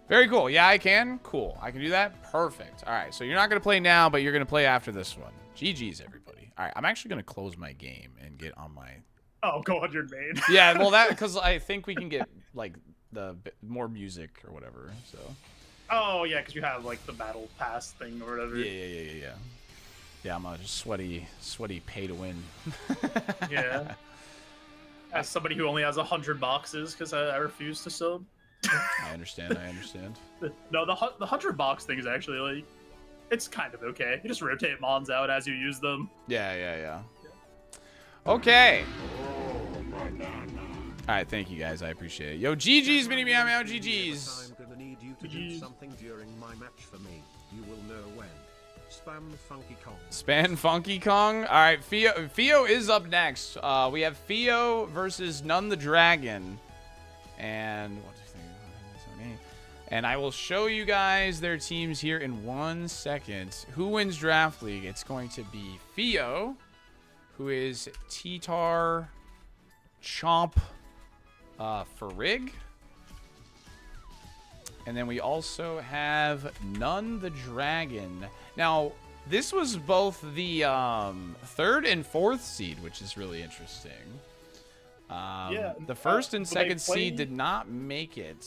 Very cool. Yeah, I can. Cool. I can do that. Perfect. All right. So you're not going to play now, but you're going to play after this one. GG's, everybody. All right. I'm actually going to close my game and get on my... Oh, go on your main. Yeah, well, that because I think we can get, like, the more music or whatever, so... Oh, yeah, because you have, like, the battle pass thing or whatever. Yeah. Yeah, I'm a sweaty pay-to-win. Yeah. As somebody who only has 100 boxes because I refuse to sub. I understand. No, the 100 box thing is actually, like, it's kind of okay. You just rotate mons out as you use them. Yeah. Okay. All right, thank you guys. I appreciate it. Yo, GG's, Mini Meow Meow, GG's. I'm gonna need you to do something during my match for me. You will know when. Spam Funky Kong. Spam Funky Kong. All right, Fio is up next. We have Fio versus None the Dragon, and what do you think? And I will show you guys their teams here in 1 second. Who wins Draft League? It's going to be Fio, who is Titar, Chomp, Farig. And then we also have None the Dragon. Now, this was both the 3rd and 4th seed, which is really interesting. Yeah, the 1st and 2nd seed did not make it.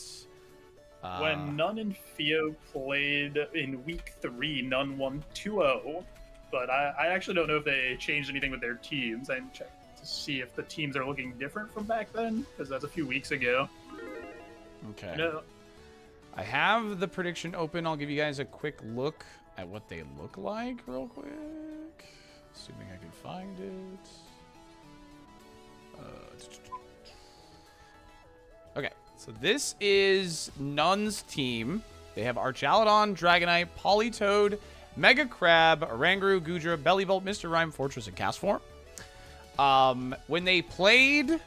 When None and Fio played in week 3, None won 2-0. But I actually don't know if they changed anything with their teams. I didn't check to see if the teams are looking different from back then, because that's a few weeks ago. Okay. No. I have the prediction open. I'll give you guys a quick look at what they look like real quick. Assuming I can find it. Okay, so this is None's team. They have Archaludon, Dragonite, Politoed, Mega Crab, Oranguru, Goodra, Bellybolt, Mr. Rhyme, Fortress, and Castform. When they played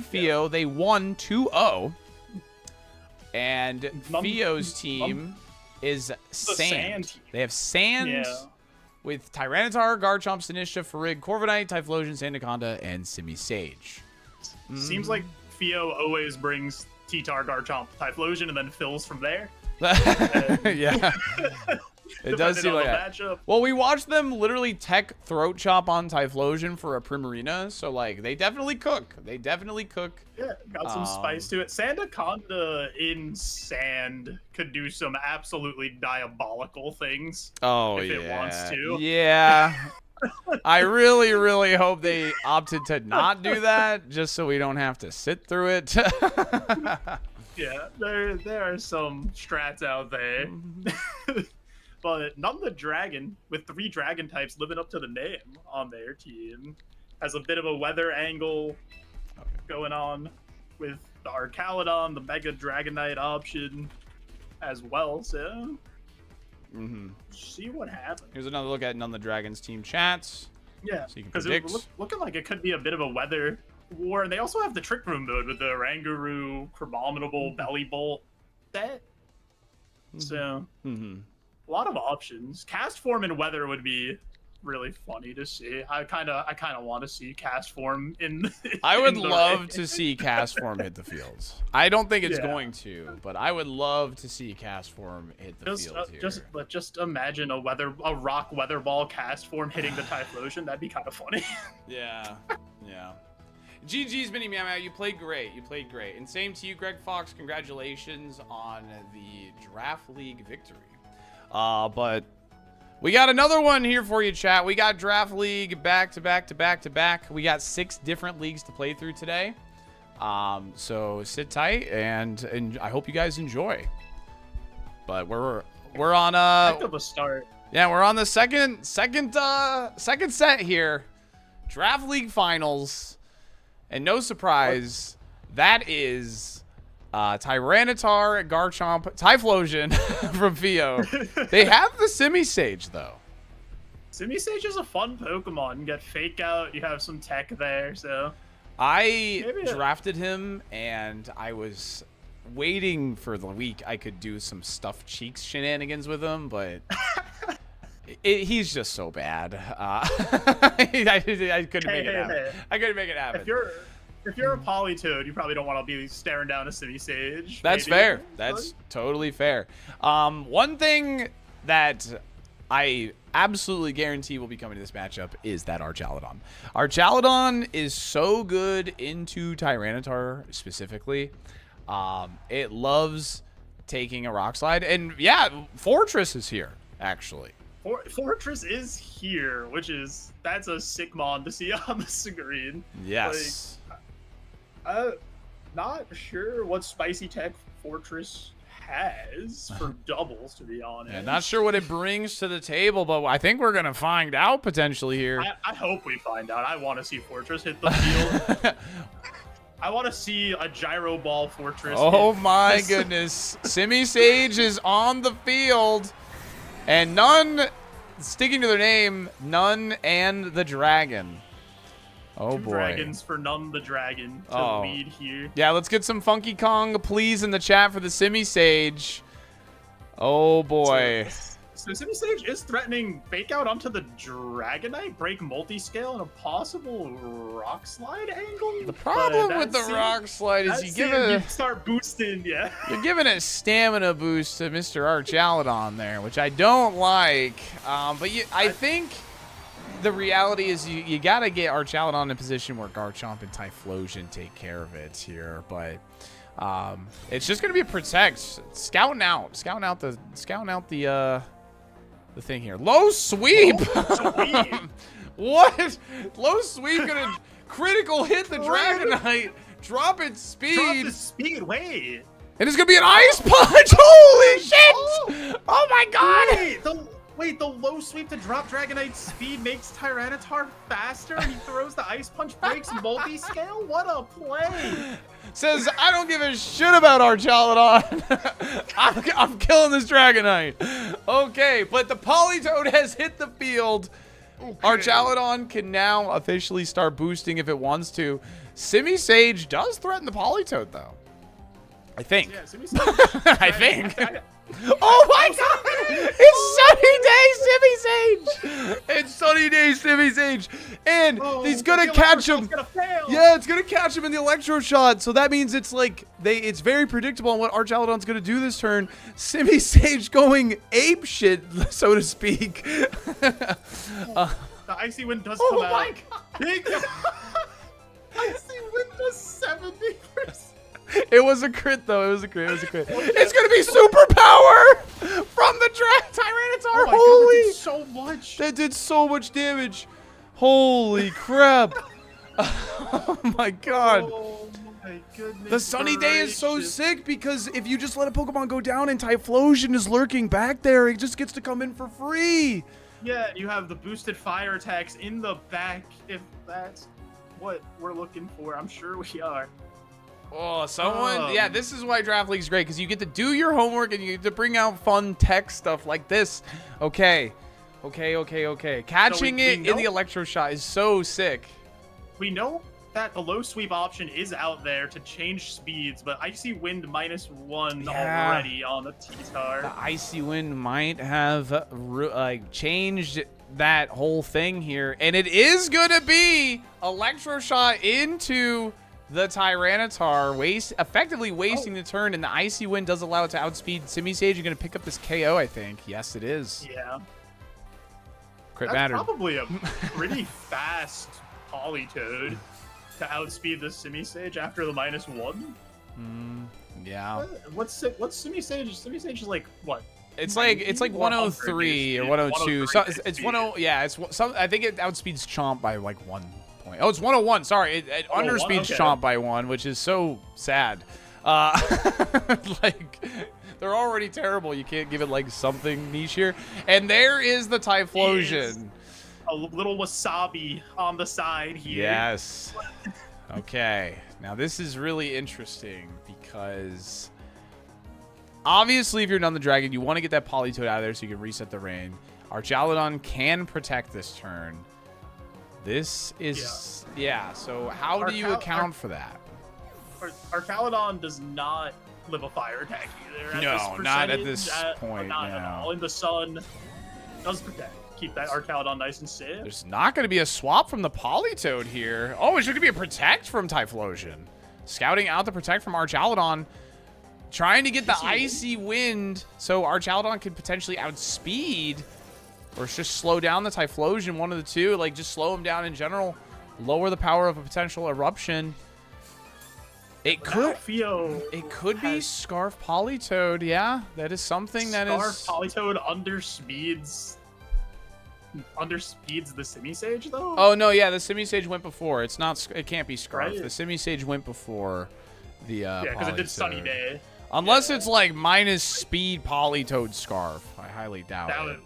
Fio, they won 2-0. And Fio's team is Sand. They have Sand with Tyranitar, Garchomp, Sinistcha, Farig, Corviknight, Typhlosion, Sandaconda, and Simisage. Seems like Fio always brings T-Tar, Garchomp, Typhlosion, and then fills from there. Yeah. It does seem like that. Matchup. Well, we watched them literally tech Throat Chop on Typhlosion for a Primarina, so, like, they definitely cook. Yeah, got some spice to it. Sandaconda in Sand could do some absolutely diabolical things. Oh, if it wants to. Yeah. I really, really hope they opted to not do that, just so we don't have to sit through it. Yeah, there are some strats out there. But None the Dragon, with 3 dragon types living up to the name on their team, has a bit of a weather angle going on with the Archaludon, the Mega Dragonite option as well. So, see what happens. Here's another look at None the Dragon's team chats. Yeah, so you can because predict. it's looking like it could be a bit of a weather war. And they also have the Trick Room mode with the Oranguru, Crabominable, Bellybolt set. So... a lot of options. Cast form and weather would be really funny to see. I kind of want to see cast form in. I would in the love ring. to see cast form hit the fields. I don't think it's Yeah. going to, but I would love to see cast form hit the field here. Just imagine a rock weather ball cast form hitting the Typhlosion. That'd be kind of funny. Yeah, yeah. GG's Mini Meow Meow, you played great. You played great. And same to you, Greg Fox. Congratulations on the Draft League victory. But we got another one here for you, chat. We got Draft League back to back to back to back. We got 6 different leagues to play through today. So sit tight and I hope you guys enjoy. But we're on Heck of a start. yeah, we're on the second set here. Draft League Finals. And no surprise, that is Tyranitar, Garchomp, Typhlosion from Theo. They have the Simisage, though. Simisage is a fun Pokemon. You get Fake Out, you have some tech there, so... I drafted him, and I was waiting for the week I could do some stuffed cheeks shenanigans with him, but... he's just so bad. I couldn't make it happen. I couldn't make it happen. If you're a Politoed, you probably don't want to be staring down a Simisage. That's maybe. fair. That's totally fair. One thing that I absolutely guarantee will be coming to this matchup is that Archaludon. Archaludon is so good into Tyranitar specifically. It loves taking a Rock Slide. And yeah, Fortress is here, actually. Fortress is here, that's a sick mon to see on the screen. Yes. Not sure what spicy tech Fortress has for doubles, to be honest. Yeah, not sure what it brings to the table, but I think we're gonna find out potentially here. I hope we find out. I want to see Fortress hit the field. I want to see a Gyro Ball Fortress. Oh my goodness. Simisage is on the field. And none, sticking to their name, None and the Dragon. Oh, Two boy. dragons for None the Dragon to lead here. Yeah, let's get some Funky Kong, please, in the chat for the Simisage. Oh, boy. So Simisage is threatening Fake Out onto the Dragonite, break multi-scale, and a possible Rock Slide angle. The problem with the Rock Slide is you start boosting, yeah. You're giving a stamina boost to Mr. Archaludon there, which I don't like. But I think the reality is you got to get Archaludon in a position where Garchomp and Typhlosion take care of it here. But it's just going to be a protect. Scouting out the thing here. Low sweep. What? Low sweep gonna critical hit the Dragonite. Drop its speed. Drop its speed. Wait. And it's gonna be an ice punch. Holy shit! Oh my god! Wait, the low sweep to drop Dragonite's speed makes Tyranitar faster, and he throws the ice punch, breaks multi-scale? What a play! Says, I don't give a shit about Archaludon. I'm killing this Dragonite. Okay, but the Politoed has hit the field. Okay. Archaludon can now officially start boosting if it wants to. Simisage does threaten the Politoed, though. I think. Yeah, Simisage. I think. Oh my god! It's Sunny Day Simisage! It's Sunny Day Simisage! And he's gonna catch him. Yeah, it's gonna catch him in the Electro Shot. So that means it's like it's very predictable on what Archaludon's gonna do this turn. Simisage going ape shit, so to speak. The Icy Wind does come out. Oh my god! Icy Wind does 70%. It was a crit, though. It was a crit. It's going to be superpower from the Tyranitar. Oh my god, that did so much. That did so much damage. Holy crap. Oh my god. Oh my goodness. The Sunny Day is so sick because if you just let a Pokemon go down and Typhlosion is lurking back there, it just gets to come in for free. Yeah, you have the boosted fire attacks in the back if that's what we're looking for. I'm sure we are. Oh, yeah, this is why Draft League's great, because you get to do your homework and you get to bring out fun tech stuff like this. Okay. Catching it in the Electro Shot is so sick. We know that the low sweep option is out there to change speeds, but Icy Wind -1 already on the T-Tar. The Icy Wind might have changed that whole thing here. And it is going to be Electroshot into the Tyranitar, effectively wasting the turn. And the Icy Wind does allow it to outspeed Simisage. You're going to pick up this KO, I think. Yes, it is. Yeah. Crit That's mattered. probably a pretty fast Polytoad to outspeed the Simisage after the -1. Yeah. What's Simisage? Simisage is like what? It's like 103 or 102. So it's 10. Yeah, it's some. I think it outspeeds Chomp by like 1 point. Oh, it's 101. Sorry, it underspeeds okay. Chomp by 1, which is so sad. Like they're already terrible. You can't give it like something niche here. And there is the Typhlosion. A little wasabi on the side here. Yes. Okay. Now this is really interesting because obviously if you're done the dragon, you want to get that Polytoad out of there so you can reset the rain. Archaludon can protect this turn. This is so how do you account for that? Archaludon does not live a fire attack either. No, not at this point. Not at all. In the sun, does protect. Keep that Archaludon nice and safe. There's not going to be a swap from the Polytoad here. Oh, it's going to be a protect from Typhlosion. Scouting out the protect from Archaludon. Trying to get the Icy Wind so Archaludon could potentially outspeed or just slow down the Typhlosion, one of the two. Like, just slow him down in general. Lower the power of a potential eruption. It could be Scarf Polytoad. Yeah, that is something that is... Scarf Polytoad underspeeds the Simisage, though? Oh, no, yeah, the Simisage went before. It can't be Scarf. Right. The Simisage went before the yeah, because it did Sunny Polytoad. Day. Unless it's like minus speed Polytoad Scarf. I highly doubt it.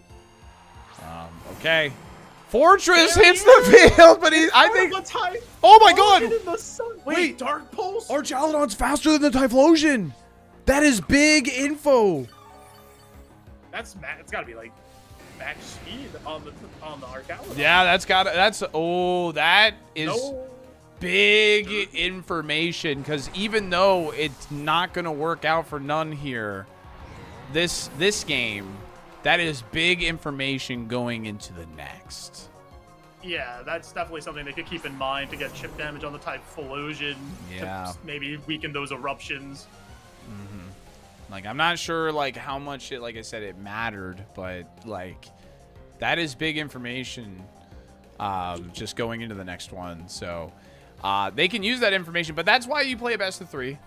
Okay. Fortress hits the field, but I think... Oh my god! Wait, Dark Pulse? Archaludon's faster than the Typhlosion! That is big info! It's gotta be like max speed on the Archaludon. Yeah, that is big information, because even though it's not gonna work out for none here, this game, that is big information going into the next. Yeah, that's definitely something they could keep in mind to get chip damage on the Typhlosion. Yeah. To maybe weaken those eruptions. Like, I'm not sure, like, how much it, like I said, it mattered, but, like, that is big information just going into the next one. So, they can use that information, but that's why you play a best of 3,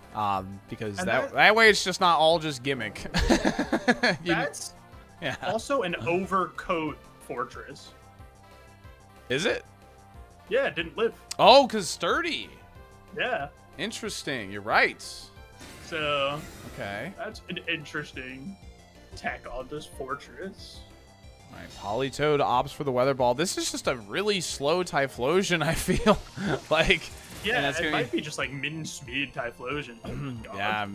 because that way it's just not all just gimmick. That's also an overcoat fortress. Is it? Yeah, it didn't live. Oh, because sturdy. Yeah. Interesting. You're right. So, okay. That's an interesting tech on this fortress. All right, Polytoad opts for the Weather Ball. This is just a really slow Typhlosion, I feel. Like, yeah, it might be just like min-speed Typhlosion. Oh, yeah,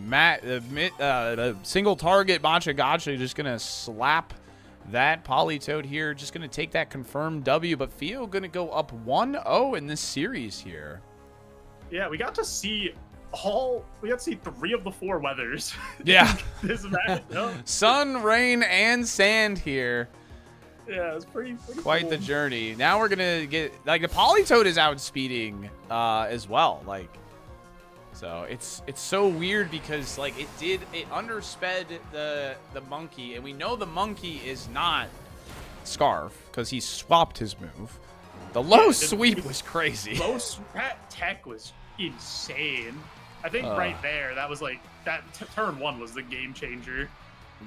the single target Matcha Gotcha just going to slap that Polytoad here. Just going to take that confirmed W, but Theo going to go up 1-0 in this series here. Yeah, we got to see 3 of the 4 weathers. Yeah. This match. Sun, rain, and sand here. Yeah, it's pretty quite cool. The journey. Now we're gonna get, like, the Polytoad is outspeeding as well. Like, so it's so weird because, like, it undersped the monkey, and we know the monkey is not Scarf because he swapped his move. The low sweep was crazy. That tech was insane. I think right there, that was like turn 1 was the game changer.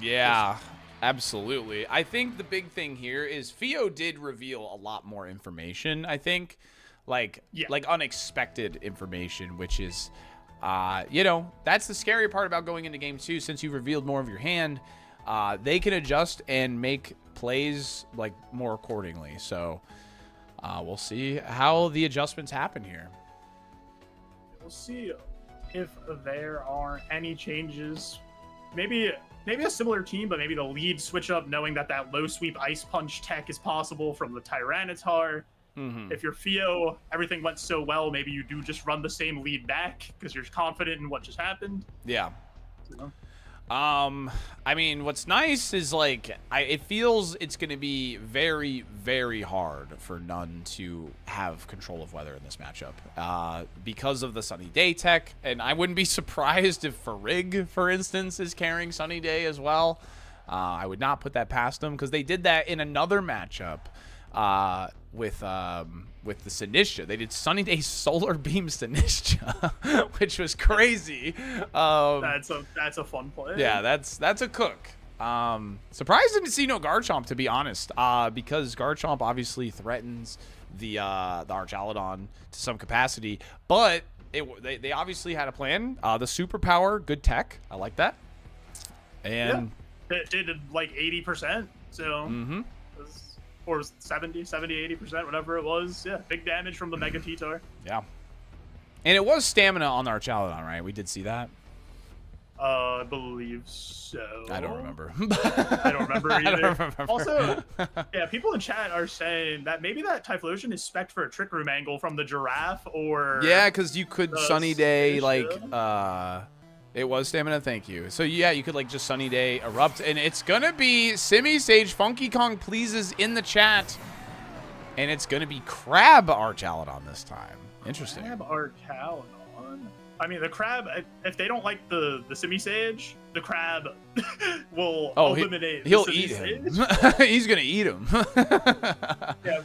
Yeah. Absolutely. I think the big thing here is Theo did reveal a lot more information, I think. Like unexpected information, which is, that's the scary part about going into game 2. Since you've revealed more of your hand, they can adjust and make plays, like, more accordingly. So we'll see how the adjustments happen here. We'll see if there are any changes. Maybe a similar team, but maybe the lead switch up, knowing that low sweep Ice Punch tech is possible from the Tyranitar. If you're Theo, everything went so well, maybe you do just run the same lead back because you're confident in what just happened. Yeah. I mean, what's nice is like it feels it's going to be very, very hard for none to have control of weather in this matchup because of the sunny day tech, and I wouldn't be surprised if Farig, for instance, is carrying sunny day as well. I would not put that past them because they did that in another matchup with the Sinistra. They did Sunny Day Solar Beam Sinistra, which was crazy. That's a fun play. Yeah, that's a cook. Surprised to see no Garchomp, to be honest, because Garchomp obviously threatens the Archaludon to some capacity, but they obviously had a plan. The superpower, good tech. I like that. And it did like 80%. So. Or 70, 80%, whatever it was. Yeah, big damage from the Mega T-Tar. Yeah. And it was stamina on the Archaludon, right? We did see that. I believe so. I don't remember. I don't remember either. I don't remember. Also, yeah, people in chat are saying that maybe that Typhlosion is spec'd for a Trick Room angle from the Giraffe or... Yeah, because you could Sunny Day, like, Sinistra. it was stamina, thank you. So, yeah, you could, like, just Sunny Day erupt. And it's going to be Simi Sage Funky Kong Pleases in the chat. And it's going to be Crab Archaludon this time. Interesting. Crab Archaludon. I mean, the Crab, if they don't like the Simi Sage, the Crab will eliminate he'll the eat Simi him. Sage. He's going to eat him. Yeah.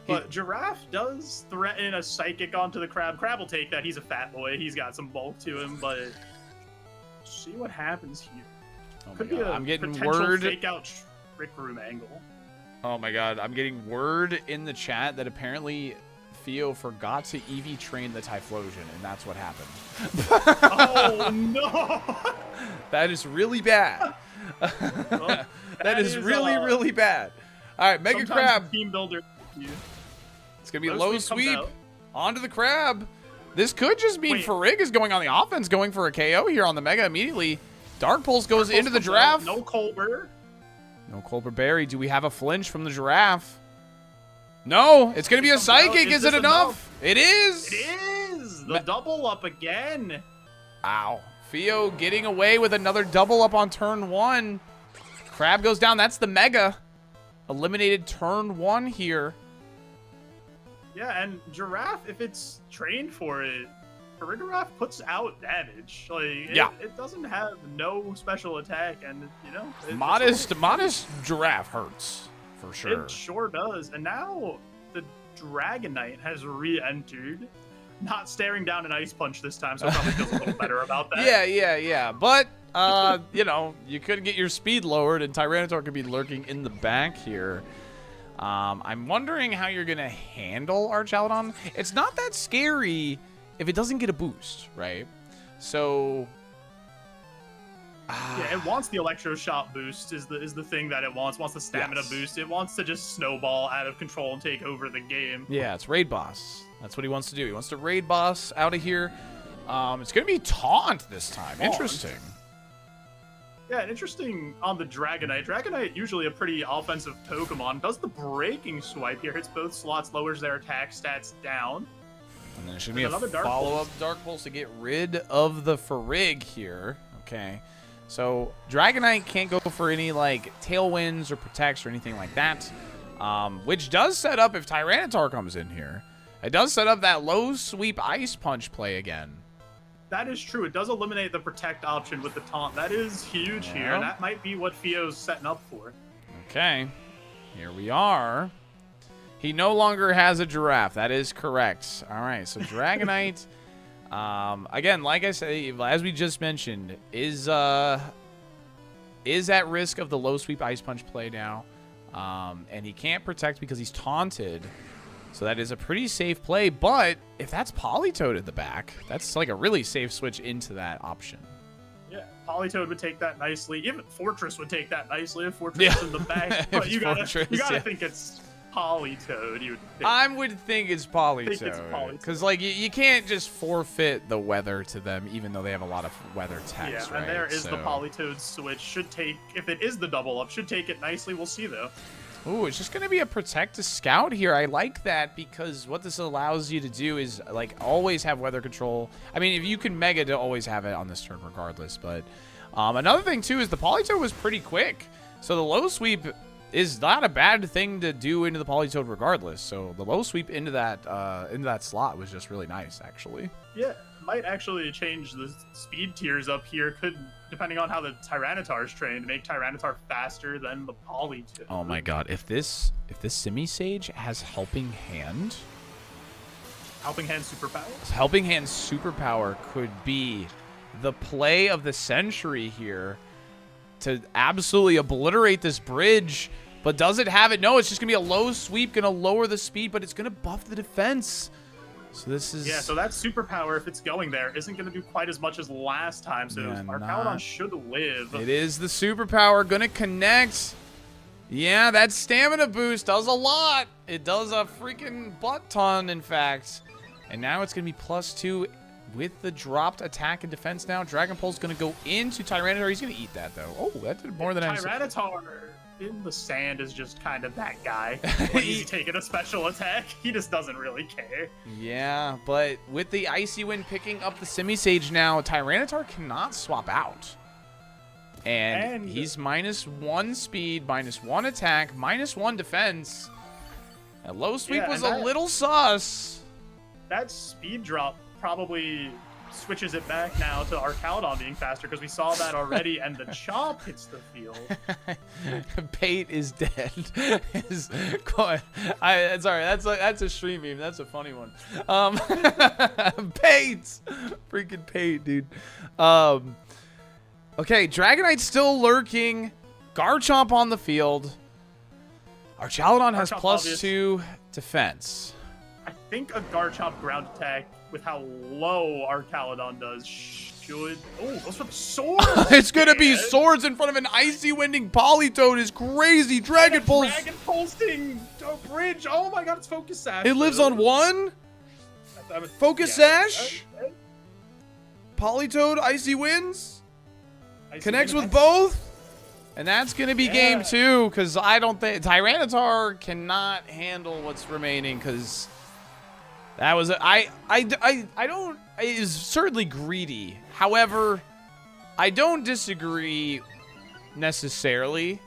But Giraffe does threaten a Psychic onto the Crab. Crab will take that. He's a fat boy. He's got some bulk to him, but... see what happens here. Oh Could my be God. a I'm getting potential word. fake out Trick Room angle. Oh my God. I'm getting word in the chat that apparently Theo forgot to EV train the Typhlosion, and that's what happened. Oh no! That is really bad. Well, that is really, really bad. All right, Mega Crab. Team builder. It's going to be Low low sweep sweep comes out. onto the Crab. This could just mean Wait. Farig is going on the offense, going for a KO here on the Mega immediately. Dark Pulse goes Dark into the Pulse comes out. Giraffe. No Colbert. No Colbert Berry. Do we have a flinch from the Giraffe? No, it's going to be a Psychic. Is it this enough? It is. It is! The double up again. Ow. Theo getting away with another double up on turn 1. Crab goes down. That's the Mega. Eliminated turn 1 here. Yeah, and Giraffe, if it's trained for it, Farigiraffe puts out damage. Like, it doesn't have no special attack, and, you know... Modest Giraffe hurts, for sure. It sure does. And now the Dragonite has re-entered. Not staring down an Ice Punch this time, so it probably feels a little better about that. Yeah. But, you know, you could get your speed lowered, and Tyranitar could be lurking in the back here. I'm wondering how you're going to handle Archaludon. It's not that scary if it doesn't get a boost, right? So... yeah, it wants the Electro Shot boost is the thing that it wants. It wants the stamina boost. It wants to just snowball out of control and take over the game. Yeah, it's Raid Boss. That's what he wants to do. He wants to Raid Boss out of here. It's going to be Taunt this time. Interesting. Yeah, and interesting on the Dragonite. Dragonite, usually a pretty offensive Pokemon, does the Breaking Swipe here. Hits both slots, lowers their attack stats down. And then it should be a another Dark follow-up Dark Pulse to get rid of the Farig here. Okay. So Dragonite can't go for any, like, Tailwinds or Protects or anything like that. Which does set up, if Tyranitar comes in here, it does set up that low sweep Ice Punch play again. That is true. It does eliminate the Protect option with the Taunt. That is huge here, and that might be what Theo's setting up for. Okay. Here we are. He no longer has a Giraffe. That is correct. All right, so Dragonite, again, like I said, as we just mentioned, is at risk of the low sweep Ice Punch play now. And he can't Protect because he's taunted. So that is a pretty safe play, but if that's Politoed at the back, that's like a really safe switch into that option. Yeah, Politoed would take that nicely. Even Fortress would take that nicely if Fortress is in the back. But you gotta think it's Politoed. You would think. I would think it's Politoed. Because, like, you can't just forfeit the weather to them, even though they have a lot of weather text, yeah, right? And there is the Politoed switch. Should take, if it is the double up, should take it nicely. We'll see, though. Ooh, it's just going to be a Protect to Scout here. I like that because what this allows you to do is, like, always have weather control. I mean, if you can Mega to always have it on this turn regardless, but Another thing, too, is the Polytoad was pretty quick. So the low sweep is not a bad thing to do into the Polytoad regardless. So the low sweep into that slot was just really nice, actually. Yeah, might actually change the speed tiers up here. Could, depending on how the Tyranitar is trained, make Tyranitar faster than the Polytoad. Oh my god, if this Simisage has Helping Hand... Helping Hand Superpower? Helping Hand Superpower could be the play of the century here to absolutely obliterate this bridge. But does it have it? No, it's just going to be a low sweep, going to lower the speed, but it's going to buff the defense. So this is... Yeah, so that Superpower, if it's going there, isn't going to do quite as much as last time. So Yeah, our Archaludon should live. It is the Superpower going to connect. Yeah, that stamina boost does a lot. It does a freaking butt ton, in fact. And now it's going to be +2 with the dropped attack and defense now. Dragon Pull's going to go into Tyranitar. He's going to eat that, though. Oh, that did more than I expected. Tyranitar in the sand is just kind of that guy. When he's taking a special attack, he just doesn't really care. Yeah, but with the Icy Wind picking up the Simisage now, Tyranitar cannot swap out. And he's -1 speed, -1 attack, -1 defense. That low sweep was a little sus. That speed drop probably switches it back now to Archaludon being faster, because we saw that already, and the chomp hits the field. Pate is dead. Sorry, that's a stream meme. That's a funny one. Pate, freaking Pate, dude. Okay, Dragonite's still lurking. Garchomp on the field. Archaludon has +2 defense. I think a Garchomp ground attack with how low Archaludon does should... Oh, goes for the sword! It's going to be swords in front of an Icy Winding Polytoad is crazy. Dragon Pulse. Dragon Pulsing bridge. Oh my god, it's Focus Sash. It lives on one? Focus Sash? Polytoad, Icy Winds? Connects with both? And that's going to be game 2, because I don't think... Tyranitar cannot handle what's remaining, because... That was I don't. It is certainly greedy. However, I don't disagree necessarily.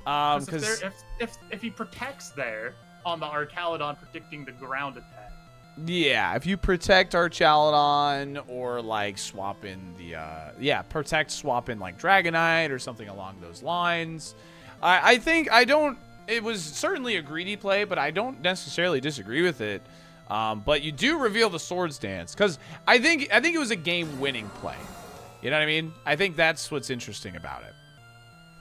Because if he protects there on the Archaludon predicting the ground attack. Yeah, if you protect Archaludon or like swap in the swap in like Dragonite or something along those lines. I think I don't. It was certainly a greedy play, but I don't necessarily disagree with it. But you do reveal the Swords Dance, because I think it was a game-winning play. You know what I mean? I think that's what's interesting about it.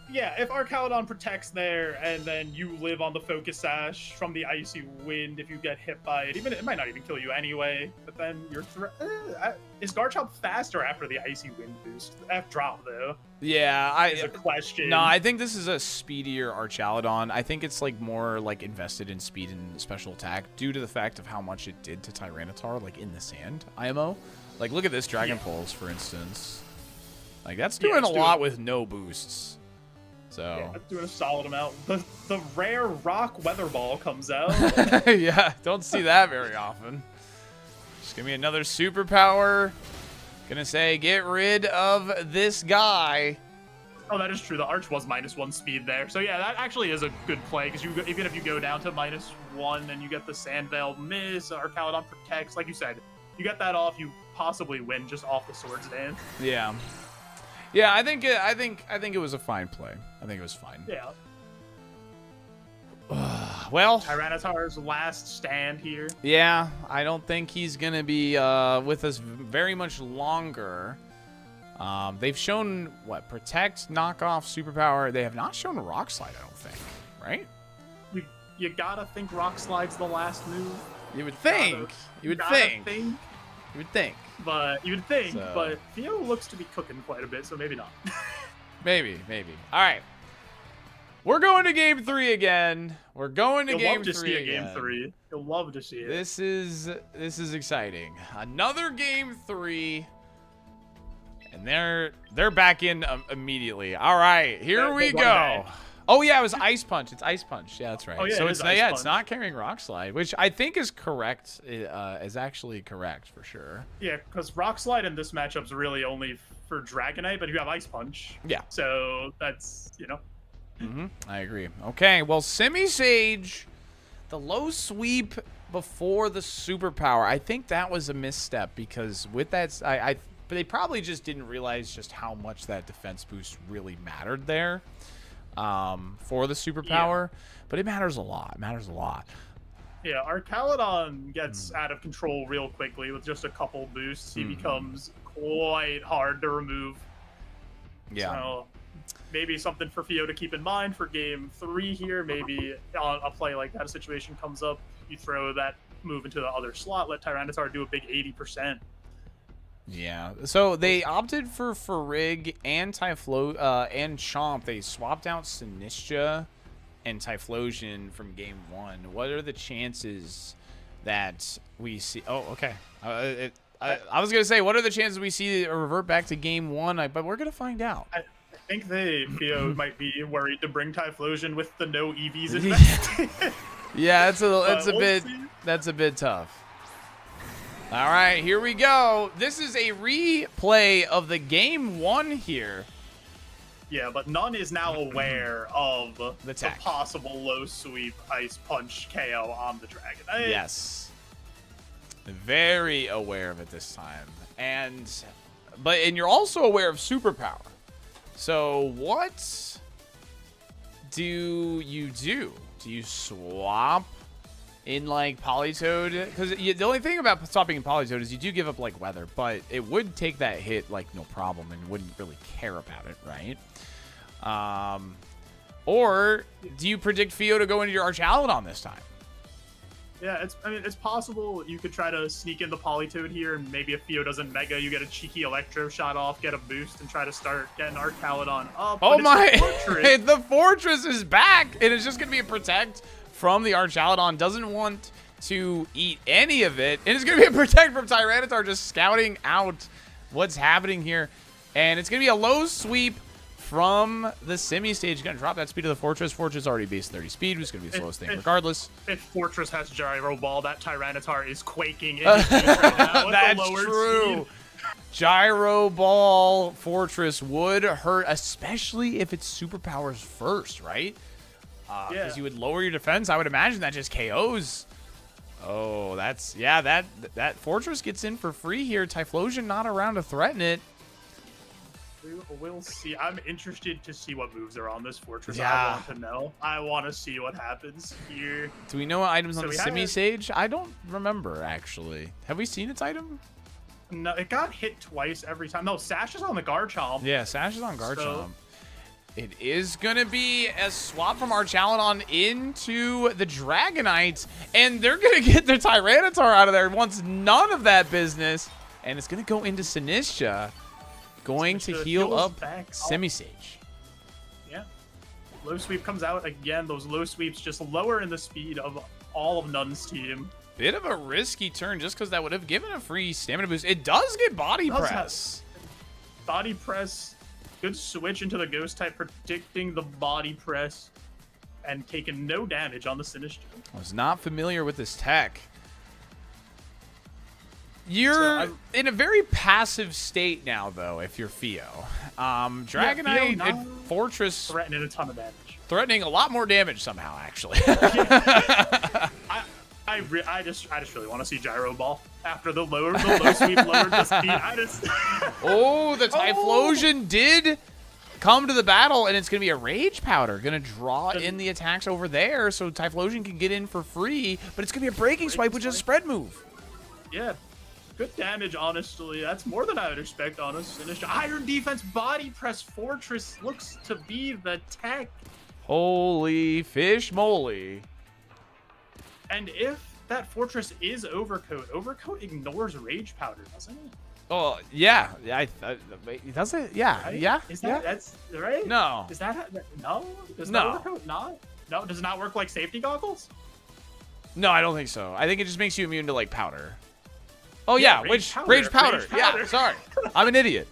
Yeah, if Archaludon protects there, and then you live on the Focus Sash from the Icy Wind, if you get hit by it, it might not even kill you anyway, but then you're... is Garchomp faster after the Icy Wind boost? F drop, though. Yeah, is a question. No, I think this is a speedier Archaludon. I think it's like more like invested in speed and special attack due to the fact of how much it did to Tyranitar, like in the sand IMO. Like, look at this Dragon Pulse, for instance. Like, that's doing a lot with no boosts. So. Yeah, that's doing a solid amount. The rare Rock Weather Ball comes out. Yeah, don't see that very often. Just give me another superpower. Gonna say, get rid of this guy. Oh, that is true. The Arch was -1 speed there. So yeah, that actually is a good play, because even if you go down to -1 and you get the Sandveil miss, Archaludon protects, like you said, you get that off, you possibly win just off the Swords Dance. Yeah. Yeah, I think it was a fine play. I think it was fine. Yeah. Well, Tyranitar's last stand here. Yeah, I don't think he's gonna be with us very much longer. They've shown what? Protect, knockoff, superpower. They have not shown Rock Slide, I don't think. Right? You gotta think Rock Slide's the last move. You would think. You would think. You would think. But you would think. So. But Theo looks to be cooking quite a bit, so maybe not. Maybe. All right. We're going to game 3 again. We're going to game 3 again. You'll love to see a game 3. You'll love to see it. This is exciting. Another game 3. And they're back in immediately. All right, here we go. Oh yeah, it was Ice Punch. It's Ice Punch. Yeah, that's right. Oh, yeah, so it's not carrying Rock Slide, which I think is correct. Is actually correct for sure. Yeah, because Rock Slide in this matchup's really only for Dragonite, but you have Ice Punch. Yeah. So that's, I agree. Okay, well, Semi-Sage, the low sweep before the superpower. I think that was a misstep because with that, but they probably just didn't realize just how much that defense boost really mattered there for the superpower. But it matters a lot. It matters a lot. Yeah, Archaludon gets out of control real quickly with just a couple boosts. He becomes quite hard to remove. Yeah. So maybe something for Fio to keep in mind for game 3 here. Maybe on a play like that, a situation comes up, you throw that move into the other slot, let Tyranitar do a big 80%. Yeah. So they opted for Farig and Typhlo and Chomp. They swapped out Sinistcha and Typhlosion from game 1. What are the chances that we see? Oh, okay. I was gonna say, what are the chances we see a revert back to game 1? But we're gonna find out. I think Fio might be worried to bring Typhlosion with the no EVs invested. Yeah, that's a bit tough. All right, here we go. This is a replay of the game 1 here. Yeah, but none is now aware of the tech. possible low sweep Ice Punch KO on the Dragonite. Yes. Very aware of it this time. And you're also aware of superpower. So what do you do? Do you swap in like Politoed? Because the only thing about swapping in Politoed is you do give up like weather, but it would take that hit like no problem and wouldn't really care about it, right? Or do you predict Fio to go into your Archaludon this time? Yeah, it's possible you could try to sneak in the Politoed here, and maybe if Fio doesn't Mega, you get a cheeky Electro shot off, get a boost, and try to start getting Archaludon up. Oh my! The Fortress. The Fortress is back, and it's just gonna be a protect from the Archaludon. Doesn't want to eat any of it, and it's gonna be a protect from Tyranitar, just scouting out what's happening here, and it's gonna be a low sweep from the semi-stage. Gonna drop that speed of the Fortress. Fortress already base 30 speed, which is gonna be the slowest thing regardless. If Fortress has Gyro Ball, that Tyranitar is quaking in his boots right now with That's the lower true. speed. Gyro Ball Fortress would hurt, especially if it's superpowers first, right? Because you would lower your defense. I would imagine that just KOs. Oh, that Fortress gets in for free here. Typhlosion not around to threaten it. We'll see. I'm interested to see what moves are on this Fortress. Yeah. I want to know. I want to see what happens here. Do we know what items on the we have- semi-sage? I don't remember, actually. Have we seen its item? No, it got hit twice every time. No, Sash is on the Garchomp. Yeah, Sash is on Garchomp. So- It is going to be a swap from Archaludon into the Dragonite, and they're going to get their Tyranitar out of there. It wants none of that business, and it's going to go into Sinistcha, going to heal up Semi-Sage. Yeah. Low sweep comes out again. Those low sweeps just lower in the speed of all of Nun's team. Bit of a risky turn just because that would have given a free stamina boost. It does get body press. Body press. Good switch into the ghost type, predicting the body press and taking no damage on the Sinistcha. I was not familiar with this tech. You're in a very passive state now, though, if you're Fio. Dragonite and Fortress threatening a ton of damage. Threatening a lot more damage somehow, actually. I just really want to see Gyro Ball after the low sweep lowered the speed. Oh, the Typhlosion did come to the battle, and it's going to be a Rage Powder. Going to draw in the attacks over there, so Typhlosion can get in for free, but it's going to be a Breaking Swipe, which is a spread move. Yeah. Good damage, honestly. That's more than I would expect, honestly. Iron Defense Body Press Fortress looks to be the tech. Holy fish moly. And if that Fortress is Overcoat ignores Rage Powder, doesn't it? Oh, yeah. Does it? Yeah. Right? Yeah. Is that, that's right? No. Is that, no? Does No. Overcoat not? No, does it not work like safety goggles? No, I don't think so. I think it just makes you immune to, like, powder. Oh, yeah. Rage Powder. Rage Powder. Rage Yeah, Powder. sorry. I'm an idiot.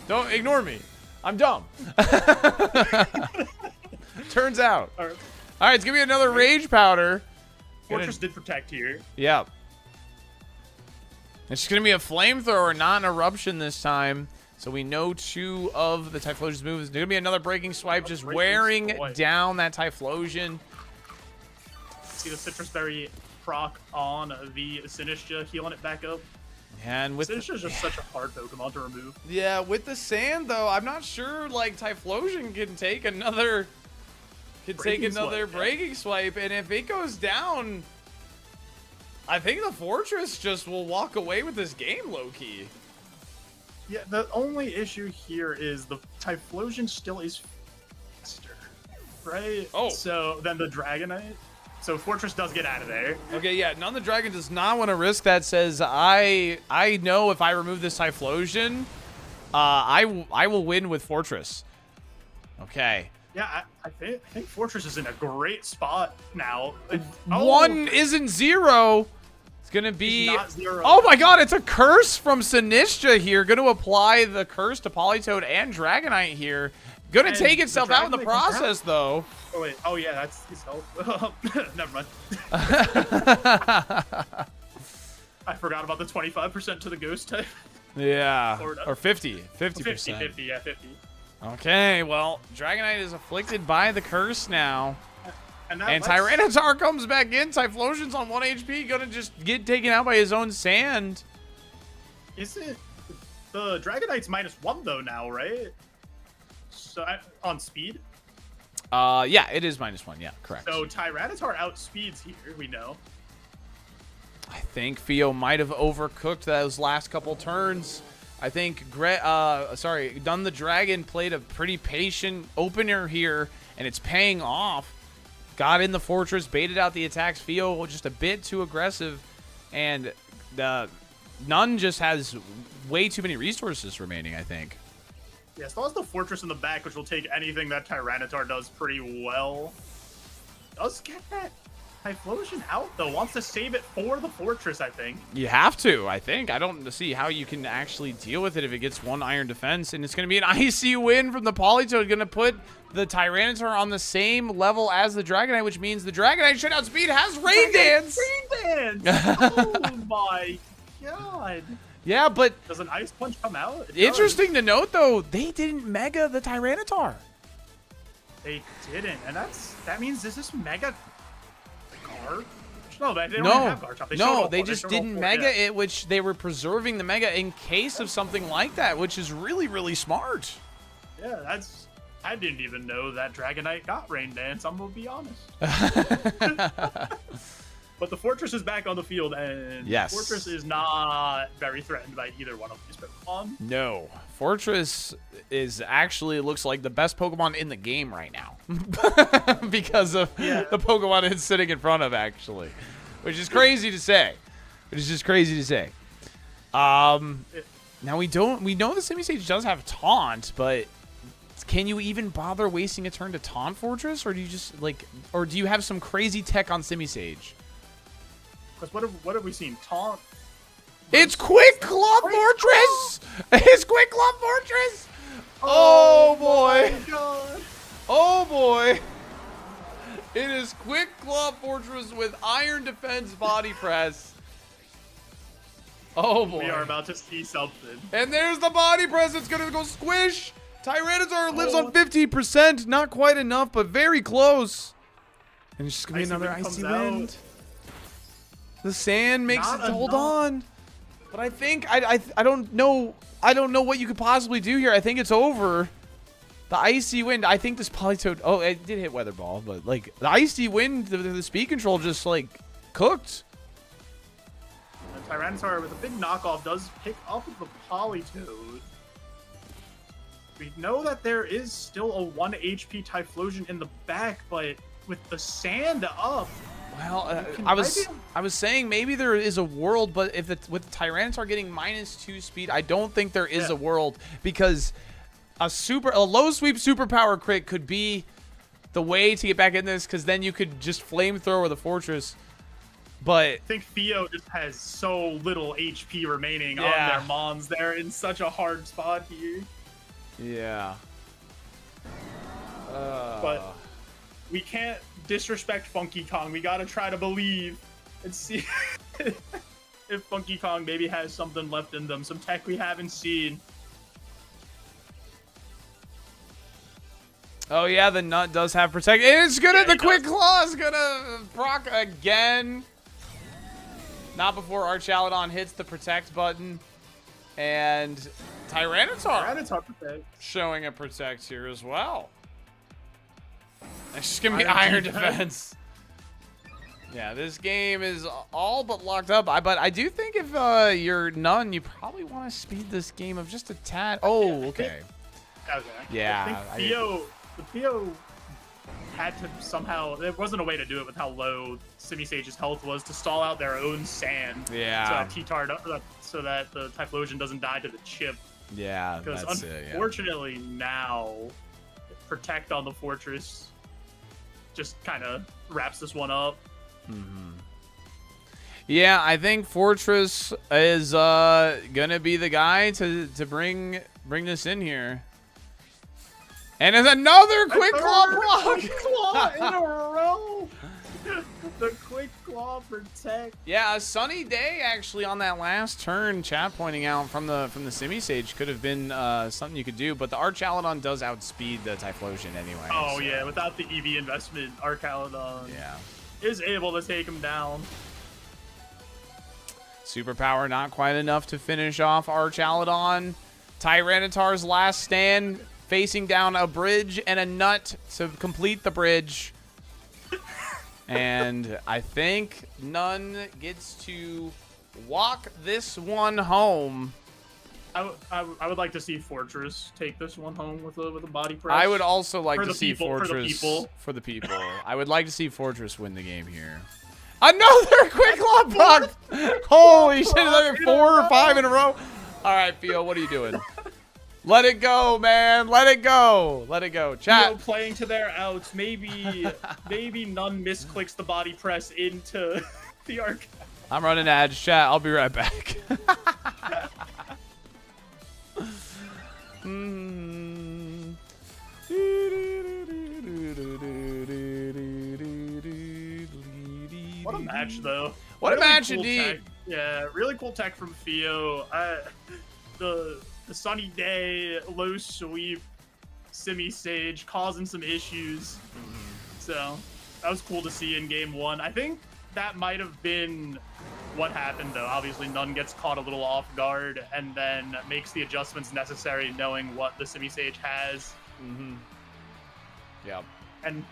Don't ignore me. I'm dumb. Turns out. All right, it's going to be another Rage Powder. Fortress did protect here. Yeah. It's going to be a flamethrower, not an eruption this time. So we know 2 of the Typhlosion's moves. There's going to be another breaking swipe, just wearing down that Typhlosion. See the Citrus Berry proc on the Sinistcha, healing it back up. And with Sinistcha is just such a hard Pokemon to remove. yeah, with the sand though, I'm not sure like Typhlosion can take another breaking swipe, and if it goes down, I think the Fortress just will walk away with this game, low-key. Yeah, the only issue here is the Typhlosion still is faster, right? Oh. So then the Dragonite. So Fortress does get out of there. Okay, yeah, None the Dragon does not want to risk that. Says, I know if I remove this Typhlosion, I will win with Fortress. Okay. Yeah, I think Fortress is in a great spot now. 1 isn't 0. It's going to be... Not 0. Oh my god, it's a curse from Sinistcha here. Going to apply the curse to Politoed and Dragonite here. Going to take itself out in the process, though. Oh, wait. Oh, yeah, that's his health. Never mind. I forgot about the 25% to the ghost type. Yeah. Or 50. 50%. 50, yeah, 50. Okay, well, Dragonite is afflicted by the curse now. And Tyranitar comes back in. Typhlosion's on 1 HP. Gonna just get taken out by his own sand. Is it... The Dragonite's -1, though, now, right? So, on speed? Yeah, it is -1. Yeah, correct. So, Tyranitar outspeeds here, we know. I think Theo might have overcooked those last couple turns. I think Dun the Dragon played a pretty patient opener here, and it's paying off. Got in the Fortress, baited out the attacks. Theo just a bit too aggressive, and None just has way too many resources remaining, I think. Yeah, still has the Fortress in the back, which will take anything that Tyranitar does pretty well. Does get that Typhlosion out, though. Wants to save it for the Fortress, I think. You have to, I think. I don't see how you can actually deal with it if it gets 1 Iron Defense. And it's going to be an icy win from the Politoed. Going to put the Tyranitar on the same level as the Dragonite, which means the Dragonite should outspeed has Rain Dance! Rain Dance! Oh my god. Yeah, but... Does an Ice Punch come out? Interesting to note, though, they didn't Mega the Tyranitar. They didn't, and that means this is Mega... Guard? No, they don't have Guard Chop. They just didn't Mega it, which they were preserving the Mega in case of something like that, which is really, really smart. Yeah, that's... I didn't even know that Dragonite got Rain Dance, I'm gonna be honest. But the Fortress is back on the field, and yes. Fortress is not very threatened by either one of these Pokemon. No. Fortress is actually looks like the best Pokemon in the game right now. Because of the Pokemon it's sitting in front of, actually. Which is crazy to say. Now we know the Simisage does have Taunt, but can you even bother wasting a turn to Taunt Fortress? Or do you just, or do you have some crazy tech on Simisage? Because what have we seen? Taunt. It's Quick Claw Fortress! It's Quick Claw Fortress! Oh boy! My God. Oh boy! It is Quick Claw Fortress with Iron Defense Body Press. Oh boy! We are about to see something. And there's the Body Press. It's gonna go squish. Tyranitar lives on 50%, not quite enough, but very close. And it's just gonna be another Icy Wind. The sand makes it hold on. But I think I don't know what you could possibly do here. I think it's over. The Icy Wind, I think this Politoed, oh, it did hit Weather Ball, but the Icy Wind, the speed control just cooked. And Tyranitar with a big knockoff does pick up the Politoed. We know that there is still a 1 HP Typhlosion in the back, but with the sand up, well, I was saying maybe there is a world, but if with the Tyranitar getting -2 speed, I don't think there is a world, because a low sweep superpower crit could be the way to get back in this, because then you could just flamethrower the Fortress. But I think Theo just has so little HP remaining on their Mons. They're in such a hard spot here. Yeah. But we can't disrespect Funky Kong. We gotta try to believe and see. if Funky Kong maybe has something left in them, some tech we haven't seen. Oh yeah, the nut does have protect. And it's gonna, Yeah, the he quick does. claw is gonna proc again. Not before Archaludon hits the protect button. And Tyranitar Tyranitar protect. showing a protect here as well. It's just gonna be Iron iron defense. defense. Yeah, this game is all but locked up. But I do think if you're none, you probably want to speed this game up just a tad. Oh, okay. Okay. Yeah, I think Theo had to somehow. There wasn't a way to do it with how low Simisage's health was to stall out their own sand. Yeah. So that T-Tar, so that the Typhlosion doesn't die to the chip. Yeah, Because that's it. Yeah. unfortunately now, protect on the fortress just kind of wraps this one up. Yeah, I think Fortress is gonna be the guy to bring this in here. And there's another quick claw block. Quick claw in a row. The quick claw protect. Yeah, a sunny day actually on that last turn. Chat pointing out from the Simisage could have been something you could do, but the Archaludon does outspeed the Typhlosion anyway. Oh so, yeah, without the EV investment, Archaludon yeah. is able to take him down. Superpower not quite enough to finish off Archaludon. Tyranitar's last stand, facing down a bridge and a nut to complete the bridge. And I think None gets to walk this one home. I would like to see Fortress take this one home with a body press. I would also like For to the see people, for the Fortress people. for the people. I would like to see Fortress win the game here. Another quick claw block! Holy shit! Another 4 or 5 in a row. All right, Theo, what are you doing? Let it go, man. Let it go. Let it go. Chat. Theo playing to their outs. Maybe None misclicks the body press into the arc. I'm running ads. Chat. I'll be right back. What a match, though. What a Really match cool indeed. tech. Yeah, really cool tech from Theo. The sunny day, low sweep, Simisage causing some issues. So that was cool to see in game one. I think that might have been what happened, though. Obviously, None gets caught a little off guard and then makes the adjustments necessary, knowing what the Simisage has. Yep. And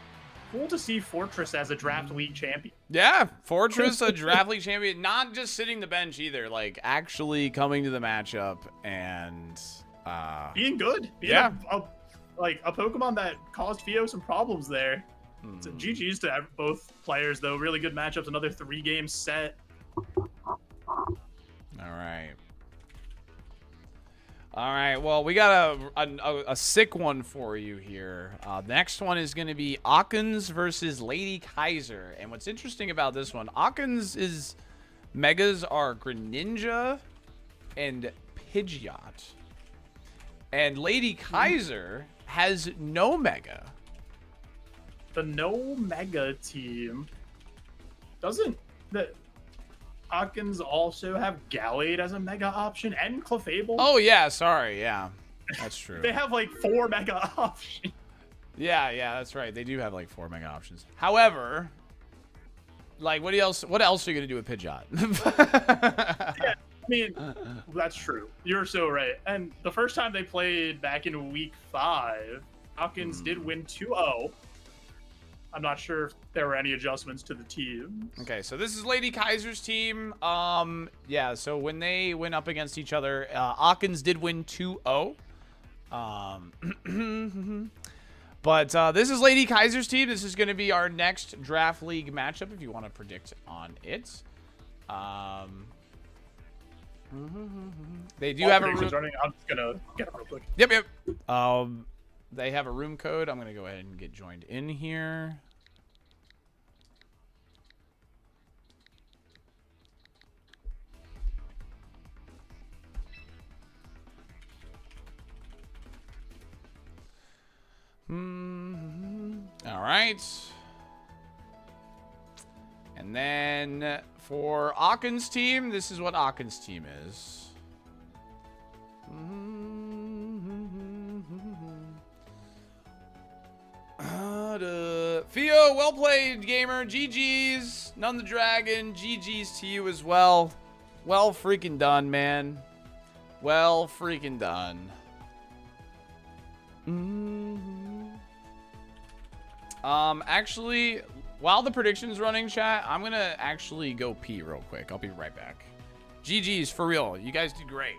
cool to see Fortress as a draft league champion. Yeah, Fortress, a draft league champion, not just sitting the bench either, like actually coming to the matchup and Being good. Being Yeah. a Pokemon that caused Theo some problems there. So GG's to both players, though. Really good matchups. Another 3-game set. all right. Well, we got a sick one for you here. The next one is going to be Akins versus Lady Kaiser. And what's interesting about this one, Akins is megas are Greninja and Pidgeot. And Lady Kaiser has no mega. The no mega team doesn't the Hawkins also have Gallade as a mega option and Clefable? Oh, yeah. Sorry. Yeah, that's true. They have like 4 mega options. Yeah, that's right. They do have like 4 mega options. However, like what else are you going to do with Pidgeot? Yeah, I mean, that's true. You're so right. And the first time they played back in week 5, Hawkins did win 2-0. I'm not sure if there were any adjustments to the team. Okay, so this is Lady Kaiser's team. Yeah, so when they went up against each other, Hawkins did win 2-0. But this is Lady Kaiser's team. This is going to be our next draft league matchup if you want to predict on it. They do have a room. I'm just gonna get it real quick. Yep. They have a room code. I'm going to go ahead and get joined in here. All right. And then for Akken's team, this is what Akken's team is. Theo, well played, gamer. GG's. None the Dragon. GG's to you as well. Well freaking done, man. Well freaking done. Actually, while the prediction's running, chat, I'm gonna actually go pee real quick. I'll be right back. GG's, for real. You guys did great.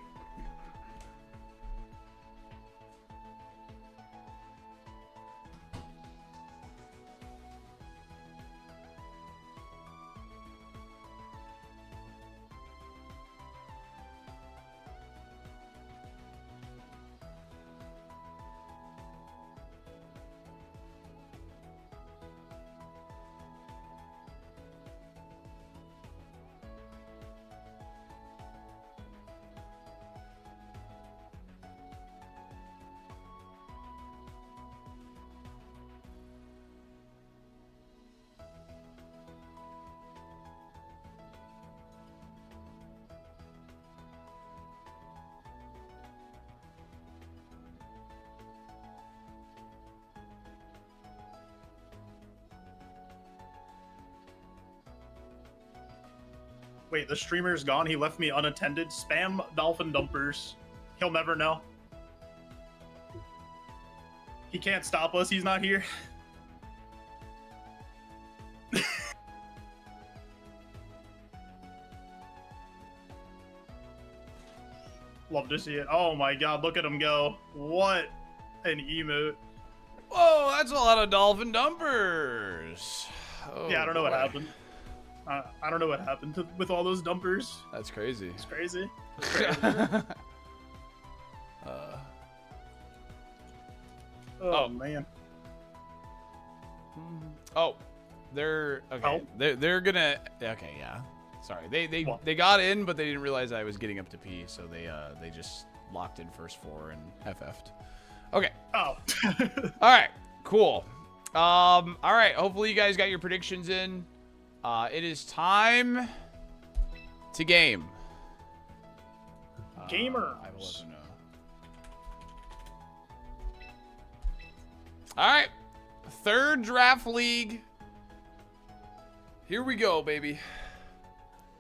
Wait, the streamer's gone. He left me unattended. Spam Dolphin Dumpers. He'll never know. He can't stop us. He's not here. Love to see it. Oh my god, look at him go. What an emote. Whoa, that's a lot of Dolphin Dumpers. Oh, Yeah, I don't know what boy. happened. I don't know what happened with all those dumpers. That's crazy. It's crazy. Oh man. Oh, they're okay. Oh. They're gonna. Okay, yeah. Sorry, they got in, but they didn't realize I was getting up to P, so they just locked in first 4 and FF'd. Okay. Oh. All right. Cool. All right. Hopefully you guys got your predictions in. It is time to game. Gamers. I will let them know. All right. 3rd draft league. Here we go, baby.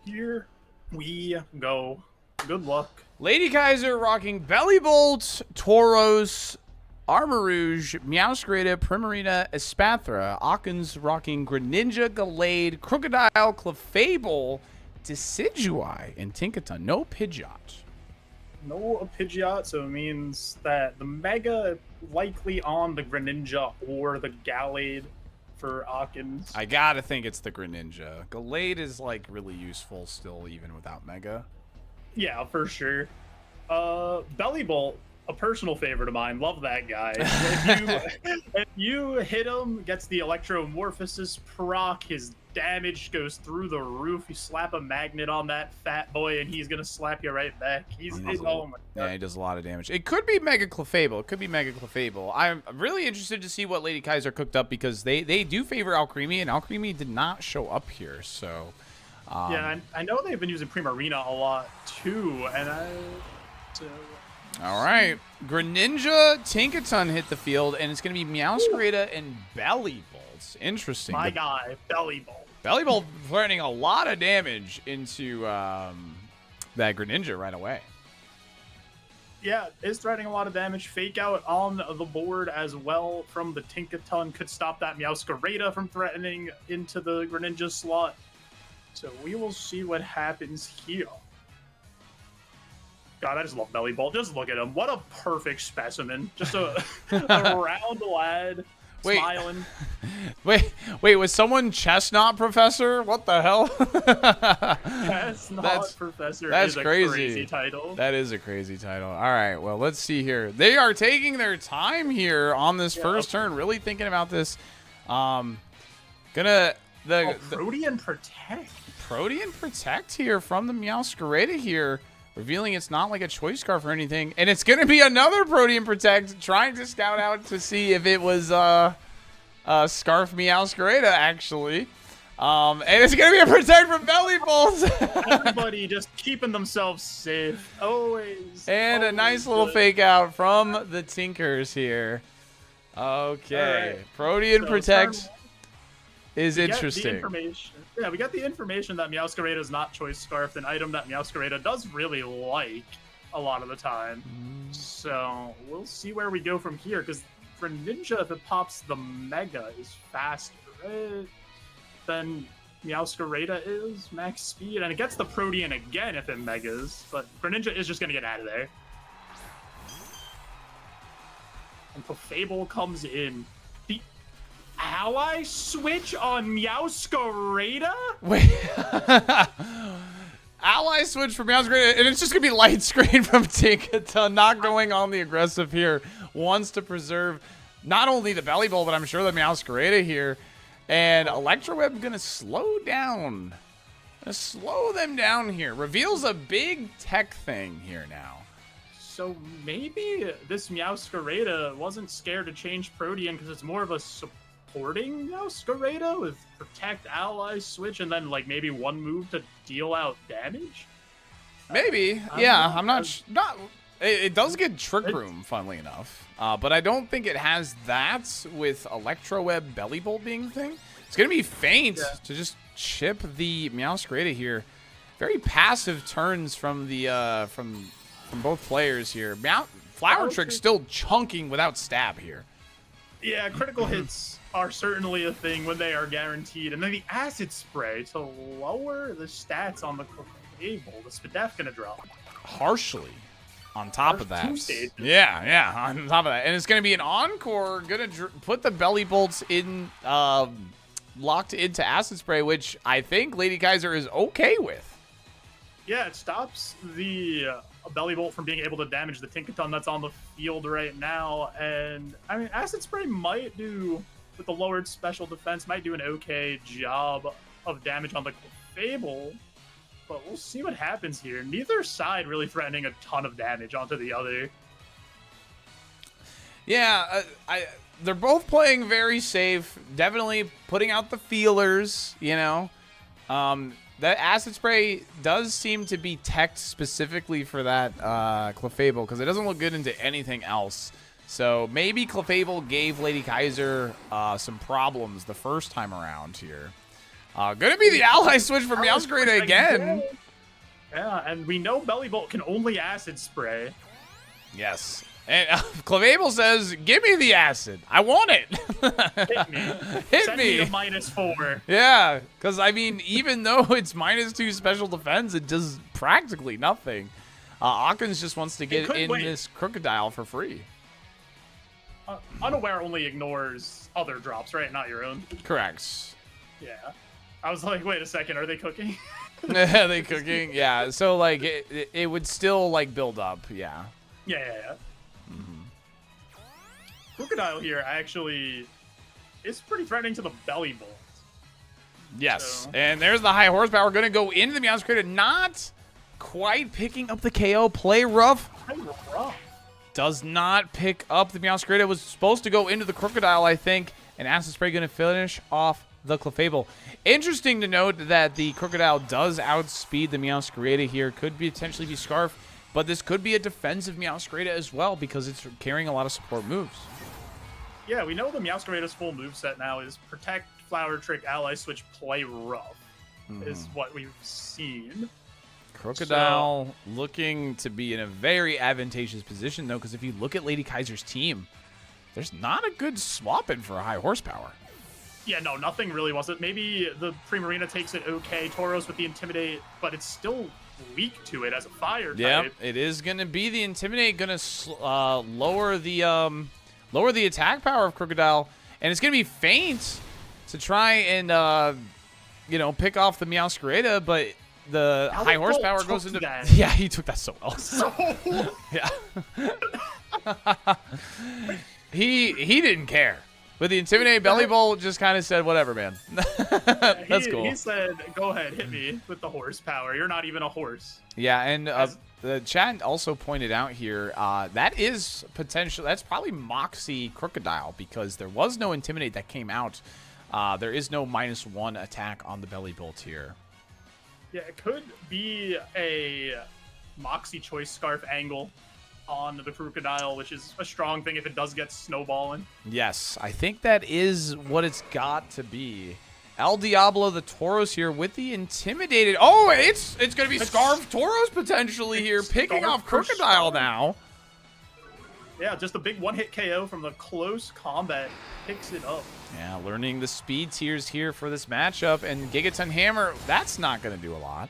Here we go. Good luck. Lady Kaiser rocking Belly Bolt, Tauros, Armarouge, Meowscarada, Primarina, Espathra. Akken's rocking Greninja, Gallade, Crocodile, Clefable, Decidueye, and Tinkaton. No Pidgeot. No Pidgeot, so it means that the Mega likely on the Greninja or the Gallade for Akken's. I gotta think it's the Greninja. Gallade is like really useful still, even without Mega. Yeah, for sure. Belly Bolt, a personal favorite of mine. Love that guy. If you hit him, gets the Electromorphosis proc, his damage goes through the roof. You slap a magnet on that fat boy, and he's gonna slap you right back. Oh my god. Yeah, he does a lot of damage. It could be Mega Clefable. It could be Mega Clefable. I'm really interested to see what Lady Kaiser cooked up because they do favor Alcremie, and Alcremie did not show up here. So yeah, I know they've been using Primarina a lot too, and all right, Greninja, Tinkaton hit the field, and it's gonna be Meowscarada and Belly Bolts. Interesting. My guy, Belly Bolt. Belly Bolt threatening a lot of damage into that Greninja right away. Yeah, is threatening a lot of damage. Fake out on the board as well from the Tinkaton could stop that Meowscarada from threatening into the Greninja slot. So we will see what happens here. God, I just love Belly Bolt. Just look at him. What a perfect specimen. Just a round lad. Wait. Smiling. Wait, was someone Chestnut Professor? What the hell? Chestnut Professor that's is a crazy. crazy title. That is a crazy title. All right, well, let's see here. They are taking their time here on this first turn, really thinking about this. Protean Protect. Protean Protect here from the Meowscarada here, revealing it's not like a Choice Scarf or anything. And it's going to be another Protean Protect, trying to scout out to see if it was Scarf Meowscarada, actually. And it's going to be a protect from belly bolts. Everybody just keeping themselves safe. Always. And a always nice little good. fake out from the Tinkers here. Okay. All right. Protean So protect turn- is we get interesting. The information. Yeah, we got the information that Meowscarada is not Choice Scarf, an item that Meowscarada does really like a lot of the time. So we'll see where we go from here, because for Ninja, if it pops the Mega is faster, right? Then Meowscarada is max speed, and it gets the Protean again if it Megas, but Greninja is just going to get out of there. And Clefable comes in. The ally switch on Meowscarada? Wait. Ally switch from Meowscarada, and it's just going to be light screen from Tinkaton, not going on the aggressive here. Wants to preserve not only the Belly Bowl, but I'm sure the Meowscarada here. And Electroweb going to slow down. Gonna slow them down here. Reveals a big tech thing here now. So maybe this Meowscarada wasn't scared to change Protean because it's more of a supporting Meowscarada with Protect, Ally, Switch, and then like maybe one move to deal out damage? Maybe. I'm not. It does get Trick Room, funnily enough. But I don't think it has that with Electroweb Belly Bolt being the thing. It's going to be Feint to just chip the Meowscarada here. Very passive turns from the from both players here. Flower Trick still chunking without stab here. Yeah, critical hits are certainly a thing when they are guaranteed. And then the Acid Spray to lower the stats on the Clefable. The Spadef going to drop. Harshly. On top of that. 2 stages. Yeah, on top of that. And it's going to be an Encore. Going to put the Belly Bolts in, locked into Acid Spray, which I think Lady Kaiser is okay with. Yeah, it stops the Belly Bolt from being able to damage the Tinkaton that's on the field right now. And, I mean, Acid Spray might do, with the lowered special defense, might do an okay job of damage on the Clefable. But we'll see what happens here. Neither side really threatening a ton of damage onto the other. Yeah, they're both playing very safe. Definitely putting out the feelers, you know. That Acid Spray does seem to be teched specifically for that Clefable because it doesn't look good into anything else. So maybe Clefable gave Lady Kaiser some problems the first time around here. Gonna be the ally switch from Meowscarada again. Yeah, and we know Belly Bolt can only Acid Spray. Yes. And Clefable says, give me the acid. I want it. Hit me. Hit Send me. me to -4. Yeah, because, I mean, even though it's -2 special defense, it does practically nothing. Hawkins just wants to get in this Crocodile for free. Unaware only ignores other drops, right? Not your own. Correct. Yeah. I was like, wait a second, are they cooking? Are they cooking? Yeah, so, like, it would still, like, build up, yeah. Yeah. Crocodile here actually is pretty threatening to the Belly Bolt. Yes, So. and there's the high horsepower. Going to go into the Meowscarada. Not quite picking up the KO. Play rough. Kind of rough. Does not pick up the Meowscarada. It was supposed to go into the Crocodile, I think. And Acid Spray going to finish off the Clefable. Interesting to note that the Crocodile does outspeed the Meowscarada here. Could potentially be Scarf. But this could be a defensive Meowscarada as well because it's carrying a lot of support moves. Yeah, we know the Meowscarada's full moveset now is Protect, Flower Trick, Ally Switch, Play Rough, is what we've seen. Crocodile looking to be in a very advantageous position, though, because if you look at Lady Kaiser's team, there's not a good swap in for a high horsepower. Yeah, no, nothing really was it. Maybe the Primarina takes it okay, Tauros with the Intimidate, but it's still weak to it as a fire type. Yep, it is going to be the Intimidate, going to lower the attack power of Crocodile, and it's going to be Feint to try and, pick off the Meowscarada, but the high horsepower goes into... that. Yeah, he took that so well. Yeah. he didn't care. But the Intimidate Belly Bolt just kind of said, whatever, man. That's cool. He said, go ahead, hit me with the horsepower. You're not even a horse. Yeah, and the chat also pointed out here, that is potential. That's probably Moxie Crocodile because there was no Intimidate that came out There is no -1 attack on the Belly Bolt here. Yeah, it could be a Moxie Choice Scarf angle on the Crocodile, which is a strong thing if it does get snowballing. Yes, I think that is what it's got to be. El Diablo the Tauros here with the intimidated. Oh, it's going to be Scarf Tauros potentially here, picking off Crocodile now. Yeah, just a big one-hit KO from the close combat picks it up. Yeah, learning the speed tiers here for this matchup, and Gigaton Hammer, that's not going to do a lot.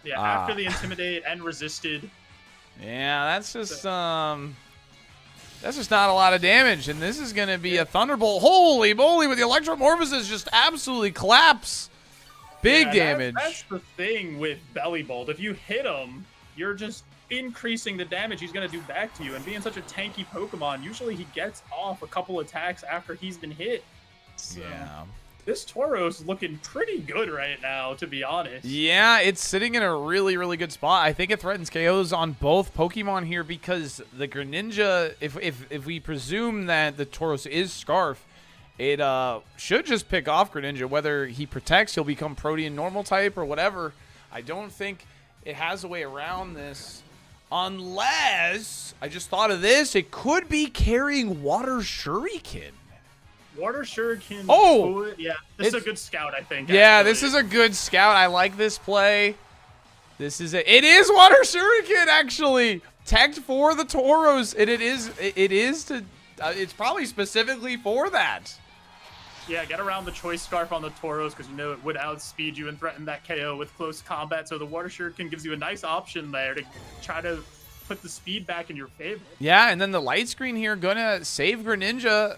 Yeah, after the intimidate and resisted. Yeah, that's just not a lot of damage, and this is going to be a Thunderbolt. Holy moly, with the Electromorphosis just absolutely collapse. Big damage. That's the thing with Belly Bolt. If you hit him, you're just increasing the damage he's going to do back to you. And being such a tanky Pokemon, usually he gets off a couple attacks after he's been hit. So Yeah. this Tauros looking pretty good right now, to be honest. Yeah, it's sitting in a really, really good spot. I think it threatens KOs on both Pokemon here because the Greninja, if we presume that the Tauros is Scarf, it should just pick off Greninja. Whether he protects, he'll become Protean normal type or whatever. I don't think it has a way around this. Unless, I just thought of this, it could be carrying Water Shuriken. Water Shuriken. Oh! Yeah, this is a good scout, I think. Yeah, actually. this is a good scout. I like this play. It is Water Shuriken, actually. Teched for the Tauros, and it's probably specifically for that. Yeah, get around the Choice Scarf on the Tauros because you know it would outspeed you and threaten that KO with close combat. So the Water Shuriken gives you a nice option there to try to put the speed back in your favor. Yeah, and then the light screen here gonna save Greninja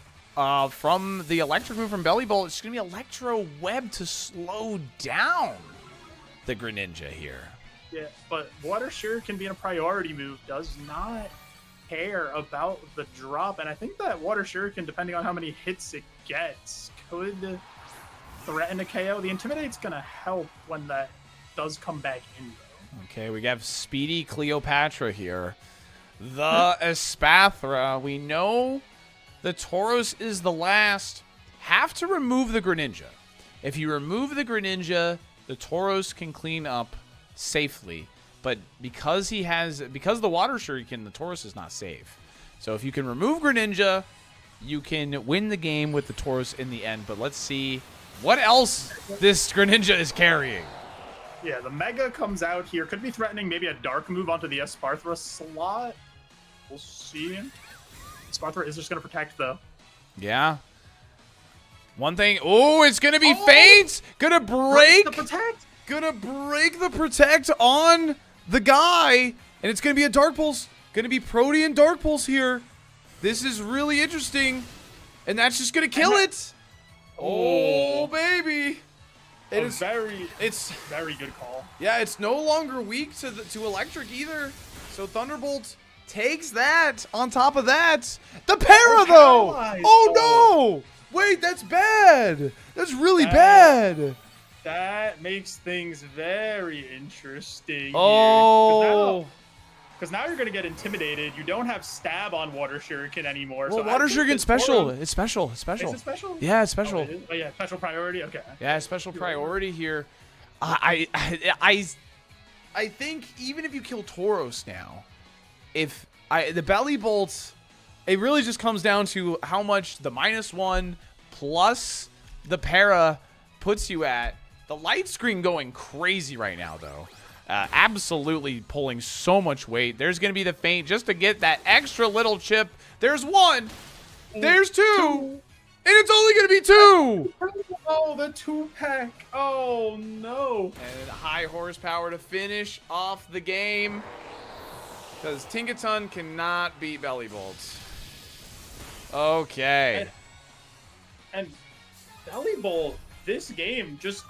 from the electric move from Belly Bolt. It's gonna be Electro Web to slow down the Greninja here. Yeah, but Water Shuriken being a priority move does not care about the drop. And I think that Water Shuriken, depending on how many hits it gets, could threaten a KO. The Intimidate's going to help when that does come back in, though. Okay, we have Speedy Cleopatra here. The Espathra. We know the Tauros is the last. Have to remove the Greninja. If you remove the Greninja, the Tauros can clean up safely. But because the Water Shuriken, the Tauros is not safe. So if you can remove Greninja, you can win the game with the Tauros in the end. But let's see what else this Greninja is carrying. Yeah, the Mega comes out here. Could be threatening maybe a Dark move onto the Esparthra slot. We'll see. Esparthra is just going to protect, though. Yeah. One thing. Oh, it's going to be Faint. Going to break. The protect. Going to break the protect on the guy. And it's going to be a Dark Pulse. Going to be Protean Dark Pulse here. This is really interesting. And that's just going to kill it. Oh, baby. It's very good call. Yeah, it's no longer weak to electric either. So Thunderbolt takes that. On top of that, the Para though. Oh no! Wait, that's bad. That's really bad. That makes things very interesting. Oh. Because now you're going to get intimidated. You don't have stab on Water Shuriken anymore. Well, so Water Shuriken's special. It's special. It's special. Is it special? Yeah, it's special. Oh, yeah, special priority. Okay. Yeah, special priority here. I think even if you kill Tauros now, the Belly Bolt, it really just comes down to how much the -1 plus the Para puts you at. The light screen going crazy right now, though. Absolutely pulling so much weight. There's going to be the Faint just to get that extra little chip. There's one. There's two. And it's only going to be two. Oh, the 2-pack. Oh, no. And high horsepower to finish off the game. Because Tinkaton cannot beat Belly Bolt. Okay. And Belly Bolt, this game, just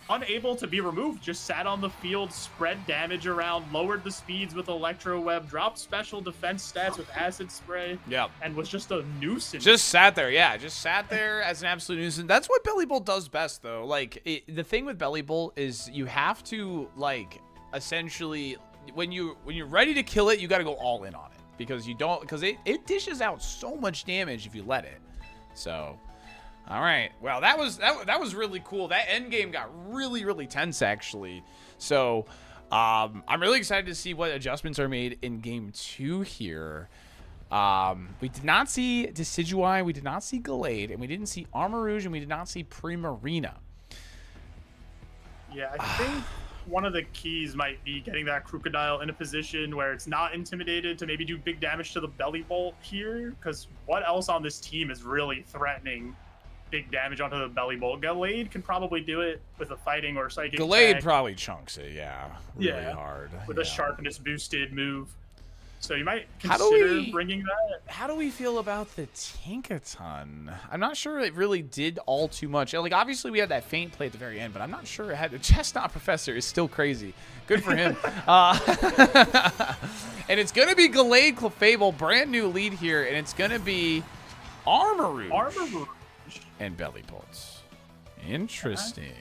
unable to be removed, just sat on the field, spread damage around, lowered the speeds with Electro Web, dropped special defense stats with Acid Spray, and was just a nuisance. Just sat there, yeah. Just sat there as an absolute nuisance. That's what Belly Bolt does best, though. Like, the thing with Belly Bolt is you have to, like, essentially, when you're ready to kill it, you got to go all in on it. Because it dishes out so much damage if you let it. So, All right. Well, that was really cool. That end game got really tense actually. So, I'm really excited to see what adjustments are made in game 2 here. We did not see Decidueye, we did not see Gallade, and we didn't see Armor Rouge, and we did not see Primarina. Yeah, I think one of the keys might be getting that Crocodile in a position where it's not intimidated to maybe do big damage to the Belly Bolt here, because what else on this team is really threatening big damage onto the Belly Bolt? Gallade can probably do it with a fighting or psychic Gallade tag. probably chunks it, yeah. Really hard. With yeah. a sharpness boosted move. So you might How do consider we- bringing that. How do we feel about the Tinkaton? I'm not sure it really did all too much. Like, obviously, we had that faint play at the very end, but I'm not sure it had... The Chestnut Professor is still crazy. Good for him. And it's going to be Gallade Clefable, brand new lead here, and it's going to be Armor Rouge and Belly Bolts. Interesting.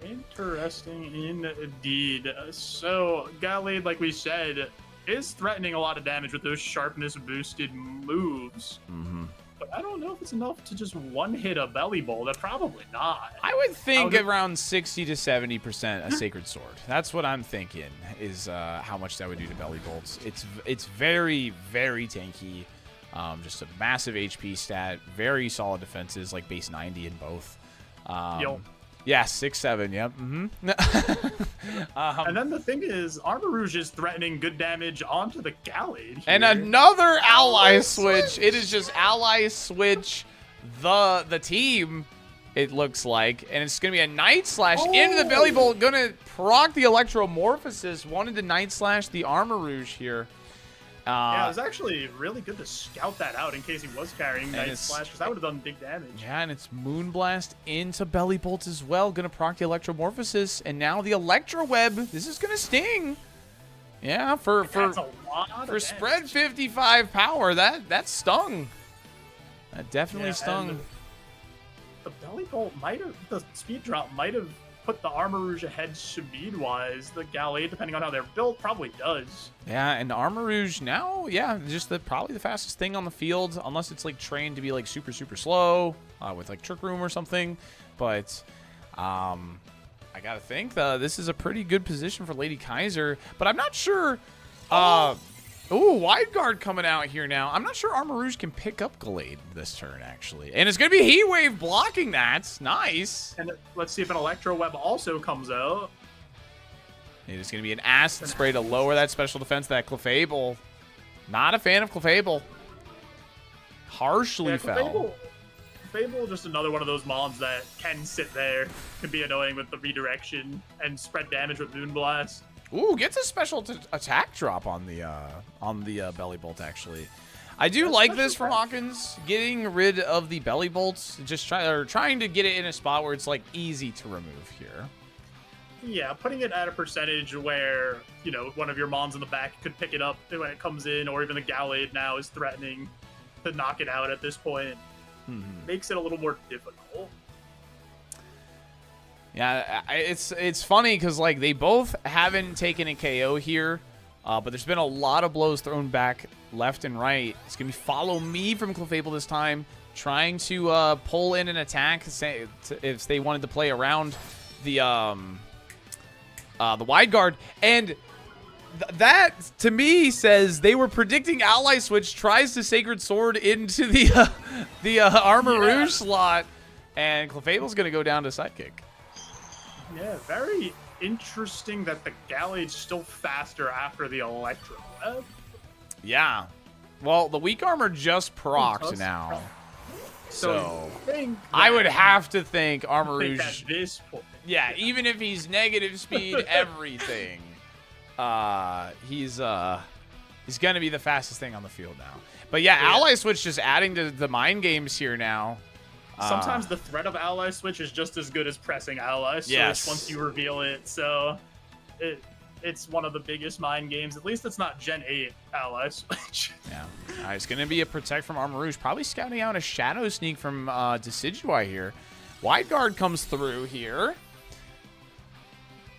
Interesting indeed. So, Gallade, like we said, is threatening a lot of damage with those sharpness boosted moves. Mm-hmm. But I don't know if it's enough to just one-hit a Belly Bolt. Probably not. I would think I would- around 60 to 70% a Sacred Sword. That's what I'm thinking is how much that would do to Belly Bolts. It's very tanky. Just a massive HP stat. Very solid defenses, like base 90 in both. Yo. Yeah, 6-7. Yep. And then the thing is, Armor Rouge is threatening good damage onto the Gallade here. And another ally switch. It is just ally switch the team, it looks like. And it's going to be a Night Slash into the Belly Bolt. Going to proc the Electromorphosis. Wanted to Night Slash the Armor Rouge here. Yeah, it was actually really good to scout that out in case he was carrying Night Slash, because that would have done big damage. Yeah, and it's Moonblast into Belly Bolt as well. Going to proc the Electromorphosis. And now the Electro Web. This is going to sting. Yeah, for That's a lot of damage. spread 55 power, that stung. That definitely stung. and The Belly Bolt the speed drop might have put the Armor Rouge ahead speed-wise. The Gallade, depending on how they're built, probably does. Yeah, and Armor Rouge now, yeah, just probably the fastest thing on the field, unless it's like trained to be like super slow with like Trick Room or something. But I gotta think this is a pretty good position for Lady Kaiser. But I'm not sure. Ooh, Wide Guard coming out here now. I'm not sure Armor Rouge can pick up Gallade this turn, actually. And it's going to be Heat Wave blocking that. Nice. And let's see if an Electro Web also comes out. It is going to be an Acid Spray to lower that special defense, that Clefable. Not a fan of Clefable. Harshly fell. Clefable, just another one of those mons that can sit there, can be annoying with the redirection, and spread damage with Moonblast. Ooh, gets a special attack drop on the Belly Bolt, actually. I do like this from Hawkins, getting rid of the Belly Bolts, just trying to get it in a spot where it's like easy to remove here. Yeah, putting it at a percentage where, you know, one of your mons in the back could pick it up when it comes in, or even the Gallade now is threatening to knock it out at this point. Makes it a little more difficult. Yeah, it's funny because like they both haven't taken a KO here, but there's been a lot of blows thrown back left and right. It's gonna be Follow Me from Clefable this time, trying to pull in an attack if they wanted to play around the Wide Guard, and that to me says they were predicting Ally Switch tries to Sacred Sword into the Armor Rouge slot, and Clefable's gonna go down to Sidekick. Yeah, very interesting that the Gallade's still faster after the Electro Web. Yeah. Well, the weak armor just procced now. So I would have to think Armor Rouge. At this point. Yeah, even if he's negative speed, everything. He's gonna be the fastest thing on the field now. But yeah, Ally Switch just adding to the mind games here now. Sometimes the threat of Ally Switch is just as good as pressing Ally Switch once you reveal it. So it's one of the biggest mind games. At least it's not Gen 8 Ally Switch. Yeah. It's going to be a Protect from Armor Rouge. Probably scouting out a Shadow Sneak from Decidueye here. Wide Guard comes through here.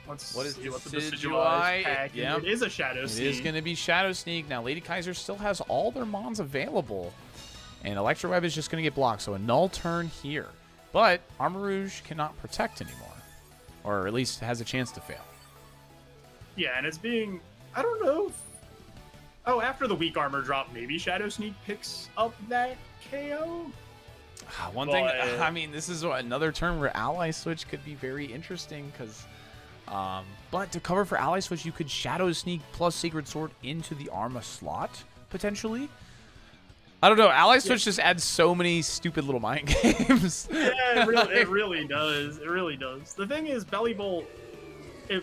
What is the Decidueye? pack? Yeah. It is a Shadow Sneak. It is going to be Shadow Sneak. Now, Lady Kaiser still has all their mons available. And Electro Web is just going to get blocked. So a null turn here. But Armor Rouge cannot protect anymore, or at least has a chance to fail. Yeah, and it's being, I don't know. Oh, after the weak armor drop, maybe Shadow Sneak picks up that KO. One thing, I mean, this is another turn where Ally Switch could be very interesting because, but to cover for Ally Switch, you could Shadow Sneak plus Sacred Sword into the Arma slot, potentially. I don't know. Ally Switch just adds so many stupid little mind games. Yeah, it really does. It really does. The thing is, Belly Bolt,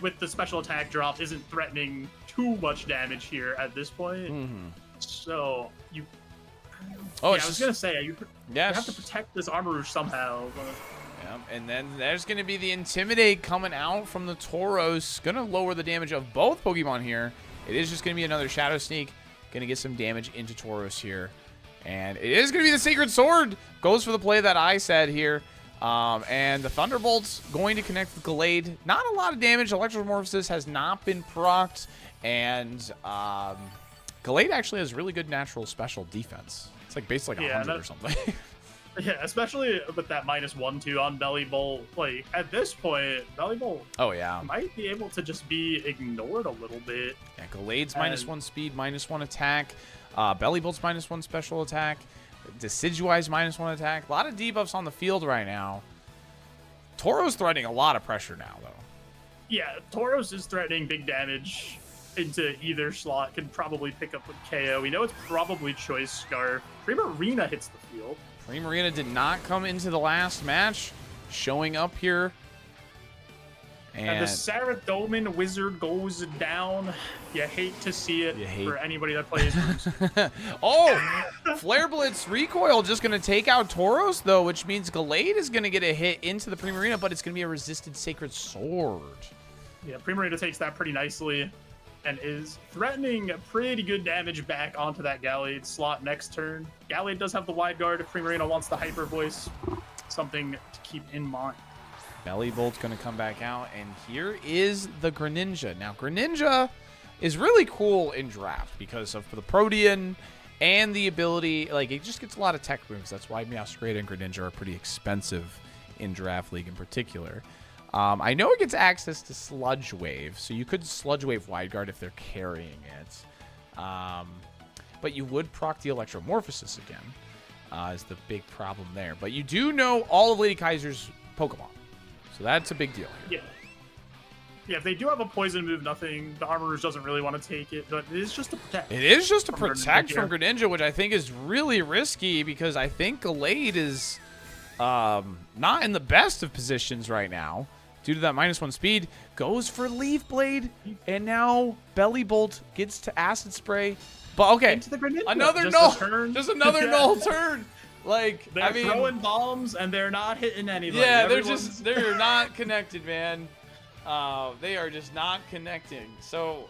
with the special attack drop, isn't threatening too much damage here at this point. So you. Oh, yeah, I was gonna say you yes. have to protect this Armor Rouge somehow. But... Yeah, and then there's gonna be the Intimidate coming out from the Tauros, gonna lower the damage of both Pokemon here. It is just gonna be another Shadow Sneak, gonna get some damage into Tauros here, and it is gonna be the Sacred Sword. Goes for the play that I said here. And the Thunderbolt's going to connect with Gallade. Not a lot of damage. Electromorphosis has not been procced. And Gallade actually has really good natural special defense. It's like basically like 100 or something. Yeah, especially with that -1/2 on Belly Bolt. Like, at this point, Belly Bolt might be able to just be ignored a little bit. Yeah, Gallade's -1 speed, -1 attack. Belly Bolt's -1 special attack. Decidueye's -1 attack. A lot of debuffs on the field right now. Tauros threatening a lot of pressure now, though. Yeah, Tauros is threatening big damage into either slot. Could probably pick up with KO. We know it's probably Choice Scarf. Primarina hits the field. Primarina did not come into the last match. Showing up here. And the Saradomin Wizard goes down. You hate to see it for anybody that plays. Oh, Flare Blitz Recoil just going to take out Tauros, though, which means Gallade is going to get a hit into the Primarina, but it's going to be a resisted Sacred Sword. Yeah, Primarina takes that pretty nicely and is threatening pretty good damage back onto that Gallade slot next turn. Gallade does have the Wide Guard if Primarina wants the Hyper Voice. Something to keep in mind. Belly Bolt's going to come back out, and here is the Greninja. Now, Greninja is really cool in draft because of the Protean and the ability, like, it just gets a lot of tech moves. That's why Meowscarada and Greninja are pretty expensive in Draft League in particular. I know it gets access to Sludge Wave, so you could Sludge Wave Wide Guard if they're carrying it. But you would proc the Electromorphosis again, is the big problem there. But you do know all of Lady Kaiser's Pokemon. So that's a big deal here. Yeah, if they do have a poison move, the Armor Rouge doesn't really want to take it, but it is just to protect. It is just to protect from Greninja, which I think is really risky because I think Gallade is not in the best of positions right now due to that -1 speed. Goes for Leaf Blade, and now Belly Bolt gets to Acid Spray. But okay, another null. Just another null turn. Like, they're throwing bombs and they're not hitting anybody. Yeah, they're not connected, man. They are just not connecting. So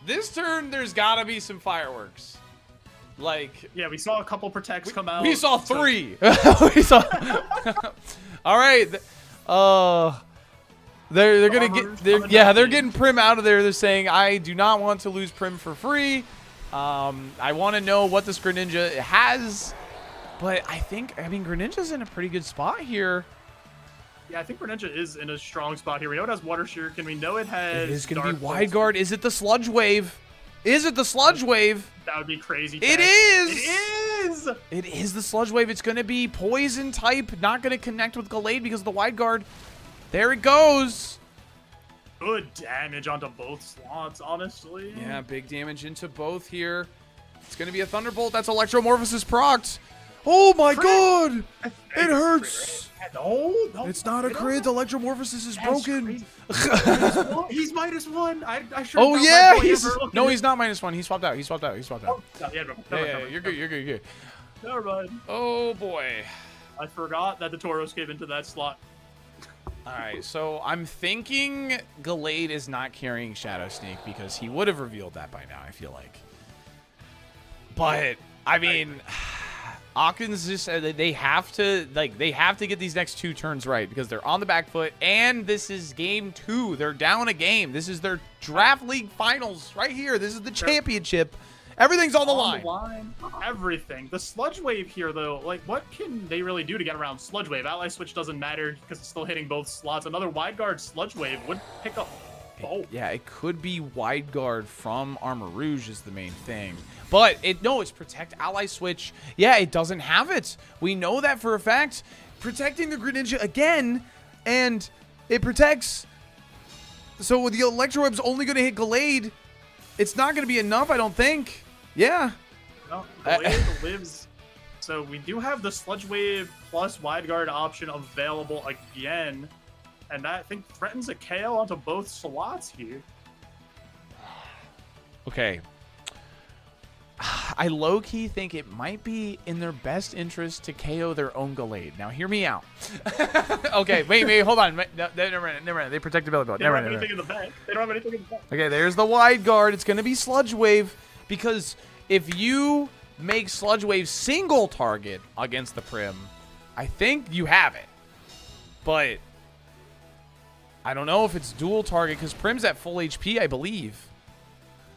this turn, there's got to be some fireworks. Like, yeah, we saw a couple protects come out. We saw 3. We saw. All right. They're gonna get. They're getting Prim out of there. They're saying, I do not want to lose Prim for free. I want to know what this Greninja has. But I mean, Greninja's in a pretty good spot here. Yeah, I think Greninja is in a strong spot here. We know it has Water Shuriken. We know it has. It is going to be Wide Guard. Is it the Sludge Wave? Is it the Sludge Wave? That would be crazy. It is! It is! It is the Sludge Wave. It's going to be Poison type. Not going to connect with Gallade because of the Wide Guard. There it goes. Good damage onto both slots, honestly. Yeah, big damage into both here. It's going to be a Thunderbolt. That's Electromorphosis procced. Oh my god! It hurts! No, it's not a crit. The Electromorphosis is broken. He's -1. I sure. Oh yeah, he's not -1. He swapped out. Oh, yeah, you're good. Never mind. Oh boy. I forgot that the Tauros came into that slot. All right, so I'm thinking Gallade is not carrying Shadow Sneak because he would have revealed that by now, I feel like. But I mean, Hawkins just said that they have to get these next 2 turns right because they're on the back foot, and this is game 2. They're down a game. This is their Draft League finals right here. This is the championship, Everything's on the line. Everything. The Sludge Wave here, though, like, what can they really do to get around Sludge Wave? Ally Switch doesn't matter because it's still hitting both slots. Another wide guard Sludge Wave would pick up both. Yeah, it could be wide guard from Armor Rouge is the main thing. But it's protect ally switch. Yeah, it doesn't have it. We know that for a fact. Protecting the Greninja again, and it protects. So the Electro Web's only going to hit Gallade. It's not going to be enough, I don't think. Yeah. No, Gallade lives. So we do have the Sludge Wave plus wide guard option available again. And that, I think, threatens a KO onto both slots here. Okay. I low-key think it might be in their best interest to KO their own Gallade. Now, hear me out. Okay, wait, hold on. No, never mind. They protect the belly button. They don't have anything in the back. They don't have anything in the back. Okay, there's the wide guard. It's going to be Sludge Wave because if you make Sludge Wave single target against the Prim, I think you have it. But I don't know if it's dual target because Prim's at full HP, I believe.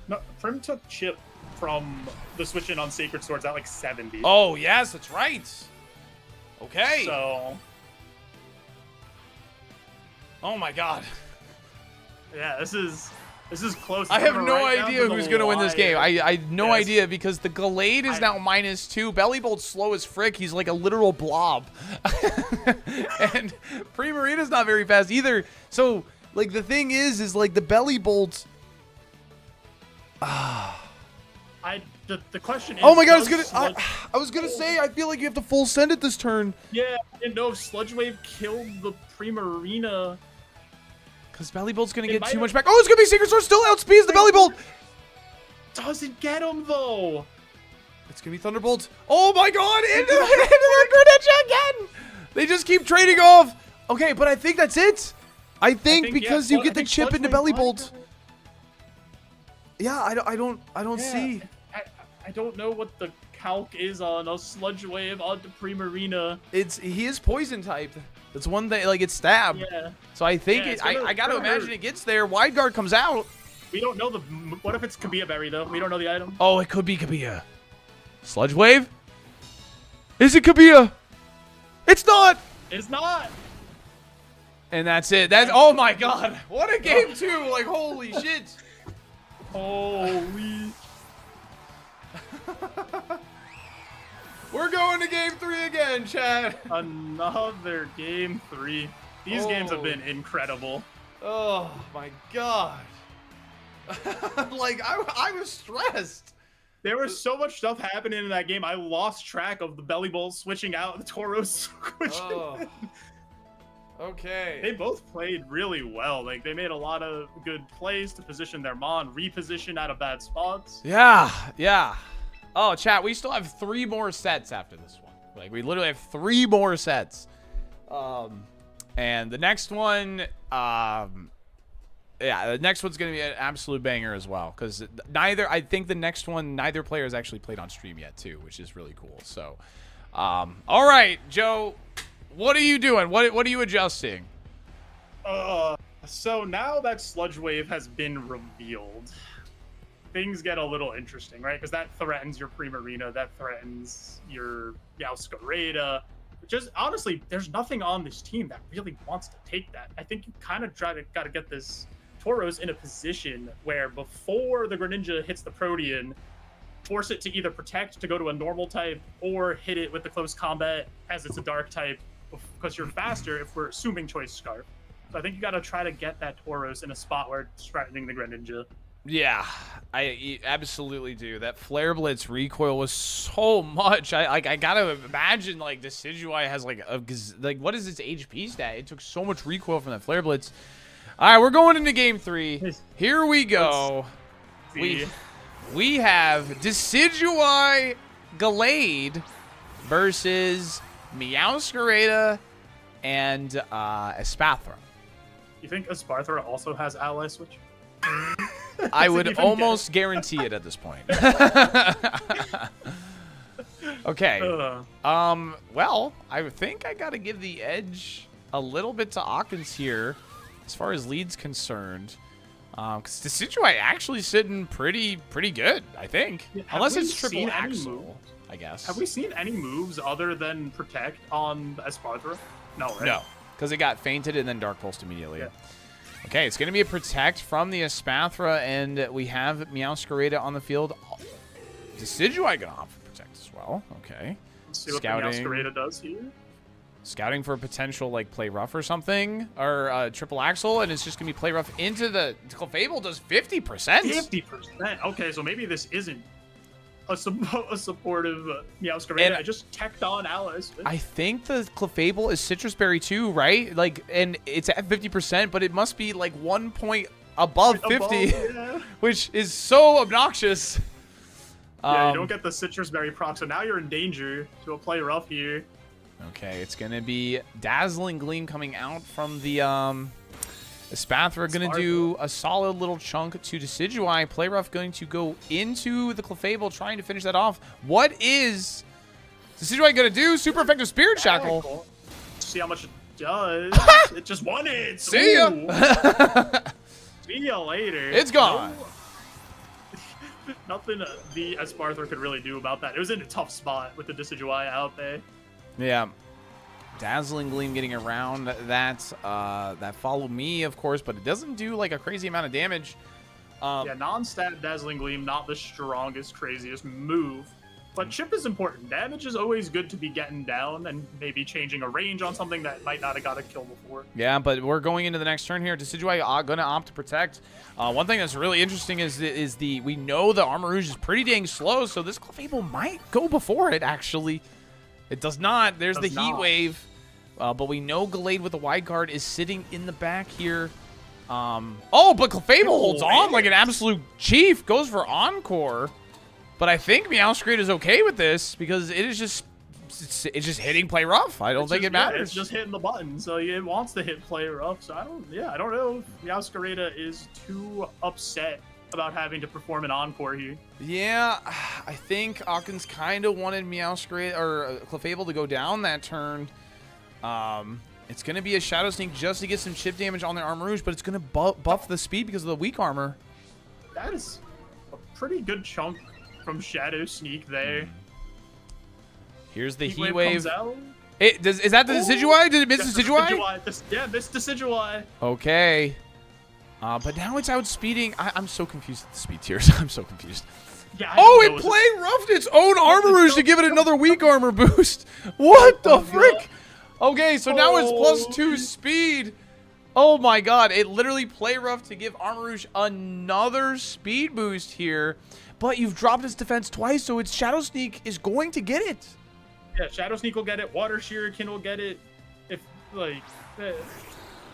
No, Prim took Chip from the switch in on Sacred Swords at like 70. Oh, yes, that's right. Okay. So. Oh, my God. Yeah, this is close. I have no idea who's going to win this game. I have no idea because the Gallade is now -2. Bellybolt's slow as frick. He's like a literal blob. And Primarina's not very fast either. So, like, the thing is like the Bellybolt. The question is. Oh my God! I was gonna say I feel like you have to full send it this turn. Yeah, I didn't know if Sludge Wave killed the Primarina. Because Bellybolt's gonna get too much back. Oh, it's gonna be Sacred Sword still outspeeds the Bellybolt. Doesn't get him though. It's gonna be Thunderbolt. Oh my God! Into the Greninja again. They just keep trading off. Okay, but I think that's it. I think because you get the chip into Bellybolt. Yeah, I don't see. I don't know what the calc is on a Sludge Wave onto Primarina. He is poison type. That's one thing. Like it's stab. Yeah. So I think I gotta imagine it gets there. Wide guard comes out. We don't know what if it's Kabia Berry though? We don't know the item. Oh, it could be Kabia. Sludge Wave. Is it Kabia? It's not. It's not. And that's it. Oh my God. What a game 2. Like holy shit. Holy. We're going to game 3 again, Chad. Another game 3. These games have been incredible. Oh my God. Like I was stressed. There was so much stuff happening in that game. I lost track of the Bellybolt switching out, the Tauros switching in. Okay. They both played really well. Like they made a lot of good plays to position their Mon, reposition out of bad spots. Yeah. Oh, chat, we still have 3 more sets after this one. Like we literally have 3 more sets. And the next one, the next one's gonna be an absolute banger as well. Because I think the next one, neither player has actually played on stream yet too, which is really cool. So, all right, Joe. What are you doing? What are you adjusting? So now that Sludge Wave has been revealed, things get a little interesting, right? Because that threatens your Primarina, that threatens your Yauscarada. Just honestly, there's nothing on this team that really wants to take that. I think you kind of got to get this Tauros in a position where before the Greninja hits the Protean, force it to either protect to go to a normal type or hit it with the close combat as it's a dark type because you're faster if we're assuming Choice Scarf. So I think you got to try to get that Tauros in a spot where it's threatening the Greninja. Yeah, I absolutely do. That Flare Blitz recoil was so much. I gotta imagine like Decidueye has like what is its HP stat? It took so much recoil from that Flare Blitz. All right, we're going into game 3. Here we go. We have Decidueye Gallade versus Meowscarada and Espathra. You think Esparthra also has ally switch? I would almost guarantee it at this point. Okay. Well, I think I gotta give the edge a little bit to Ockens here as far as lead's concerned. Because Decidueye actually sitting pretty good, I think. Yeah, Unless have it's we triple seen any axle, moves? I guess. Have we seen any moves other than Protect on Esparthra? No, right? No, because it got fainted and then Dark Pulsed immediately. Yeah. Okay, it's going to be a Protect from the Espathra, and we have Meowscarada on the field. Decidueye going to opt for Protect as well. Okay. Let's see what Scouting. the Meowscarada does here. Scouting for a potential, like, play rough or something, or triple axle, and it's just going to be play rough into the... Clefable does 50%. 50%. Okay, so maybe this isn't a supportive Meowscarada. And I just tacked on Alice. I think the Clefable is Citrus Berry too, right? Like, and it's at 50%, but it must be like 1 point above 50, yeah. which is so obnoxious. Yeah, you don't get the Citrus Berry proc, so now you're in danger to a play rough here. Okay, it's going to be Dazzling Gleam coming out from the Espathra. Going to do a solid little chunk to Decidueye. Play rough going to go into the Clefable, trying to finish that off. What is Decidueye going to do? Super effective Spirit Shackle. Cool. See how much it does. It just won it. See ya. See ya later. It's gone. Nothing the Esparthra could really do about that. It was in a tough spot with the Decidueye out there. Yeah. Dazzling Gleam getting around that follow me, of course, but it doesn't do like a crazy amount of damage. Yeah, non-stat Dazzling Gleam, not the strongest, craziest move. But chip is important. Damage is always good to be getting down and maybe changing a range on something that might not have got a kill before. Yeah, but we're going into the next turn here. Decidueye going to opt to Protect. One thing that's really interesting is we know the Armarouge is pretty dang slow, so this Clefable might go before it, actually. It does not. There's the Heat Wave. But we know Gallade with the wide card is sitting in the back here. Oh, but Clefable holds on like an absolute chief. Goes for Encore. But I think Meowscarada is okay with this because it is just it's just hitting play rough. I don't think it matters. It's just hitting the button, so it wants to hit play rough. So I don't know if Meowscarada is too upset about having to perform an encore here. Yeah, I think Ockens kind of wanted Meowscarada or Clefable to go down that turn. It's going to be a Shadow Sneak just to get some chip damage on their Armarouge, but it's going to buff the speed because of the weak armor. That is a pretty good chunk from Shadow Sneak there. Here's the Heat Wave. Wave. Comes out. Is that the Decidueye? Did it miss Decidueye? Yeah, this Decidueye. Okay. But now it's outspeeding. I'm so confused at the speed tiers. I'm so confused. Yeah, it play roughed its own Armarouge to give it another weak armor boost. What the frick? Okay, so now it's +2 speed. Oh my god, it literally play rough to give Armarouge another speed boost here. But you've dropped its defense twice, so its Shadow Sneak is going to get it. Yeah, Shadow Sneak will get it. Water Shuriken will get it. If, like,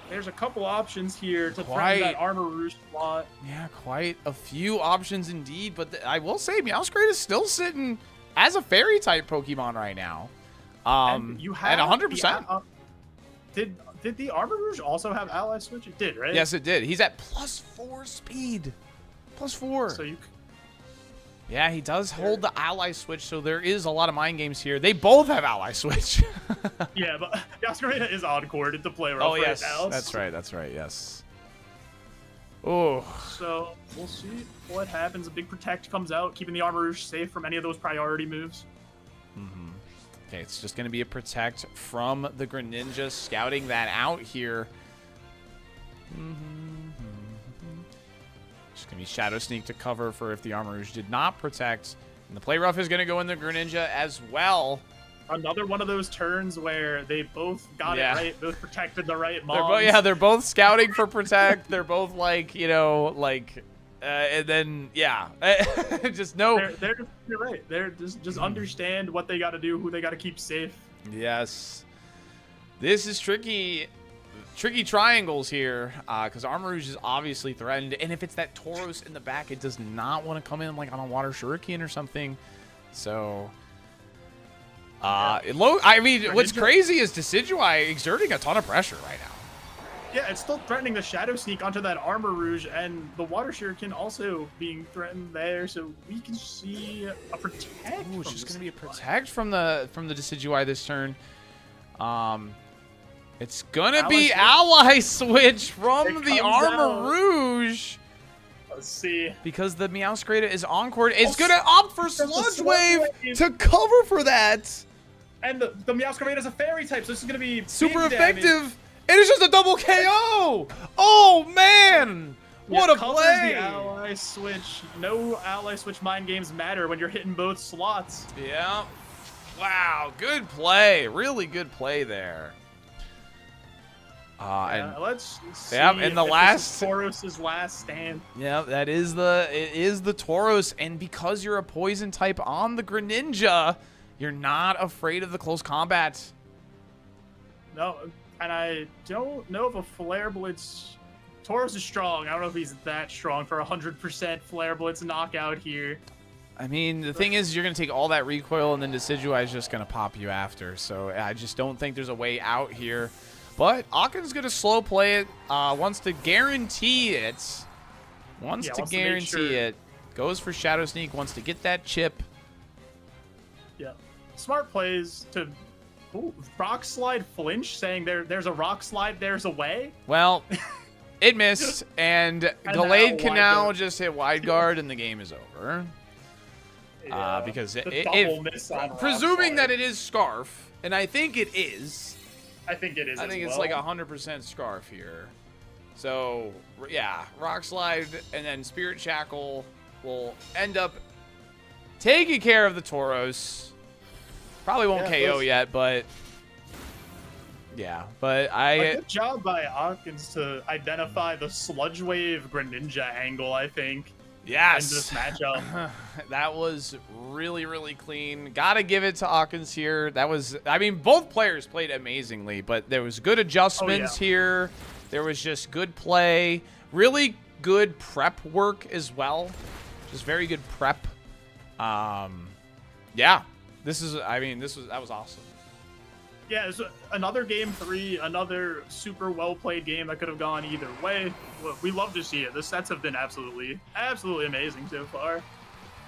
there's a couple options here to threaten that Armarouge slot. Yeah, quite a few options indeed. But I will say, Meowscarada is still sitting as a Fairy-type Pokemon right now. You have at 100%. Did the Armarouge also have Ally Switch? It did, right? Yes, it did. He's at +4 speed. +4. So you... Yeah, he does hold the Ally Switch, so there is a lot of mind games here. They both have Ally Switch. Yeah, but Meowscarada is on-corded to play rough yes. right now. That's right, yes. Oh. So, we'll see what happens. A big Protect comes out, keeping the Armarouge safe from any of those priority moves. Mm-hmm. Okay, it's just going to be a Protect from the Greninja, scouting that out here. Just going to be Shadow Sneak to cover for if the Armarouge did not Protect. And the Play Rough is going to go in the Greninja as well. Another one of those turns where they both got it right, both protected the right mons. They're both scouting for Protect. They're both like, and then, just no. You're right. They're just understand what they got to do, who they got to keep safe. Yes. This is tricky triangles here, because Armarouge is obviously threatened. And if it's that Tauros in the back, it does not want to come in like on a Water Shuriken or something. So, what's crazy is Decidueye exerting a ton of pressure right now. Yeah, it's still threatening the Shadow Sneak onto that Armarouge, and the Water Shuriken also being threatened there, so we can see a Protect. Ooh, it's just going to be a Protect from the Decidueye this turn. It's going to be Ally Switch from the Armarouge. Let's see. Because the Meowscarada is on court. It's going to opt for Sludge Sludge Wave Wave. to cover for that. And the Meowscarada is a fairy type, so this is going to be Super big damage. effective. And it's just a double KO. Oh, man. What Yeah, a covers play. The ally switch. No ally switch mind games matter when you're hitting both slots. Yeah. Wow. Good play. Really good play there. And Let's see and the if this last- is Tauros' last stand. yeah, it is the Tauros, and because you're a poison type on the Greninja, you're not afraid of the close combat. No, and I don't know if a Flare Blitz... Tauros is strong. I don't know if he's that strong for 100% Flare Blitz knockout here. I mean, the thing is, you're going to take all that recoil, and then Decidueye is just going to pop you after. So I just don't think there's a way out here. But Akin's going to slow play it, wants to guarantee it. Wants to make guarantee sure- it. Goes for Shadow Sneak, wants to get that chip. Yeah. Smart plays to... Ooh, Rock Slide flinch, saying there's a Rock Slide, there's a way. Well, it missed, and now Gallade can wide now guard. just hit wide guard, and the game is over. Yeah, Because the it, double miss on Rock presuming Slide. that it is Scarf, and I think it is. I think it is. I think as it's well. like 100% Scarf here. So, yeah, Rock Slide and then Spirit Shackle will end up taking care of the Tauros. Probably won't Yeah, KO those- yet, but... Yeah, but A good job by Hawkins to identify the Sludge Wave Greninja angle, I think, in Yes! this matchup. That was really, really clean. Gotta give it to Hawkins here. That was, I mean, both players played amazingly, but there was good adjustments here. There was just good play. Really good prep work as well. Just very good prep. Yeah. That was awesome. Yeah, it was another game 3, another super well-played game that could have gone either way. Look, we love to see it. The sets have been absolutely amazing so far.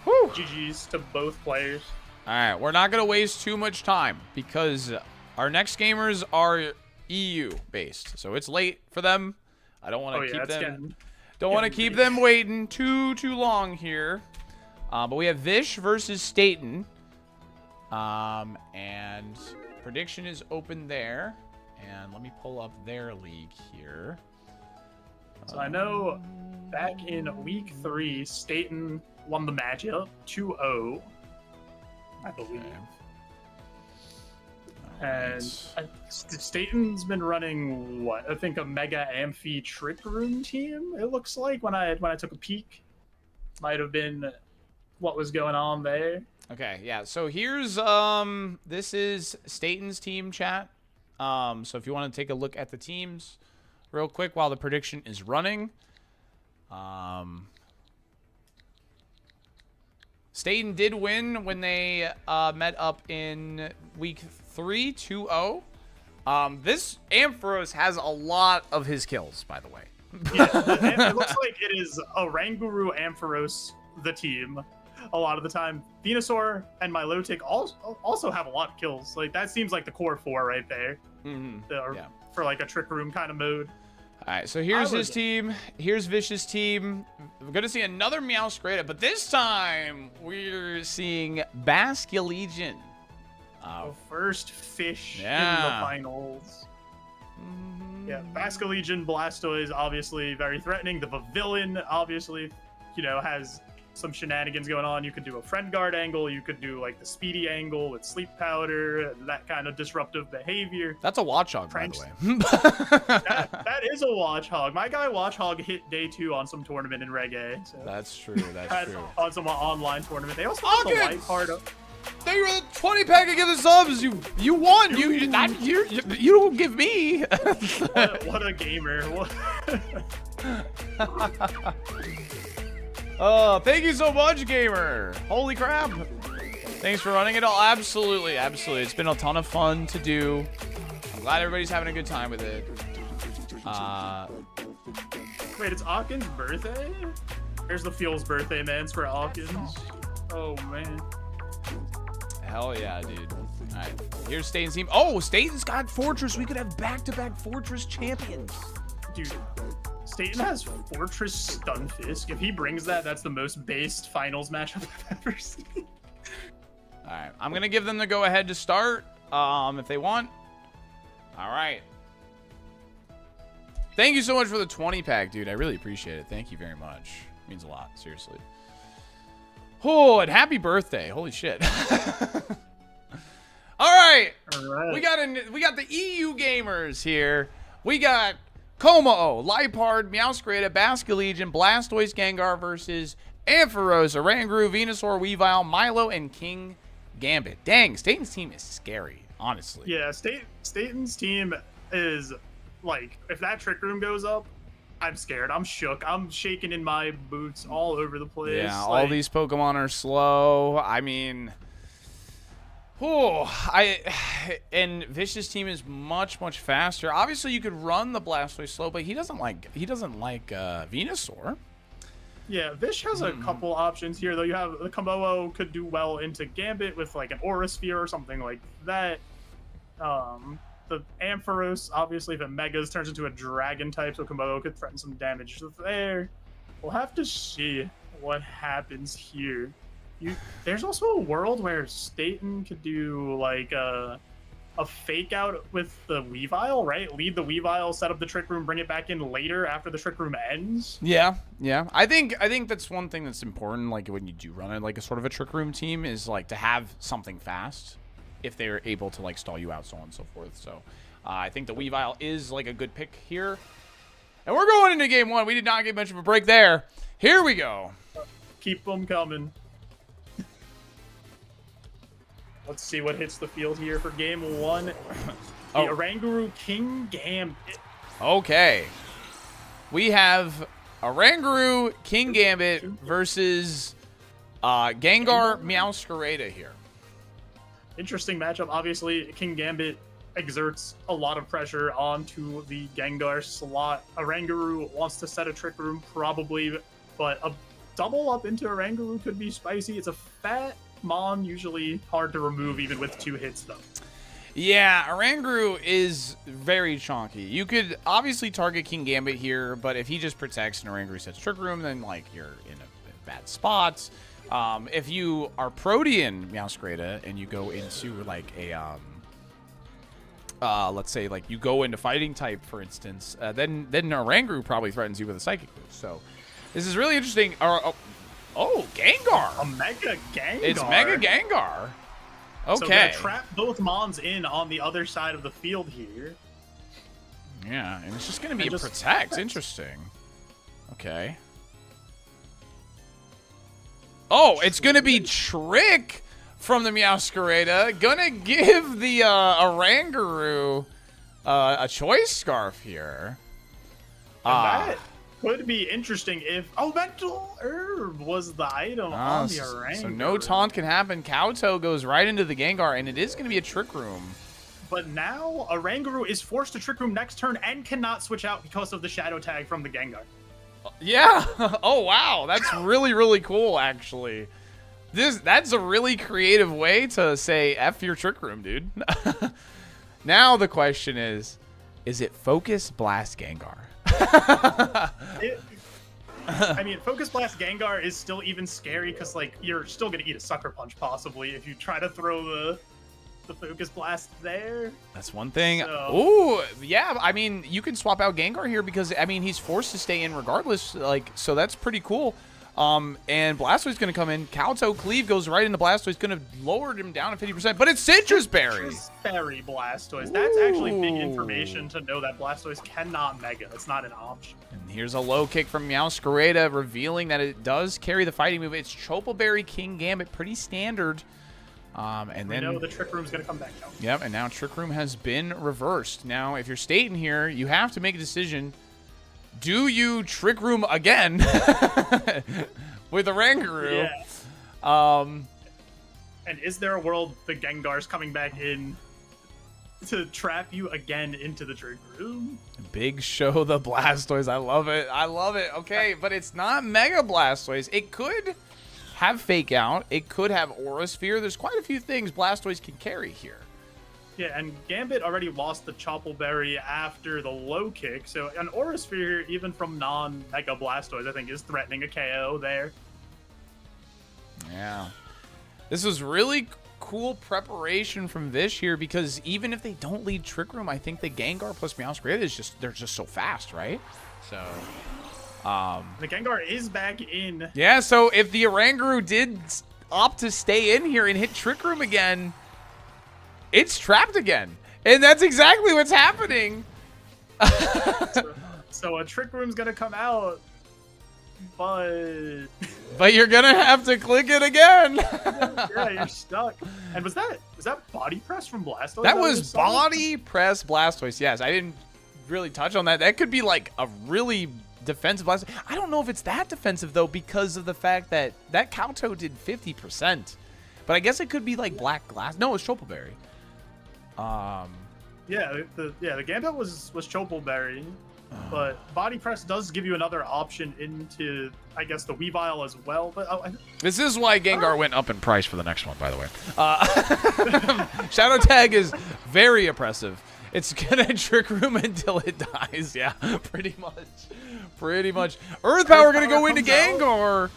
Whew. GG's to both players. All right, we're not going to waste too much time because our next gamers are EU based. So it's late for them. I don't want to keep them getting them waiting too long here. But we have Vish versus Staten. And prediction is open there. And let me pull up their league here. So I know back in week 3, Staten won the matchup 2-0, I believe. And Staten's been running what? I think a Mega Amphi Trick Room team. It looks like when I took a peek, might have been what was going on there. Okay, yeah. So here's this is Staten's team chat. So if you want to take a look at the teams real quick while the prediction is running. Staten did win when they met up in week 3, 2-0. This Ampharos has a lot of his kills, by the way. Yeah, it looks like it is Oranguru Ampharos, the team. A lot of the time, Venusaur and Milotic also have a lot of kills. Like that seems like the core 4 right there. Yeah. For like a Trick Room kind of mode. All right, so here's his team. Here's Vish's team. We're going to see another Meowscarada, but this time we're seeing Basculegion. The first fish in the Yeah. finals. Yeah, Basculegion, Blastoise, obviously very threatening. The Pavilion, obviously, has some shenanigans going on. You could do a Friend Guard angle. You could do like the Speedy angle with Sleep Powder, that kind of disruptive behavior. That's a Watchog, by Pranks. the way. That is a Watch Hog. My guy Watch Hog hit day 2 on some tournament in Reggae. So. That's true. That's true. On some online tournament. They also have the Hawkins! light part of. Thank you for the 20 pack of the subs. You won. You don't give me. What a gamer. Oh, thank you so much, gamer. Holy crap. Thanks for running it all. Absolutely. It's been a ton of fun to do. I'm glad everybody's having a good time with it. Wait, it's Hawkins' birthday? Here's the Fuel's birthday, mans, for Hawkins. Oh, man. Hell yeah, dude. All right, here's Staten's team. Oh, Staten's got Fortress. We could have back-to-back Fortress champions. Dude, Staten has Fortress Stunfisk. If he brings that, that's the most based finals matchup I've ever seen. All right, I'm gonna give them the go ahead to start, if they want. All right. Thank you so much for the 20 pack, dude. I really appreciate it. Thank you very much. It means a lot, seriously. Oh, and happy birthday! Holy shit. All right. All right. We got the EU gamers here. We got Como, Lipard, Meowscarada, Basque Legion, Blastoise, Gengar versus Ampharos, Oranguru, Venusaur, Weavile, Milo, and King Gambit. Dang, Staten's team is scary, honestly. Yeah, Staten's team is like, if that Trick Room goes up, I'm scared. I'm shook. I'm shaking in my boots all over the place. Yeah, all these Pokemon are slow. I mean, and Vicious team is much faster. Obviously, you could run the Blastoise slow, but he doesn't like Venusaur. Yeah, Vish has a couple options here, though. You have the Komodo could do well into Gambit with like an Aura Sphere or something like that. The Ampharos, obviously, if it Megas, turns into a Dragon type, so Komodo could threaten some damage there. We'll have to see what happens here. There's also a world where Staten could do like a fake out with the Weavile, right? Lead the Weavile, set up the Trick Room, bring it back in later after the Trick Room ends. Yeah. I think that's one thing that's important. Like when you do run it like a sort of a Trick Room team, is like to have something fast if they're able to like stall you out, so on and so forth. So I think the Weavile is like a good pick here. And we're going into game one. We did not get much of a break there. Here we go. Keep them coming. Let's see what hits the field here for game one. The Oranguru King Gambit. Okay. We have Oranguru King Gambit versus Gengar Meowscarada here. Interesting matchup. Obviously, King Gambit exerts a lot of pressure onto the Gengar slot. Oranguru wants to set a Trick Room, probably, but a double up into Oranguru could be spicy. It's a fat Mon, usually hard to remove even with 2 hits, though. Yeah, Oranguru is very chonky. You could obviously target King Gambit here, but if he just protects and Oranguru sets Trick Room, then like you're in a bad spot. If you are Protean Meowscarada and you go into like a let's say like you go into fighting type, for instance, then Oranguru probably threatens you with a Psychic boost. So this is really interesting. Oh, Gengar! A Mega Gengar. It's Mega Gengar. Okay. So gonna trap both Mons in on the other side of the field here. Yeah, and it's just gonna be a Protect. Interesting. Okay. Oh, it's gonna be Trick from the Meowscarada. Gonna give the Oranguru a Choice Scarf here. That could be interesting if Mental Herb was the item on the Oranguru. So no taunt can happen. Kowtow goes right into the Gengar, and it is going to be a Trick Room. But now Oranguru is forced to Trick Room next turn and cannot switch out because of the Shadow Tag from the Gengar. Yeah. Oh, wow. That's really cool, actually. That's a really creative way to say F your Trick Room, dude. Now the question is it Focus Blast Gengar? I mean, Focus Blast Gengar is still even scary because, like, you're still going to eat a Sucker Punch, possibly, if you try to throw the Focus Blast there. That's one thing. So. Ooh, yeah, I mean, you can swap out Gengar here because, I mean, he's forced to stay in regardless, like, so that's pretty cool. And Blastoise going to come in. Kowtow Cleave goes right into Blastoise, going to lower him down to 50%, but it's Citrus Berry. Citrus Berry Blastoise. That's actually big information to know that Blastoise cannot Mega. That's not an option. And here's a low kick from Meowscarada, revealing that it does carry the fighting move. It's Chople Berry King Gambit, pretty standard. And then we know the Trick Room's going to come back down. Yep, and now Trick Room has been reversed. Now, if you're Staten here, you have to make a decision. Do you Trick Room again with Oranguru? Yeah. And is there a world the Gengar's coming back in to trap you again into the Trick Room? Big show the Blastoise. I love it. I love it. Okay, but it's not Mega Blastoise. It could have Fake Out. It could have Aura Sphere. There's quite a few things Blastoise can carry here. Yeah, and Gambit already lost the Choppleberry after the low kick, so an Aura Sphere, even from non-Mega Blastoise, I think is threatening a KO there. Yeah. This was really cool preparation from Vish here, because even if they don't lead Trick Room, I think the Gengar plus Meowscarada is just, they're just so fast, right? So, the Gengar is back in. yeah, so if the Oranguru did opt to stay in here and hit Trick Room again, it's trapped again. And that's exactly what's happening. So a Trick Room's gonna come out, but you're gonna have to click it again. yeah, you're stuck. And was that Body Press from Blastoise? That we was just saw? Body Press Blastoise. Yes, I didn't really touch on that. That could be like a really defensive Blastoise. I don't know if it's that defensive though, because of the fact that Kowtow did 50%. But I guess it could be like Black Glass. No, it's Choppleberry. Yeah, the Gambit was Choppleberry, but Body Press does give you another option into, I guess, the Weavile as well. But This is why Gengar went up in price for the next one, by the way. Shadow Tag is very oppressive. It's gonna Trick Room until it dies. Yeah, pretty much. Earth Power gonna go into Gengar.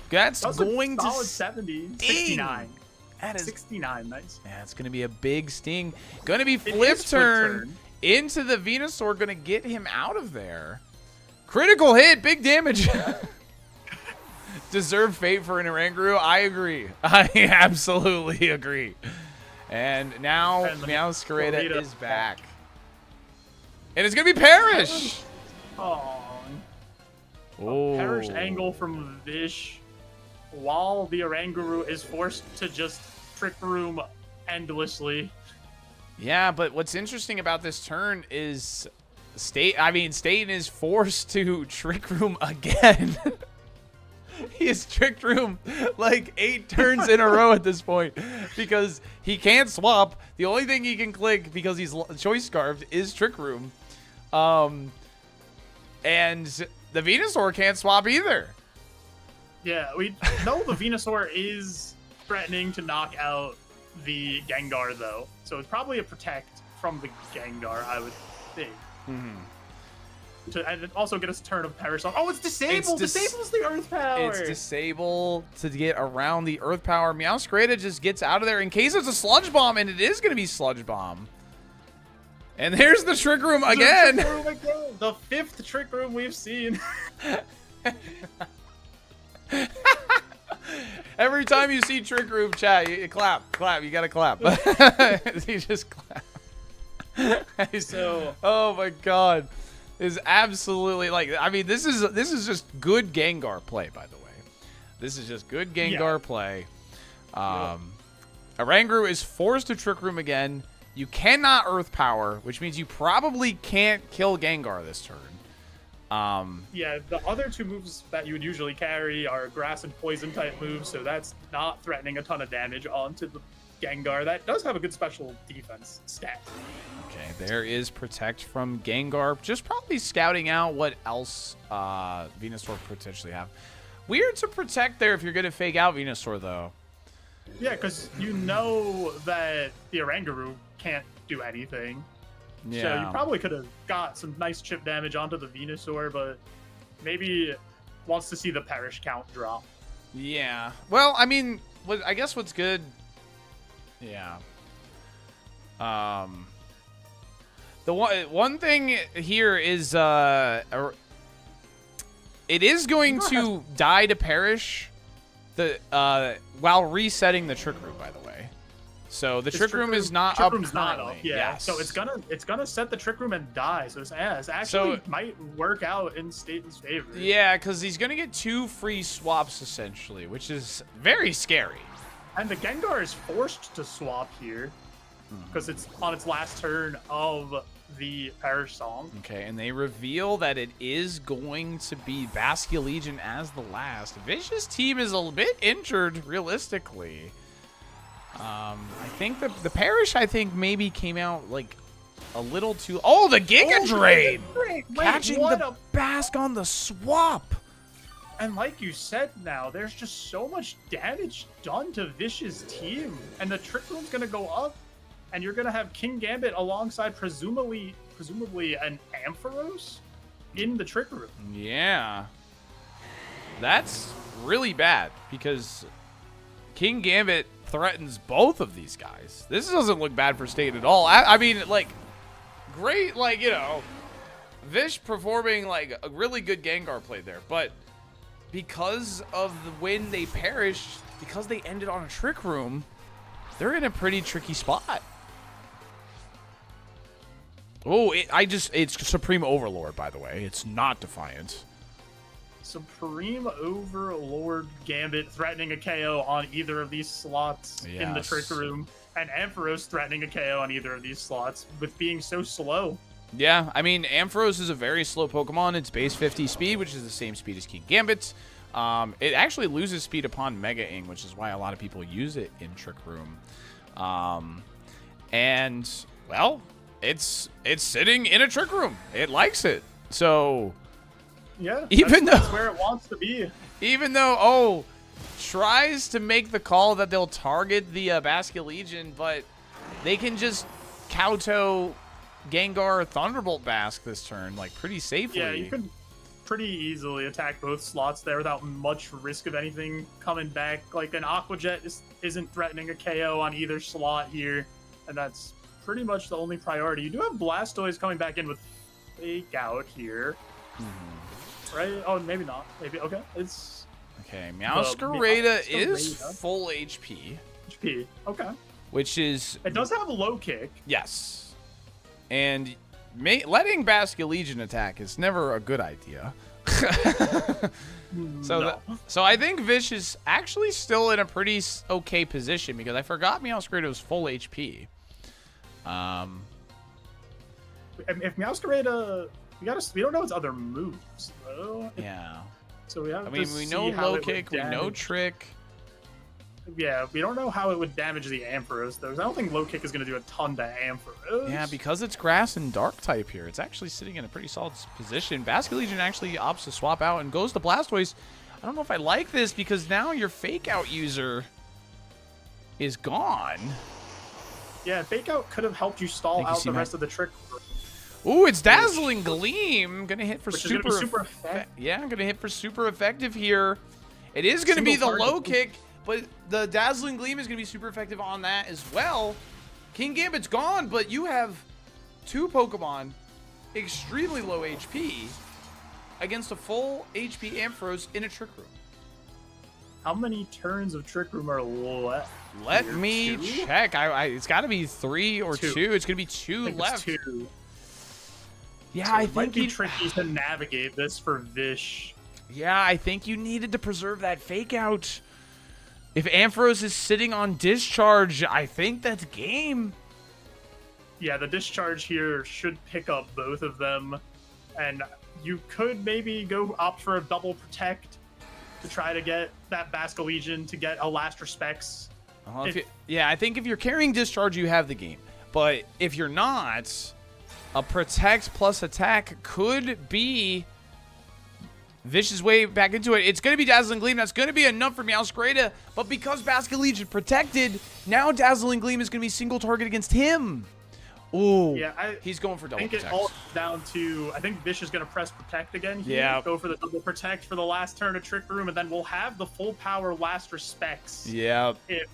That's going to solid 70, 69. That is 69, nice. Yeah, it's going to be a big sting. Going to be It flip is turn into the Venusaur. Going to get him out of there. Critical hit. Big damage. Deserved fate for an Oranguru. I agree. I absolutely agree. And now Meowscarada is back. And it's going to be Perish. Oh. Oh. Perish angle from Vish, while the Oranguru is forced to just Trick Room endlessly. Yeah, but what's interesting about this turn is Staten is forced to Trick Room again. He has Trick Room like 8 turns in a row at this point, because he can't swap. The only thing he can click, because he's Choice Scarfed, is Trick Room. And the Venusaur can't swap either. Yeah, we know the Venusaur is threatening to knock out the Gengar, though. So it's probably a protect from the Gengar, I would think. And also get us turn of Perish off. Oh, it's disabled! Disables the Earth Power! It's disabled to get around the Earth Power. Meowscarada just gets out of there in case it's a Sludge Bomb, and it is going to be Sludge Bomb. And there's the Trick Room again! The 5th Trick Room we've seen. Every time you see Trick Room, chat, you clap. You gotta clap. You just clap. So, oh my god, is absolutely like. I mean, this is just good Gengar play, by the way. This is just good Gengar play. Oranguru is forced to Trick Room again. You cannot Earth Power, which means you probably can't kill Gengar this turn. Yeah, the other 2 moves that you would usually carry are Grass and Poison type moves, so that's not threatening a ton of damage onto the Gengar. That does have a good special defense stat. Okay, there is Protect from Gengar. Just probably scouting out what else Venusaur potentially have. Weird to Protect there if you're going to fake out Venusaur, though. Yeah, because you know that the Oranguru can't do anything. Yeah. So you probably could have got some nice chip damage onto the Venusaur, but maybe wants to see the Perish count drop. Yeah. Well, I mean, I guess what's good... Yeah. The one thing here is it is going to die to Perish while resetting the Trick Room, by the way. So the Trick Room is not up currently. Yeah. Yes. So it's gonna set the Trick Room and die. So it's actually might work out in Staten's favor. Yeah, because he's gonna get 2 free swaps essentially, which is very scary. And the Gengar is forced to swap here because it's on its last turn of the Perish song. Okay, and they reveal that it is going to be Basculegion as the last. Vicious team is a bit injured, realistically. I think the Perish, maybe came out like a little too. Oh, the Giga Drain! Catching the Bask on the swap. And like you said, now there's just so much damage done to Vish's team, and the Trick Room's gonna go up, and you're gonna have King Gambit alongside presumably an Ampharos in the Trick Room. Yeah. That's really bad because King Gambit threatens both of these guys. This doesn't look bad for State at all. I mean, like, great, like, you know, Vish performing, like, a really good Gengar play there. But because of the when they perished, because they ended on a Trick Room, they're in a pretty tricky spot. Oh, it's Supreme Overlord, by the way. It's not Defiant. Supreme Overlord Gambit threatening a KO on either of these slots in the Trick Room, and Ampharos threatening a KO on either of these slots with being so slow. Yeah, I mean, Ampharos is a very slow Pokemon. It's base 50 speed, which is the same speed as King Gambit. It actually loses speed upon Mega Ing, which is why a lot of people use it in Trick Room. And, well, it's sitting in a Trick Room. It likes it. So, yeah, that's where it wants to be. Even though, tries to make the call that they'll target the Basket Legion, but they can just Kowtow Gengar Thunderbolt Bask this turn, like, pretty safely. Yeah, you could pretty easily attack both slots there without much risk of anything coming back. Like, an Aqua Jet isn't threatening a KO on either slot here, and that's pretty much the only priority. You do have Blastoise coming back in with Fake Out here. Right? Oh, maybe not. Maybe, okay. It's... Okay, Meowscarada is full HP. HP, okay. Which is... It does have a low kick. Yes. And letting Basket Legion attack is never a good idea. So I think Vish is actually still in a pretty okay position because I forgot Meowscarada was full HP. If Meowscarada... We don't know its other moves, though. Yeah. So we have we know low kick, we know trick. Yeah, we don't know how it would damage the Ampharos, though. I don't think low kick is going to do a ton to Ampharos. Yeah, because it's grass and dark type here. It's actually sitting in a pretty solid position. Basket Legion actually opts to swap out and goes to Blastoise. I don't know if I like this because now your Fake Out user is gone. Yeah, Fake Out could have helped you stall out the rest of the trick. Ooh, it's Dazzling Gleam. Gonna hit for super effective. Yeah, I'm gonna hit for super effective here. It is gonna be the low kick, but the Dazzling Gleam is gonna be super effective on that as well. King Gambit's gone, but you have two Pokemon extremely low HP against a full HP Ampharos in a Trick Room. How many turns of Trick Room are left? Let me check. It's got to be 3 or 2. It's gonna be 2 left. Two. Yeah, So I it think might be tricky to navigate this for Vish. Yeah, I think you needed to preserve that Fake Out. If Ampharos is sitting on Discharge, I think that's game. Yeah, the Discharge here should pick up both of them. And you could maybe opt for a double Protect to try to get that Basket Legion to get a Last Respects. Yeah, I think if you're carrying Discharge, you have the game. But if you're not, a Protect plus Attack could be Vish's way back into it. It's going to be Dazzling Gleam. That's going to be enough for Meowscarada. But because Basket Legion protected, now Dazzling Gleam is going to be single target against him. Ooh, yeah, he's going for double protect. It all comes down to, I think Vish is going to press Protect again here. Yeah. Go for the double Protect for the last turn of Trick Room, and then we'll have the full power Last Respects. Yeah. If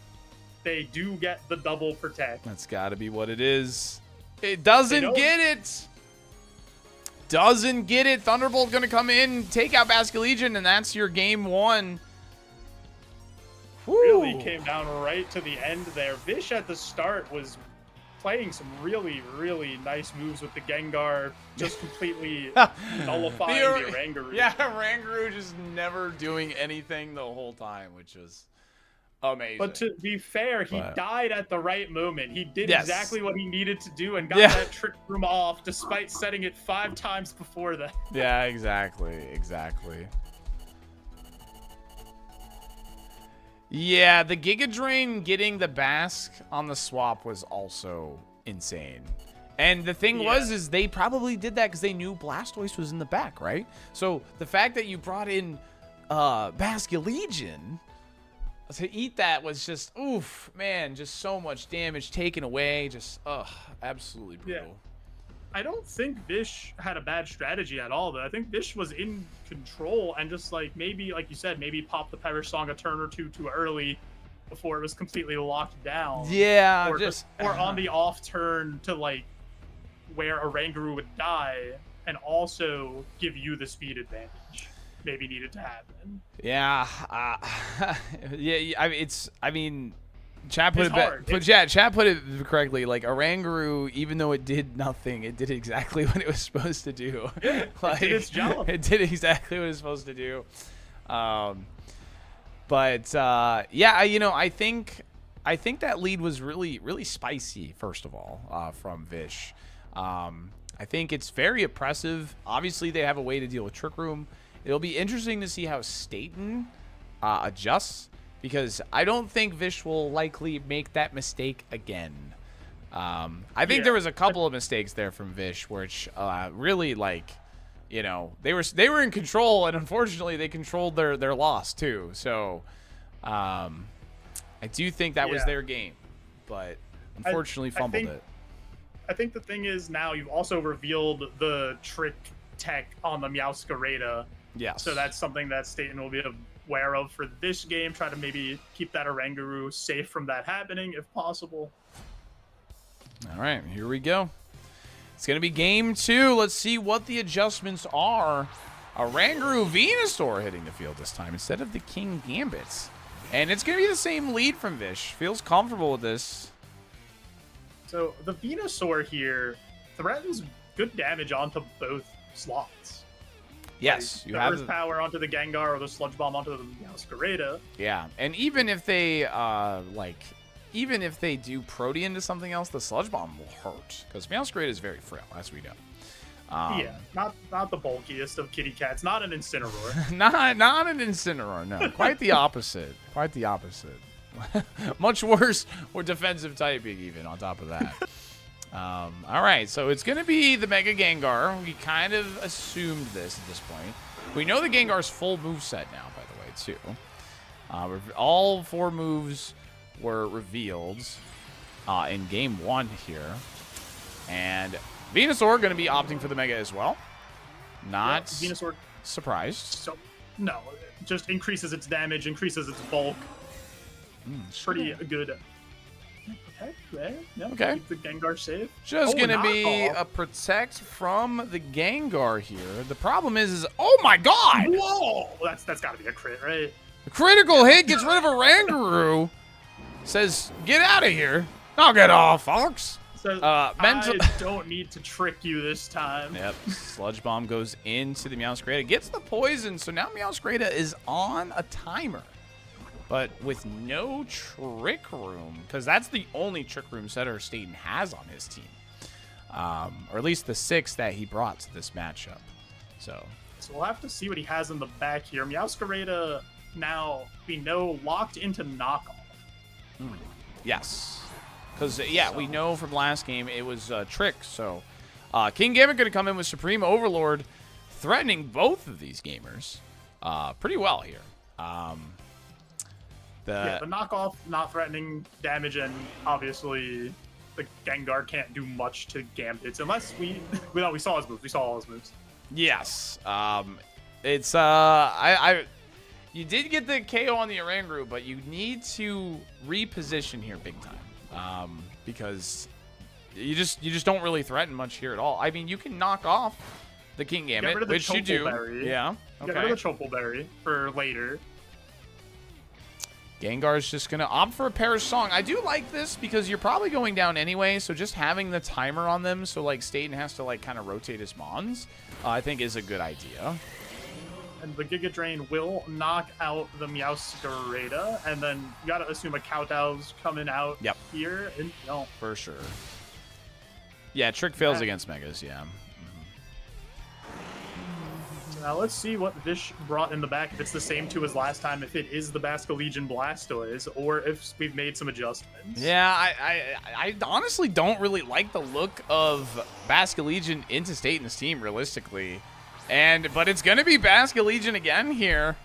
they do get the double Protect. That's got to be what it is. It doesn't get it. Doesn't get it. Thunderbolt going to come in, take out Basket Legion, and that's your game 1. Really came down right to the end there. Vish at the start was playing some really, really nice moves with the Gengar, just completely nullifying the Rangaroo. Yeah, Rangaroo just never doing anything the whole time, which was amazing. But to be fair, he died at the right moment. He did exactly what he needed to do and got that Trick Room off, despite setting it 5 times before that. Yeah, exactly. Yeah, the Giga Drain getting the Bask on the swap was also insane. And the thing is they probably did that because they knew Blastoise was in the back, right? So the fact that you brought in Basket Legion, to eat that was just, oof, man, just so much damage taken away. Just, absolutely brutal. I don't think Vish had a bad strategy at all, though. I think Vish was in control and just, like, maybe, like you said, maybe pop the Perish Song a turn or two too early before it was completely locked down. Yeah, or on the off turn to, like, where a Rangaroo would die and also give you the speed advantage. Maybe needed to happen. Yeah, yeah. I mean, Chad put Chad put it correctly. Like Oranguru, even though it did nothing, it did exactly what it was supposed to do. Yeah, like, it did its job. It did exactly what it was supposed to do. But yeah, you know, I think that lead was really spicy. First of all, from Vish, I think it's very oppressive. Obviously, they have a way to deal with Trick Room. It'll be interesting to see how Staten adjusts, because I don't think Vish will likely make that mistake again. I think there was a couple of mistakes there from Vish, which really, like, you know, they were in control, and unfortunately they controlled their loss too. So I do think that was their game, but unfortunately fumbled it. I think the thing is, now you've also revealed the trick tech on the Meowscarada. Yes. So that's something that Staten will be aware of for this game. Try to maybe keep that Oranguru safe from that happening if possible. All right, here we go. It's going to be game 2. Let's see what the adjustments are. Oranguru Venusaur hitting the field this time instead of the King Gambits. And it's going to be the same lead from Vish. Feels comfortable with this. So the Venusaur here threatens good damage onto both slots. Yes, like, you the have Earth Power onto the Gengar or the Sludge Bomb onto the Meowscarada. Yeah, and even if they even if they do Protean to something else, the Sludge Bomb will hurt, because Meowscarada is very frail, as we know. Yeah, not the bulkiest of kitty cats, not an Incineroar. not an Incineroar, no. Quite the opposite. Quite the opposite. Much worse for defensive typing, even on top of that. All right, so it's going to be the Mega Gengar. We kind of assumed this at this point. We know the Gengar's full moveset now, by the way, too. All 4 moves were revealed in Game 1 here. And Venusaur going to be opting for the Mega as well. Not Venusaur surprised. So, no, it just increases its damage, increases its bulk. Pretty good. Okay. Keep the Gengar safe. Just going to be a protect from the Gengar here. The problem is oh my god! Whoa! That's got to be a crit, right? The critical hit gets rid of a Rangaroo. Says, get out of here. I'll get off, Fox. So mental. I don't need to trick you this time. Yep. Sludge Bomb goes into the Meowscarada. Gets the poison, so now Meowscarada is on a timer. But with no Trick Room, because that's the only Trick Room setter Staten has on his team. Or at least the 6 that he brought to this matchup. So we'll have to see what he has in the back here. Meowscarada now, we know, locked into knockoff. Yes. Because, we know from last game it was Trick. So King Gambit going to come in with Supreme Overlord, threatening both of these gamers pretty well here. The knockoff not threatening damage, and obviously the Gengar can't do much to Gambits unless we saw his moves. We saw all his moves. Yes. It's you did get the KO on the Oranguru, but you need to reposition here big time. Because you just don't really threaten much here at all. I mean, you can knock off the King Gambit, which you do. Yeah. Okay. Get rid of the Chople Berry for later. Gengar's just going to opt for a Perish Song. I do like this because you're probably going down anyway, so just having the timer on them so, like, Staten has to, like, kind of rotate his Mons, I think is a good idea. And the Giga Drain will knock out the Meowscarada, and then you got to assume a Kowtow's coming out here. And, no. For sure. Yeah, Trick fails against Megas, yeah. Now let's see what Vish brought in the back, if it's the same 2 as last time, if it is the Basculegion Blastoise, or if we've made some adjustments. Yeah, I honestly don't really like the look of Basculegion into Staten's team, realistically. But it's going to be Basculegion again here.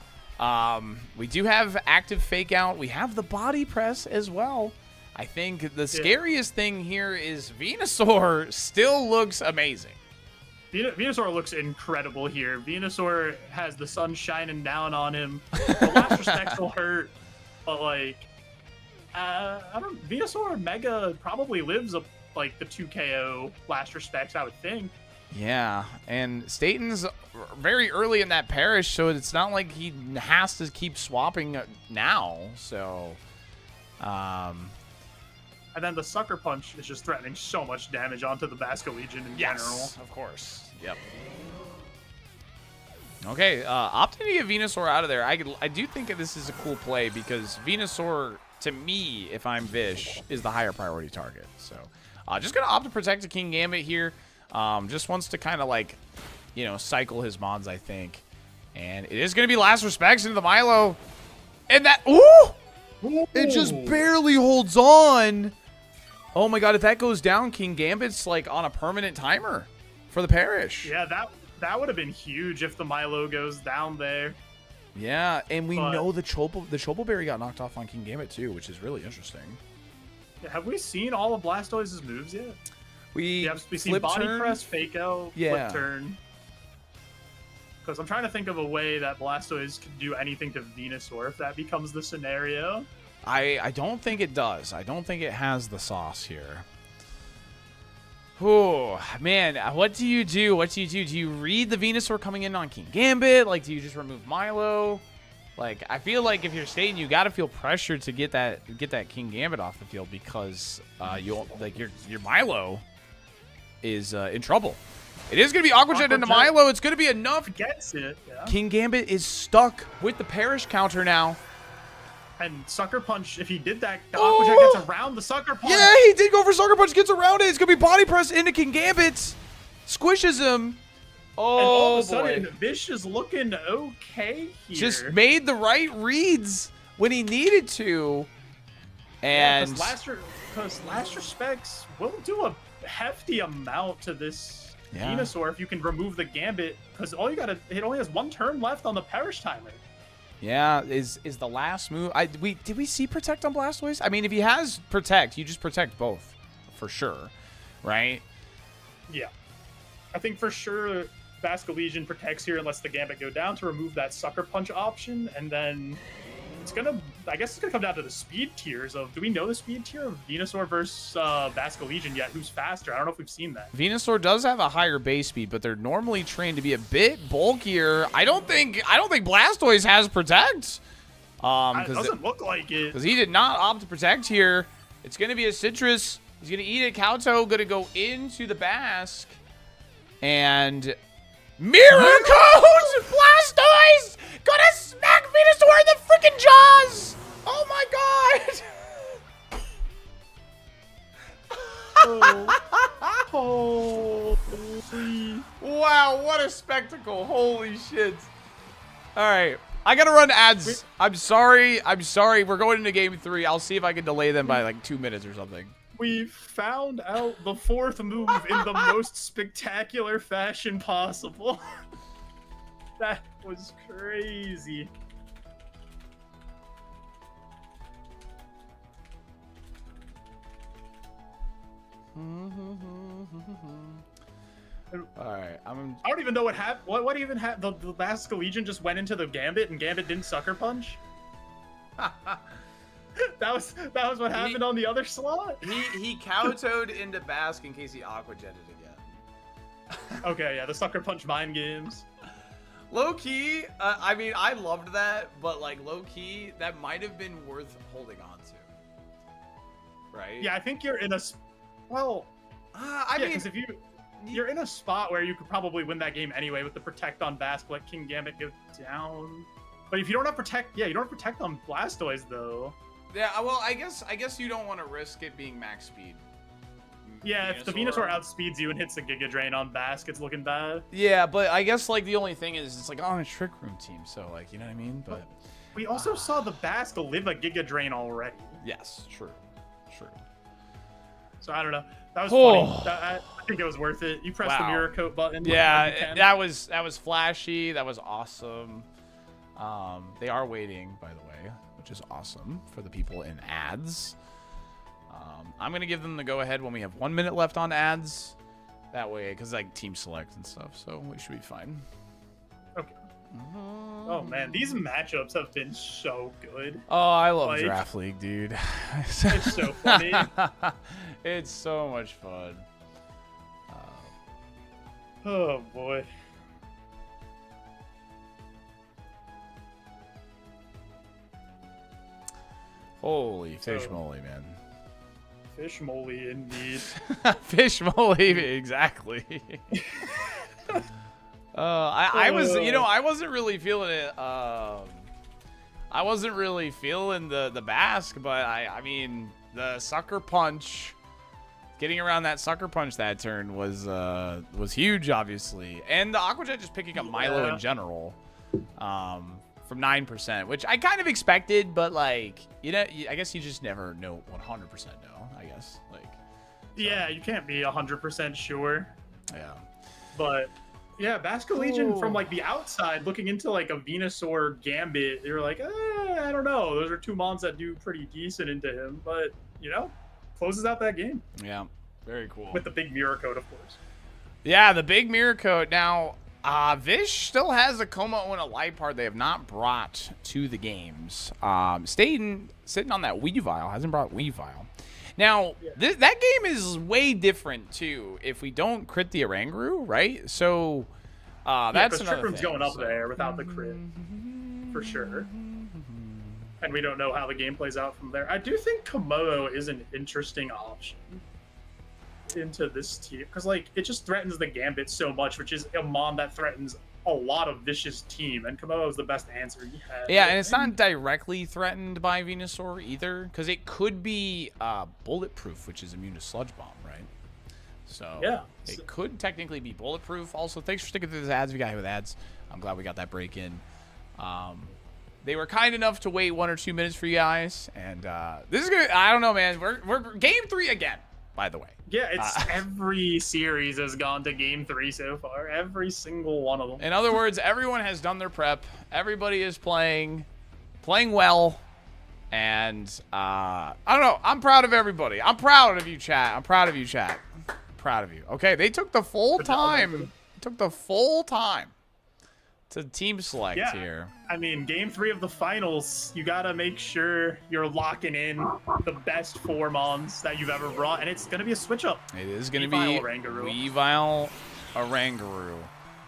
We do have active fake out. We have the body press as well. I think the scariest thing here is Venusaur still looks amazing. Venusaur looks incredible here. Venusaur has the sun shining down on him. The last respects will hurt, but like, I don't. Venusaur Mega probably lives up like the 2 KO last respects, I would think. Yeah, and Staten's very early in that parish, so it's not like he has to keep swapping now. So, and then the Sucker Punch is just threatening so much damage onto the Basco Legion in general. Of course. Yep. Okay, opting to get Venusaur out of there. I do think that this is a cool play because Venusaur, to me, if I'm Vish, is the higher priority target. So, just going to opt to protect the King Gambit here. Just wants to kind of like, cycle his mons, I think. And it is going to be last respects into the Milo. And that, ooh! It just barely holds on. Oh my god, if that goes down, King Gambit's like on a permanent timer for the parish. Yeah, that would have been huge if the Milo goes down there. Yeah, and we know the Chople Berry got knocked off on King Gambit too, which is really interesting. Have we seen all of Blastoise's moves yet? We seen body turn, press, fake out, flip turn. Because I'm trying to think of a way that Blastoise could do anything to Venusaur if that becomes the scenario. I don't think it does. I don't think it has the sauce here. Oh, man. What do you do? What do you do? Do you read the Venusaur coming in on King Gambit? Like, do you just remove Milo? Like, I feel like if you're Staten, you got to feel pressured to get that King Gambit off the field because your Milo is in trouble. It is going to be Aqua Jet into Milo. It's going to be enough. Gets it. Yeah. King Gambit is stuck with the Parish counter now. And Sucker Punch, if he did that, the Aqua Jet gets around the Sucker Punch. Yeah, he did go for Sucker Punch, gets around it. It's going to be Body Press into King Gambit. Squishes him. Oh, and all of a sudden, Vish is looking okay here. Just made the right reads when he needed to. And because last respects will do a hefty amount to this Venusaur if you can remove the Gambit, because it only has one turn left on the Parish timer. Yeah, is the last move. Did we see Protect on Blastoise? I mean, if he has Protect, you just protect both for sure, right? Yeah, I think for sure Basco Legion protects here and lets the Gambit go down to remove that Sucker Punch option, and then I guess it's gonna come down to the speed tiers of. Do we know the speed tier of Venusaur versus Basco Legion yet? Who's faster? I don't know if we've seen that. Venusaur does have a higher base speed, but they're normally trained to be a bit bulkier. I don't think Blastoise has Protect. It doesn't look like it. Because he did not opt to Protect here. It's gonna be a Citrus. He's gonna eat it. Kowtow gonna go into the Basque. And Mirror Codes! Blastoise! Gonna smack Venusaur in the freaking jaws! Oh my god! Holy. Wow, what a spectacle. Holy shit. Alright. I gotta run ads. I'm sorry. We're going into game 3. I'll see if I can delay them by like 2 minutes or something. We found out the fourth move in the most spectacular fashion possible. That was crazy. Alright, I don't even know what happened. What even happened? The Basco Legion just went into the Gambit and Gambit didn't Sucker Punch? That was what happened on the other slot? He kowtowed into Basque in case he Aqua Jetted again. Okay, yeah, the Sucker Punch mind games. Low key, I mean, I loved that, but like low key, that might have been worth holding on to. Right? Yeah, I think you're in a. Well, I mean, because if you're in a spot where you could probably win that game anyway with the Protect on Basque, let King Gambit go down. But if you don't have Protect, you don't have Protect on Blastoise though. Yeah, well, I guess you don't want to risk it being max speed. Yeah, if the Venusaur outspeeds you and hits the Giga Drain on Basque, it's looking bad. Yeah, but I guess like the only thing is it's like on a Trick Room team, so like you know what I mean. But we also saw the Basque live a Giga Drain already. Yes, true. So I don't know. That was funny. I think it was worth it. You pressed the mirror coat button. Yeah, that was flashy. That was awesome. They are waiting, by the way, which is awesome for the people in ads. I'm going to give them the go-ahead when we have 1 minute left on ads. That way, because like team select and stuff, so we should be fine. Okay. Oh man, these matchups have been so good. Oh, I love Like, Draft League, dude. It's so funny. It's so much fun. Oh boy. Holy fish So- moly, man. Fish moly indeed. Fish moly, exactly. I was, you know, I wasn't really feeling it. I wasn't really feeling the Basque, but I mean, the sucker punch, getting around that sucker punch that turn was huge, obviously, and the Aquajet just picking up Milo in general, from 9%, which I kind of expected, but like, you know, I guess you just never know 100% know. I guess, like, Yeah, you can't be 100% sure. yeah. But yeah, Basque Legion from like the outside looking into like a Venusaur Gambit, you're like, I don't know. Those are two mons that do pretty decent into him, but you know, closes out that game Yeah, very cool. with the big mirror code, of course. Yeah, the big mirror coat. Now, Vish still has a Como and a Lipard they have not brought to the games. Staten, sitting on that Weavile, hasn't brought Weavile. Now, that game is way different, too, if we don't crit the Oranguru, right? So, that's Trick another Room's thing. going up there without the crit, for sure. And we don't know how the game plays out from there. I do think Komodo is an interesting option into this team, because like it just threatens the Gambit so much, which is a mon that threatens a lot of Vicious team, and Komodo is the best answer he has. Yeah, and it's not directly threatened by Venusaur either, because it could be bulletproof, which is immune to Sludge Bomb, right? So Yeah. it could technically be bulletproof. Also, thanks for sticking through the ads. We got hit with ads. I'm glad we got that break in. They were kind enough to wait 1 or 2 minutes for you guys, and this is gonna. I don't know, man. We're game 3 again, by the way. Yeah, it's every series has gone to game 3 so far. Every single one of them. In other words, everyone has done their prep. Everybody is playing well. And I don't know. I'm proud of everybody. I'm proud of you, chat. I'm proud of you, chat. Proud of you. Okay, they took the full time. Took the full time to team select here. I mean, game 3 of the finals, you gotta make sure you're locking in the best 4 mons that you've ever brought, and it's gonna be a switch up. It is gonna be Weavile Oranguru.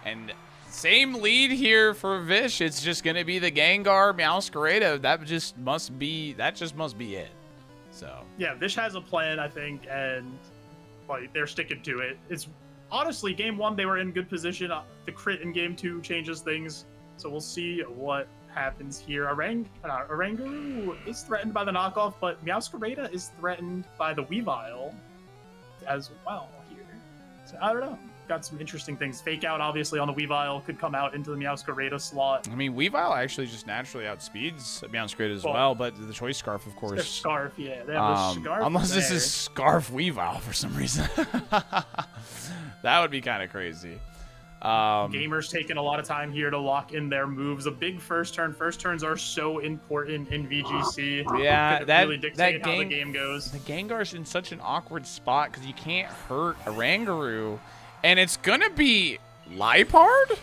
And same lead here for Vish. It's just gonna be the Gengar Meowscarada. That just must be it. So yeah, Vish has a plan, I think, and like they're sticking to it. It's honestly game 1 they were in good position. The crit in game 2 changes things, so we'll see what happens here. Oranguru is threatened by the knockoff, but Meowscarada is threatened by the Weavile as well here. So I don't know. Got some interesting things. Fake out, obviously, on the Weavile could come out into the Meowscarada slot. I mean, Weavile actually just naturally outspeeds Meowscarada as well, but the Choice Scarf, of course. Their Scarf, yeah. They have the Scarf unless this there. is Scarf Weavile for some reason. That would be kind of crazy. Gamers taking a lot of time here to lock in their moves. A big first turn. First turns are so important in VGC. Yeah, Could that really dictate how the game, game goes. The Gengar's in such an awkward spot because you can't hurt Oranguru. And it's going to be Lipard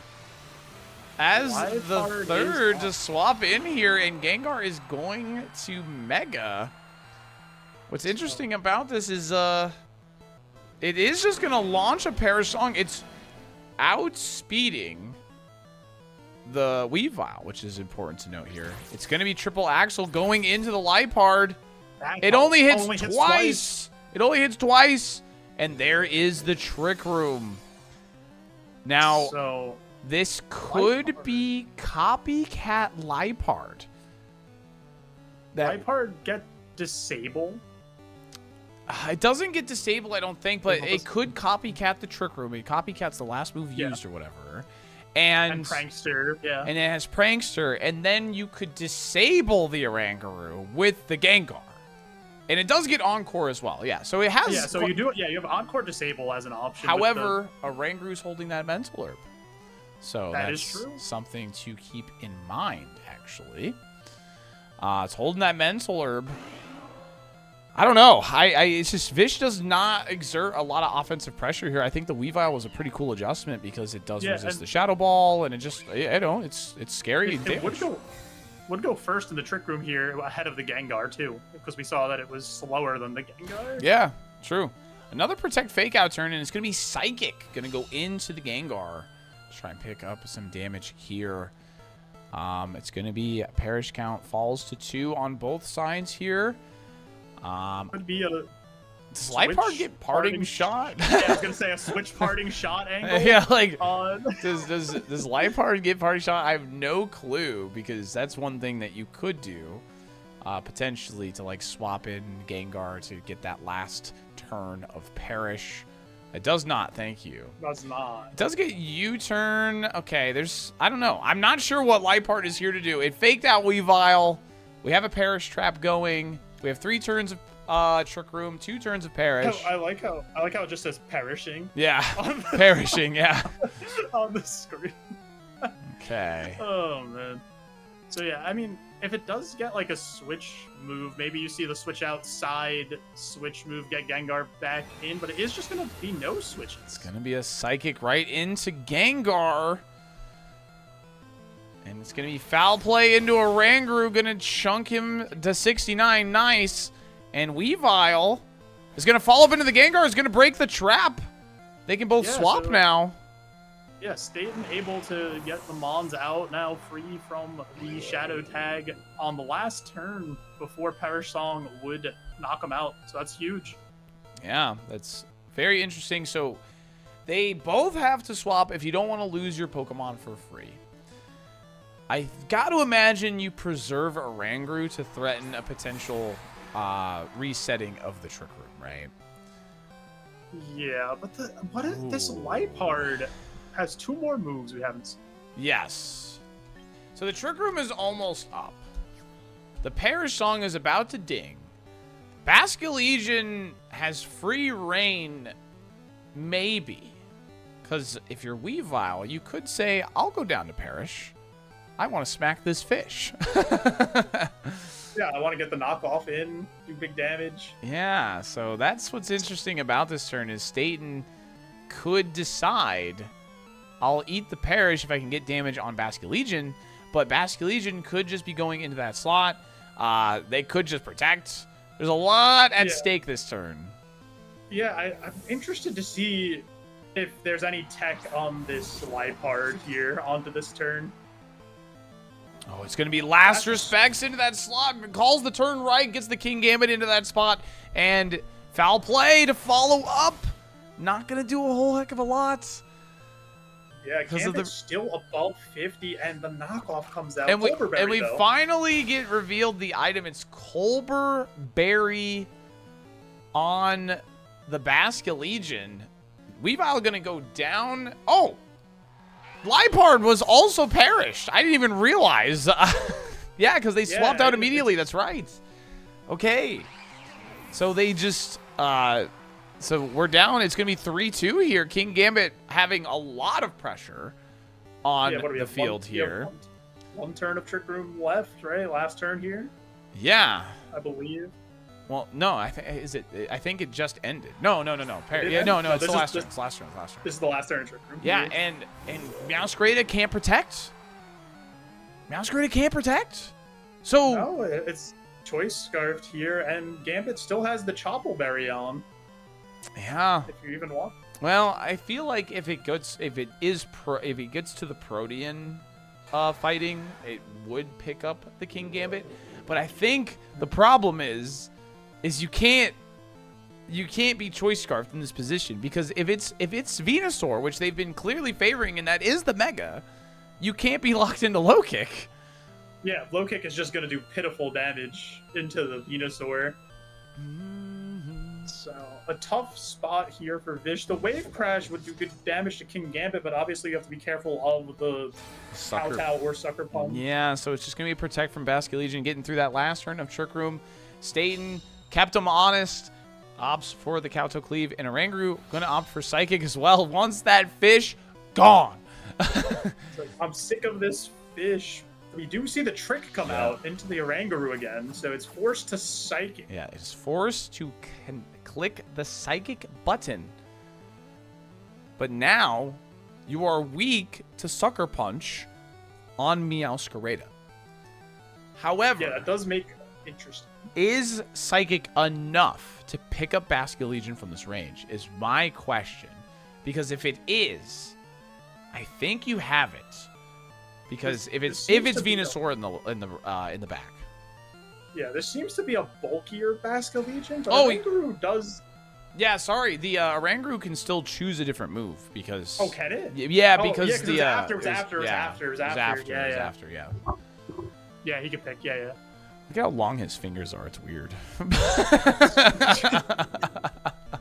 as the Lipard third is to swap in here, and Gengar is going to Mega. What's interesting about this is it is just going to launch a Parasong. It's outspeeding the Weavile, which is important to note here. It's going to be triple Axle going into the Lipard. It only hits twice. It only hits twice. And there is the Trick Room. Now, So this could be copycat Lipard. Lipard get disable. It doesn't get disabled, I don't think, but it could copycat the Trick Room. It copycats the last move used or whatever. And Prankster, yeah. And it has Prankster, and then you could disable the Oranguru with the Gengar. And it does get Encore as well, yeah. So it has... Yeah, so you do it. Yeah, you have Encore disable as an option. However, Oranguru's holding that Mental Herb. So That that's is true. something to keep in mind, actually. It's holding that mental herb. I don't know. It's just Vish does not exert a lot of offensive pressure here. I think the Weavile was a pretty cool adjustment because it does resist the Shadow Ball, and it just, it's scary. It would go first in the Trick Room here ahead of the Gengar, too, because we saw that it was slower than the Gengar. Yeah, true. Another Protect Fake Out turn, and it's going to be Psychic. Going to go into the Gengar. Let's try and pick up some damage here. It's going to be Perish Count falls to 2 on both sides here. Could be a does Liepard get parting shot? Yeah, I was gonna say a switch parting shot angle. Yeah, like on. does Liepard get parting shot? I have no clue because that's one thing that you could do, potentially to like swap in Gengar to get that last turn of Perish. It does not. Thank you. Does not. It does get U-turn. Okay, I don't know. I'm not sure what Liepard is here to do. It faked out Weavile. We have a Perish trap going. We have 3 turns of Trick Room, 2 turns of Perish. I like how it just says perishing. Yeah, perishing. Yeah. On the screen. Okay. Oh man. So yeah, I mean, if it does get like a switch move, maybe you see the switch outside, switch move, get Gengar back in, but it is just gonna be no switches. It's gonna be a Psychic right into Gengar. And it's going to be foul play into a Rangru. Going to chunk him to 69. Nice. And Weavile is going to fall up into the Gengar. Is going to break the trap. They can both swap now. Yeah, Staten able to get the Mons out now, free from the Shadow Tag on the last turn before Perish Song would knock him out. So that's huge. Yeah, that's very interesting. So they both have to swap if you don't want to lose your Pokemon for free. I got to imagine you preserve a Rangru to threaten a potential resetting of the Trick Room, right? Yeah, but what if this Liepard has 2 more moves we haven't seen? Yes. So the Trick Room is almost up. The Perish Song is about to ding. Basculegion has free reign, maybe. Because if you're Weavile, you could say, I'll go down to Perish. I want to smack this fish. Yeah, I want to get the knockoff in, do big damage. Yeah, so that's what's interesting about this turn is Staten could decide, I'll eat the Perish if I can get damage on Basculegion, but Basculegion could just be going into that slot. They could just protect. There's a lot at stake this turn. Yeah, I'm interested to see if there's any tech on this Liepard here onto this turn. Oh, it's going to be Last Respects into that slot. Calls the turn right, gets the King Gambit into that spot, and foul play to follow up. Not going to do a whole heck of a lot. Yeah, Gambit's still above 50, and the knockoff comes out. And we finally get revealed the item. It's Colbur Berry on the Basculegion. Weavile going to go down. Oh! Liepard was also perished. I didn't even realize. Yeah, because they swapped out immediately. That's right. Okay. So they just... so we're down. It's going to be 3-2 here. King Gambit having a lot of pressure on the field here. One turn of Trick Room left, right? Last turn here? Yeah. I believe. Well, no, I think it just ended. No. No, it's the last turn. It's last turn. This is the last turn in Trick Room. Yeah, and Meowscarada can't protect. So no, it's Choice Scarfed here, and Gambit still has the Chople Berry on. Yeah. If you even want. Well, I feel like if it gets to the Protean fighting, it would pick up the King Gambit. But I think the problem is you can't be Choice Scarfed in this position, because if it's Venusaur, which they've been clearly favoring, and that is the Mega, you can't be locked into Low Kick. Yeah, Low Kick is just going to do pitiful damage into the Venusaur. So, a tough spot here for Vish. The Wave Crash would do good damage to King Gambit, but obviously you have to be careful of the Kowtow or Sucker Punch. Yeah, so it's just going to be Protect from Basculegion, getting through that last turn of Trick Room. Staten kept him honest. Opts for the Kowtow Cleave, and Oranguru going to opt for Psychic as well. Once that fish, gone. It's like, I'm sick of this fish. We do see the trick come Yeah. out into the Oranguru again, so it's forced to psychic. Yeah, it is forced to click the psychic button. But now you are weak to Sucker Punch on Meowscarada. However, Yeah, that does make it interesting. is Psychic enough to pick up Basculegion from this range is my question. Because if it is, I think you have it. Because if it's Venusaur in the back. Yeah, there seems to be a bulkier Basculegion, but Oh, Oranguru does. Yeah, sorry. The Oranguru can still choose a different move because. Oh, can it? Yeah, Oh, because yeah, 'cause the it was after. Yeah. Yeah, he could pick. Yeah. Look how long his fingers are. It's weird.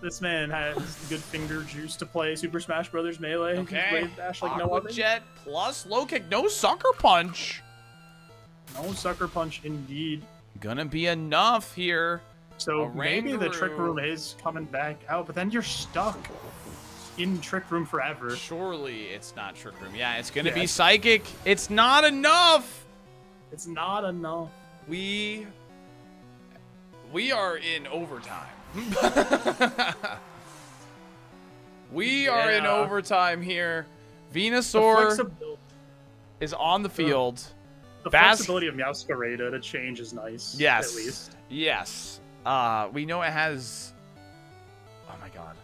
This man has good finger juice to play Super Smash Brothers Melee. Okay. He's Wave Dash like no Aqua other. Jet plus low kick, no Sucker Punch. No Sucker Punch indeed. Gonna be enough here. So maybe the Trick Oranguru. Room is coming back out, but then you're stuck in Trick Room forever. Surely it's not Trick Room. Yeah, it's gonna Yeah. be Psychic. It's not enough. It's not enough. We are in overtime. We are in Yeah. overtime here. The Venusaur flexibility, is on the field. the Bas- flexibility of Meowscarada to change is nice. Yes. At least. Yes. We know it has. Oh my god.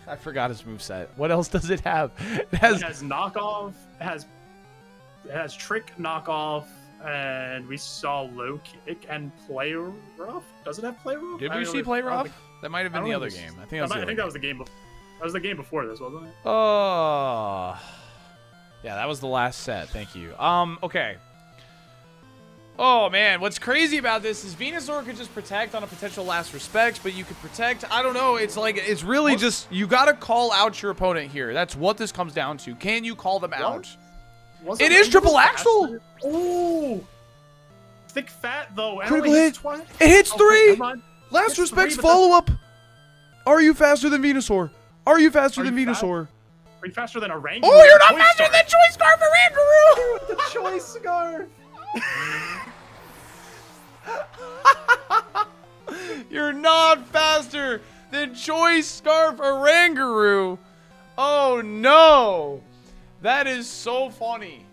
I forgot his moveset. What else does it have? It It has. has knockoff. It has trick knockoff, and we saw low kick and play rough. Does it have play rough? Did I we don't see know. play I don't rough? think- That might have been I the don't other think it game. was- I think that was the I other think game. that was the game. That was the game before this, wasn't it? Oh. Yeah, that was the last set. Thank you. Okay. Oh, man. What's crazy about this is Venusaur could just protect on a potential last respects, but you could protect. I don't know. It's like, it's really just, you got to call out your opponent here. That's what this comes down to. Can you call them out? Wasn't It is Oranguru triple faster? axle! Ooh! Thick fat, though. and Critical only hit. hits twice. It hits Okay, three! never mind. Last It's respects three, but that's- follow-up. Are you faster than Venusaur? Are you faster Are than you fast? Venusaur? Are you faster than a Oranguru? Oh, you're not Choice faster Scarf? than Choice Scarf Oranguru! The choice scarf. You're not faster than Choice Scarf Oranguru. Oh no. That is so funny.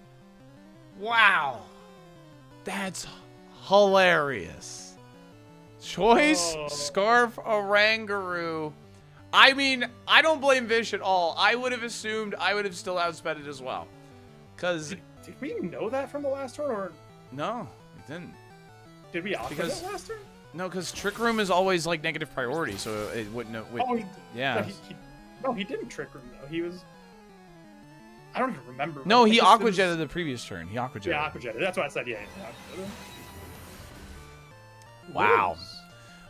Wow. That's hilarious. Choice Oh. Scarf Oranguru. I mean, I don't blame Vish at all. I would have assumed I would have still outsped it as well. Because, Did we know that from the last turn, or no, it didn't. did we opt for Because- that last turn? No, because Trick Room is always like negative priority, so it wouldn't. Oh, yeah. No, he didn't trick room though. He was. I don't even remember. No, It he just- it aqua was- jetted the previous turn. He aqua jetted. Yeah, aqua jetted. That's what I said. Yeah. yeah. Wow.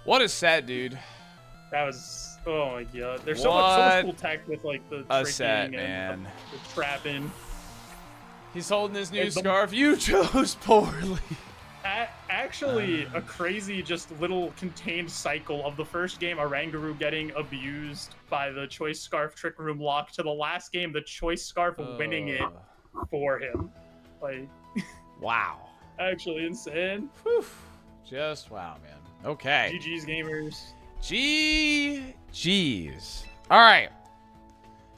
What a set, dude. That was. Oh my god. There's so What much cool tech with like the A tricking set, and man. the trapping. He's holding his new It's the- scarf. You chose poorly. Actually, a crazy, just little contained cycle of the first game, Oranguru getting abused by the Choice Scarf Trick Room lock, to the last game, the Choice Scarf winning it for him. Like, Wow. actually insane. Whew. Just wow, man. Okay. GG's gamers. GG's. All right.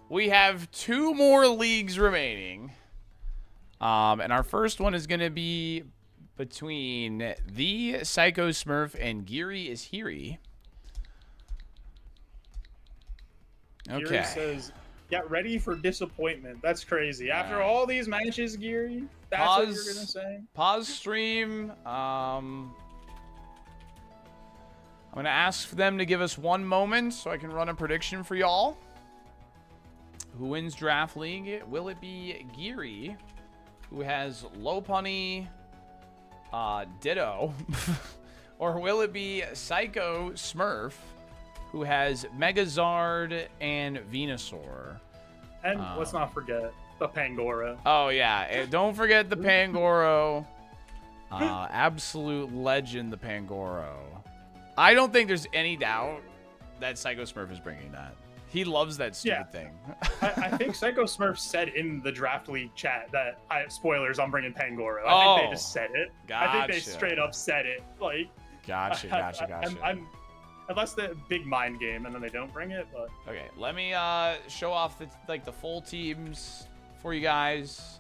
We have 2 more leagues remaining. And our first one is going to be between the Psycho Smurf and Geary is Heary. Okay. Geary says, get ready for disappointment. That's crazy. After Alright. all these matches, Geary, that's what you're Pause. going to say? Pause stream. I'm going to ask them to give us 1 moment so I can run a prediction for y'all. Who wins Draft League? Will it be Geary, who has Lopunny, Ditto, or will it be Psycho Smurf, who has Megazard and Venusaur? And let's not forget the Pangoro. Oh, yeah. Don't forget the Pangoro. Absolute legend, the Pangoro. I don't think there's any doubt that Psycho Smurf is bringing that. He loves that stupid Yeah. thing. I think Psycho Smurf said in the draft league chat that spoilers, I'm bringing Pangoro. I Oh, think they just said it. I think they gotcha. straight up said it. Like, Gotcha. I'm unless the big mind game and then they don't bring it, but Okay, let me show off the full teams for you guys.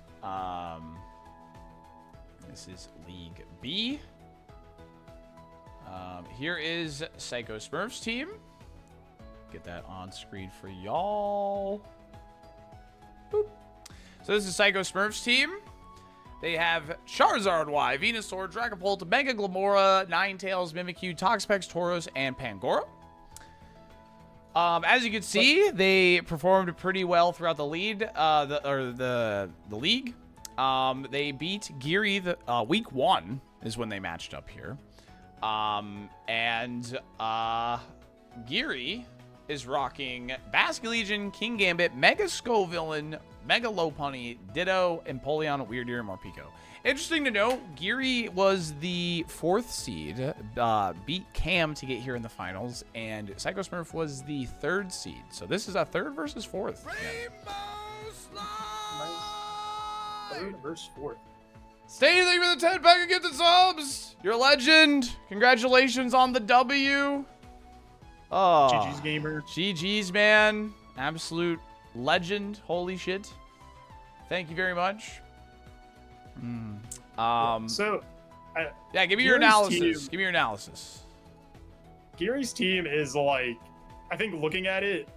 This is League B. Here is Psycho Smurf's team. Get that on screen for y'all. Boop. So this is Psycho Smurf's team. They have Charizard Y, Venusaur, Dragapult, Mega Glamora, Ninetales, Mimikyu, Toxapex, Tauros, and Pangoro. As you can see, they performed pretty well throughout the lead, the league. They beat Geary week 1 is when they matched up here. Geary is rocking Basculegion, King Gambit, Mega Scovillain, Mega Lopunny, Ditto, Empoleon, Weirdeer, and Morpeko. Interesting to note, Geary was the 4th seed, beat Cam to get here in the finals, and Psycho Smurf was the 3rd seed. So this is a 3rd versus 4th. Rainbow Slide! 3rd versus 4th. Stay there for the 10 pack of gifted subs. You're a legend. Congratulations on the W. Oh, GG's gamer. GG's, man. Absolute legend. Holy shit. Thank you very much. So, Yeah, give me your Geary's analysis. team- Give me your analysis. Geary's team is like, I think looking at it,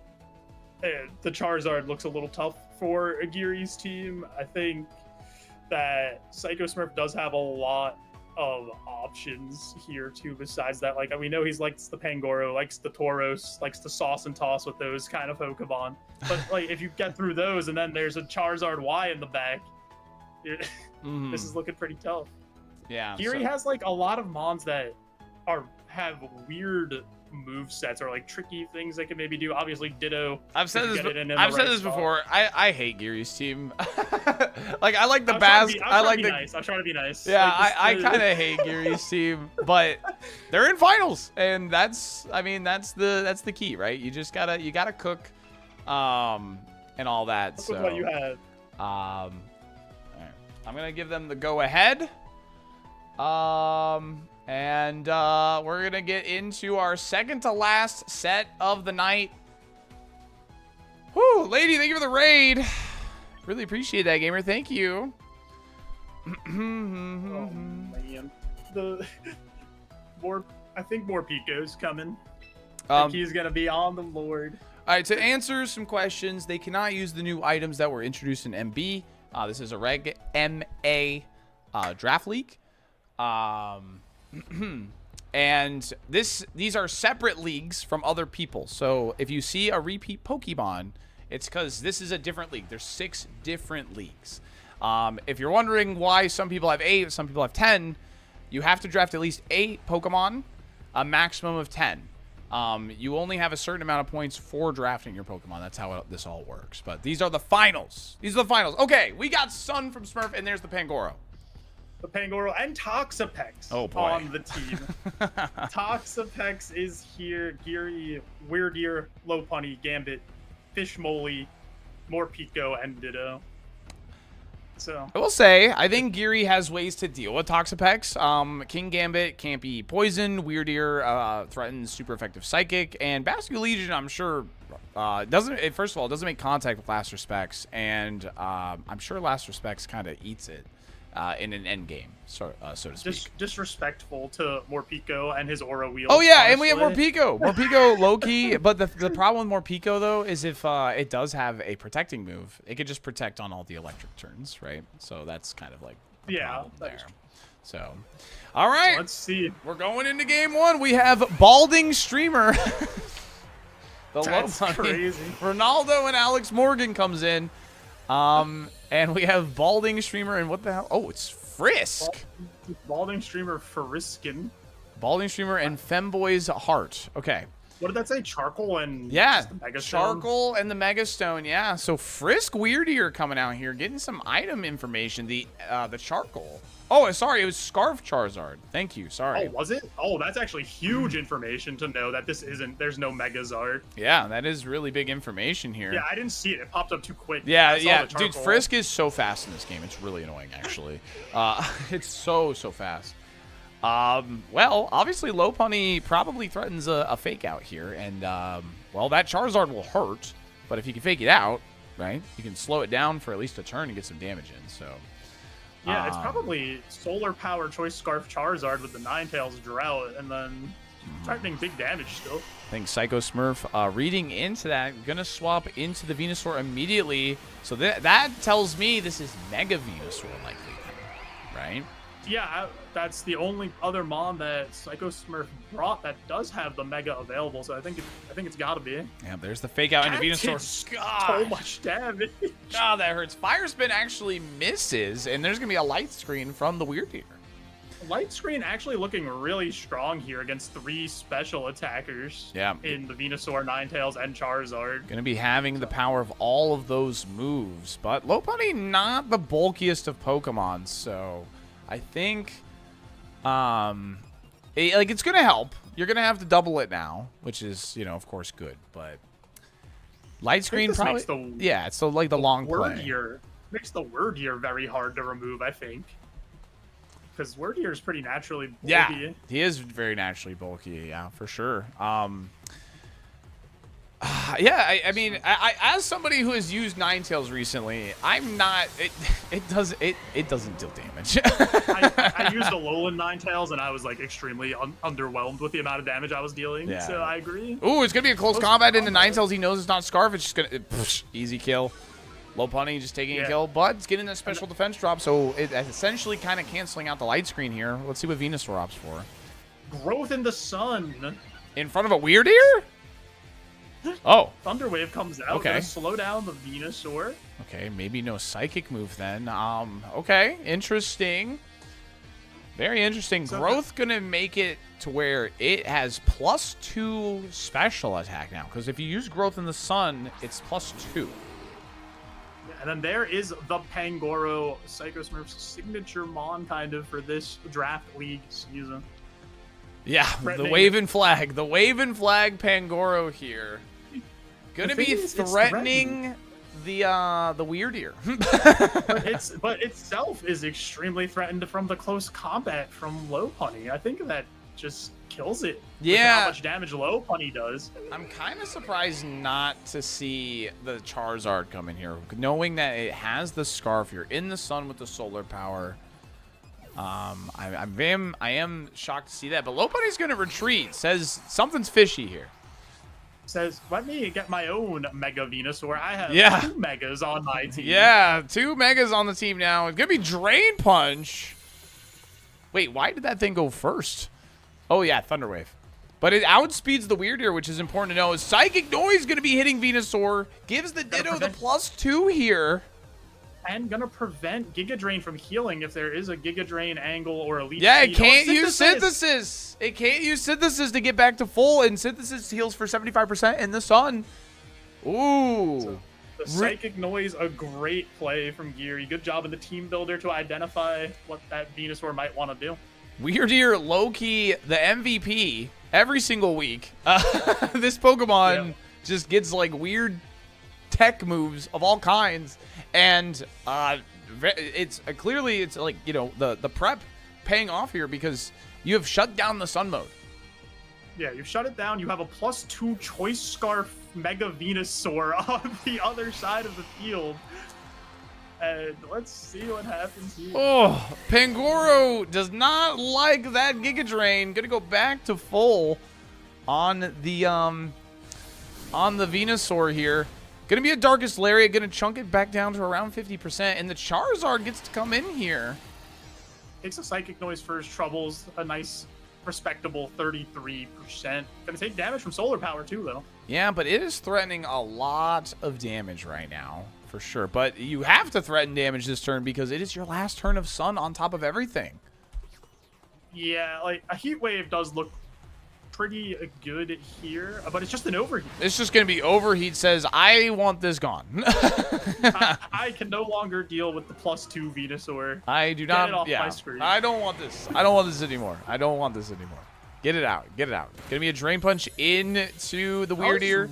the Charizard looks a little tough for a Geary's team. I think that Psycho Smurf does have a lot of options here too. Besides that, like we know he likes the Pangoro, likes the Tauros, likes to sauce and toss with those kind of Pokemon. But like if you get through those, and then there's a Charizard Y in the back, this is looking pretty tough. Yeah. Geary has like a lot of mons that have weird move sets or like tricky things they can maybe do. Obviously, Ditto. I've said if you this. get it in the I've said right this spot. before. I hate Geary's team. Like I like the I'm Bask. I like to be the. nice. I'm trying to be nice. Yeah, Like, I kind of hate Geary's team, but they're in finals, and that's the key, right? You just gotta cook, and all that. Look So with what you have. all right. I'm gonna give them the go ahead. And we're gonna get into our second to last set of the night. Whoo, lady, thank you for the raid. Really appreciate that, gamer. Thank you. Oh man, I think more Pico's coming. I think he's gonna be on the Lord. All right, to answer some questions, they cannot use the new items that were introduced in MB. This is a Reg MA draft league. And these are separate leagues from other people. So if you see a repeat Pokemon, it's because this is a different league. There's 6 different leagues. If you're wondering why some people have 8, some people have 10, you have to draft at least 8 Pokemon, a maximum of 10. You only have a certain amount of points for drafting your Pokemon. That's how this all works. But these are the finals. These are the finals. Okay, we got Sun from Smurf, and there's the Pangoro. The Pangoro and Toxapex on the team. Toxapex is here. Geary, Weirdeer, Lopunny, Gambit, Fishmoly, Morpeko, and Ditto. So I will say, I think Geary has ways to deal with Toxapex. King Gambit can't be poisoned. Weirdeer threatens super effective Psychic, and Basculegion, I'm sure, first of all, it doesn't make contact with Last Respects, and I'm sure Last Respects kind of eats it in an end game, so to speak. disrespectful to Morpeko and his aura wheel. Oh yeah, and we have honestly. Morpeko low-key, but the problem with Morpeko though is if it does have a protecting move, it could just protect on all the electric turns, right? So that's kind of like the problem there. So all right, Let's see. we're going into game 1. We have Balding Streamer. That's crazy. Ronaldo and Alex Morgan comes in. And we have Balding Streamer and what the hell? Oh, it's Frisk. Balding Streamer Friskin. Balding Streamer and Femboy's Heart. Okay. What did that say? Charcoal and Yeah, just the Mega Stone? charcoal and the Mega Stone. Yeah, so Frisk Weirdier coming out here, getting some item information. The charcoal. Oh, sorry, it was Scarf Charizard. Thank you. Sorry. Oh, was it? Oh, that's actually huge information to know that this isn't. There's no Megazard. Yeah, that is really big information here. Yeah, I didn't see it. It popped up too quick. Yeah, I saw yeah, the dude, charcoal. Frisk is so fast in this game. It's really annoying, actually. It's so fast. Well, obviously, Lopunny probably threatens a fake out here, and well, that Charizard will hurt, but if you can fake it out, right, you can slow it down for at least a turn and get some damage in. So. Yeah, it's probably Solar Power Choice Scarf Charizard with the Ninetales Drought, and then threatening big damage still. I think Psycho Smurf reading into that, gonna swap into the Venusaur immediately. So that tells me this is Mega Venusaur likely, right? Yeah, that's the only other mon that Psycho Smurf brought that does have the Mega available. So I think it's got to be. Yeah, there's the fake out into That did Venusaur. so much damage. God, that hurts. Fire Spin actually misses, and there's gonna be a light screen from the Weirdier. Light Screen actually looking really strong here against 3 special attackers. Yeah. In the Venusaur, Ninetales, and Charizard. Gonna be having the power of all of those moves, but Lopunny not the bulkiest of Pokemon, so I think it's gonna help. You're gonna have to double it now, which is, of course, good, but light screen probably yeah, it's so like the long play. Wordier makes the Wordier very hard to remove, I think. Because Wordier is pretty naturally bulky. Yeah, he is very naturally bulky. Yeah, for sure. Yeah, I mean, I as somebody who has used Ninetales recently, I'm not. It doesn't deal damage. I used a Alolan Ninetales, and I was like extremely underwhelmed with the amount of damage I was dealing. Yeah. So I agree. Ooh, it's gonna be a close combat into Ninetales. He knows it's not Scarf. It's just gonna easy kill. Lopunny just taking a kill, but it's getting a special defense drop, so it's essentially kind of canceling out the light screen here. Let's see what Venusaur opts for. Growth in the Sun. In front of a Weirdier? Oh. Thunderwave comes out. Okay. Gonna slow down the Venusaur. Okay, maybe no psychic move then. Okay, interesting. Very interesting. So Growth gonna make it to where it has +2 special attack now, because if you use Growth in the Sun, it's +2. And then there is the Pangoro, Psycho Smurf's signature mon, kind of, for this draft league season. Yeah, the wave and flag. The wave and flag Pangoro here. Gonna be threatening the Weirdier. but itself is extremely threatened from the close combat from Lopunny. I think that just kills it. Yeah. With how much damage Lopunny does. I'm kind of surprised not to see the Charizard come in here, knowing that it has the Scarf. You're in the sun with the solar power. I am shocked to see that, but Lopunny's gonna retreat. Says something's fishy here. Says, let me get my own Mega Venusaur. I have 2 Megas on my team. Yeah, 2 Megas on the team now. It's gonna be Drain Punch. Wait, why did that thing go first? Oh yeah, Thunderwave. But it outspeeds the Weirdier, which is important to know. Psychic Noise going to be hitting Venusaur. Gives the Ditto the +2 here. And gonna prevent Giga Drain from healing if there is a Giga Drain angle or Elite Yeah, it Speed. can't use Synthesis. It can't use Synthesis to get back to full, and Synthesis heals for 75% in the sun. Ooh. So the Psychic Noise, a great play from Geary. Good job in the team builder to identify what that Venusaur might want to do. Weirdier, low-key, the MVP every single week. This Pokemon just gets like weird tech moves of all kinds, and it's clearly it's like, the prep paying off here because you have shut down the sun mode. Yeah, you've shut it down. You have a +2 Choice Scarf Mega Venusaur on the other side of the field. And let's see what happens here. Oh, Pangoro does not like that Giga Drain. Gonna go back to full on the Venusaur here. Gonna be a Darkest Lariat. Gonna chunk it back down to around 50%, and the Charizard gets to come in here. Takes a Psychic Noise for his troubles. A nice, respectable 33%. Gonna take damage from Solar Power too, though. Yeah, but it is threatening a lot of damage right now, for sure. But you have to threaten damage this turn because it is your last turn of Sun on top of everything. Yeah, like a Heat Wave does look pretty good here, but it's just an overheat. It's just going to be overheat says, I want this gone. I can no longer deal with the +2 Venusaur. I do Get not. it off Yeah, my screen. I don't want this. I don't want this anymore. I don't want this anymore. Get it out. Get it out. Gonna be a Drain Punch into the Weird Ear.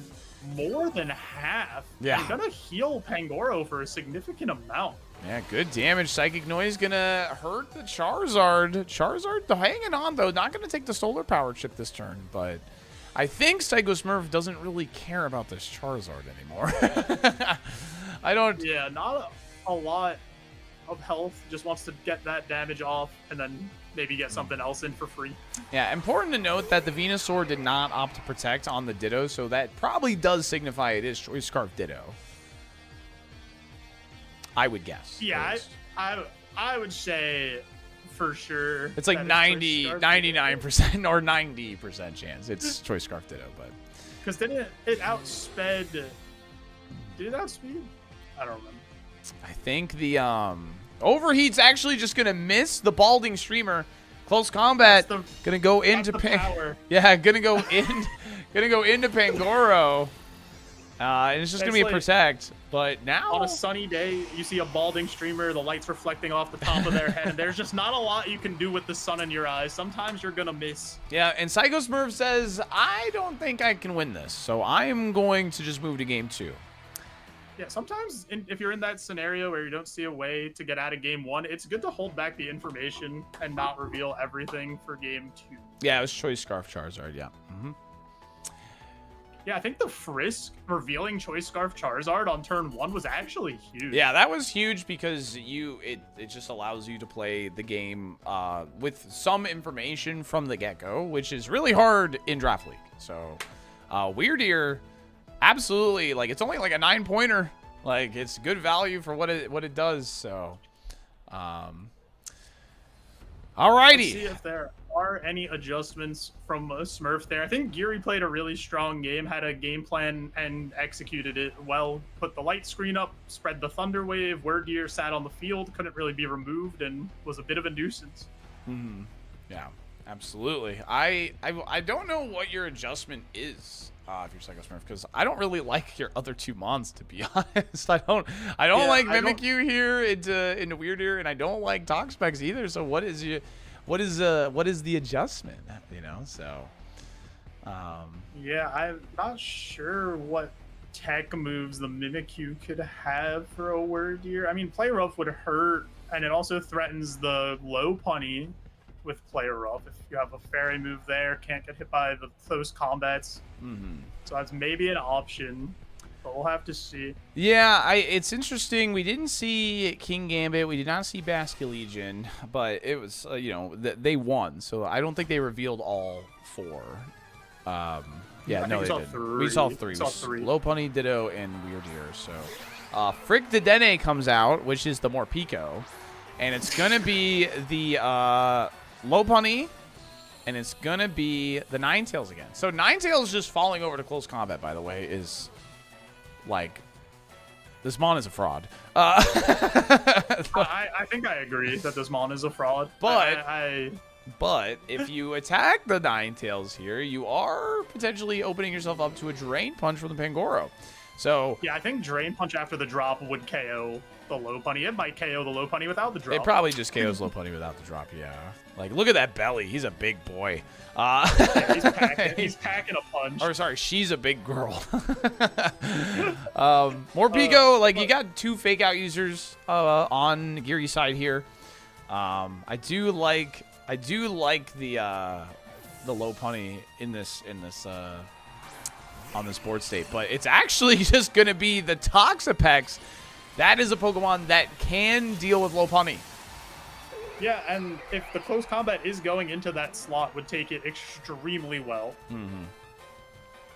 More than half. Yeah. I'm gonna heal Pangoro for a significant amount. Yeah, good damage. Psychic Noise gonna hurt the Charizard. Charizard hanging on, though. Not gonna take the Solar Power chip this turn, but I think Psycho Smurf doesn't really care about this Charizard anymore. I don't... Yeah, not a lot of health. Just wants to get that damage off and then maybe get something else in for free. Yeah, important to note that the Venusaur did not opt to protect on the Ditto, so that probably does signify it is Choice Scarf Ditto. I would guess. Yeah, I would say for sure. It's like that 99% or 90% chance it's Choice Scarf Ditto, but because didn't it outsped? Did it outspeed? I don't remember. I think the Overheat's actually just gonna miss the Balding Streamer. Close combat. Gonna go into power. Yeah, gonna go into Pangoro. And it's just gonna be a like, protect. But now on a sunny day, you see a Balding Streamer, the lights reflecting off the top of their head, and there's just not a lot you can do with the sun in your eyes. Sometimes you're gonna miss. Yeah, and Psycho Smurf says, I don't think I can win this, so I am going to just move to game 2. Yeah, sometimes if you're in that scenario where you don't see a way to get out of game 1, it's good to hold back the information and not reveal everything for game 2. Yeah, it was Choice Scarf Charizard, yeah. Yeah, I think the Frisk revealing Choice Scarf Charizard on turn 1 was actually huge. Yeah, that was huge because it just allows you to play the game with some information from the get-go, which is really hard in Draft League. So, Weird Ear, absolutely, like, it's only like a 9-pointer. Like, it's good value for what it does, so. Alrighty. Let's see if there are any adjustments from Smurf there. I think Geary played a really strong game, had a game plan, and executed it well. Put the light screen up, spread the Thunder Wave. Weird sat on the field, couldn't really be removed, and was a bit of a nuisance. Yeah, absolutely. I don't know what your adjustment is if you're Psycho Smurf, because I don't really like your other 2 mons, to be honest. I don't like Mimikyu here into Weird Ear, and I don't like Toxapex either. So what is the adjustment? You know, so Yeah, I'm not sure what tech moves the Mimikyu could have for a Weird Ear. I mean, Play Rough would hurt, and it also threatens the low punny with Play Rough. If you have a fairy move there, can't get hit by the close combats. So that's maybe an option, but we'll have to see. Yeah, it's interesting. We didn't see King Gambit. We did not see Basculegion, but it was, they won. So I don't think they revealed all 4. Yeah, no, they didn't. We saw 3. Low Punny, Ditto, and Weird Ear. So Frick Dedenne comes out, which is the Morpeko. And it's going to be the Low Punny, and it's going to be the Ninetales again. So Ninetales just falling over to close combat, by the way, is like, this mon is a fraud. I think I agree that this mon is a fraud. But if you attack the Ninetales here, you are potentially opening yourself up to a Drain Punch from the Pangoro. So yeah, I think Drain Punch after the drop would KO the Low Punny. It might KO the Low Punny without the drop. It probably just KOs Low Punny without the drop, yeah. Like, look at that belly. He's a big boy. Yeah, he's packing a punch. Or, sorry, she's a big girl. Morpeko, like, you got 2 fake out users on Geary's side here. I do like the Low Punny in this on this board state, but it's actually just gonna be the Toxapex. That is a Pokemon that can deal with Low Punny. Yeah, and if the close combat is going into that slot, would take it extremely well.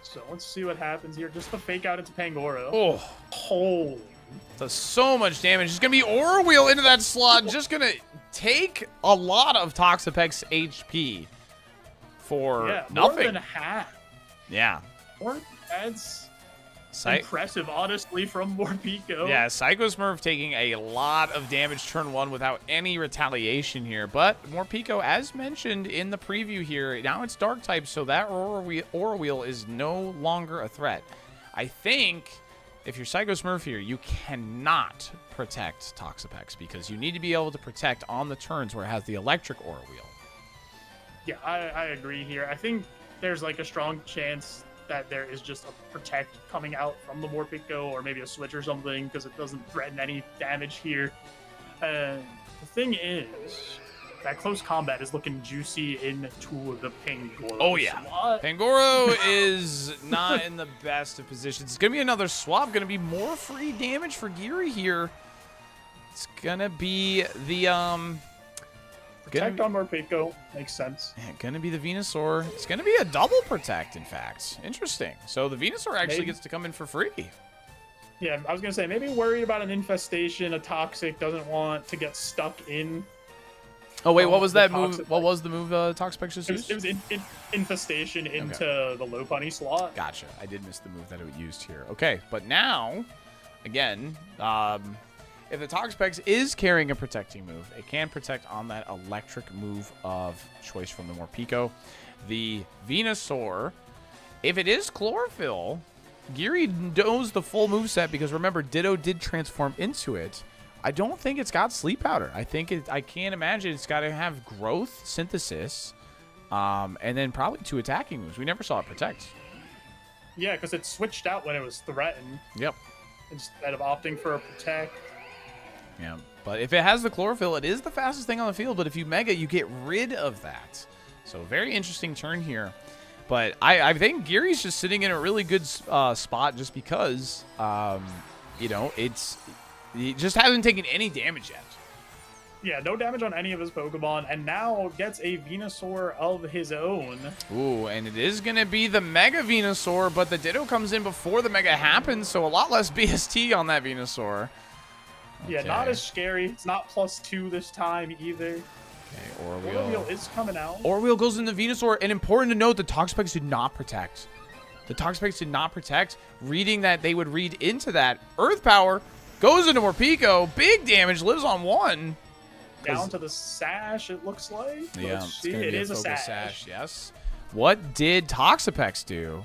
So let's see what happens here. Just the fake out into Pangoro. Oh, does so much damage. It's gonna be Aura Wheel into that slot. Just gonna take a lot of Toxapex HP for yeah, nothing. More than half. Yeah. Or that's impressive, honestly, from Morpeko. Yeah, Psycho Smurf taking a lot of damage turn 1 without any retaliation here. But Morpeko, as mentioned in the preview here, now it's Dark type, so that Aura Wheel is no longer a threat. I think if you're Psycho Smurf here, you cannot protect Toxapex because you need to be able to protect on the turns where it has the electric Aura Wheel. Yeah, I agree here. I think there's like a strong chance that there is just a protect coming out from the Morpeko or maybe a switch or something because it doesn't threaten any damage here. The thing is that close combat is looking juicy into the Pangoro. Oh, yeah. Pangoro is not in the best of positions. It's going to be another swap. Going to be more free damage for Geary here. It's going to be the... Protect on Morpeko makes sense. Yeah, gonna be the Venusaur. It's gonna be a double protect, in fact. Interesting. So the Venusaur actually gets to come in for free. Yeah, I was gonna say maybe worried about an infestation. A Toxic doesn't want to get stuck in. Oh wait, what was that Toxic move? What was the move Toxapex just used? It was infestation into the low bunny slot. Gotcha. I did miss the move that it used here. Okay, but now, again, if the Toxapex is carrying a protecting move, it can protect on that electric move of choice from the Morpeko. The Venusaur, if it is Chlorophyll, Geary knows the full moveset because remember, Ditto did transform into it. I don't think it's got Sleep Powder. I can't imagine it's got to have Growth, Synthesis, and then probably 2 attacking moves. We never saw it protect. Yeah, because it switched out when it was threatened. Yep. Instead of opting for a protect. Yeah, but if it has the Chlorophyll, it is the fastest thing on the field. But if you Mega, you get rid of that. So very interesting turn here. But I think Geary's just sitting in a really good spot just because, you know, he just hasn't taken any damage yet. Yeah, no damage on any of his Pokemon, and now gets a Venusaur of his own. Ooh, and it is going to be the Mega Venusaur, but the Ditto comes in before the Mega happens, so a lot less BST on that Venusaur. Okay. Yeah, not as scary. It's not +2 this time either. Okay, Aura Aura Wheel is coming out. Aura Wheel goes into Venusaur, and important to note, the Toxapex did not protect. The Toxapex did not protect, reading that they would read into that. Earth Power goes into Morpeko, big damage, lives on 1. Down to the Sash, it looks like. Yeah, Let's see. It is a Sash. Yes. What did Toxapex do?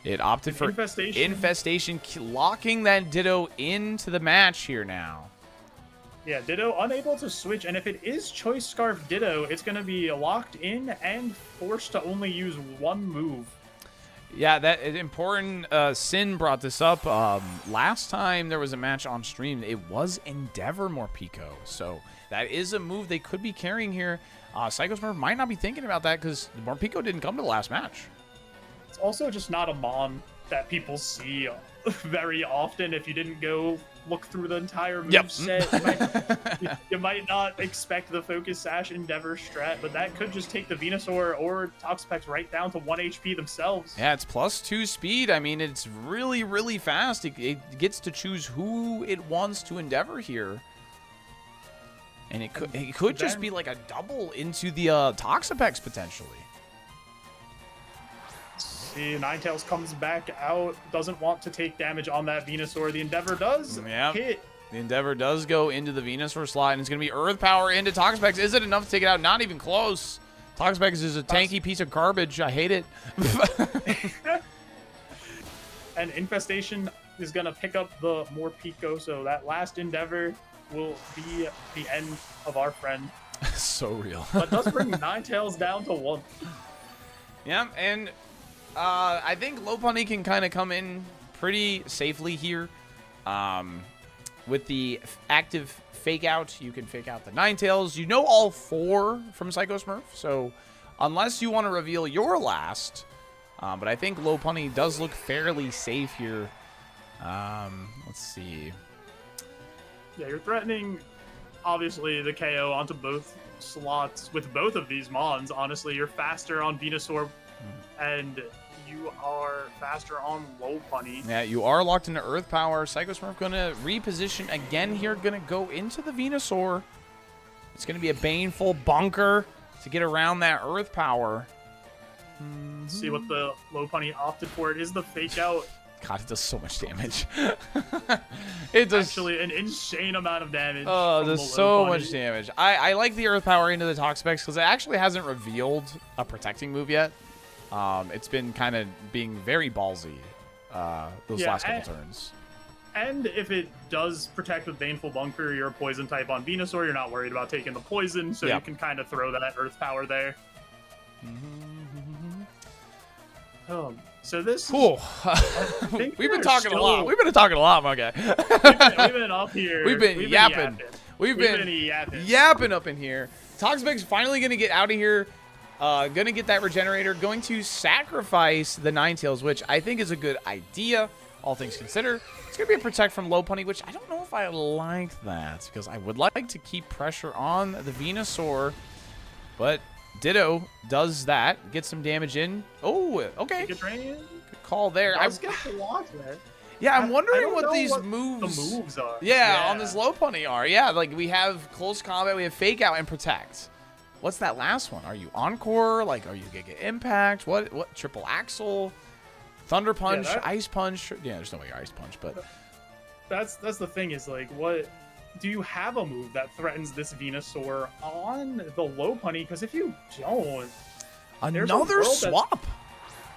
It opted for Infestation, locking that Ditto into the match here now. Yeah, Ditto unable to switch, and if it is Choice Scarf Ditto, it's going to be locked in and forced to only use 1 move. Yeah, that is important. Sin brought this up. Last time there was a match on stream, it was Endeavor Morpeko. So that is a move they could be carrying here. Psycho Smurf might not be thinking about that because Morpeko didn't come to the last match. It's also just not a Mon that people see very often. If you didn't go look through the entire moveset, you might not expect the Focus Sash Endeavor strat, but that could just take the Venusaur or Toxapex right down to 1 HP themselves. Yeah, it's +2 speed. I mean, it's really, really fast. It gets to choose who it wants to Endeavor here. And it could just be like a double into the Toxapex potentially. See, Ninetales comes back out, doesn't want to take damage on that Venusaur. The Endeavor does hit. The Endeavor does go into the Venusaur slot, and it's going to be Earth Power into Toxapex. Is it enough to take it out? Not even close. Toxapex is a tanky piece of garbage. I hate it. And Infestation is going to pick up the Morpeko, so that last Endeavor will be the end of our friend. So real. But does bring Ninetales down to 1. Yeah, and I think Lopunny can kind of come in pretty safely here. With the active fake out, you can fake out the Ninetales. You know all 4 from Psycho Smurf, so unless you want to reveal your last, but I think Lopunny does look fairly safe here. Let's see. Yeah, you're threatening, obviously, the KO onto both slots with both of these Mons. Honestly, you're faster on Venusaur, and you are faster on Lopunny. Yeah, you are locked into Earth Power. Psycho Smurf going to reposition again here. Going to go into the Venusaur. It's going to be a baneful bunker to get around that Earth Power. See what the Lopunny opted for. It is the fake out. God, it does so much damage. It does Actually, an insane amount of damage. Oh, from there's the so low much bunny. damage. I like the Earth Power into the Toxapex because it actually hasn't revealed a protecting move yet. It's been kind of being very ballsy those Yeah, last couple turns. And if it does protect with Baneful Bunker, you're a poison type on Venusaur, you're not worried about taking the poison, so Yeah. you can kind of throw that Earth Power there. So this Cool. think We've been we're talking a still- lot. We've been talking a lot, my guy. we've been up here. We've been yapping. We've We've been yapping. yapping up in here. Toxapex's finally going to get out of here. Going to get that regenerator. Going to sacrifice the Ninetales, which I think is a good idea, all things considered. It's going to be a protect from Lopunny, which I don't know if I like that, because I would like to keep pressure on the Venusaur. But Ditto does that. Gets some damage in. Oh, okay. Giga Drain. Good call there. I was going to watch that. Yeah, I'm I wondering don't what know these what moves... The moves are. Yeah, on this Lopunny are. Yeah, like we have Close Combat, we have Fake Out, and Protect. What's that last one? Are you Encore? Like, are you Giga Impact? What? Triple Axle? Thunder Punch? that- Ice Punch? Yeah, there's no way Ice Punch, but... That's the thing is like, what do you have a move that threatens this Venusaur on the Lopunny? Because if you don't, There's a Another world that- swap.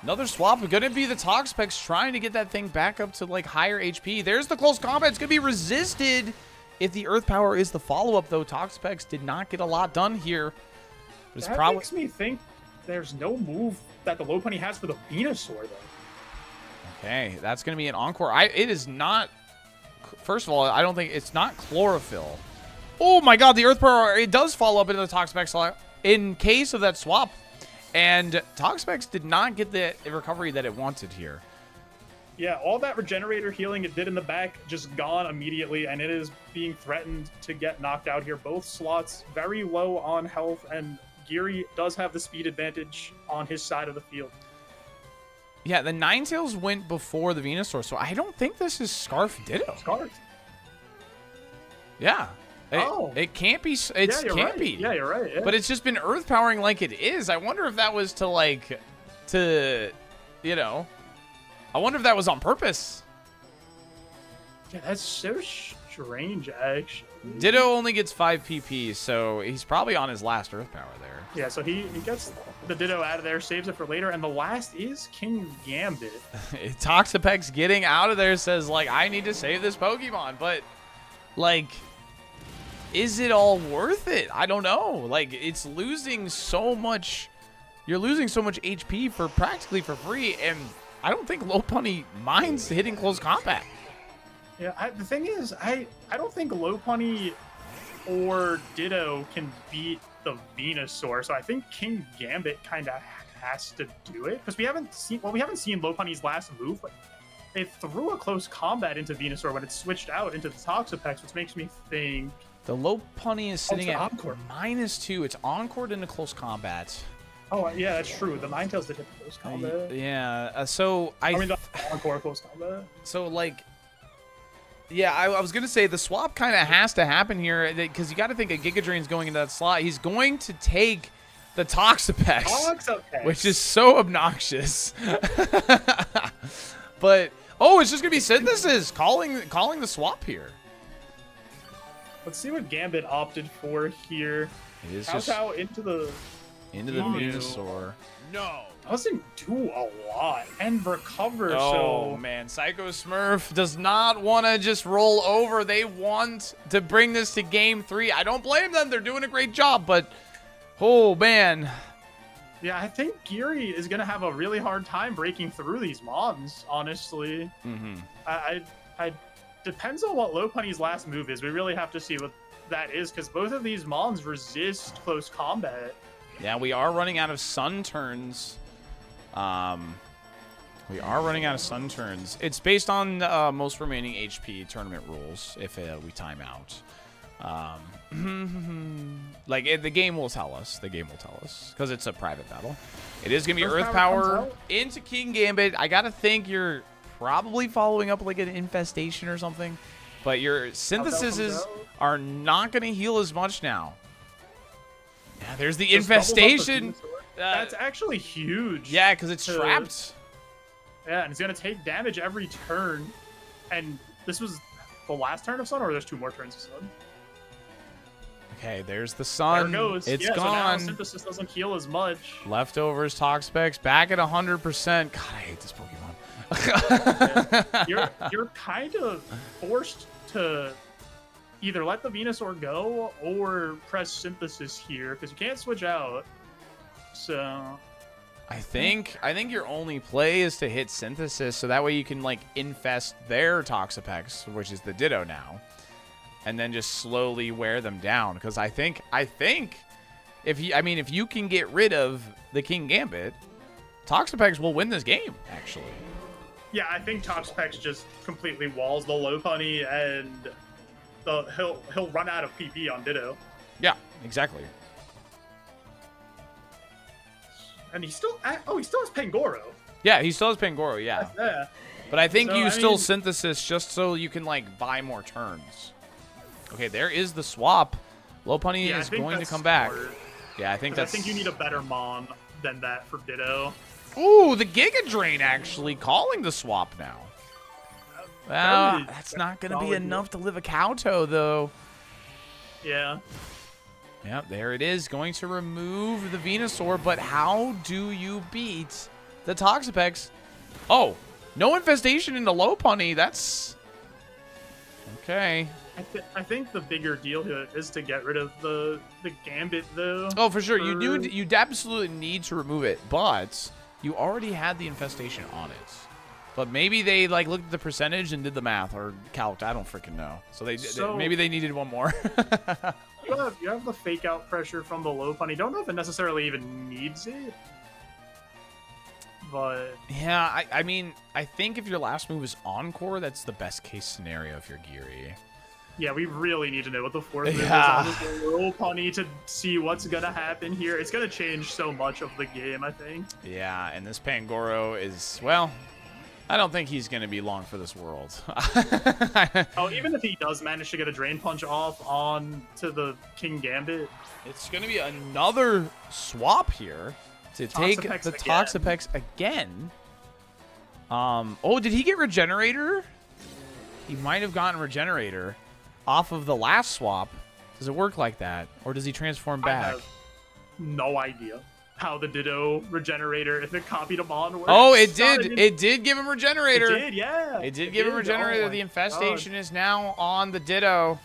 Another swap. Going to be the Toxapex trying to get that thing back up to, like, higher HP. There's the Close Combat. It's going to be resisted if the Earth Power is the follow-up, though. Toxapex did not get a lot done here. But it's that probably... makes me think there's no move that the Lopunny has for the Venusaur, though. Okay, that's going to be an Encore. It is not... First of all, I don't think... It's not Chlorophyll. Oh, my God. The Earth Power, it does follow up into the Toxapex slot in case of that swap. And Toxapex did not get the recovery that it wanted here. Yeah, all that regenerator healing it did in the back just gone immediately, and it is being threatened to get knocked out here. Both slots very low on health, and Geary does have the speed advantage on his side of the field. Yeah, the Ninetales went before the Venusaur, so I don't think this is Scarf Ditto. Scarf. Yeah. Oh. It can't be. It Yeah, you're can't right. be. Yeah, you're right. Yeah. But it's just been Earth Powering like it is. I wonder if that was you know, I wonder if that was on purpose. Yeah, that's so strange, actually. Ditto only gets 5 PP, so he's probably on his last Earth Power there. Yeah, so he gets the Ditto out of there, saves it for later, and the last is King Gambit. Toxapex getting out of there says, like, I need to save this Pokemon, but, like, is it all worth it? I don't know. Like, it's losing so much. You're losing so much HP for practically for free, and I don't think Lopunny minds hitting Close Combat. Yeah, the thing is, I don't think Lopunny or Ditto can beat the Venusaur, so I think King Gambit kind of has to do it, because we haven't seen Lopunny's last move, but they threw a Close Combat into Venusaur when it switched out into the Toxapex, which makes me think The Lopunny is sitting it's at Encore. -2. It's Encored into Close Combat. Oh, yeah, that's true. The Ninetales did hit Close Combat. Yeah, so I mean, the Encore Close Combat. So, like, yeah, I was going to say the swap kind of has to happen here because you got to think a Giga Drain's going into that slot. He's going to take the Toxapex, Toxapex. which is so obnoxious. But, oh, it's just going to be Synthesis calling the swap here. Let's see what Gambit opted for here. It is Kowtow into the Venusaur. No. doesn't do a lot and recover. Oh, so man. Psycho Smurf does not want to just roll over. They want to bring this to game 3. I don't blame them. They're doing a great job, but, oh, man. yeah, I think Geary is gonna have a really hard time breaking through these mons. Honestly, I depends on what Lopunny's last move is. We really have to see what that is because both of these mons resist close combat. Yeah, we are running out of sun turns. We are running out of sun turns. It's based on most remaining HP tournament rules if we time out. The game will tell us. The game will tell us because it's a private battle. It is going to be Earth Earth Power Power comes out. into King Gambit. I got to think you're probably following up like an infestation or something. But your syntheses are not going to heal as much now. Yeah, there's the Just doubles up the infestation. Venusaur. That's actually huge. Yeah, because it's to- trapped. Yeah, and it's gonna take damage every turn. And this was the last turn of Sun, or there's 2 more turns of Sun? Okay, there's the There sun. it goes. It's yeah, So now gone. Synthesis doesn't heal as much. Leftovers, Toxapex, back at 100%. God, I hate this Pokemon. You're kind of forced to either let the Venusaur go or press Synthesis here because you can't switch out. So I think your only play is to hit Synthesis, so that way you can like infest their Toxapex, which is the Ditto now, and then just slowly wear them down. Because I think if you can get rid of the King Gambit, Toxapex will win this game. Actually, yeah, I think Toxapex just completely walls the Lopunny and he'll run out of PP on Ditto. yeah, exactly. And he still has Pangoro. Yeah, he still has Pangoro. Yeah, Yeah. but I think So, you I still mean- Synthesis just so you can like buy more turns. Okay, there is the swap. Lopunny Yeah, I is think going to that's come back. smart. Yeah, I think 'Cause that's. I think you need a better Mon than that for Ditto. Ooh, the Giga Drain actually calling the swap now. Well, That that's is not going to be solid. enough to live a Kowtow, though. Yeah. Yep, there it is. Going to remove the Venusaur, but how do you beat the Toxapex? Oh, no infestation into Lopunny. That's... Okay. I think the bigger deal here is to get rid of the Gambit, though. Oh, for sure. For- You absolutely need to remove it, but you already had the infestation on it. But maybe they like looked at the percentage and did the math or calc. I don't freaking know. So maybe they needed one more. You have the fake out pressure from the Lopunny. Don't know if it necessarily even needs it. But Yeah, I mean, I think if your last move is Encore, that's the best case scenario if you're Geary. yeah, we really need to know what the fourth move Yeah. is on this Lopunny to see what's gonna happen here. It's gonna change so much of the game, I think. Yeah, and this Pangoro is, well, I don't think he's going to be long for this world. Oh, even if he does manage to get a Drain Punch off on to the King Gambit, It's going to be another swap here to take Toxapex the again. Toxapex again. Oh, did he get Regenerator? He might have gotten Regenerator off of the last swap. Does it work like that? Or does he transform I back? have no idea how the Ditto Regenerator, if it copied him on, works. Oh, it Not did. an- It did give him Regenerator. It did, yeah. It did give him Regenerator. Oh The my infestation God. is now on the Ditto.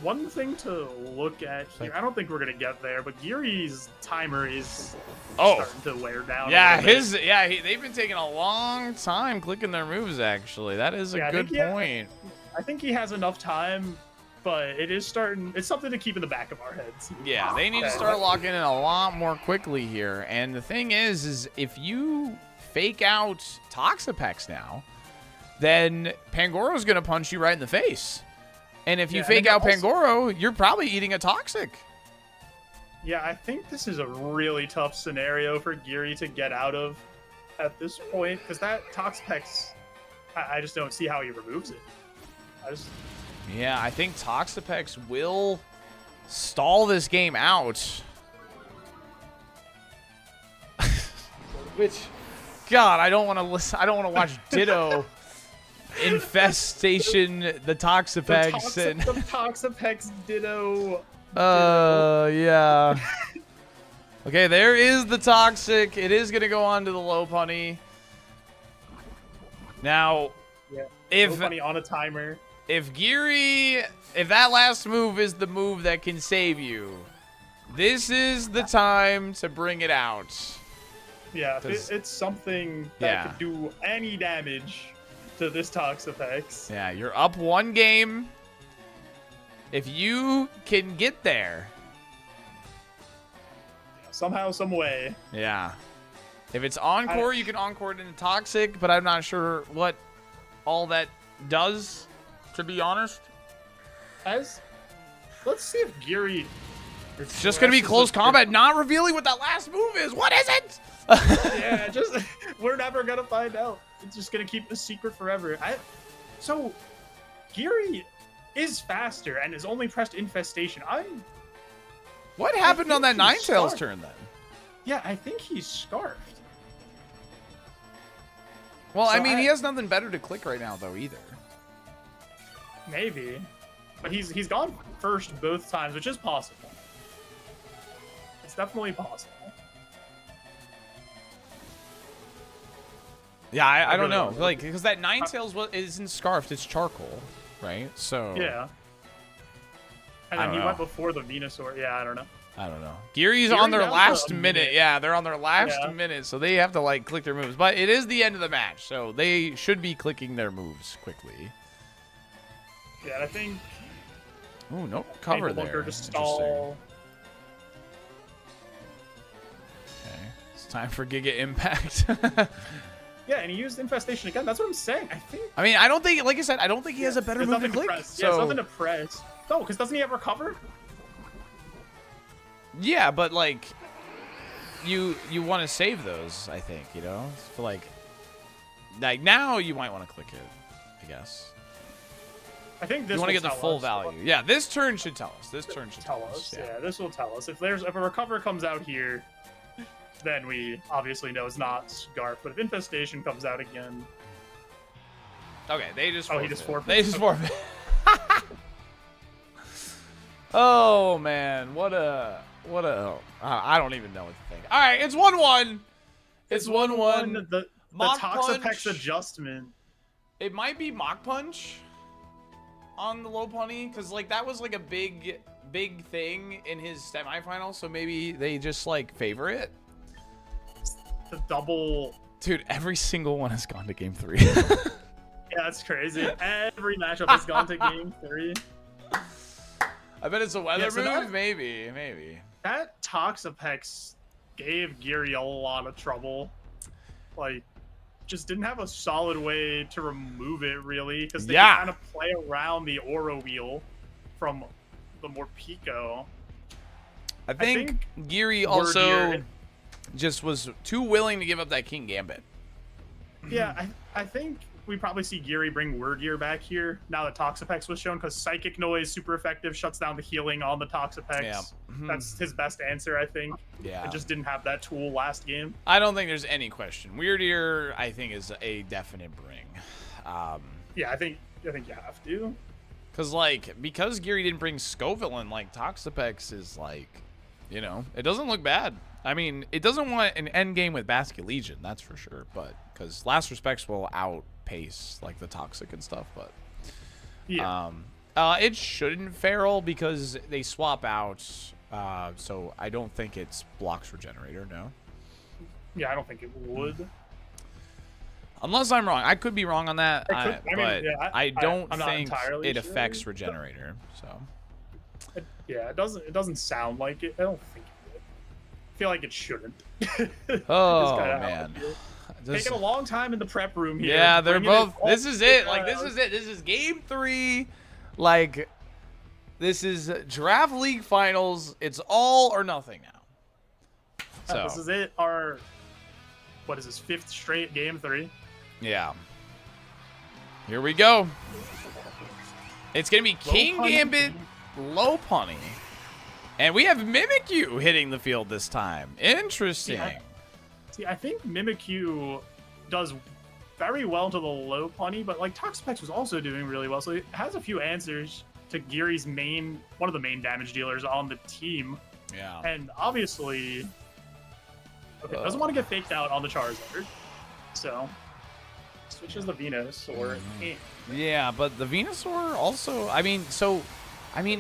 One thing to look at here, I don't think we're gonna get there, but Geary's timer is Oh. starting to wear down. Yeah, a little bit. they've been taking a long time clicking their moves. Actually, that is a Yeah, I good think, yeah. point. I think he has enough time, but it is starting. It's something to keep in the back of our heads. Yeah, they need to start locking in a lot more quickly here. And the thing is if you fake out Toxapex now, then Pangoro's gonna punch you right in the face. And if you Yeah, and fake then out also- Pangoro, you're probably eating a Toxic. Yeah, I think this is a really tough scenario for Geary to get out of at this point, because that Toxapex, I just don't see how he removes it. Yeah, I think Toxapex will stall this game out. Which, God, I don't want to listen. I don't want to watch Ditto infestation the Toxapex and. The Toxapex Ditto. Yeah. Okay, there is the Toxic. It is gonna go on to the Lopunny. Now, Yeah. if Lopunny on a timer. if Geary, if that last move is the move that can save you, this is the time to bring it out. Yeah, if 'Cause- it's something that Yeah. could do any damage to this Toxapex. Yeah, you're up one game. If you can get there, Somehow, some way. yeah. If it's Encore, you can Encore it into Toxic, but I'm not sure what all that does, to be honest. Let's see if Geary. It's just going to be close combat, not revealing what that last move is. What is it? Yeah, we're never gonna find out. It's just gonna keep the secret forever. So Geary is faster and is only pressed Infestation. What happened on that think he's Ninetales scarfed. turn then? Yeah, I think he's scarfed. Well, So I mean, he has nothing better to click right now, though, either. Maybe. But he's gone first both times, which is possible. It's definitely possible. Yeah, I don't really know. don't know. Like, because that Ninetales isn't scarfed, it's charcoal, right? So. Yeah. And I then don't he know. went before the Venusaur. Yeah, I don't know. I don't know. Geary's Geary on their down to last a minute. minute. Yeah, they're on their last Yeah. minute, so they have to, like, click their moves. But it is the end of the match, so they should be clicking their moves quickly. Yeah, and I think Ooh, no cover Ankle there. Bunker to Interesting. stall. Okay. It's time for Giga Impact. Yeah, and he used Infestation again. That's what I'm saying. I think I mean, I don't think, like I said, I don't think he has a better there's move to nothing click. press. Yeah, there's So, nothing to press. No, because doesn't he have recover? yeah, but, like, you want to save those, I think, you know? For, like now you might want to click it, I guess. I think this You want to will get the tell full us. value. Yeah, this turn should tell us. This turn should Tell us. Yeah, this will tell us. If a recover comes out here, then we obviously know it's not Scarf. But if Infestation comes out again, Okay, they just Oh, forfeit. he just forfeit? They just Okay. forfeit. Oh man, what a I don't even know what to think. All right, it's 1-1. It's 1-1. The Mach Toxapex Punch. adjustment. It might be Mach Punch on the low punny because like that was like a big thing in his semifinal, so maybe they just like favor it. The double. Dude, every single one has gone to game 3. Yeah, that's crazy. Every matchup has gone to game 3. I bet it's a weather Yeah, so move. that- Maybe. That Toxapex gave Geary a lot of trouble. Like, just didn't have a solid way to remove it, really, because they Yeah. kind of play around the aura wheel from the more Pico. I think Geary Word also here- just was too willing to give up that King Gambit. Yeah, I think we probably see Geary bring Word Gear back here now that Toxapex was shown, because Psychic Noise, super effective, shuts down the healing on the Toxapex. Yeah. That's his best answer, I think. Yeah. It just didn't have that tool last game. I don't think there's any question. Weird Ear, I think, is a definite bring. Yeah, I think you have to. Because Geary didn't bring Scoville and like Toxapex is like, you know, it doesn't look bad. I mean, it doesn't want an end game with Basket Legion, that's for sure. But because Last Respects will outpace like the Toxic and stuff. But Yeah. it shouldn't Feral because they swap out. So I don't think it's blocks Regenerator. No. Yeah, I don't think it would. Unless I'm wrong. I could be wrong on that. It could- I mean, but yeah, I don't I'm not think entirely it sure. affects Regenerator. So. Yeah, it doesn't sound like it. I don't think it would. I feel like it shouldn't. Oh kinda how I man. feel. This- Taking a long time in the prep room here. yeah, they're bringing it both. all This is it. Like together. this is it. This is game 3. Like this is Giraffe League Finals. It's all or nothing now. So This is it. Our what is this 5th straight game 3? yeah. Here we go. It's gonna be King punny. Gambit, low punny, and we have Mimikyu hitting the field this time. Interesting. Yeah. See, I think Mimikyu does very well to the low punny, but like Toxapex was also doing really well, so it has a few answers to Geary's one of the main damage dealers on the team, Yeah. and obviously, doesn't want to get faked out on the Charizard, so switches the Venusaur. Yeah, but the Venusaur also, I mean,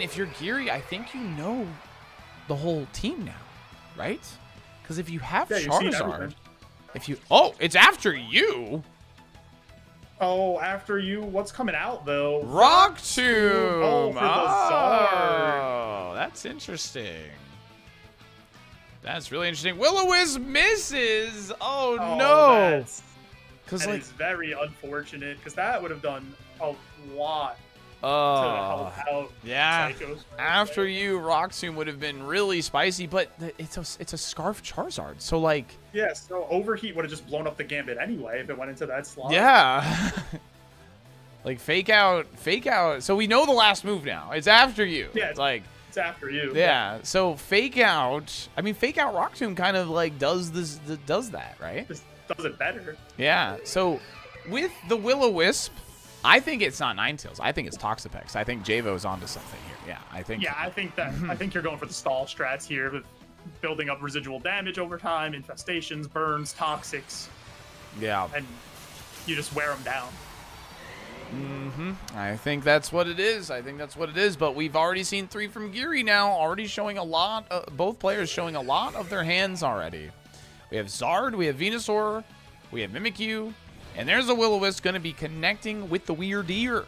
if you're Geary, I think you know the whole team now, right? Because if you have Yeah, you've seen Charizard, everything. it's after you, Oh, after you, what's coming out though? Rock Tomb. Oh, for the Zard. Oh, that's interesting. That's really interesting. Will-O-Wisp misses. Oh no. Because That like, is very unfortunate, because that would have done a lot to oh, help out yeah. Psychos. After you, Rock Tomb would have been really spicy, but it's a Scarf Charizard, so like, Yeah, so Overheat would have just blown up the Gambit anyway if it went into that slot. yeah. Like fake out. So we know the last move now. It's after you. Yeah, It's like, it's after you. yeah. So fake out. I mean, fake out Rock Tomb kind of like does that, right? Just does it better. Yeah. So with the Will-O-Wisp, I think it's not Ninetales. I think it's Toxapex. I think Javo's onto something here. Yeah, I think. Yeah, I think that. I think you're going for the stall strats here with building up residual damage over time, infestations, burns, toxics, Yeah. and you just wear them down. I think that's what it is. But we've already seen 3 from Geary now, already showing a lot. Both players showing a lot of their hands already. We have Zard, we have Venusaur, we have Mimikyu, and there's a Will-O-Wisp going to be connecting with the Weirdeer.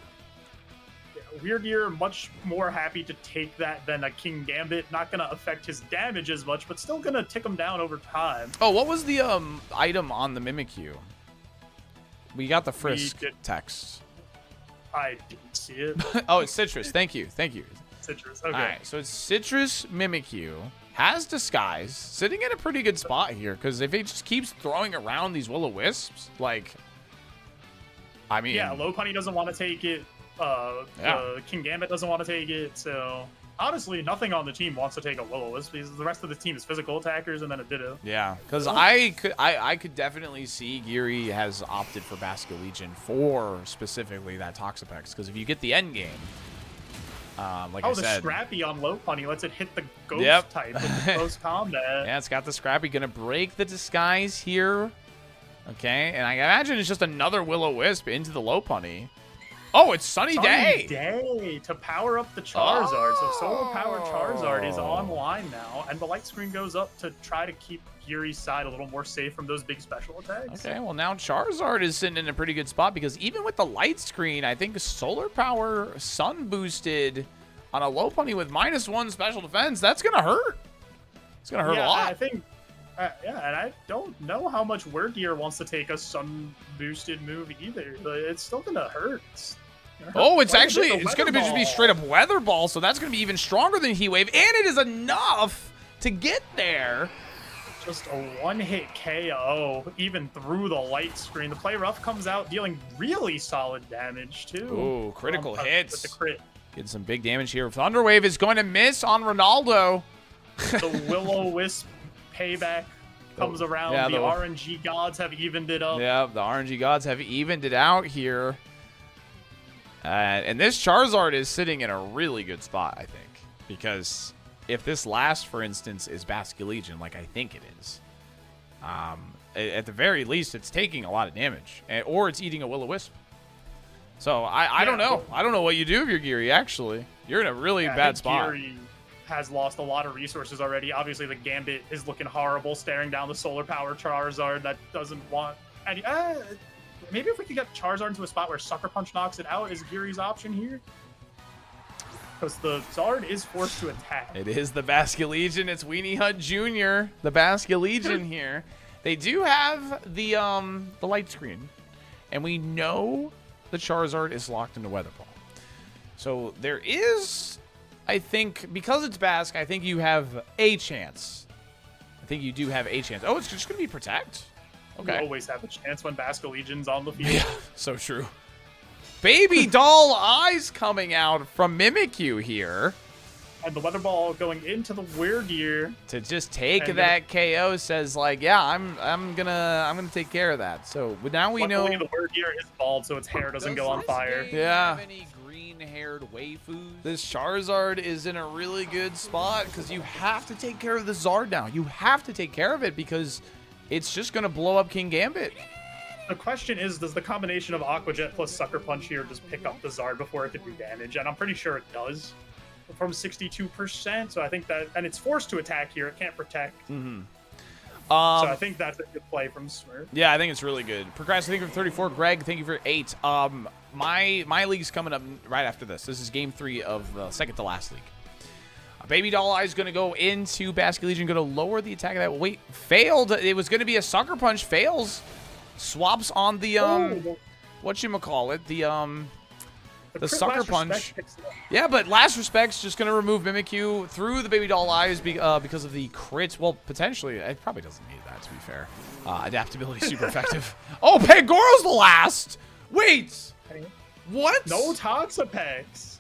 Weirdeer, much more happy to take that than a King Gambit. Not going to affect his damage as much, but still going to tick him down over time. Oh, what was the item on the Mimikyu? We got the Frisk text. I didn't see it. Oh, it's Citrus. Thank you. Citrus. Okay. All right, so it's Citrus Mimikyu. Has Disguise. Sitting in a pretty good spot here, because if it just keeps throwing around these Will-O-Wisps, like... I mean... Yeah, Low Punny doesn't want to take it. King Gambit doesn't want to take it, so... Honestly, nothing on the team wants to take a Will-O-Wisp, because the rest of the team is physical attackers and then a Ditto. Yeah, because I could definitely see Geary has opted for Basculegion for specifically that Toxapex, because if you get the end game, like I said... the Scrappy on Low Punny lets it hit the Ghost type with the close combat. Yeah, it's got the Scrappy. Gonna break the Disguise here. Okay, and I imagine it's just another Will-O-Wisp into the Low Punny. Oh, it's Sunny Day! Day to power up the Charizard. So Solar Power Charizard is online now, and the light screen goes up to try to keep Geary's side a little more safe from those big special attacks. Okay, well now Charizard is sitting in a pretty good spot, because even with the light screen, I think Solar Power Sun boosted on a Low Punny with -1 special defense, that's gonna hurt. It's gonna hurt a lot. I think... and I don't know how much Weirdeer wants to take a sun boosted move either, but it's still gonna hurt. Oh, it's going to just be straight up Weather Ball, so that's going to be even stronger than Heat Wave, and it is enough to get there. Just a one-hit KO, even through the light screen. The Play Rough comes out dealing really solid damage, too. Ooh, critical hits. With the crit. Getting some big damage here. Thunder Wave is going to miss on Ronaldo. The Will-O-Wisp payback comes around. Yeah, the RNG gods have evened it up. Yeah, the RNG gods have evened it out here. And this Charizard is sitting in a really good spot, I think. Because if this last, for instance, is Basculegion, like I think it is, at the very least, it's taking a lot of damage. Or it's eating a Will-O-Wisp. So I don't know. I don't know what you do if you're Geary, actually. You're in a really bad spot. Geary has lost a lot of resources already. Obviously, the Gambit is looking horrible, staring down the Solar Power Charizard that doesn't want... Maybe if we could get Charizard into a spot where Sucker Punch knocks it out, is Geary's option here? Because the Zard is forced to attack. It is the Basculegion. It's Weenie Hut Jr., the Basculegion here. They do have the light screen. And we know the Charizard is locked into Weather Ball. So there is, I think, because it's Basque, I think you have a chance. I think you do have a chance. Oh, it's just going to be Protect? Okay. You always have a chance when Basculegion's on the field. Yeah, so true. Baby doll eyes coming out from Mimikyu here. And the Weather Ball going into the Weirdeer. To just take that KO says like, yeah, I'm gonna take care of that. So now we know the Weirdeer is bald, so its hair doesn't go on fire. Yeah. Have any green-haired waifus? This Charizard is in a really good spot because you have to take care of the Zard now. You have to take care of it because it's just gonna blow up King Gambit. The question is, does the combination of Aqua Jet plus Sucker Punch here just pick up the Zard before it can do damage? And I'm pretty sure it does. From 62%, so I think that, and it's forced to attack here. It can't protect. So I think that's a good play from Smurf. Yeah, I think it's really good. Progress, thank you for 34. Greg, thank you for 8. My league's coming up right after this. This is game 3 of the second to last league. Baby Doll Eye is going to go into Basculegion, going to lower the attack of that. Wait, failed. It was going to be a Sucker Punch. Fails. Swaps on the whatchamacallit, the Sucker Punch. Yeah, but Last Respect's just going to remove Mimikyu through the Baby Doll Eyes because of the crit. Well, potentially. It probably doesn't need that, to be fair. Adaptability super effective. Oh, Pangoro's the last! Wait! What? No Toxapex.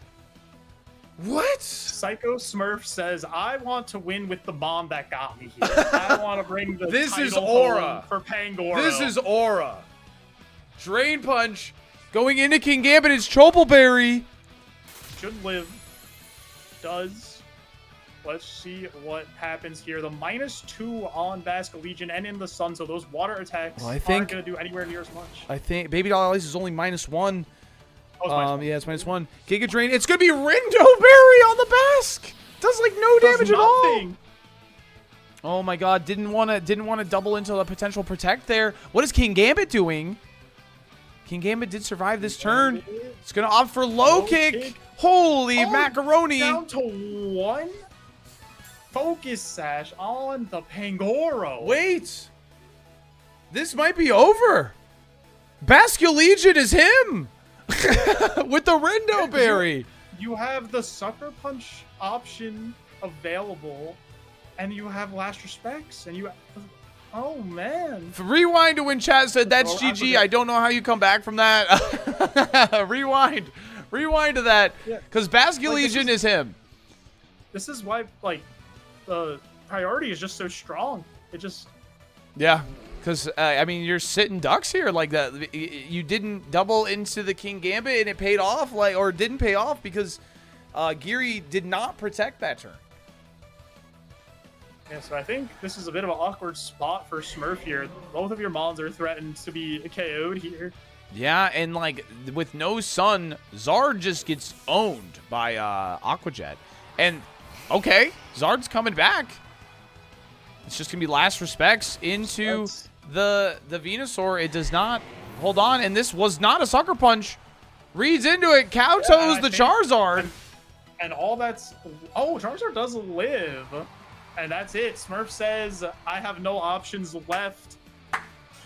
What? Psycho Smurf says, I want to win with the bomb that got me here. I want to bring the This is title Aura. home for Pangoro. This is Aura. Drain Punch going into King Gambit. It's Choppleberry. Should live. Does. Let's see what happens here. The -2 on Basque Legion and in the Sun, so those water attacks Well, I aren't think- going to do anywhere near as much. I think Baby Doll Ice is only -1. Oh, it's -1. Yeah, it's -1. Giga Drain. It's going to be Rindoberry on the Basque. Does like no Does damage at all. nothing. Oh my god, didn't want to double into the potential protect there. What is King Gambit doing? King Gambit did survive this turn. It's going to opt for low kick. Holy Oh, macaroni. Down to 1. Focus Sash on the Pangoro. Wait. This might be over. Basque Legion is him. With the Rindoberry. You have the Sucker Punch option available, and you have Last Respects, and you... Oh, man. Rewind to when chat said that's Oh, GG. I don't know how you come back from that. Rewind. Rewind to that. Yeah. Because Basque Like, this Legion is him. This is why, like, the priority is just so strong. It just... Yeah. Because, I mean, you're sitting ducks here like that. You didn't double into the King Gambit and it paid off, like, or didn't pay off because Geary did not protect that turn. Yeah, so I think this is a bit of an awkward spot for Smurf here. Both of your mons are threatened to be KO'd here. Yeah, and, like, with no sun, Zard just gets owned by Aquajet. And, okay, Zard's coming back. It's just going to be Last Respects into the Venusaur. It does not hold on, and this was not a Sucker Punch. Reads into it, Kowtoes the Charizard. And all that's... Oh, Charizard does live. And that's it. Smurf says, I have no options left.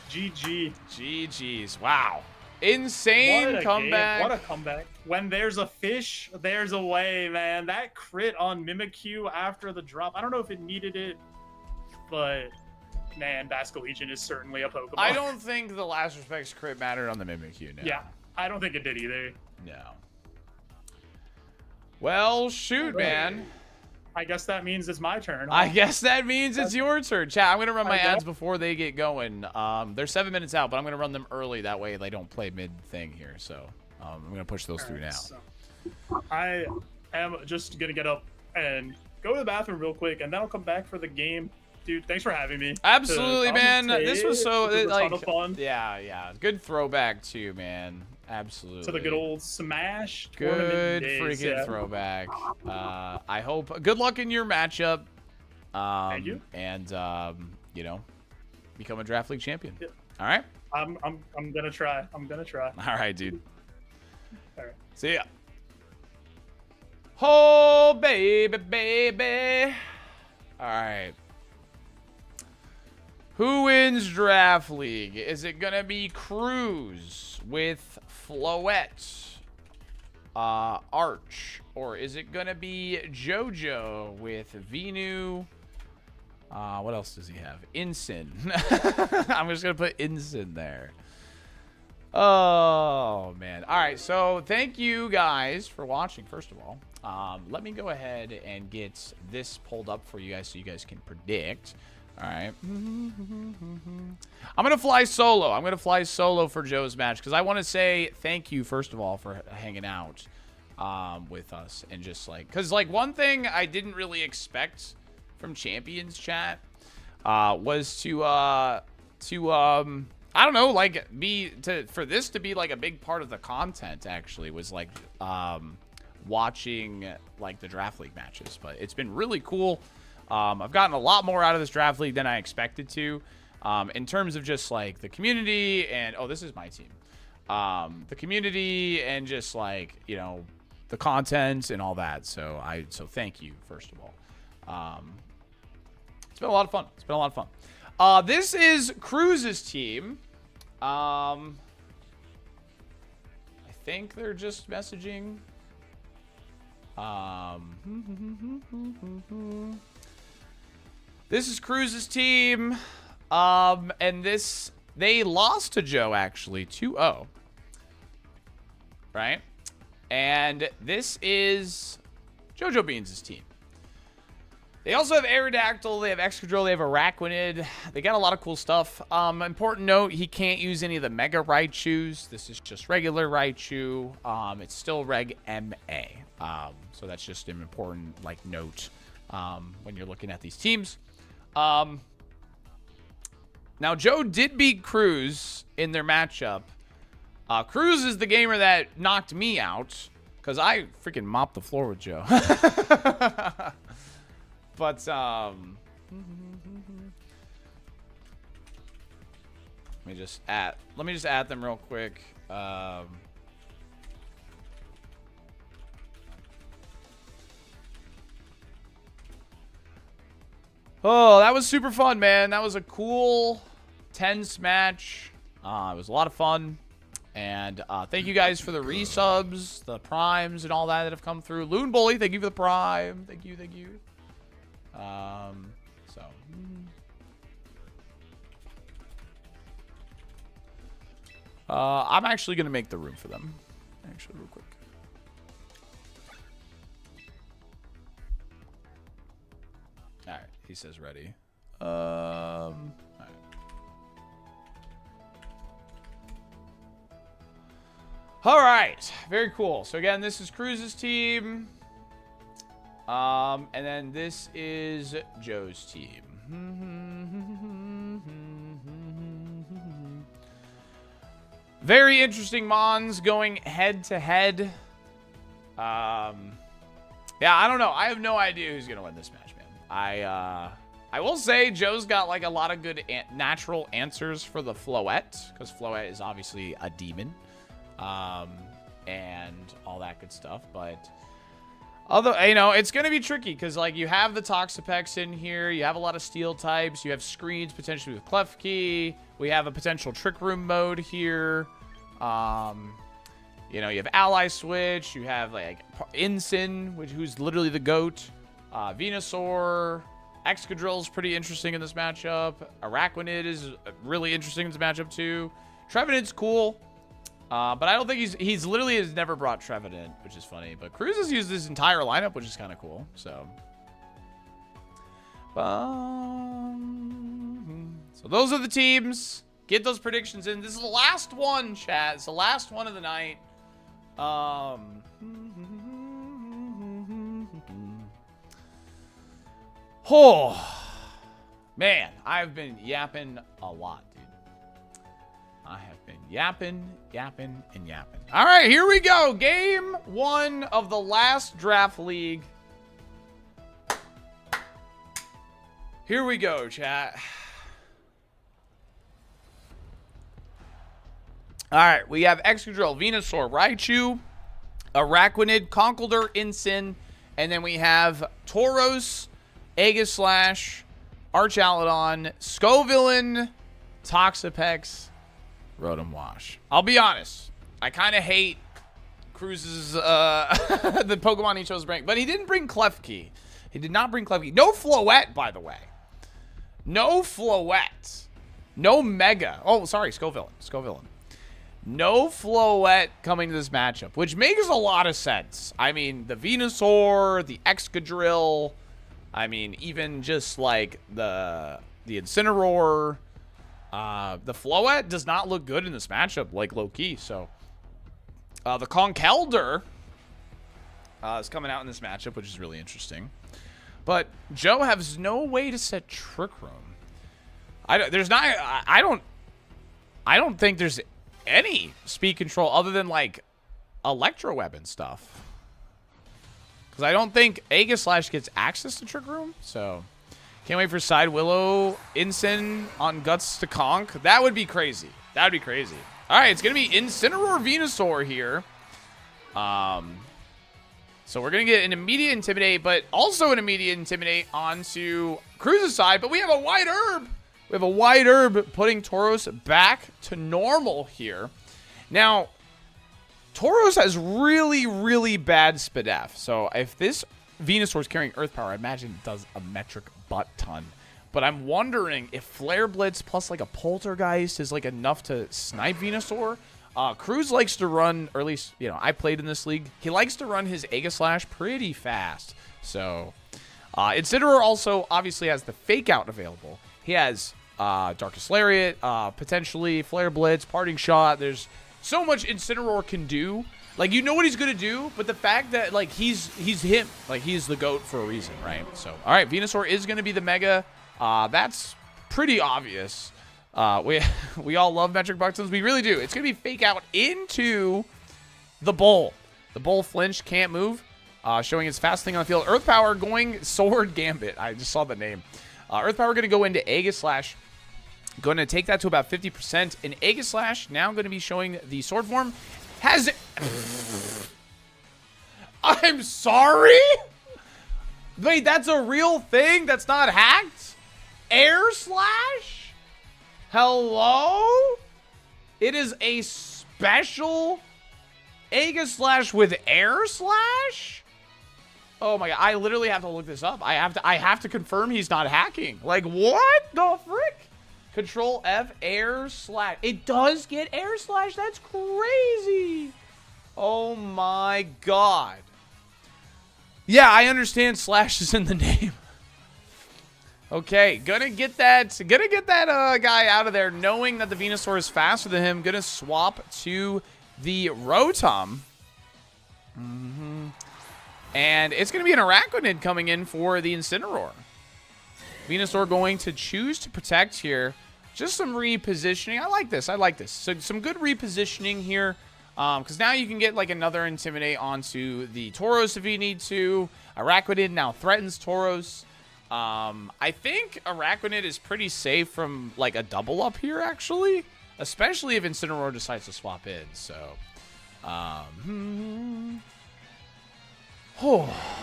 GG. GG's. Wow. Insane What a comeback. game. What a comeback. When there's a fish, there's a way, man. That crit on Mimikyu after the drop. I don't know if it needed it, but man, Basque Legion is certainly a Pokemon. I don't think the Last Respects crit mattered on the Mimikyu. No. Yeah, I don't think it did either. No. Well, shoot, man. I guess that means it's my turn. I guess that means it's your turn. Chat, I'm going to run my I ads guess. before they get going. They're 7 minutes out, but I'm going to run them early. That way they don't play mid-thing here. So I'm going to push those through now. So, I am just going to get up and go to the bathroom real quick, and then I'll come back for the game. Dude, thanks for having me. Absolutely, to man. This was so, This was a ton like, of fun. yeah. Good throwback, too, man. Absolutely. To the good old Smash Good tournament days, freaking yeah. throwback. I hope good luck in your matchup. Thank you. And you know, become a draft league champion. Yeah. All right. I'm gonna try. I'm gonna try. All right, dude. All right. See ya. Oh, baby. All right. Who wins draft league? Is it gonna be Cruz with Floette, Arch, or is it gonna be JoJo with Venu? What else does he have? Ensign. I'm just gonna put Ensign there. Oh man. All right. So thank you guys for watching. First of all, let me go ahead and get this pulled up for you guys so you guys can predict. All right. I'm going to fly solo. I'm going to fly solo for Joe's match because I want to say thank you, first of all, for hanging out with us. And just like, because like one thing I didn't really expect from Champions chat was to I don't know, like for this to be like a big part of the content actually was like watching like the draft league matches. But it's been really cool. I've gotten a lot more out of this draft league than I expected to, in terms of just like the community and, oh, this is my team. The community and just like, you know, the content and all that. So thank you, first of all. It's been a lot of fun. It's been a lot of fun. This is Cruz's team. I think they're just messaging. This is Cruz's team. And they lost to Joe actually 2-0. Right? And this is JoJo Beans' team. They also have Aerodactyl, they have Excadrill, they have Araquanid. They got a lot of cool stuff. Important note, he can't use any of the Mega Raichus. This is just regular Raichu. It's still Reg MA. So that's just an important like note when you're looking at these teams. Now, Joe did beat Cruz in their matchup. Cruz is the gamer that knocked me out because I freaking mopped the floor with Joe. But, let me just add them real quick. Oh, that was super fun, man. That was a cool, tense match. It was a lot of fun. And thank you guys for the resubs, the primes, and all that have come through. Loon Bully, thank you for the prime. Thank you, thank you. I'm actually going to make the room for them. Actually, real quick. All right, he says ready. All right. All right, very cool. So again, this is Cruz's team. And then this is Joe's team. Very interesting Mons going head to head. Yeah, I don't know. I have no idea who's gonna win this match, man. I will say Joe's got like a lot of good natural answers for the Floette, because Floette is obviously a demon, and all that good stuff. But although, you know, it's going to be tricky because, like, you have the Toxapex in here. You have a lot of steel types. You have screens potentially with Klefki. We have a potential Trick Room mode here. You know, you have Ally Switch. You have, like, Ensign, who's literally the GOAT. Venusaur. Excadrill is pretty interesting in this matchup. Araquanid is really interesting in this matchup, too. Trevenant's cool. But I don't think he's literally has never brought Trevenant, which is funny. But Cruz has used his entire lineup, which is kind of cool. So those are the teams. Get those predictions in. This is the last one, chat. It's the last one of the night. Oh, man, I've been yapping a lot, dude. I have been yapping. All right, here we go. Game 1 of the last draft league. Here we go, chat. All right, we have Excadrill, Venusaur, Raichu, Araquanid, Conkeldurr, Ensign, and then we have Tauros, Aegislash, Archaludon, Scovillain, Toxapex, Rotom Wash. I'll be honest. I kind of hate Cruz's, the Pokemon he chose to bring. But he didn't bring Klefki. He did not bring Klefki. No Floette, by the way. No Floette. No Mega. Oh, sorry, Scovillain. No Floette coming to this matchup, which makes a lot of sense. I mean, the Venusaur, the Excadrill. I mean, even just like the Incineroar. The Floette does not look good in this matchup, like low-key. So, the Conkeldurr is coming out in this matchup, which is really interesting. But Joe has no way to set Trick Room. I don't think there's any speed control other than like Electro Weapon stuff. Because I don't think Aegislash gets access to Trick Room. So can't wait for Side Willow Ensign on Guts to Conk. That would be crazy. That would be crazy. All right, it's going to be Incineroar Venusaur here. So we're going to get an immediate Intimidate, but also an immediate Intimidate onto Cruz's side. But we have a White Herb. We have a White Herb putting Tauros back to normal here. Now, Tauros has really, really bad Spadef. So if this Venusaur is carrying Earth Power, I imagine it does a metric butt ton. But I'm wondering if Flare Blitz plus like a Poltergeist is like enough to snipe Venusaur. Cruz likes to run, or at least, you know, I played in this league. He likes to run his Aegislash pretty fast. So Incineroar also obviously has the Fake Out available. He has Darkest Lariat, potentially Flare Blitz, Parting Shot. There's so much Incineroar can do. Like, you know what he's going to do, but the fact that, like, he's him. Like, he's the GOAT for a reason, right? So, all right, Venusaur is going to be the Mega. That's pretty obvious. We all love Metric Buxtons. We really do. It's going to be Fake Out into the Bull. The Bull flinched, can't move. Showing its fast thing on the field. Earth Power going Sword Gambit. I just saw the name. Earth Power going to go into Aegislash. Going to take that to about 50%. And Aegislash now going to be showing the Sword form. Has it... I'm sorry? Wait, that's a real thing? That's not hacked? Air Slash? Hello? It is a special Aegislash with Air Slash? Oh my god, I literally have to look this up. I have to confirm he's not hacking. Like, what the frick? Control F, Air Slash. It does get Air Slash. That's crazy. Oh my god. Yeah, I understand Slash is in the name. Okay, gonna get that guy out of there, knowing that the Venusaur is faster than him. Gonna swap to the Rotom. And it's gonna be an Araquanid coming in for the Incineroar. Venusaur going to choose to protect here. Just some repositioning. I like this. So some good repositioning here. Because now you can get like another Intimidate onto the Tauros if you need to. Araquanid now threatens Tauros. I think Araquanid is pretty safe from like a double up here, actually. Especially if Incineroar decides to swap in. So,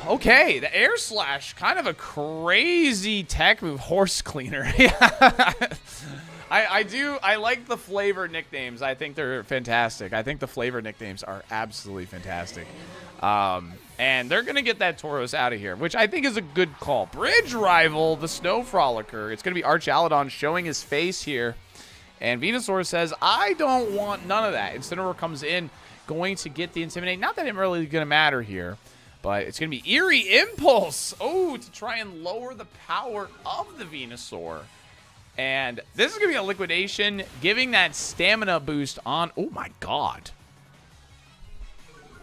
okay, the Air Slash, kind of a crazy tech move. Horse Cleaner. I like the flavor nicknames. I think they're fantastic. I think the flavor nicknames are absolutely fantastic. And they're going to get that Tauros out of here, which I think is a good call. Bridge Rival, the Snow Frolicker. It's going to be Archaladon showing his face here. And Venusaur says, I don't want none of that. Incineroar comes in, going to get the Intimidate. Not that it's really going to matter here. But it's going to be Eerie Impulse. Oh, to try and lower the power of the Venusaur. And this is going to be a Liquidation, giving that stamina boost on... Oh, my God.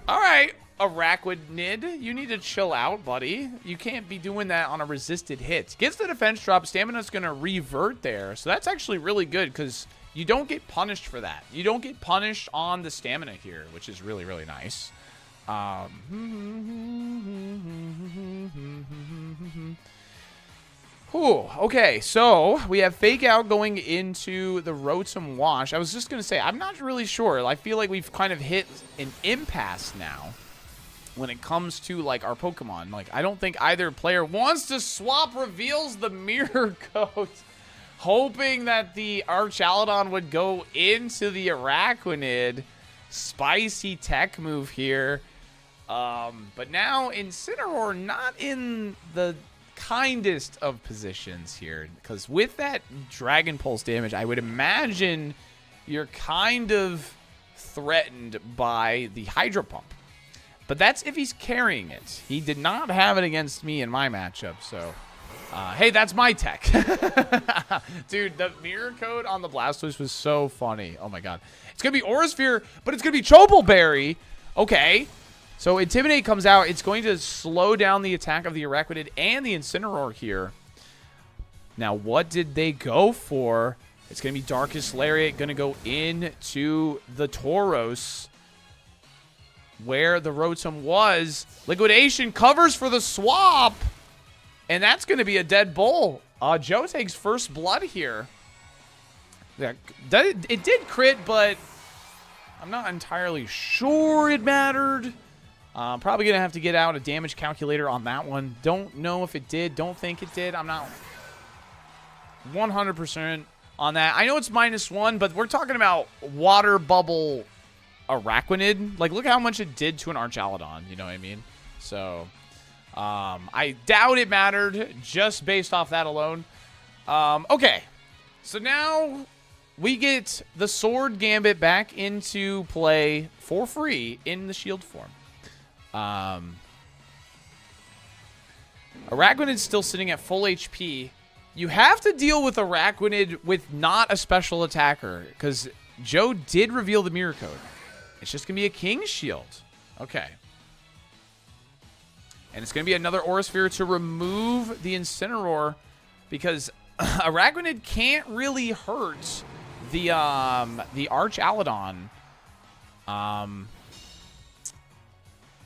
All right, Araquanid, you need to chill out, buddy. You can't be doing that on a resisted hit. Gets the defense drop. Stamina's going to revert there. So that's actually really good because you don't get punished for that. You don't get punished on the stamina here, which is really, really nice. Okay, so we have Fake Out going into the Rotom Wash. I was just going to say, I'm not really sure. I feel like we've kind of hit an impasse now when it comes to, like, our Pokemon. Like, I don't think either player wants to swap reveals the Mirror Coat, hoping that the Archaladon would go into the Araquanid. Spicy tech move here. But now Incineroar not in the kindest of positions here, because with that Dragon Pulse damage, I would imagine you're kind of threatened by the Hydro Pump. But that's if he's carrying it. He did not have it against me in my matchup, so hey, that's my tech. Dude, the mirror code on the Blastoise was so funny. Oh my god. It's gonna be Aura Sphere, but it's gonna be Chople Berry. Okay. So Intimidate comes out. It's going to slow down the attack of the Araquanid and the Incineroar here. Now, what did they go for? It's going to be Darkest Lariat. Going to go into the Tauros, where the Rotom was. Liquidation covers for the swap. And that's going to be a dead bull. Joe takes first blood here. Yeah, it did crit, but I'm not entirely sure it mattered. Probably going to have to get out a damage calculator on that one. Don't know if it did. Don't think it did. I'm not 100% on that. I know it's -1, but we're talking about water bubble Araquanid. Like, look how much it did to an Archaladon. You know what I mean? So, I doubt it mattered just based off that alone. Okay. So now we get the Sword Gambit back into play for free in the shield form. Araquanid's still sitting at full HP. You have to deal with Araquanid with not a special attacker, because Joe did reveal the mirror code. It's just going to be a King's Shield. Okay. And it's going to be another Aura Sphere to remove the Incineroar, because Araquanid can't really hurt the Arch Aladon.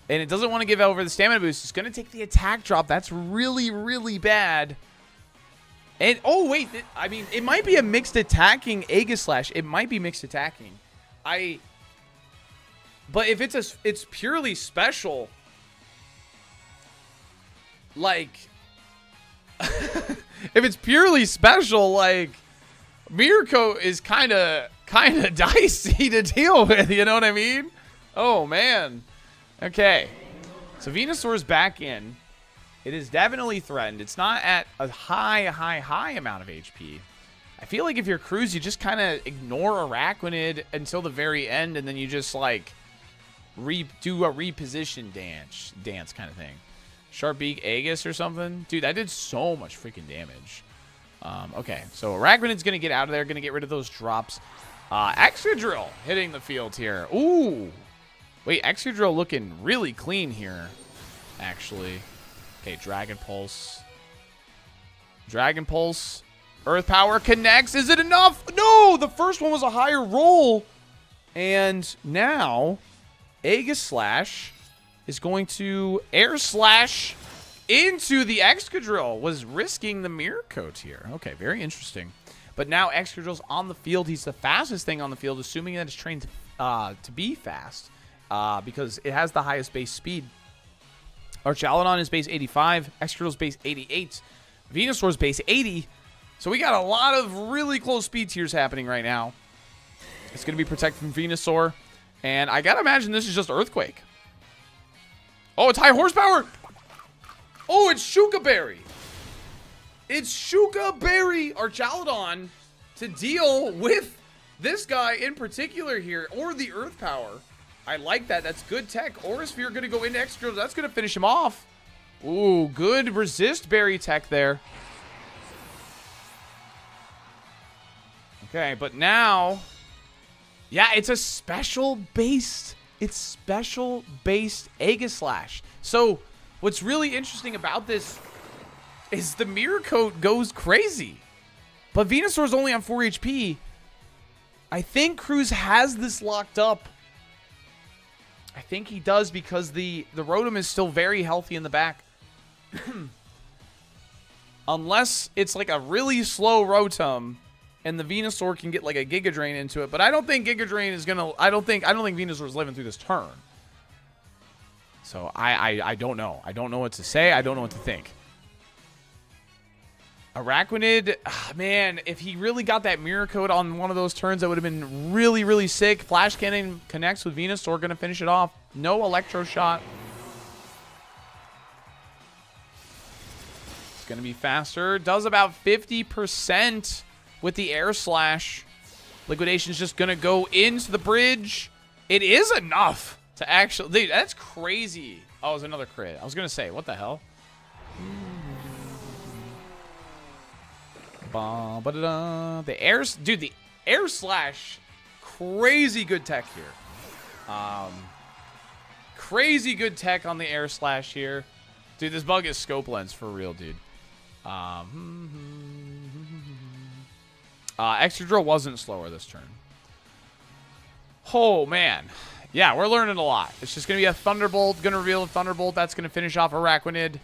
And it doesn't want to give over the stamina boost. It's going to take the attack drop. That's really, really bad. And, oh, wait. I mean, it might be a mixed attacking Aegislash. It might be mixed attacking. But if it's purely special, like, if it's purely special, like, Mirko is kind of dicey to deal with. You know what I mean? Oh, man. Okay, so Venusaur's back in. It is definitely threatened. It's not at a high amount of HP. I feel like if you're Cruz, you just kind of ignore Araquanid until the very end, and then you just, like, do a reposition dance kind of thing. Sharp Beak Aegis or something? Dude, that did so much freaking damage. Okay, so Araquanid's going to get out of there, going to get rid of those drops. Excadrill hitting the field here. Ooh. Wait, Excadrill looking really clean here, actually. Okay, Dragon Pulse. Dragon Pulse. Earth Power connects. Is it enough? No! The first one was a higher roll. And now, Aegislash is going to Air Slash into the Excadrill. Was risking the Mirror Coat here. Okay, very interesting. But now Excadrill's on the field. He's the fastest thing on the field, assuming that it's trained to be fast. Because it has the highest base speed. Archaladon is base 85. Excadrill's base 88. Venusaur's base 80. So we got a lot of really close speed tiers happening right now. It's going to be protected from Venusaur. And I got to imagine this is just Earthquake. Oh, it's high horsepower. Oh, it's Shuka Berry. It's Shuka Berry Archaladon to deal with this guy in particular here. Or the Earth Power. I like that. That's good tech. Aura Sphere going to go into Excadrill. That's going to finish him off. Ooh, good resist berry tech there. Okay, but now... Yeah, it's a special-based... It's special-based Aegislash. So, what's really interesting about this is the Mirror Coat goes crazy. But Venusaur's only on 4 HP. I think Cruz has this locked up. I think he does because the Rotom is still very healthy in the back. Unless it's like a really slow Rotom and the Venusaur can get like a Giga Drain into it. But I don't think Giga Drain is gonna I don't think Venusaur's living through this turn. So I don't know. I don't know what to say. I don't know what to think. Araquanid, man, if he really got that Mirror Coat on one of those turns, that would have been really, really sick. Flash Cannon connects with Venusaur, going to finish it off. No Electro Shot. It's going to be faster. Does about 50% with the Air Slash. Liquidation's just going to go into the bridge. It is enough to actually... Dude, that's crazy. Oh, it was another crit. I was going to say, what the hell? The Air Slash, crazy good tech here. Crazy good tech on the Air Slash here. Dude, this bug is scope lens for real, dude. Excadrill wasn't slower this turn. Oh, man. Yeah, we're learning a lot. It's just going to be a Thunderbolt. Going to reveal a Thunderbolt. That's going to finish off Araquanid.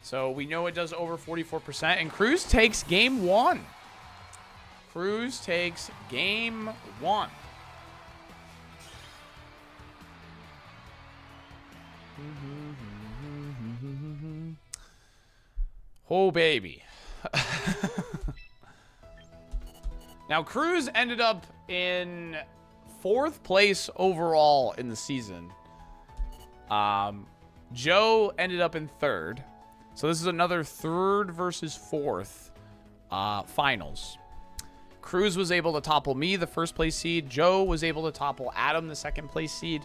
So we know it does over 44%. And Cruz takes game 1. Cruz takes game 1. Oh, baby. Now, Cruz ended up in 4th place overall in the season. Joe ended up in 3rd. So this is another 3rd versus 4th finals. Cruz was able to topple me, the 1st place seed. Joe was able to topple Adam, the 2nd place seed.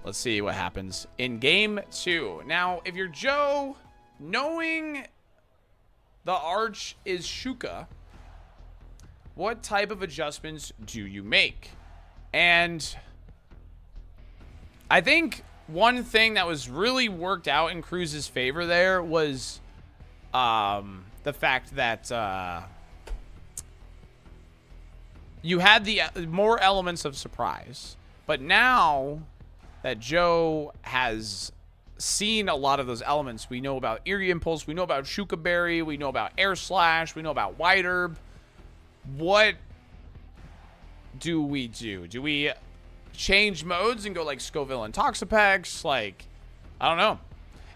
Let's see what happens in game 2. Now, if you're Joe, knowing the Arch is Shuka, what type of adjustments do you make? And I think one thing that was really worked out in Cruz's favor there was the fact that you had the more elements of surprise. But now that Joe has seen a lot of those elements, we know about Eerie Impulse, we know about Shuka Berry, we know about Air Slash, we know about White Herb. What do we do? Do we change modes and go like Scoville and Toxapex? Like, I don't know.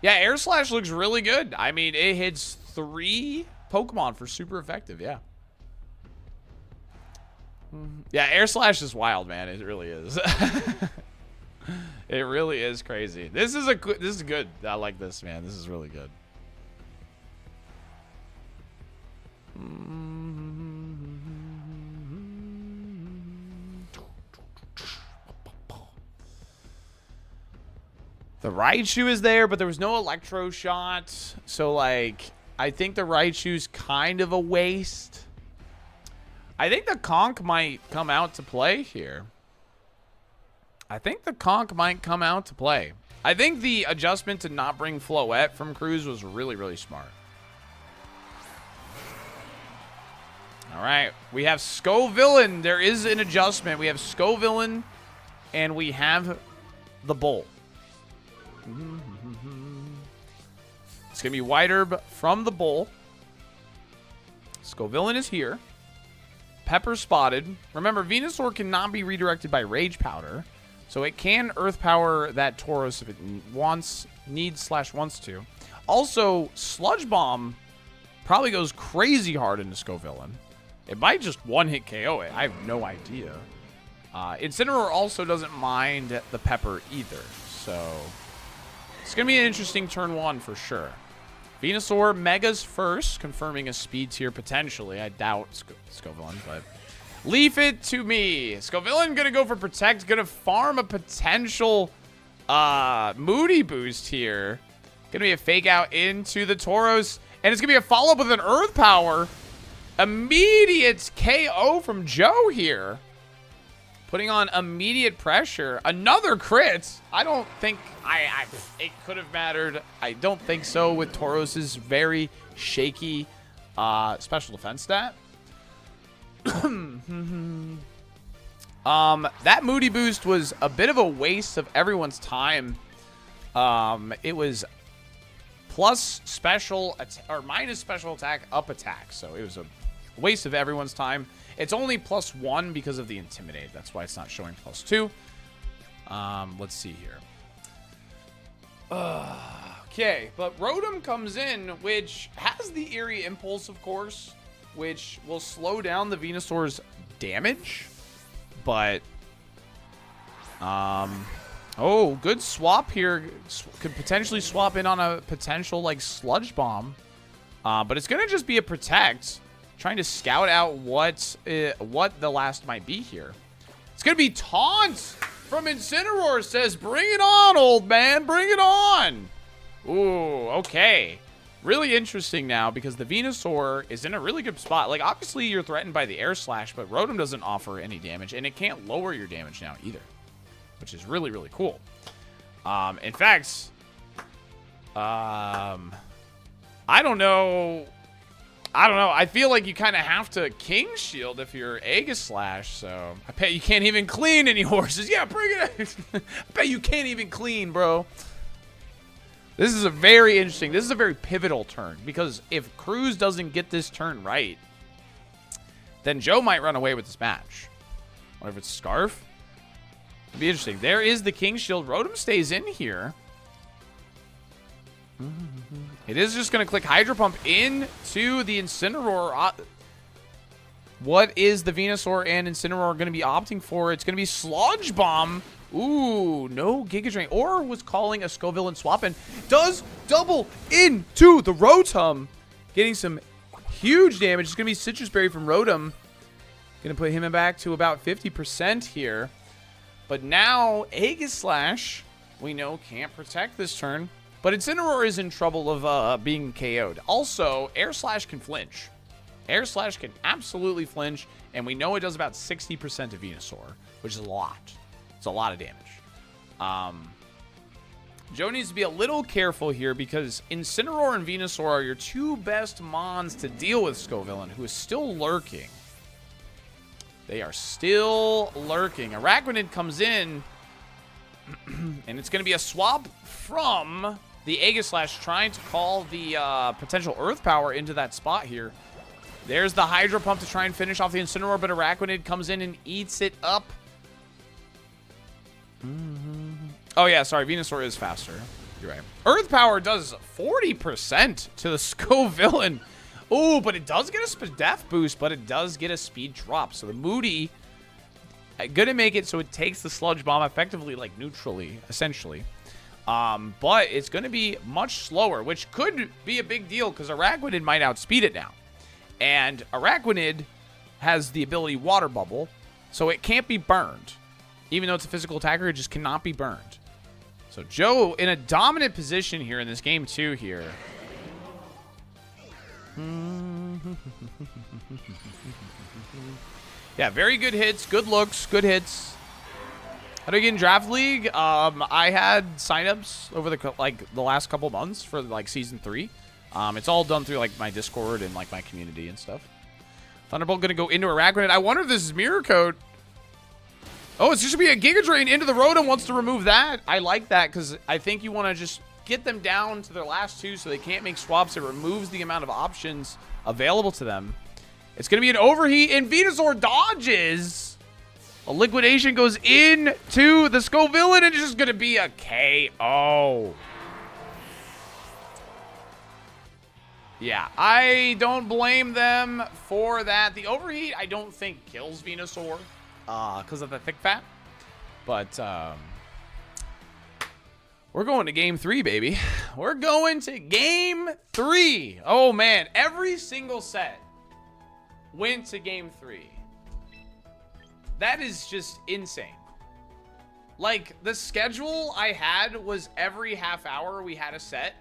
Yeah, Air Slash looks really good. I mean, it hits 3 Pokemon for super effective, yeah. Yeah, Air Slash is wild, man. It really is. It really is crazy. This is good. I like this, man. This is really good. The Raichu is there, but there was no Electro Shot. So, like, I think the Raichu's kind of a waste. I think the Conch might come out to play here. I think the Conch might come out to play. I think the adjustment to not bring Floette from Cruz was really, really smart. All right. We have Scovillain. There is an adjustment. We have Scovillain, and we have the Bolt. It's going to be White Herb from the Bowl. Scovillain is here. Pepper Spotted. Remember, Venusaur cannot be redirected by Rage Powder. So it can Earth Power that Tauros if it needs/wants to. Also, Sludge Bomb probably goes crazy hard into Scovillain. It might just one-hit KO it. I have no idea. Incineroar also doesn't mind the Pepper either. So it's going to be an interesting turn 1 for sure. Venusaur Megas first, confirming a speed tier potentially. I doubt Scovillain, but leave it to me. Scovillain gonna go for Protect, gonna farm a potential Moody boost here. Gonna be a fake out into the Tauros, and it's gonna be a follow-up with an Earth Power. Immediate KO from Joe here. Putting on immediate pressure. Another crit. I don't think it could have mattered. I don't think so with Tauros's very shaky special defense stat. That Moody boost was a bit of a waste of everyone's time. It was plus special or minus special attack up attack, so it was a waste of everyone's time. It's only +1 because of the Intimidate. That's why it's not showing +2. Let's see here. Okay, but Rotom comes in, which has the Eerie Impulse, of course, which will slow down the Venusaur's damage. But, oh, good swap here. Could potentially swap in on a potential, like, Sludge Bomb. But it's going to just be a Protect. Trying to scout out what the last might be here. It's going to be Taunt from Incineroar. Says, bring it on, old man. Bring it on. Ooh, okay. Really interesting now because the Venusaur is in a really good spot. Like, obviously, you're threatened by the Air Slash, but Rotom doesn't offer any damage, and it can't lower your damage now either, which is really, really cool. In fact, I don't know. I feel like you kind of have to King Shield if you're Aegislash, so I bet you can't even clean any horses. Yeah, bring it. I bet you can't even clean, bro. This is a very interesting. This is a very pivotal turn because if Cruz doesn't get this turn right, then Joe might run away with this match. What if it's Scarf? It'd be interesting. There is the King Shield. Rotom stays in here. It is just going to click Hydro Pump into the Incineroar. What is the Venusaur and Incineroar going to be opting for? It's going to be Sludge Bomb. Ooh, no Giga Drain. Or was calling a Scovillain swap in. Does double into the Rotom. Getting some huge damage. It's going to be Citrus Berry from Rotom. Going to put him back to about 50% here. But now Aegislash we know can't protect this turn. But Incineroar is in trouble of being KO'd. Also, Air Slash can flinch. Air Slash can absolutely flinch, and we know it does about 60% of Venusaur, which is a lot. It's a lot of damage. Joe needs to be a little careful here because Incineroar and Venusaur are your two best mons to deal with Scovillain, who is still lurking. They are still lurking. Araquanid comes in, and it's going to be a swap from the Aegislash trying to call the potential Earth Power into that spot here. There's the Hydro Pump to try and finish off the Incineroar, but Araquanid comes in and eats it up. Oh, yeah, sorry. Venusaur is faster. You're right. Earth Power does 40% to the Scovillain. Ooh, but it does get a death boost, but it does get a speed drop. So the Moody gonna make it so it takes the Sludge Bomb effectively, like, neutrally, essentially. But it's gonna be much slower, which could be a big deal because Araquanid might outspeed it now. And Araquanid has the ability Water Bubble, so it can't be burned. Even though it's a physical attacker, it just cannot be burned. So Joe in a dominant position here in this game too here. Yeah, very good hits, good looks, good hits. How do you get in Draft League? I had signups over the last couple months for like Season 3. It's all done through like my Discord and like my community and stuff. Thunderbolt gonna go into Araquanid. I wonder if this is Mirror Coat. Oh, it's just gonna be a Giga Drain into the Rotom, wants to remove that. I like that because I think you want to just get them down to their last two so they can't make swaps. It removes the amount of options available to them. It's gonna be an Overheat, and Venusaur dodges. A Liquidation goes into the Scovillain, and it's just gonna be a KO. Yeah, I don't blame them for that. The Overheat, I don't think kills Venusaur because of the Thick Fat. But we're going to Game 3, baby. We're going to Game 3. Oh, man. Every single set went to Game 3. That is just insane. Like, the schedule I had was every half hour we had a set.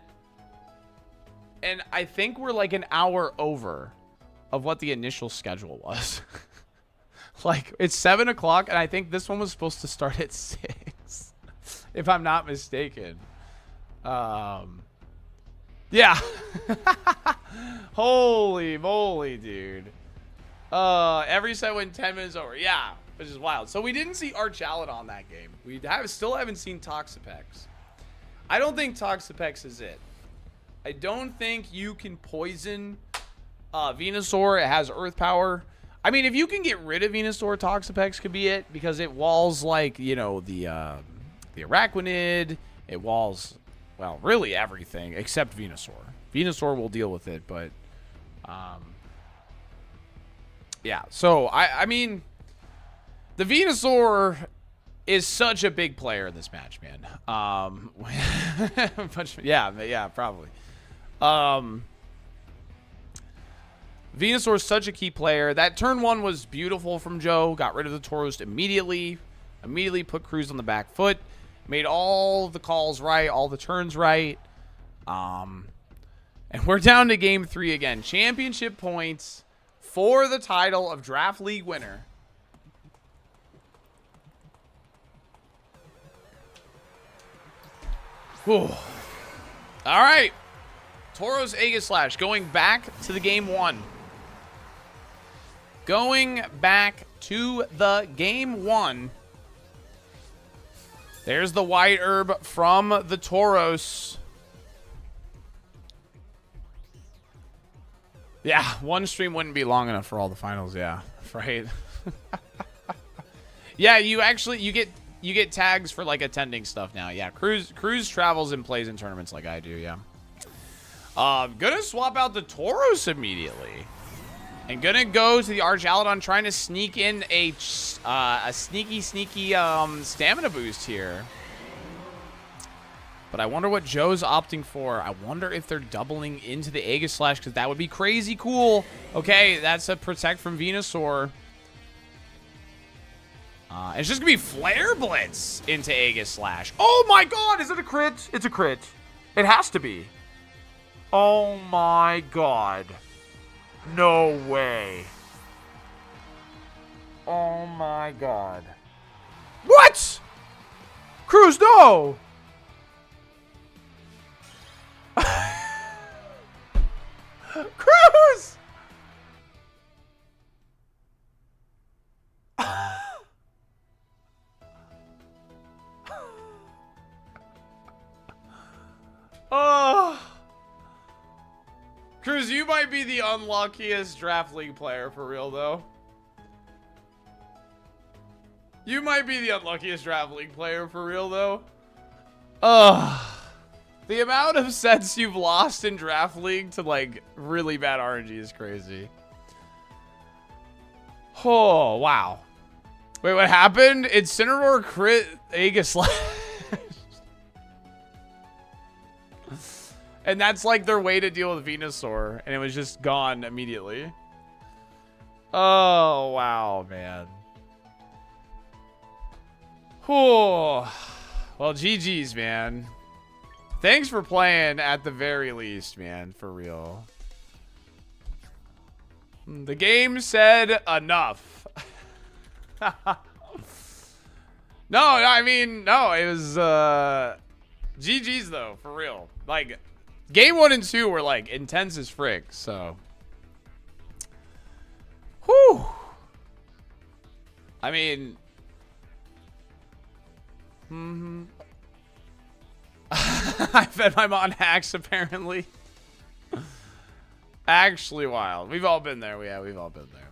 And I think we're like an hour over of what the initial schedule was. Like, it's 7 o'clock, and I think this one was supposed to start at 6, if I'm not mistaken. Yeah. Holy moly, dude. Every set went 10 minutes over. Yeah, which is wild. So we didn't see Archaladon that game. We still haven't seen Toxapex. I don't think Toxapex is it. I don't think you can poison Venusaur. It has Earth Power. I mean, if you can get rid of Venusaur, Toxapex could be it because it walls like, you know, the Araquanid. It walls, well, really everything except Venusaur. Venusaur will deal with it, but yeah. So I mean, the Venusaur is such a big player in this match, man. Yeah, probably. Venusaur is such a key player. That turn 1 was beautiful from Joe. Got rid of the Tauros immediately. Immediately put Cruz on the back foot. Made all the calls right. All the turns right. And we're down to Game 3 again. Championship points for the title of Draft League winner. Whew. All right. Tauros Aegislash going back to the Game 1. Going back to the Game 1. There's the White Herb from the Tauros. Yeah, one stream wouldn't be long enough for all the finals, yeah. Right? Yeah, you get tags for like attending stuff now. Yeah, Cruz travels and plays in tournaments like I do, yeah. Gonna swap out the Tauros immediately. And gonna go to the Archaladon, trying to sneak in a sneaky stamina boost here. But I wonder what Joe's opting for. I wonder if they're doubling into the Aegislash, because that would be crazy cool. Okay, that's a protect from Venusaur. It's just gonna be Flare Blitz into Aegis Slash. Oh my god, is it a crit? It's a crit. It has to be. Oh my god. No way. Oh my god. What? Cruz, no! Cruz! Oh. Cruz, you might be the unluckiest draft league player for real, though. You might be the unluckiest draft league player for real, though. Ugh. The amount of sets you've lost in draft league to, like, really bad RNG is crazy. Oh, wow. Wait, what happened? Incineroar crit Aegis Slash. And that's like their way to deal with Venusaur. And it was just gone immediately. Oh, wow, man. Oh. Well, GG's, man. Thanks for playing at the very least, man. For real. The game said enough. No, I mean, no, it was GG's though, for real. Like, game 1 and 2 were like intense as frick, so. Whew. I mean, I fed my mon hacks apparently. Actually wild. We've all been there. Yeah, we've all been there.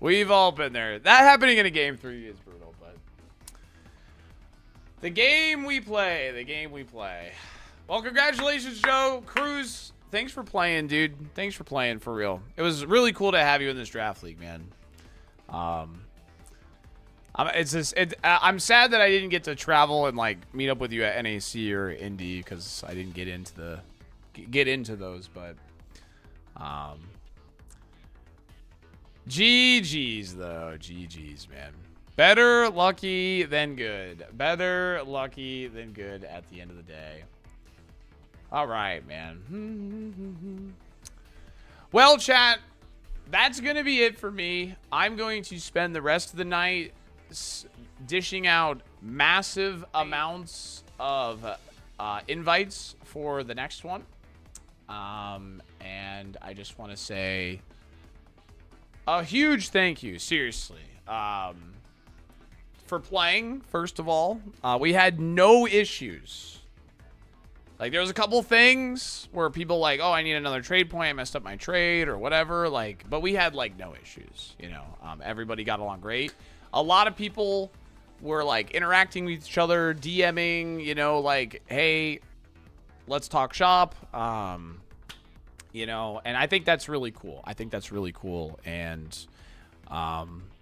We've all been there. That happening in a game 3 is brutal, but the game we play, the game we play. Well, congratulations, Joe. Cruz, thanks for playing, dude. Thanks for playing, for real. It was really cool to have you in this draft league, man. I'm sad that I didn't get to travel and like meet up with you at NAC or Indy because I didn't get into those, but GG's though. GG's, man. Better lucky than good. Better lucky than good at the end of the day. All right, man. Well, chat, that's going to be it for me. I'm going to spend the rest of the night dishing out massive amounts of invites for the next one. And I just want to say a huge thank you, seriously, for playing, first of all. We had no issues. Like, there was a couple things where people like, oh, I need another trade point. I messed up my trade or whatever. Like, but we had, like, no issues, you know. Everybody got along great. A lot of people were, like, interacting with each other, DMing, you know, like, hey, let's talk shop. You know, and I think that's really cool. I think that's really cool. And,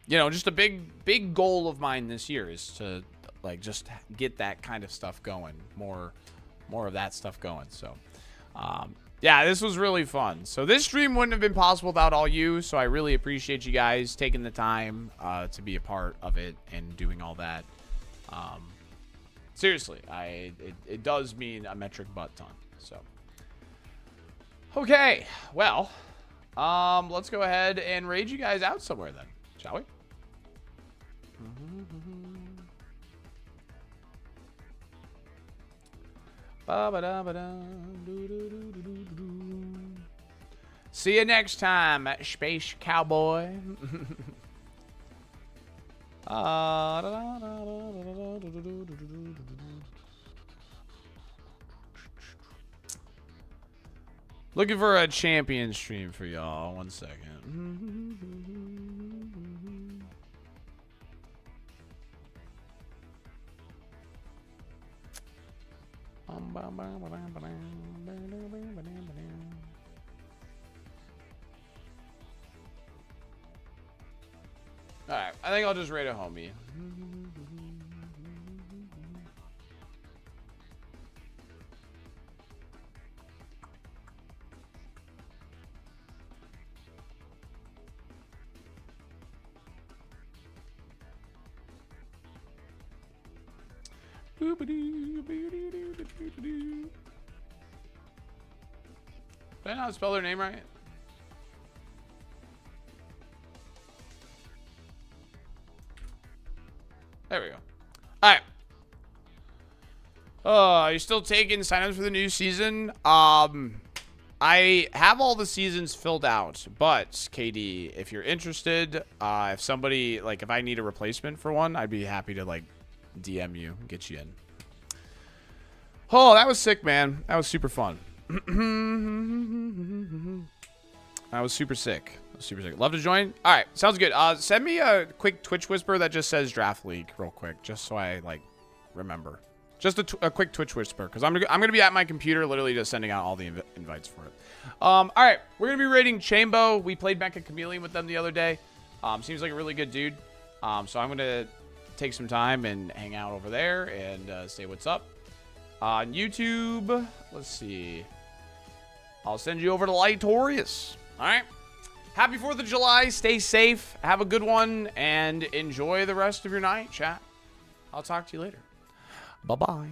you know, just a big goal of mine this year is to, like, just get that kind of stuff going. More of that stuff going. So, yeah, this was really fun. So this stream wouldn't have been possible without all you. So I really appreciate you guys taking the time to be a part of it and doing all that. Seriously, it does mean a metric butt ton. So, okay, well, let's go ahead and raid you guys out somewhere then, shall we? See you next time, Space Cowboy. Looking for a champion stream for y'all. 1 second. Alright, I think I'll just raid a homie. Did I not spell their name right? There we go. All right. Are you still taking signups for the new season? I have all the seasons filled out, but KD, if you're interested, if somebody, like, if I need a replacement for one, I'd be happy to, like, DM you, get you in. Oh, that was sick, man. That was super fun. That was super sick. Super sick. Love to join? All right, sounds good. Send me a quick Twitch whisper that just says Draft League real quick, just so I, like, remember. Just a quick Twitch whisper, because I'm gonna be at my computer, literally just sending out all the invites for it. All right, we're gonna be rating Chambo. We played Mecha Chameleon with them the other day. Seems like a really good dude. So I'm gonna take some time and hang out over there and say what's up. On YouTube, let's see. I'll send you over to Lightorious. All right. Happy 4th of July. Stay safe. Have a good one, and enjoy the rest of your night, chat. I'll talk to you later. Bye-bye.